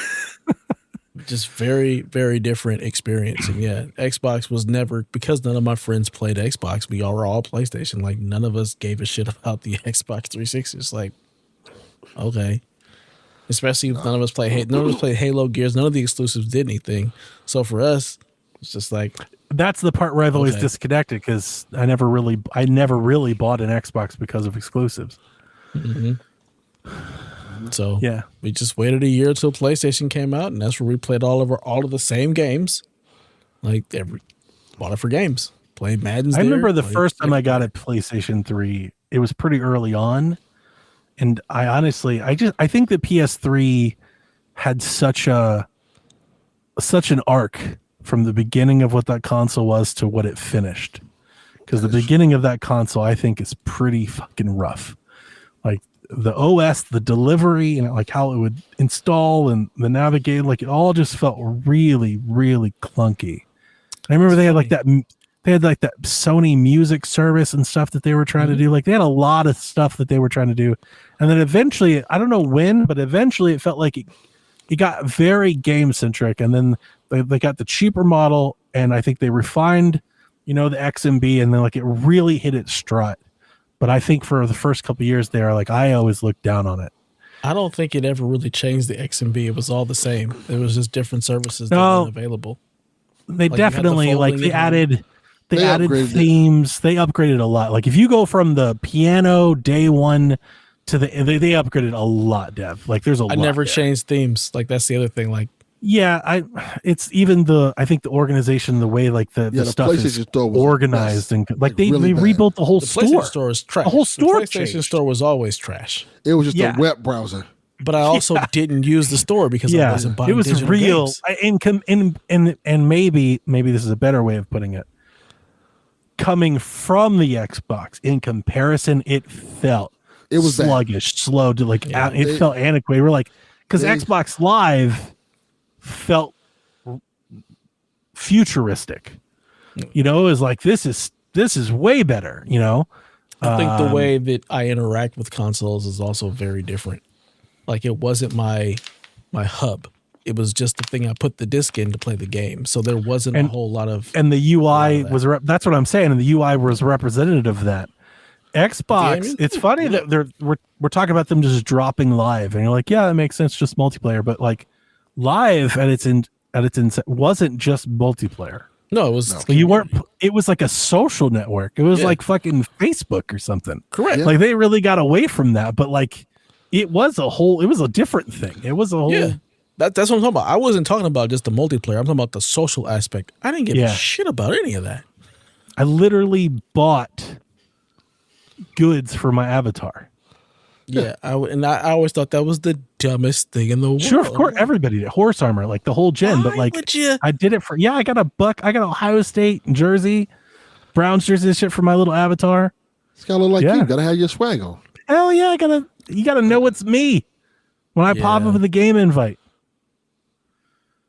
[SPEAKER 2] Just very, very different experience. And Xbox was never, because none of my friends played Xbox. We all were all PlayStation. Like none of us gave a shit about the Xbox 360. It's like, okay. Especially if none of us played Halo, Gears. None of the exclusives did anything. So for us, it's just like,
[SPEAKER 4] that's the part where I've always disconnected, because I never really bought an Xbox because of exclusives.
[SPEAKER 2] Mm-hmm. So we just waited a year until PlayStation came out, and that's where we played all of the same games. Like bought it for games, played Madden's.
[SPEAKER 4] I remember the first time I got a PlayStation 3. It was pretty early on, and I think the PS3 had such an arc from the beginning of what that console was to what it finished. Because the beginning of that console, I think, is pretty fucking rough. Like the OS, the delivery, and like how it would install and the navigate, like it all just felt really, really clunky. I remember they had like that Sony music service and stuff that they were trying to do. Like they had a lot of stuff that they were trying to do. And then eventually, I don't know when, but eventually it felt like it got very game centric. And then they got the cheaper model, and I think they refined, the XMB, and then like it really hit its strut. But I think for the first couple of years there, like I always looked down on it.
[SPEAKER 2] I don't think it ever really changed the XMB. It was all the same. It was just different services that were available.
[SPEAKER 4] They definitely they added themes. They upgraded a lot. Like if you go from the piano day one to they upgraded a lot, Dev. Like there's a lot.
[SPEAKER 2] I never changed themes. Like that's the other thing. Like
[SPEAKER 4] it's even I think the organization, the way like the stuff is organized, and like they rebuilt the whole store.
[SPEAKER 2] PlayStation store is trash.
[SPEAKER 4] The whole store
[SPEAKER 2] the PlayStation store was always trash.
[SPEAKER 3] It was just a web browser.
[SPEAKER 2] But I also didn't use the store because I wasn't buying digital games. It was
[SPEAKER 4] real. And maybe this is a better way of putting it. Coming from the Xbox, in comparison, it felt sluggish, slow to it felt antiquated. We're like, because Xbox Live felt futuristic. You know, it was like this is way better. You know,
[SPEAKER 2] I think the way that I interact with consoles is also very different. Like it wasn't my hub. It was just the thing I put the disc in to play the game. So there wasn't a whole lot of.
[SPEAKER 4] And the UI was that's what I'm saying. And the UI was representative of that. Xbox. It's funny that we're talking about them just dropping live, and you're like, yeah, that makes sense, just multiplayer. But like, live at its wasn't just multiplayer.
[SPEAKER 2] No, it was.
[SPEAKER 4] You weren't. It was like a social network. It was like fucking Facebook or something.
[SPEAKER 2] Correct.
[SPEAKER 4] Like they really got away from that, but like, it was a different thing. It was a whole.
[SPEAKER 2] Yeah. That's what I'm talking about. I wasn't talking about just the multiplayer. I'm talking about the social aspect. I didn't give a shit about any of that.
[SPEAKER 4] I literally bought goods for my avatar.
[SPEAKER 2] Yeah, I always thought that was the dumbest thing in the world.
[SPEAKER 4] Sure, of course, everybody did. Horse armor, like the whole gen. But like, I did it for I got Ohio State jersey, Browns jersey, and shit for my little avatar.
[SPEAKER 3] It's gotta look like you. Gotta have your swag on.
[SPEAKER 4] Hell yeah, you gotta know it's me when I pop up with the game invite.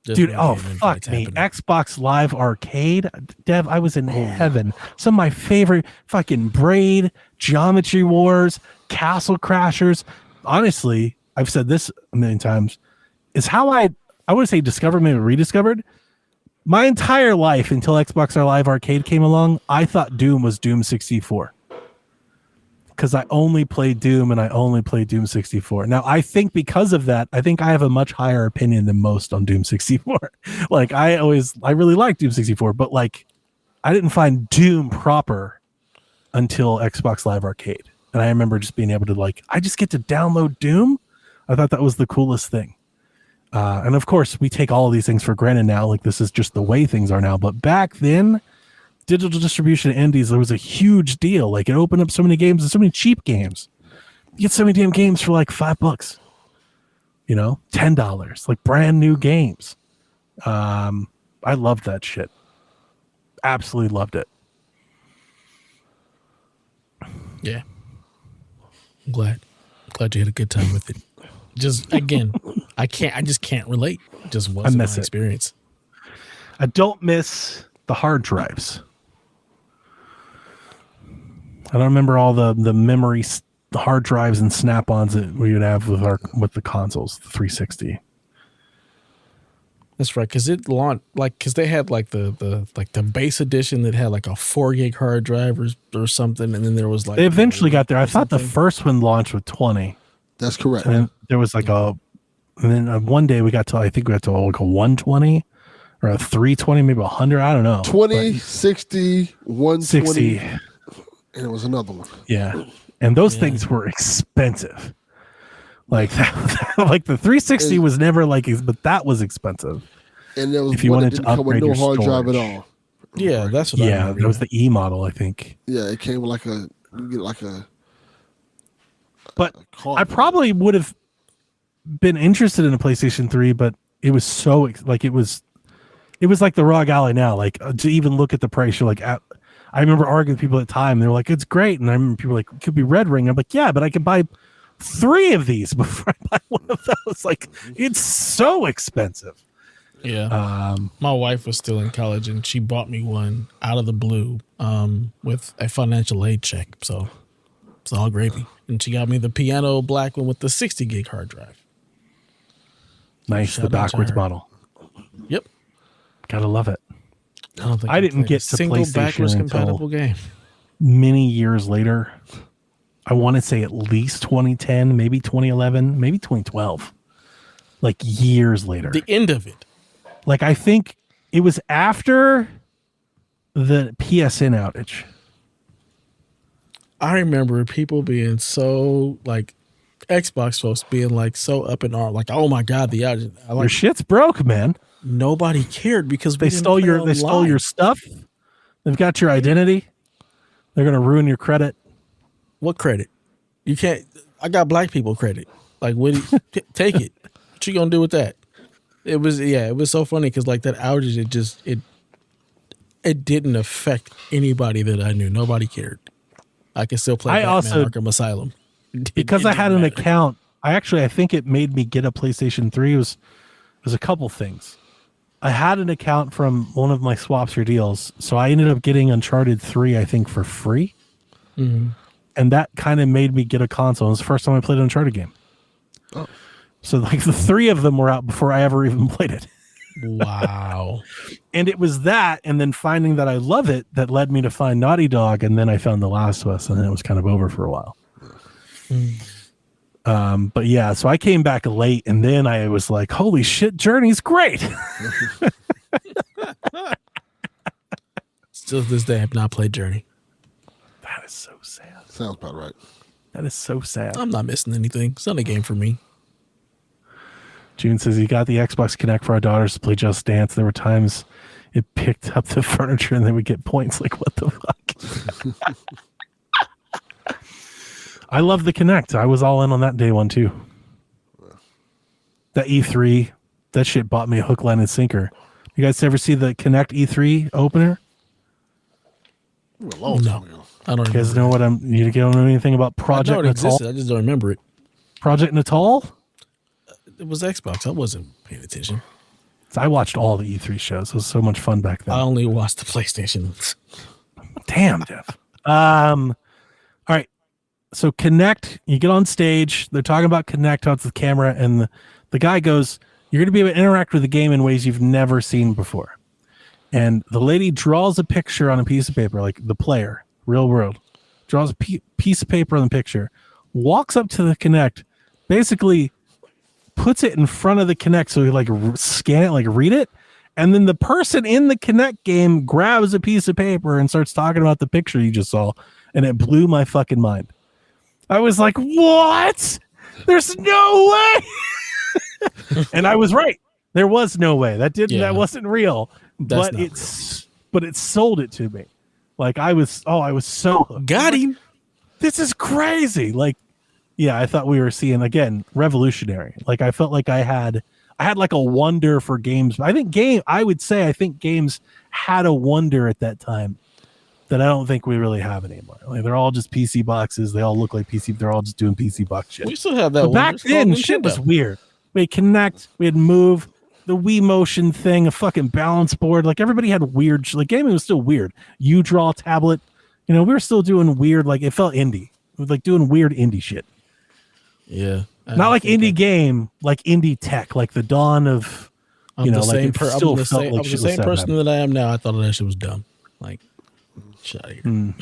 [SPEAKER 4] Dude, fuck me. Xbox Live Arcade. Dev, I was in heaven. Some of my favorite fucking Braid, Geometry Wars, Castle Crashers. Honestly, I've said this a million times, is how I would say discovered, maybe rediscovered. My entire life until Xbox Live Arcade came along, I thought Doom was Doom 64. Because I only played Doom and I only played Doom 64. Now, I think because of that, I think I have a much higher opinion than most on Doom 64. Like, I really liked Doom 64, but like, I didn't find Doom proper until Xbox Live Arcade. And I remember just being able to like, I just get to download Doom. I thought that was the coolest thing. And of course, we take all of these things for granted now. Like, this is just the way things are now. But back then, digital distribution indies, there was a huge deal. Like, it opened up so many games and so many cheap games. You get so many damn games for like $5, you know, $10, like brand new games. I loved that shit. Absolutely loved it.
[SPEAKER 2] Yeah. I'm glad you had a good time with it. Just again, I just can't relate. It just wasn't my experience.
[SPEAKER 4] I don't miss the hard drives. I don't remember all the memory, the hard drives and snap-ons that we would have with the consoles, the 360.
[SPEAKER 2] That's right, because it launched because they had like the base edition that had like a 4 gig hard drive or something, and then there was like
[SPEAKER 4] they eventually got there. I thought the first one launched with 20.
[SPEAKER 3] That's correct.
[SPEAKER 4] And then there was like and then one day we got to like a 120 or a 320, maybe 100. I don't know.
[SPEAKER 3] 20, 60, 120.
[SPEAKER 4] 60.
[SPEAKER 3] And it was another one.
[SPEAKER 4] Yeah. And those things were expensive. Like that, like the 360 was never like, but that was expensive.
[SPEAKER 3] And there was
[SPEAKER 4] if you wanted to upgrade
[SPEAKER 3] no
[SPEAKER 4] your
[SPEAKER 3] hard
[SPEAKER 4] storage.
[SPEAKER 3] drive at all.
[SPEAKER 2] Yeah, that's what I remember.
[SPEAKER 4] That was the E model, I think.
[SPEAKER 3] Yeah, it came with
[SPEAKER 4] But I probably would have been interested in a PlayStation 3, but it was so like it was like the Raw Alley now. Like to even look at the price, you're like, I remember arguing with people at the time. They were like, "It's great," and I remember people were like, "It could be Red Ring." I'm like, "Yeah, but I could buy 3 of these before I buy one of those." Like, it's so expensive.
[SPEAKER 2] Yeah. My wife was still in college, and she bought me one out of the blue with a financial aid check. So it's all gravy. And she got me the piano black one with the 60 gig hard drive.
[SPEAKER 4] Nice, the backwards model.
[SPEAKER 2] Yep.
[SPEAKER 4] Gotta love it.
[SPEAKER 2] I
[SPEAKER 4] didn't get to
[SPEAKER 2] single
[SPEAKER 4] PlayStation
[SPEAKER 2] backwards compatible game.
[SPEAKER 4] Many years later. I want to say at least 2010, maybe 2011, maybe 2012. Like years later.
[SPEAKER 2] The end of it.
[SPEAKER 4] Like, I think it was after the PSN outage.
[SPEAKER 2] I remember people being so like Xbox folks being like so up in arms, like, oh my God, the outage.
[SPEAKER 4] Your shit's broke, man.
[SPEAKER 2] Nobody cared because
[SPEAKER 4] they stole your stuff. They've got your identity. They're gonna ruin your credit.
[SPEAKER 2] What credit? You can't. I got black people credit. Like, what? Take it. What you gonna do with that? It was so funny because like that outage, it didn't affect anybody that I knew. Nobody cared. I can still play Batman Arkham Asylum
[SPEAKER 4] because I had an account. I think it made me get a PlayStation 3. It was a couple things. I had an account from one of my swaps or deals, so I ended up getting Uncharted 3, I think, for free.
[SPEAKER 2] Mm-hmm.
[SPEAKER 4] And that kind of made me get a console. It was the first time I played an Uncharted game.
[SPEAKER 3] Oh.
[SPEAKER 4] So like the 3 of them were out before I ever even played it.
[SPEAKER 2] Wow.
[SPEAKER 4] And it was that, and then finding that I love it, that led me to find Naughty Dog, and then I found The Last of Us, and then it was kind of over for a while. But yeah, so I came back late, and then I was like, holy shit, Journey's great.
[SPEAKER 2] Still to this day, I have not played Journey.
[SPEAKER 4] That is so sad.
[SPEAKER 3] Sounds about right.
[SPEAKER 4] That is so sad.
[SPEAKER 2] I'm not missing anything. It's not a game for me.
[SPEAKER 4] June says he got the Xbox Connect for our daughters to play Just Dance. There were times it picked up the furniture and they would get points. Like, what the fuck? I love the Connect. I was all in on that day one too. That E3, that shit bought me a hook, line, and sinker. You guys ever see the Connect E3 opener?
[SPEAKER 3] Long time ago.
[SPEAKER 2] I don't
[SPEAKER 4] You guys
[SPEAKER 2] remember.
[SPEAKER 4] know what I'm. You don't know anything about
[SPEAKER 2] I know
[SPEAKER 4] Project
[SPEAKER 2] it
[SPEAKER 4] Natal?
[SPEAKER 2] existed. I just don't remember it.
[SPEAKER 4] Project Natal?
[SPEAKER 2] It was Xbox. I wasn't paying attention.
[SPEAKER 4] So I watched all the E3 shows. It was so much fun back then.
[SPEAKER 2] I only watched the PlayStation.
[SPEAKER 4] Damn, Jeff. All right. So Connect, you get on stage. They're talking about Connect out to the camera, and the guy goes, "You're going to be able to interact with the game in ways you've never seen before." And the lady draws a picture on a piece of paper, like the player, real world, draws a piece of paper on the picture, walks up to the Connect, basically puts it in front of the Connect so he like scan it, like read it. And then the person in the Connect game grabs a piece of paper and starts talking about the picture you just saw. And it blew my fucking mind. I was like, what? There's no way. And I was right. There was no way. That wasn't real.
[SPEAKER 2] That's
[SPEAKER 4] But it sold it to me. Like I was so hooked.
[SPEAKER 2] Got him.
[SPEAKER 4] This is crazy. Like, yeah, I thought we were seeing again revolutionary. Like I felt like I had like a wonder for games. I think games had a wonder at that time that I don't think we really have anymore. Like they're all just PC boxes. They all look like PC. They're all just doing PC box shit.
[SPEAKER 2] We still have that.
[SPEAKER 4] But back then, shit was weird. We had Connect. We had Move. The Wii Motion thing, a fucking balance board. Like everybody had weird. Like gaming was still weird. You draw tablet. You know, we were still doing weird. Like it felt indie. It was like doing weird indie shit.
[SPEAKER 2] Yeah.
[SPEAKER 4] Not like indie game, like indie tech, like the dawn of,
[SPEAKER 2] I'm the same
[SPEAKER 4] same
[SPEAKER 2] person that I am now. I thought that shit was dumb. Like, shit out of here.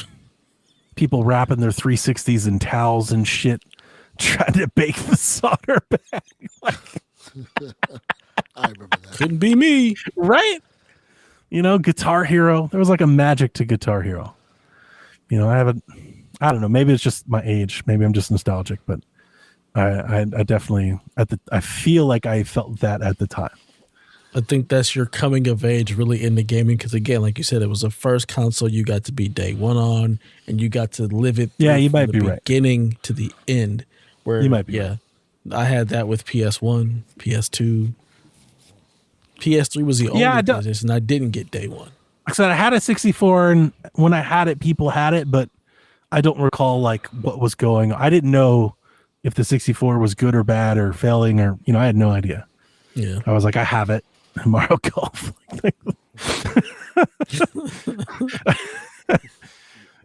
[SPEAKER 4] People wrapping their 360s in towels and shit, trying to bake the solder back. Like,
[SPEAKER 3] I remember that.
[SPEAKER 2] Couldn't be me.
[SPEAKER 4] right? You know, Guitar Hero. There was like a magic to Guitar Hero. You know, I don't know. Maybe it's just my age. Maybe I'm just nostalgic, but I definitely I feel like I felt that at the time.
[SPEAKER 2] I think that's your coming of age really into gaming because again, like you said, it was the first console you got to be day one on, and you got to live it.
[SPEAKER 4] Yeah, you might
[SPEAKER 2] from
[SPEAKER 4] be
[SPEAKER 2] the
[SPEAKER 4] right.
[SPEAKER 2] beginning to the end. Where
[SPEAKER 4] You might be right.
[SPEAKER 2] I had that with PS1, PS2, PS3 was the only PlayStation I didn't get day one.
[SPEAKER 4] Like I said, I had a 64, and when I had it, people had it, but I don't recall like what was going on. I didn't know if the 64 was good or bad or failing, or I had no idea.
[SPEAKER 2] Yeah,
[SPEAKER 4] I was like, I have it. Mario Golf.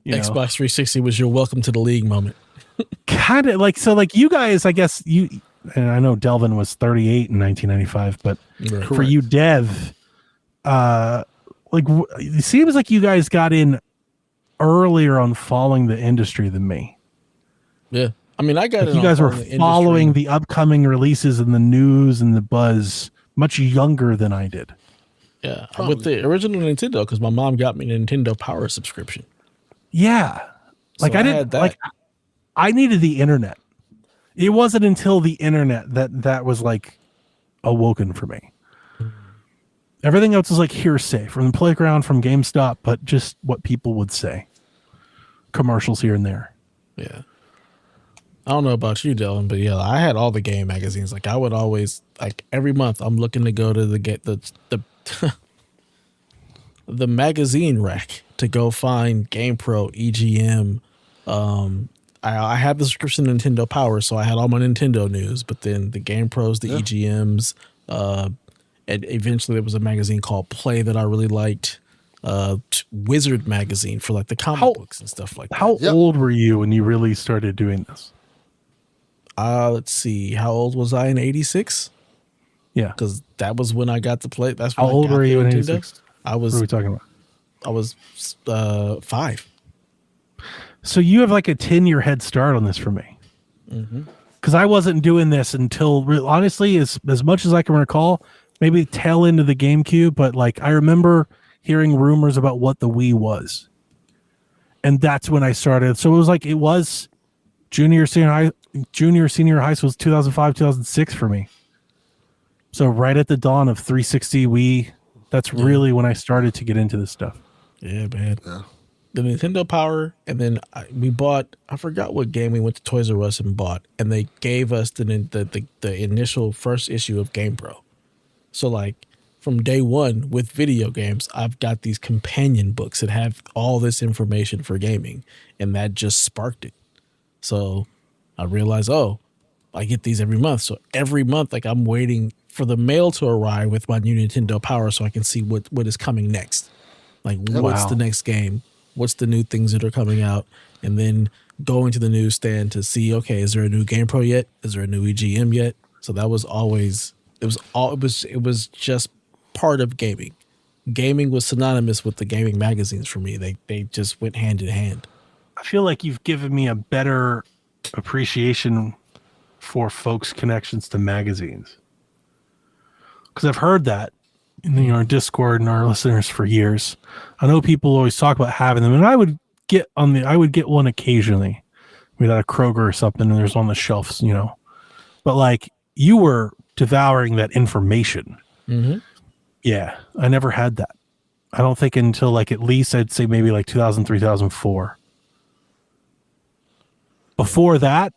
[SPEAKER 2] Xbox 360 was your welcome to the league moment.
[SPEAKER 4] Kind of like, so like you guys, I guess and I know Delvin was 38 in 1995, but
[SPEAKER 2] Right.
[SPEAKER 4] for you, Dev, it seems like you guys got in earlier on following the industry than me.
[SPEAKER 2] Yeah, I mean, I got
[SPEAKER 4] Like you guys were following the upcoming releases and the news and the buzz much younger than I did.
[SPEAKER 2] Yeah, with the original Nintendo because my mom got me a Nintendo Power subscription.
[SPEAKER 4] Yeah, like
[SPEAKER 2] So
[SPEAKER 4] I
[SPEAKER 2] I
[SPEAKER 4] didn't
[SPEAKER 2] had that.
[SPEAKER 4] like. I needed the internet. It wasn't until the internet that was like awoken for me. Everything else was like hearsay from the playground, from GameStop, but just what people would say. Commercials here and there.
[SPEAKER 2] Yeah. I don't know about you, Dylan, but yeah, I had all the game magazines. Like I would always like every month I'm looking to go to the the magazine rack to go find GamePro, EGM. I had the subscription to Nintendo Power, so I had all my Nintendo news, but then the GamePros, the EGMs, And eventually there was a magazine called Play that I really liked. Wizard magazine for like the comic books and stuff like that.
[SPEAKER 4] How old were you when you really started doing this?
[SPEAKER 2] Let's see. How old was I in 86?
[SPEAKER 4] Yeah.
[SPEAKER 2] Because that was when I got to play. That's when
[SPEAKER 4] How old were you in 86?
[SPEAKER 2] What
[SPEAKER 4] are we talking about?
[SPEAKER 2] I was 5.
[SPEAKER 4] So you have like a 10-year head start on this for me. Because I wasn't doing this until, honestly, as much as I can recall, maybe tail end of the GameCube. But like I remember hearing rumors about what the Wii was. And that's when I started. So it was junior, senior high school was 2005, 2006 for me. So right at the dawn of 360 Wii, that's really when I started to get into this stuff.
[SPEAKER 2] Yeah, man. Yeah. The Nintendo Power, and then we bought, I forgot what game we went to Toys R Us and bought, and they gave us the initial first issue of Game Pro. So like from day one with video games, I've got these companion books that have all this information for gaming, and that just sparked it. So I realized, I get these every month. So every month, like I'm waiting for the mail to arrive with my new Nintendo Power so I can see what is coming next. Like what's the next game? What's the new things that are coming out? And then going to the newsstand to see, okay, is there a new Game Pro yet? Is there a new EGM yet? So that was always, it was just part of gaming. Gaming was synonymous with the gaming magazines for me. They just went hand in hand.
[SPEAKER 4] I feel like you've given me a better appreciation for folks' connections to magazines. Because I've heard that in our Discord and our listeners for years. I know people always talk about having them, and I would get one occasionally. We'd at a Kroger or something, and there's on the shelves, But like you were devouring that information. Mm-hmm. Yeah, I never had that. I don't think until like at least I'd say maybe like 2003, 2004. Before that,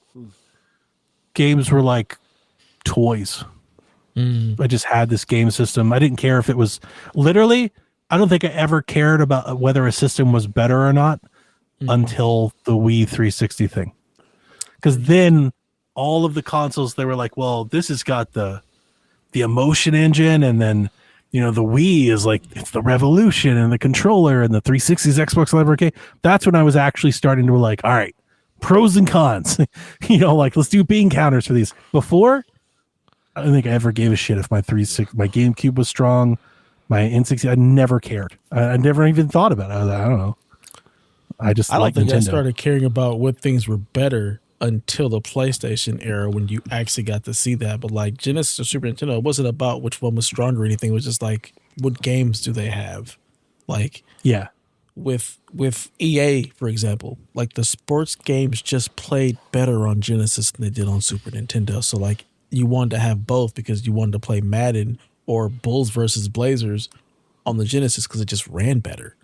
[SPEAKER 4] games were like toys. I just had this game system. I didn't care if it was literally, I don't think I ever cared about whether a system was better or not until the Wii 360 thing. Because then all of the consoles, they were like, well, this has got the emotion engine, and then the Wii is like, it's the revolution and the controller, and the 360's Xbox Live Arcade. That's when I was actually starting to like, all right, pros and cons. Like let's do bean counters for these. Before, I don't think I ever gave a shit if my GameCube was strong, my N60. I never cared. I never even thought about it. I don't know. I don't think Nintendo.
[SPEAKER 2] I started caring about what things were better until the PlayStation era, when you actually got to see that. But like Genesis or Super Nintendo, it wasn't about which one was stronger or anything. It was just like, what games do they have? Like,
[SPEAKER 4] yeah.
[SPEAKER 2] With EA, for example, like the sports games just played better on Genesis than they did on Super Nintendo. So like you wanted to have both because you wanted to play Madden or Bulls versus Blazers on the Genesis because it just ran better.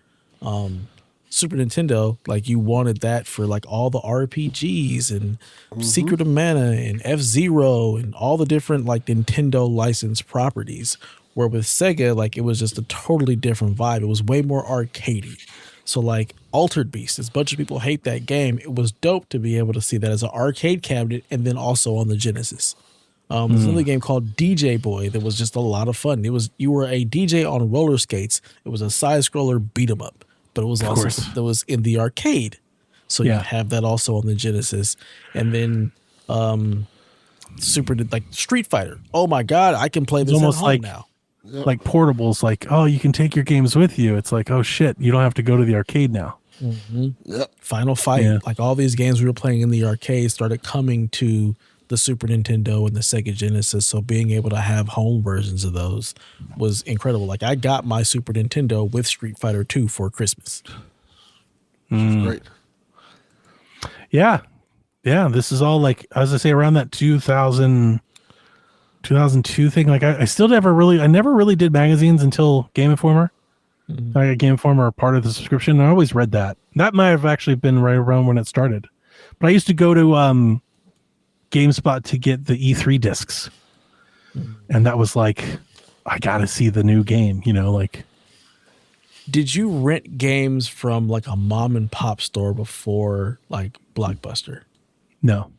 [SPEAKER 2] Super Nintendo, like you wanted that for like all the RPGs and Secret of Mana and F-Zero and all the different like Nintendo licensed properties. Where with Sega, like it was just a totally different vibe. It was way more arcadey. So like Altered Beast, as much as people hate that game, it was dope to be able to see that as an arcade cabinet and then also on the Genesis. There's another game called DJ Boy that was just a lot of fun. You were a DJ on roller skates. It was a side scroller beat 'em up, but it was also that was in the arcade. So you have that also on the Genesis. And then like Street Fighter. Oh my God, I can play this almost at home like now.
[SPEAKER 4] Yep. Like portables, like, oh, you can take your games with you. It's like, oh shit, you don't have to go to the arcade now.
[SPEAKER 2] Mm-hmm. Yep. Final Fight, like all these games we were playing in the arcade started coming to the Super Nintendo and the Sega Genesis. So being able to have home versions of those was incredible. Like I got my Super Nintendo with Street Fighter 2 for Christmas.
[SPEAKER 3] Great.
[SPEAKER 4] Yeah. Yeah. This is all like, as I say, around that 2002 thing. Like I never really did magazines until Game Informer. I got Game Informer part of the subscription. I always read that. That might have actually been right around when it started. But I used to go to GameSpot to get the E3 discs. And that was like, I got to see the new game, like.
[SPEAKER 2] Did you rent games from like a mom and pop store before like Blockbuster?
[SPEAKER 4] No.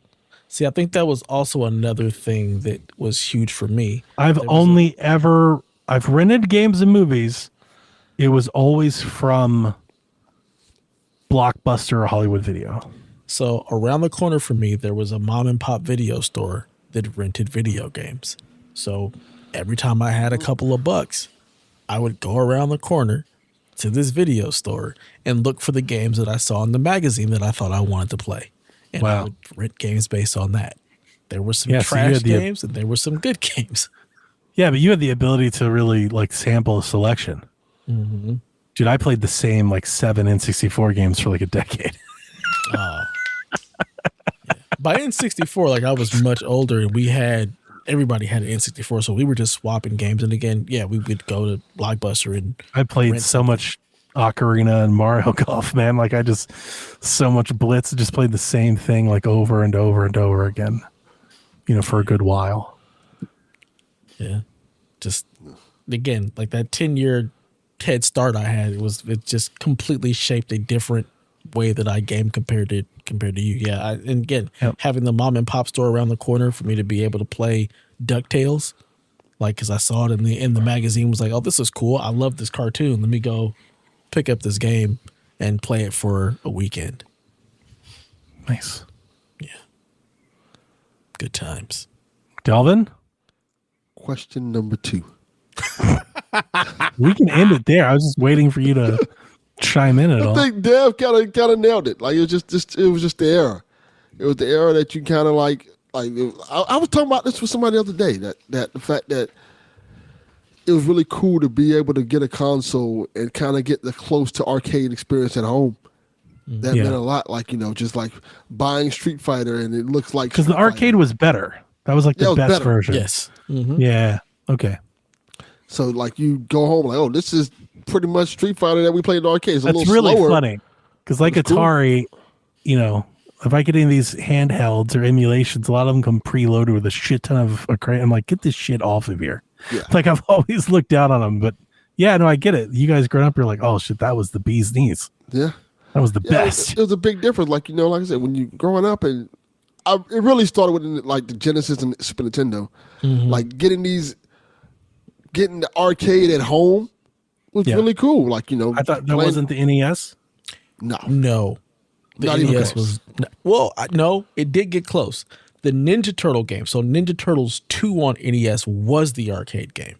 [SPEAKER 2] See, I think that was also another thing that was huge for me.
[SPEAKER 4] I've I've rented games and movies. It was always from Blockbuster or Hollywood Video.
[SPEAKER 2] So around the corner from me, there was a mom and pop video store that rented video games. So every time I had a couple of bucks, I would go around the corner to this video store and look for the games that I saw in the magazine that I thought I wanted to play. And I would rent games based on that. There were some trash games and there were some good games.
[SPEAKER 4] Yeah, but you had the ability to really like sample a selection.
[SPEAKER 2] Mm-hmm.
[SPEAKER 4] Dude, I played the same like 7 N64 games for like a decade.
[SPEAKER 2] By N64, like I was much older and everybody had an N64, so we were just swapping games. And again, we would go to Blockbuster and
[SPEAKER 4] I played so much Ocarina and Mario Golf, man. Like so much Blitz, just played the same thing like over and over and over again, for a good while.
[SPEAKER 2] Yeah. Just again, like that 10-year head start I had, it just completely shaped a different way that I game compared to you. Yeah. And again, having the mom and pop store around the corner for me to be able to play DuckTales, like, cause I saw it in the magazine, was like, oh, this is cool. I love this cartoon. Let me go pick up this game and play it for a weekend.
[SPEAKER 4] Nice.
[SPEAKER 2] Yeah. Good times.
[SPEAKER 4] Delvin?
[SPEAKER 3] Question number 2.
[SPEAKER 4] We can end it there. I was just waiting for you to chime in at all.
[SPEAKER 3] I think Dev kind of nailed it. Like it was just the era. It was the era that you kind of like. I was talking about this with somebody the other day. That the fact that it was really cool to be able to get a console and kind of get the close to arcade experience at home. That meant a lot. Like just like buying Street Fighter and it looks like
[SPEAKER 4] because the arcade was better. That was like the best version.
[SPEAKER 2] Yes. Mm-hmm.
[SPEAKER 4] Yeah. Okay.
[SPEAKER 3] So like you go home like, oh, this is pretty much Street Fighter that we played in the arcade. It's
[SPEAKER 4] That's really funny because like Atari, if I get any of these handhelds or emulations, a lot of them come preloaded with a shit ton of arcade. I'm like, get this shit off of here. Yeah. Like I've always looked down on them, but yeah, no, I get it. You guys growing up, you're like, oh shit, that was the bee's knees.
[SPEAKER 3] Yeah,
[SPEAKER 4] that was the best.
[SPEAKER 3] It was a big difference. Like like I said, when you growing up, and it really started with like the Genesis and Super Nintendo, like getting the arcade at home was really cool. Like
[SPEAKER 4] I thought that wasn't the NES.
[SPEAKER 2] No. The
[SPEAKER 3] Not
[SPEAKER 2] NES
[SPEAKER 3] even
[SPEAKER 2] was no, it did get close. The Ninja Turtle game, so Ninja Turtles 2 on NES was the arcade game,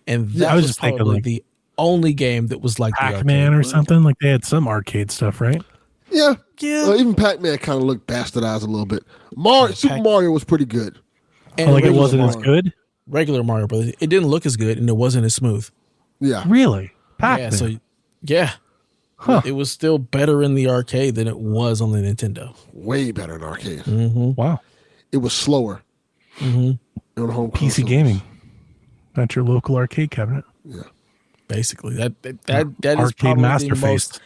[SPEAKER 2] and that was just probably the only game that was like
[SPEAKER 4] Pac-Man or something. Like they had some arcade stuff, right?
[SPEAKER 3] Yeah. Even Pac-Man kind of looked bastardized a little bit. Super Mario was pretty good.
[SPEAKER 2] And
[SPEAKER 4] it wasn't as good.
[SPEAKER 2] Regular Mario, but it didn't look as good and it wasn't as smooth.
[SPEAKER 3] Yeah,
[SPEAKER 4] really.
[SPEAKER 2] Pac-Man. It was still better in the arcade than it was on the Nintendo.
[SPEAKER 3] Way better in arcade.
[SPEAKER 2] Mm-hmm.
[SPEAKER 4] Wow.
[SPEAKER 3] It was slower.
[SPEAKER 2] Mm-hmm.
[SPEAKER 3] On home
[SPEAKER 4] PC
[SPEAKER 3] consoles.
[SPEAKER 4] gaming. Not your local arcade cabinet.
[SPEAKER 3] Yeah.
[SPEAKER 2] Basically, that is
[SPEAKER 4] arcade
[SPEAKER 2] probably
[SPEAKER 4] master
[SPEAKER 2] the most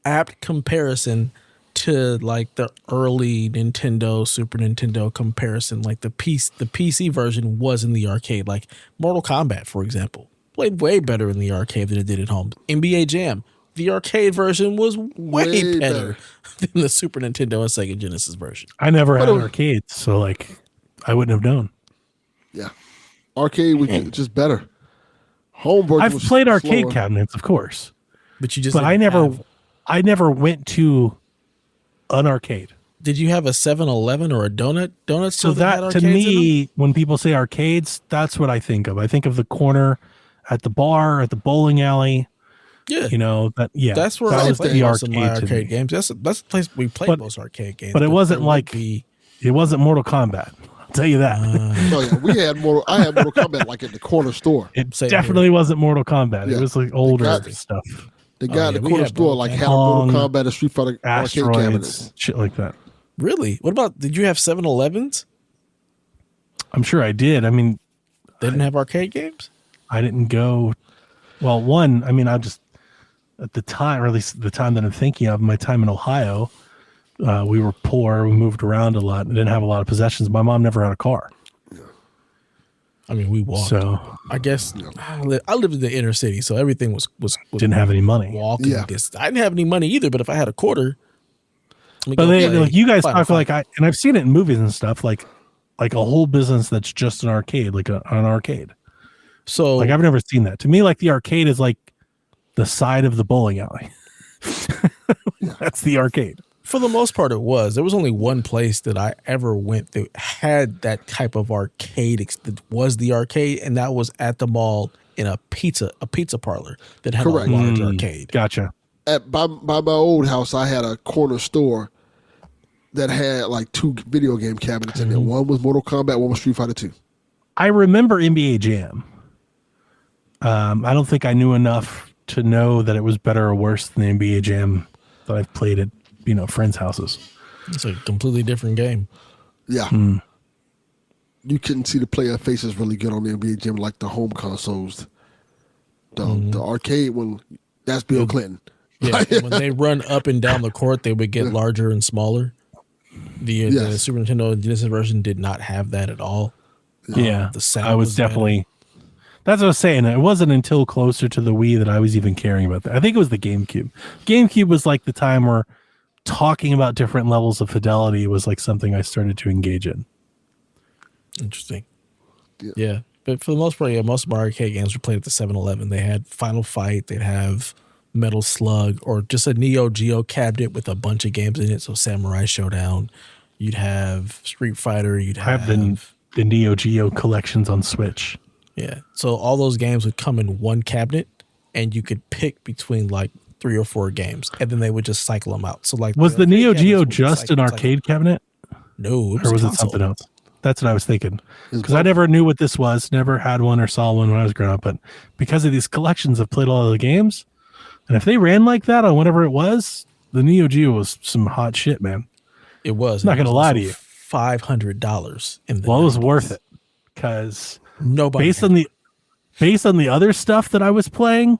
[SPEAKER 2] apt comparison to like the early Nintendo, Super Nintendo comparison. Like the PC version was in the arcade. Like Mortal Kombat, for example, played way better in the arcade than it did at home. NBA Jam, the arcade version was way better than the Super Nintendo and Sega Genesis version.
[SPEAKER 4] I never had arcades, so like I wouldn't have known.
[SPEAKER 3] Yeah, arcade was just better. Home version.
[SPEAKER 4] I've played arcade cabinets, of course,
[SPEAKER 2] but you just.
[SPEAKER 4] But I never went to an arcade.
[SPEAKER 2] Did you have a 7-Eleven or a donut store?
[SPEAKER 4] So that to me, when people say arcades, that's what I think of. I think of the corner at the bar, at the bowling alley.
[SPEAKER 2] Yeah,
[SPEAKER 3] that's
[SPEAKER 2] where I played most of my
[SPEAKER 4] arcade
[SPEAKER 2] arcade games. That's the place we played most arcade games.
[SPEAKER 4] But it wasn't like it wasn't Mortal Kombat. I'll tell you that.
[SPEAKER 3] I had Mortal Kombat like at the corner store.
[SPEAKER 4] It definitely wasn't Mortal Kombat. It was like older stuff.
[SPEAKER 3] The guy at the corner store like had a Mortal Kombat and Street Fighter arcade cabinets,
[SPEAKER 4] shit like that.
[SPEAKER 2] Really? What about? Did you have 7-Elevens?
[SPEAKER 4] I'm sure I did. I mean,
[SPEAKER 2] they didn't have arcade games.
[SPEAKER 4] I didn't go. Well, one. I mean, I just at the time, or at least the time that I'm thinking of, my time in Ohio, we were poor. We moved around a lot and didn't have a lot of possessions. My mom never had a car.
[SPEAKER 2] I mean, we walked.
[SPEAKER 4] So
[SPEAKER 2] I guess I lived in the inner city, so everything was
[SPEAKER 4] didn't have any money.
[SPEAKER 2] Walking distance. I didn't have any money either, but if I had a quarter,
[SPEAKER 4] but like you guys talk like and I've seen it in movies and stuff, like a whole business that's just an arcade, like an arcade.
[SPEAKER 2] So
[SPEAKER 4] Like I've never seen that. To me, like the arcade is like the side of the bowling alley. That's the arcade.
[SPEAKER 2] for the most part, it was. There was only one place that I ever went that had that type of arcade. That was the arcade, and that was at the mall in a pizza parlor that had
[SPEAKER 3] Correct.
[SPEAKER 2] a large arcade.
[SPEAKER 4] Gotcha.
[SPEAKER 3] By my old house, I had a corner store that had like 2 video game cabinets in there. One was Mortal Kombat, one was Street Fighter 2.
[SPEAKER 4] I remember NBA Jam. I don't think I knew enough to know that it was better or worse than the NBA Jam that I've played at, friends' houses.
[SPEAKER 2] It's a completely different game.
[SPEAKER 3] Yeah. You couldn't see the player faces really good on the NBA Jam like the home consoles. The arcade one, that's Bill Clinton.
[SPEAKER 2] Yeah, when they run up and down the court, they would get larger and smaller. The Super Nintendo and Genesis version did not have that at all.
[SPEAKER 4] Yeah,
[SPEAKER 2] the sound
[SPEAKER 4] I was definitely. That's what I was saying. It wasn't until closer to the Wii that I was even caring about that. I think it was the GameCube. GameCube was like the time where talking about different levels of fidelity was like something I started to engage in.
[SPEAKER 2] Interesting. Yeah. But for the most part, most of my arcade games were played at the 7-Eleven. They had Final Fight. They'd have Metal Slug or just a Neo Geo cabinet with a bunch of games in it. So Samurai Showdown. You'd have Street Fighter. You'd have
[SPEAKER 4] the Neo Geo collections on Switch.
[SPEAKER 2] Yeah. So all those games would come in one cabinet and you could pick between like 3 or 4 games and then they would just cycle them out. So like
[SPEAKER 4] was the Neo Geo just an arcade cabinet?
[SPEAKER 2] No,
[SPEAKER 4] or was it something else? That's what I was thinking. Because I never knew what this was, never had one or saw one when I was growing up. But because of these collections, I've played all of the games. And if they ran like that on whatever it was, the Neo Geo was some hot shit, man.
[SPEAKER 2] It was.
[SPEAKER 4] I'm not going to lie to you.
[SPEAKER 2] $500 in the
[SPEAKER 4] Well,
[SPEAKER 2] 90s.
[SPEAKER 4] it was worth it. Because
[SPEAKER 2] nobody
[SPEAKER 4] based on the other stuff that I was playing,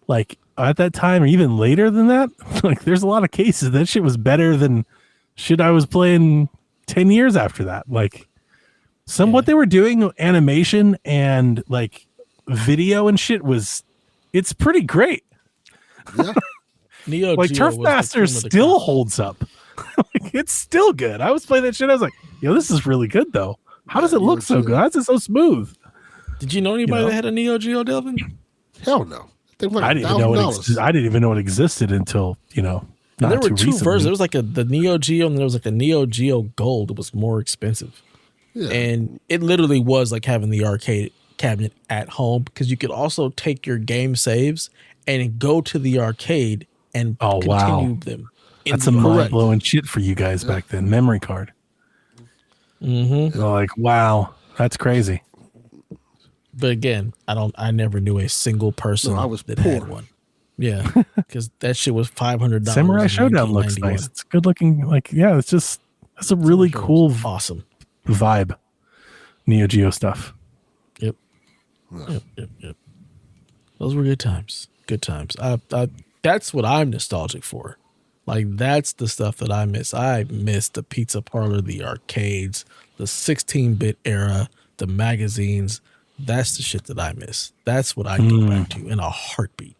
[SPEAKER 4] like at that time or even later than that, like there's a lot of cases that shit was better than shit I was playing 10 years after that. Like what they were doing, animation and like video and shit it's pretty great.
[SPEAKER 3] Yeah.
[SPEAKER 2] Neo
[SPEAKER 4] like
[SPEAKER 2] Geo
[SPEAKER 4] Turfmaster still holds up. Like, it's still good. I was playing that shit. I was like, this is really good though. How does it look so good? How is it so smooth?
[SPEAKER 2] Did you know anybody that had a Neo Geo, Delvin?
[SPEAKER 3] Hell no. Like
[SPEAKER 4] I didn't even know it existed until, not
[SPEAKER 2] there were
[SPEAKER 4] too
[SPEAKER 2] 2
[SPEAKER 4] recently.
[SPEAKER 2] versions. There was like the Neo Geo and there was like a Neo Geo Gold. It was more expensive.
[SPEAKER 3] Yeah.
[SPEAKER 2] And it literally was like having the arcade cabinet at home because you could also take your game saves and go to the arcade and continue them.
[SPEAKER 4] That's some mind-blowing shit for you guys back then. Memory card.
[SPEAKER 2] Mm-hmm.
[SPEAKER 4] Like, wow, that's crazy.
[SPEAKER 2] But again, I never knew a single person that
[SPEAKER 3] poor.
[SPEAKER 2] had one. Yeah, because that shit was $500.
[SPEAKER 4] Samurai Showdown looks nice. It's good looking. Like, that's a really cool,
[SPEAKER 2] awesome
[SPEAKER 4] vibe. Neo Geo stuff.
[SPEAKER 2] Yep. Yep. Those were good times. Good times. That's what I'm nostalgic for. Like, that's the stuff that I miss. I miss the pizza parlor, the arcades, the 16-bit era, the magazines. That's the shit that I miss. That's what I go back to in a heartbeat.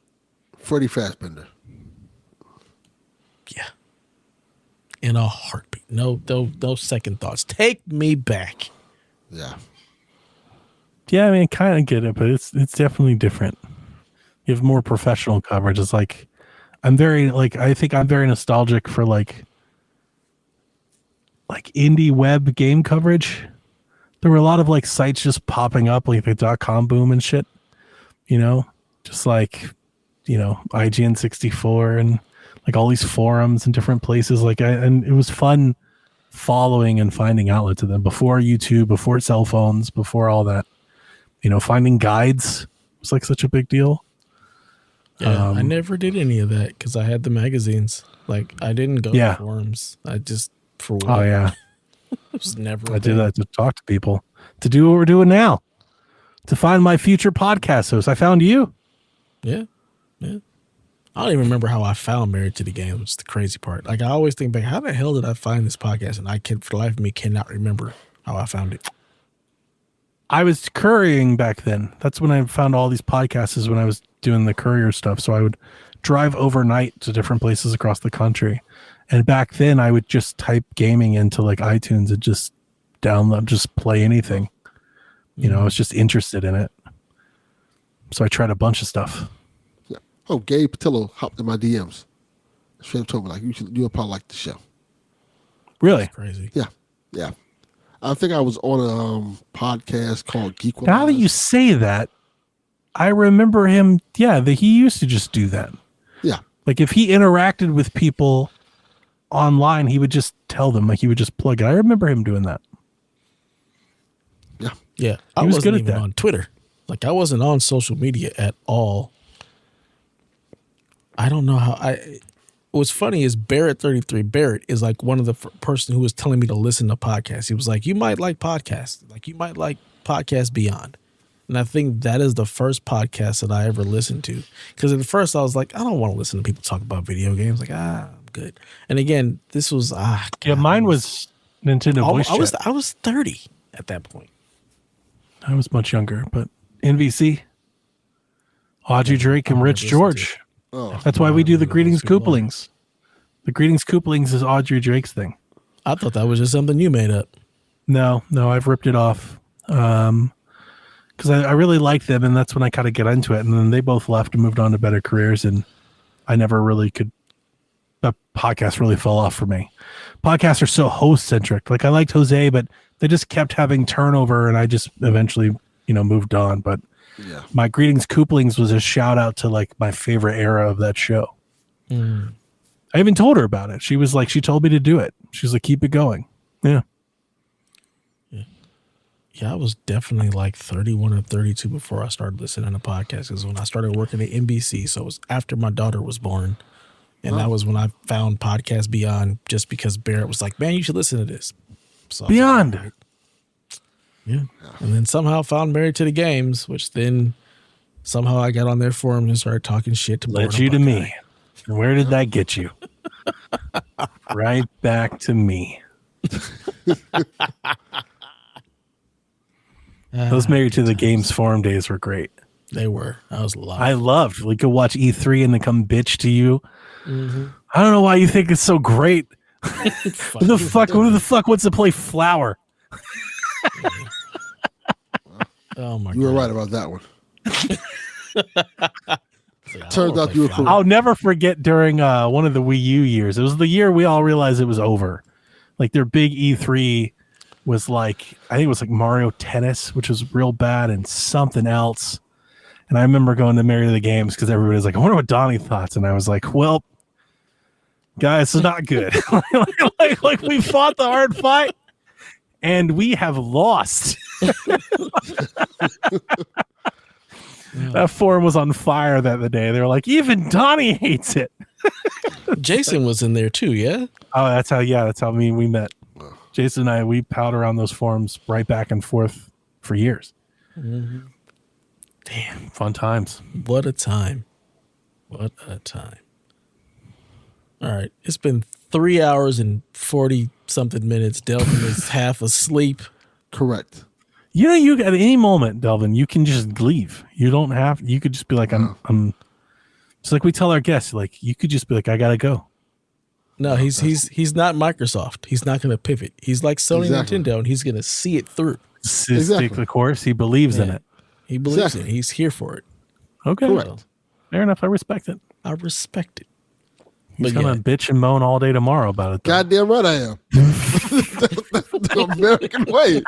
[SPEAKER 3] Freddy Fazbear.
[SPEAKER 2] Yeah. In a heartbeat. No second thoughts. Take me back.
[SPEAKER 3] Yeah.
[SPEAKER 4] Yeah, I mean, kind of get it, but it's definitely different. You have more professional coverage. It's like I think I'm very nostalgic for like indie web game coverage. There were a lot of like sites just popping up, like the .com boom and shit, just like, IGN64 and like all these forums and different places. And it was fun following and finding outlets of them before YouTube, before cell phones, before all that. Finding guides was like such a big deal.
[SPEAKER 2] Yeah, I never did any of that because I had the magazines. Like, I didn't go to forums. I just, for what?
[SPEAKER 4] Oh, yeah.
[SPEAKER 2] It was never.
[SPEAKER 4] I did that to talk to people, to do what we're doing now, to find my future podcast host. I found you.
[SPEAKER 2] Yeah. I don't even remember how I found Married to the Game, which is the crazy part. Like, I always think back, how the hell did I find this podcast? And for the life of me, cannot remember how I found it.
[SPEAKER 4] I was couriering back then. That's when I found all these podcasts, is when I was doing the courier stuff. So I would drive overnight to different places across the country. And back then I would just type gaming into like iTunes and just download, just play anything. I was just interested in it. So I tried a bunch of stuff.
[SPEAKER 3] Yeah. Oh, Gabe Patillo hopped in my DMs. Straight told me like you'll probably like the show.
[SPEAKER 4] Really?
[SPEAKER 2] Crazy.
[SPEAKER 3] Yeah. I think I was on a podcast called Geek.
[SPEAKER 4] Now that you say that, I remember him. Yeah, he used to just do that.
[SPEAKER 3] Yeah.
[SPEAKER 4] Like if he interacted with people online, he would just tell them. Like he would just plug it. I remember him doing that.
[SPEAKER 2] Yeah. I
[SPEAKER 4] He was
[SPEAKER 2] wasn't
[SPEAKER 4] good at
[SPEAKER 2] even
[SPEAKER 4] that.
[SPEAKER 2] on Twitter. Like I wasn't on social media at all. I don't know how what's funny is Barrett33. Barrett is like one of the person who was telling me to listen to podcasts. He was like, you might like podcasts. Like you might like Podcast Beyond. And I think that is the first podcast that I ever listened to. Because at first I was like, I don't want to listen to people talk about video games. Like, I'm good. And again, this was
[SPEAKER 4] Yeah, mine was Nintendo Voice Chat.
[SPEAKER 2] I was 30 at that point.
[SPEAKER 4] I was much younger, but NVC, Audrey Drake and Rich George.
[SPEAKER 3] Oh,
[SPEAKER 4] That's why we do the Greetings Couplings. The Greetings Couplings is Audrey Drake's thing.
[SPEAKER 2] I thought that was just something you made up.
[SPEAKER 4] No, I've ripped it off. Because I really liked them, and that's when I kind of get into it. And then they both left and moved on to better careers, and I never really could. The podcast really fell off for me. Podcasts are so host centric. Like I liked Jose, but they just kept having turnover, and I just eventually, moved on. But
[SPEAKER 3] yeah.
[SPEAKER 4] my Greetings Couplings was a shout out to like my favorite era of that show.
[SPEAKER 2] Mm.
[SPEAKER 4] I even told her about it. She was like, she told me to do it. She's like, keep it going. Yeah.
[SPEAKER 2] Yeah, I was definitely like 31 or 32 before I started listening to podcasts. Because when I started working at NBC, so it was after my daughter was born. And that was when I found Podcast Beyond, just because Barrett was like, man, you should listen to this. So
[SPEAKER 4] Beyond.
[SPEAKER 2] Like, yeah. And then somehow found Married to the Games, which then somehow I got on their forum and started talking shit to
[SPEAKER 4] Led
[SPEAKER 2] Boredom
[SPEAKER 4] you to
[SPEAKER 2] Buckeye.
[SPEAKER 4] me. And where did that get you? Right back to me. Those Married to the Games forum days were great.
[SPEAKER 2] They were. That was a lot.
[SPEAKER 4] I loved. We could watch E3 and then come bitch to you.
[SPEAKER 2] Mm-hmm.
[SPEAKER 4] I don't know why you think it's so great. Who the fuck wants to play Flower?
[SPEAKER 2] Oh my god.
[SPEAKER 3] You were right about that one. Turns out you were correct.
[SPEAKER 4] I'll never forget during one of the Wii U years. It was the year we all realized it was over. Like their big E3 was like, I think it was like Mario Tennis, which was real bad, and something else. And I remember going to Married to the Games because everybody was like, I wonder what Donnie thought. And I was like, well, guys, it's not good. like we fought the hard fight and we have lost. That forum was on fire the day. They were like, even Donnie hates it.
[SPEAKER 2] Jason was in there too, yeah?
[SPEAKER 4] Oh, that's how we met. Jason and I, we palled around those forums right back and forth for years.
[SPEAKER 2] Mm-hmm. Damn.
[SPEAKER 4] Fun times.
[SPEAKER 2] What a time. What a time. All right. It's been 3 hours and 40 something minutes. Delvin is half asleep.
[SPEAKER 3] Correct.
[SPEAKER 4] You at any moment, Delvin, you can just leave. You don't have, you could just be like, I'm it's like we tell our guests, like, you could just be like, I gotta go.
[SPEAKER 2] No, he's not Microsoft. He's not going to pivot. He's like Sony
[SPEAKER 3] Exactly.
[SPEAKER 2] Nintendo, and he's going to see it through.
[SPEAKER 4] Stick the course. He believes in it.
[SPEAKER 2] He believes
[SPEAKER 3] Exactly.
[SPEAKER 2] in it. He's here for it.
[SPEAKER 4] Okay.
[SPEAKER 3] Correct.
[SPEAKER 4] Fair enough. I respect it.
[SPEAKER 2] I respect it.
[SPEAKER 4] He's
[SPEAKER 2] But
[SPEAKER 4] gonna bitch and moan all day tomorrow about it. Though.
[SPEAKER 3] Goddamn right I am. That's the American way.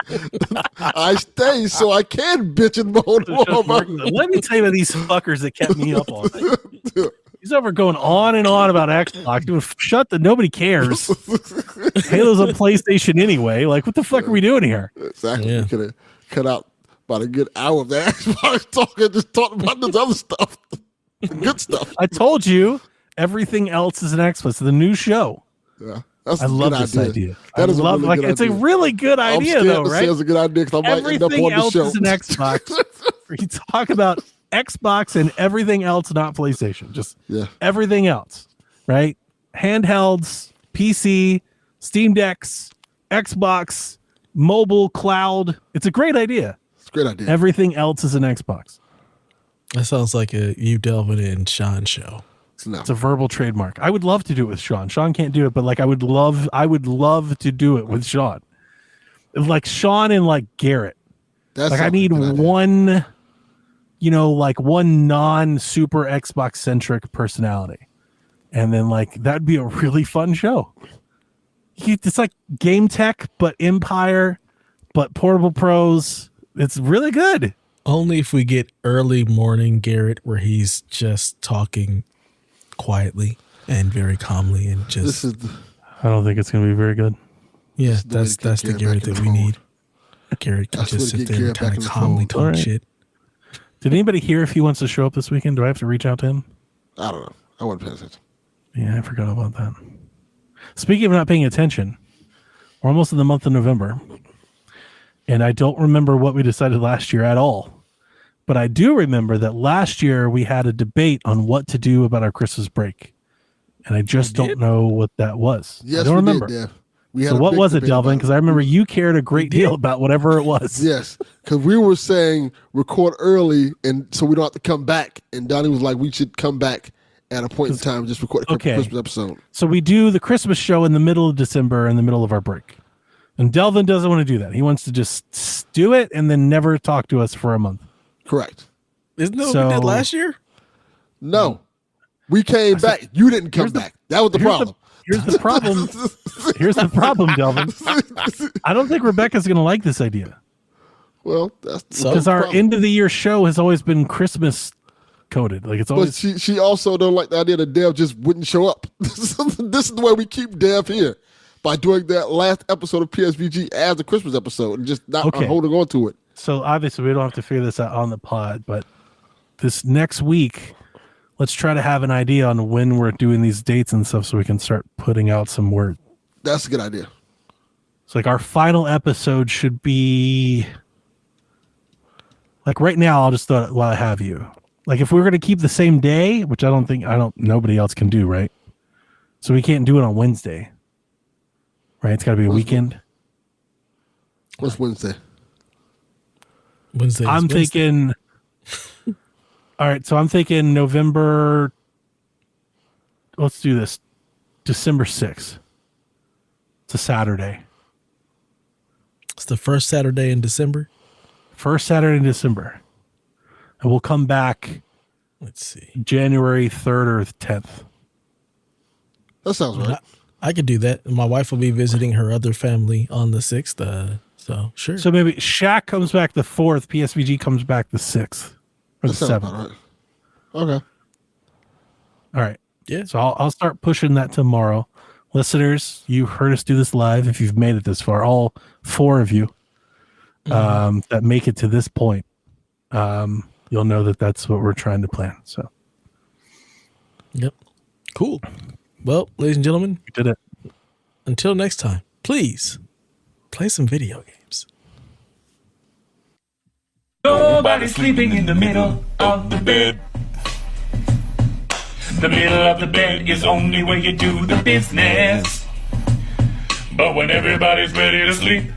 [SPEAKER 3] I stay so I can bitch and moan more about it.
[SPEAKER 4] Let me tell you about these fuckers that kept me up all night. He's over going on and on about Xbox. Dude, nobody cares. Halo's on PlayStation anyway. Like, what the fuck are we doing here?
[SPEAKER 3] Exactly.
[SPEAKER 2] Yeah.
[SPEAKER 3] You could have cut out about a good hour of that Xbox talking, just talking about this other stuff. The good stuff.
[SPEAKER 4] I told you everything else is an Xbox. The new show.
[SPEAKER 3] Yeah. That's
[SPEAKER 4] I
[SPEAKER 3] a
[SPEAKER 4] love
[SPEAKER 3] good
[SPEAKER 4] this idea.
[SPEAKER 3] That is a really good
[SPEAKER 4] it's
[SPEAKER 3] idea.
[SPEAKER 4] a really good
[SPEAKER 3] I'm
[SPEAKER 4] idea,
[SPEAKER 3] scared
[SPEAKER 4] though,
[SPEAKER 3] to
[SPEAKER 4] right?
[SPEAKER 3] say it's a good idea because I might end up
[SPEAKER 4] Everything
[SPEAKER 3] on the
[SPEAKER 4] else
[SPEAKER 3] show.
[SPEAKER 4] is an Xbox. You talk about Xbox and everything else, not PlayStation. Just everything else, right? Handhelds, PC, Steam Decks, Xbox, mobile, cloud. It's a great idea.
[SPEAKER 3] It's a great idea.
[SPEAKER 4] Everything else is an Xbox.
[SPEAKER 2] That sounds like a you Delvin and Sean show.
[SPEAKER 3] No.
[SPEAKER 4] It's a verbal trademark. I would love to do it with Sean. Sean can't do it, but like I would love to do it with Sean. Like Sean and like Garrett.
[SPEAKER 3] That
[SPEAKER 4] Like I
[SPEAKER 3] sounds
[SPEAKER 4] need
[SPEAKER 3] like a good idea.
[SPEAKER 4] one like one non-super Xbox-centric personality. And then like that'd be a really fun show. It's like Game Tech, but Empire, but Portable Pros. It's really good.
[SPEAKER 2] Only if we get early morning Garrett, where he's just talking quietly and very calmly and just.
[SPEAKER 4] I don't think it's going to be very good.
[SPEAKER 2] Yeah, that's the Garrett that we need. Garrett can just sit there and kind of calmly talk shit.
[SPEAKER 4] Did anybody hear if he wants to show up this weekend? Do I have to reach out to him?
[SPEAKER 3] I don't know. I wasn't paying attention.
[SPEAKER 4] Yeah, I forgot about that. Speaking of not paying attention, we're almost in the month of November, and I don't remember what we decided last year at all. But I do remember that last year we had a debate on what to do about our Christmas break, and I just don't know what that was.
[SPEAKER 3] Yes,
[SPEAKER 4] I don't remember.
[SPEAKER 3] Did,
[SPEAKER 4] so what was it, Delvin? Because I remember you cared a great deal about whatever it was.
[SPEAKER 3] Yes, because we were saying record early, and so we don't have to come back. And Donnie was like, we should come back at a point in time and just record a Christmas episode.
[SPEAKER 4] So we do the Christmas show in the middle of December, in the middle of our break. And Delvin doesn't want to do that. He wants to just do it and then never talk to us for a month.
[SPEAKER 3] Correct.
[SPEAKER 2] Isn't that what we did last year?
[SPEAKER 3] No. We came back. You didn't come back. That was the problem.
[SPEAKER 4] Here's the problem. Here's the problem, Delvin. I don't think Rebecca's going to like this idea.
[SPEAKER 3] Well, that's
[SPEAKER 4] because our end of the year show has always been Christmas coded. Like it's always.
[SPEAKER 3] But she also don't like the idea that Dev just wouldn't show up. This is the way we keep Dev here, by doing that last episode of PSVG as a Christmas episode and just not holding on to it.
[SPEAKER 4] So obviously we don't have to figure this out on the pod, but this next week, let's try to have an idea on when we're doing these dates and stuff so we can start putting out some word.
[SPEAKER 3] That's a good idea.
[SPEAKER 4] So like our final episode should be like right now, I'll just throw it while I have you. Like if we're going to keep the same day, which nobody else can do, right? So we can't do it on Wednesday, right? It's got to be a weekend.
[SPEAKER 3] What's Wednesday?
[SPEAKER 2] Wednesday.
[SPEAKER 4] I'm thinking. All right, so I'm thinking November. Let's do this. December 6th. It's a Saturday.
[SPEAKER 2] It's the first Saturday in December.
[SPEAKER 4] First Saturday in December. And we'll come back.
[SPEAKER 2] Let's see.
[SPEAKER 4] January 3rd or 10th.
[SPEAKER 3] That sounds right.
[SPEAKER 2] I could do that. My wife will be visiting her other family on the 6th. So sure.
[SPEAKER 4] So maybe Shaq comes back the 4th. PSVG comes back the 6th. Or the 7th.
[SPEAKER 3] Right. Okay.
[SPEAKER 4] All right.
[SPEAKER 2] Yeah.
[SPEAKER 4] So I'll start pushing that tomorrow. Listeners, you heard us do this live. If you've made it this far, all 4 of you that make it to this point, you'll know that that's what we're trying to plan. So.
[SPEAKER 2] Yep. Cool. Well, ladies and gentlemen,
[SPEAKER 4] we did it.
[SPEAKER 2] Until next time, please play some video games.
[SPEAKER 1] Nobody's sleeping in the middle of the bed. The middle of the bed is only where you do the business. But when everybody's ready to sleep,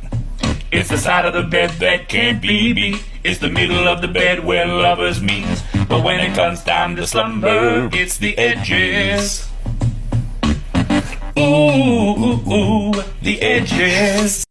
[SPEAKER 1] it's the side of the bed that can't be beat. It's the middle of the bed where lovers meet. But when it comes time to slumber, it's the edges. Ooh, ooh, ooh, the edges.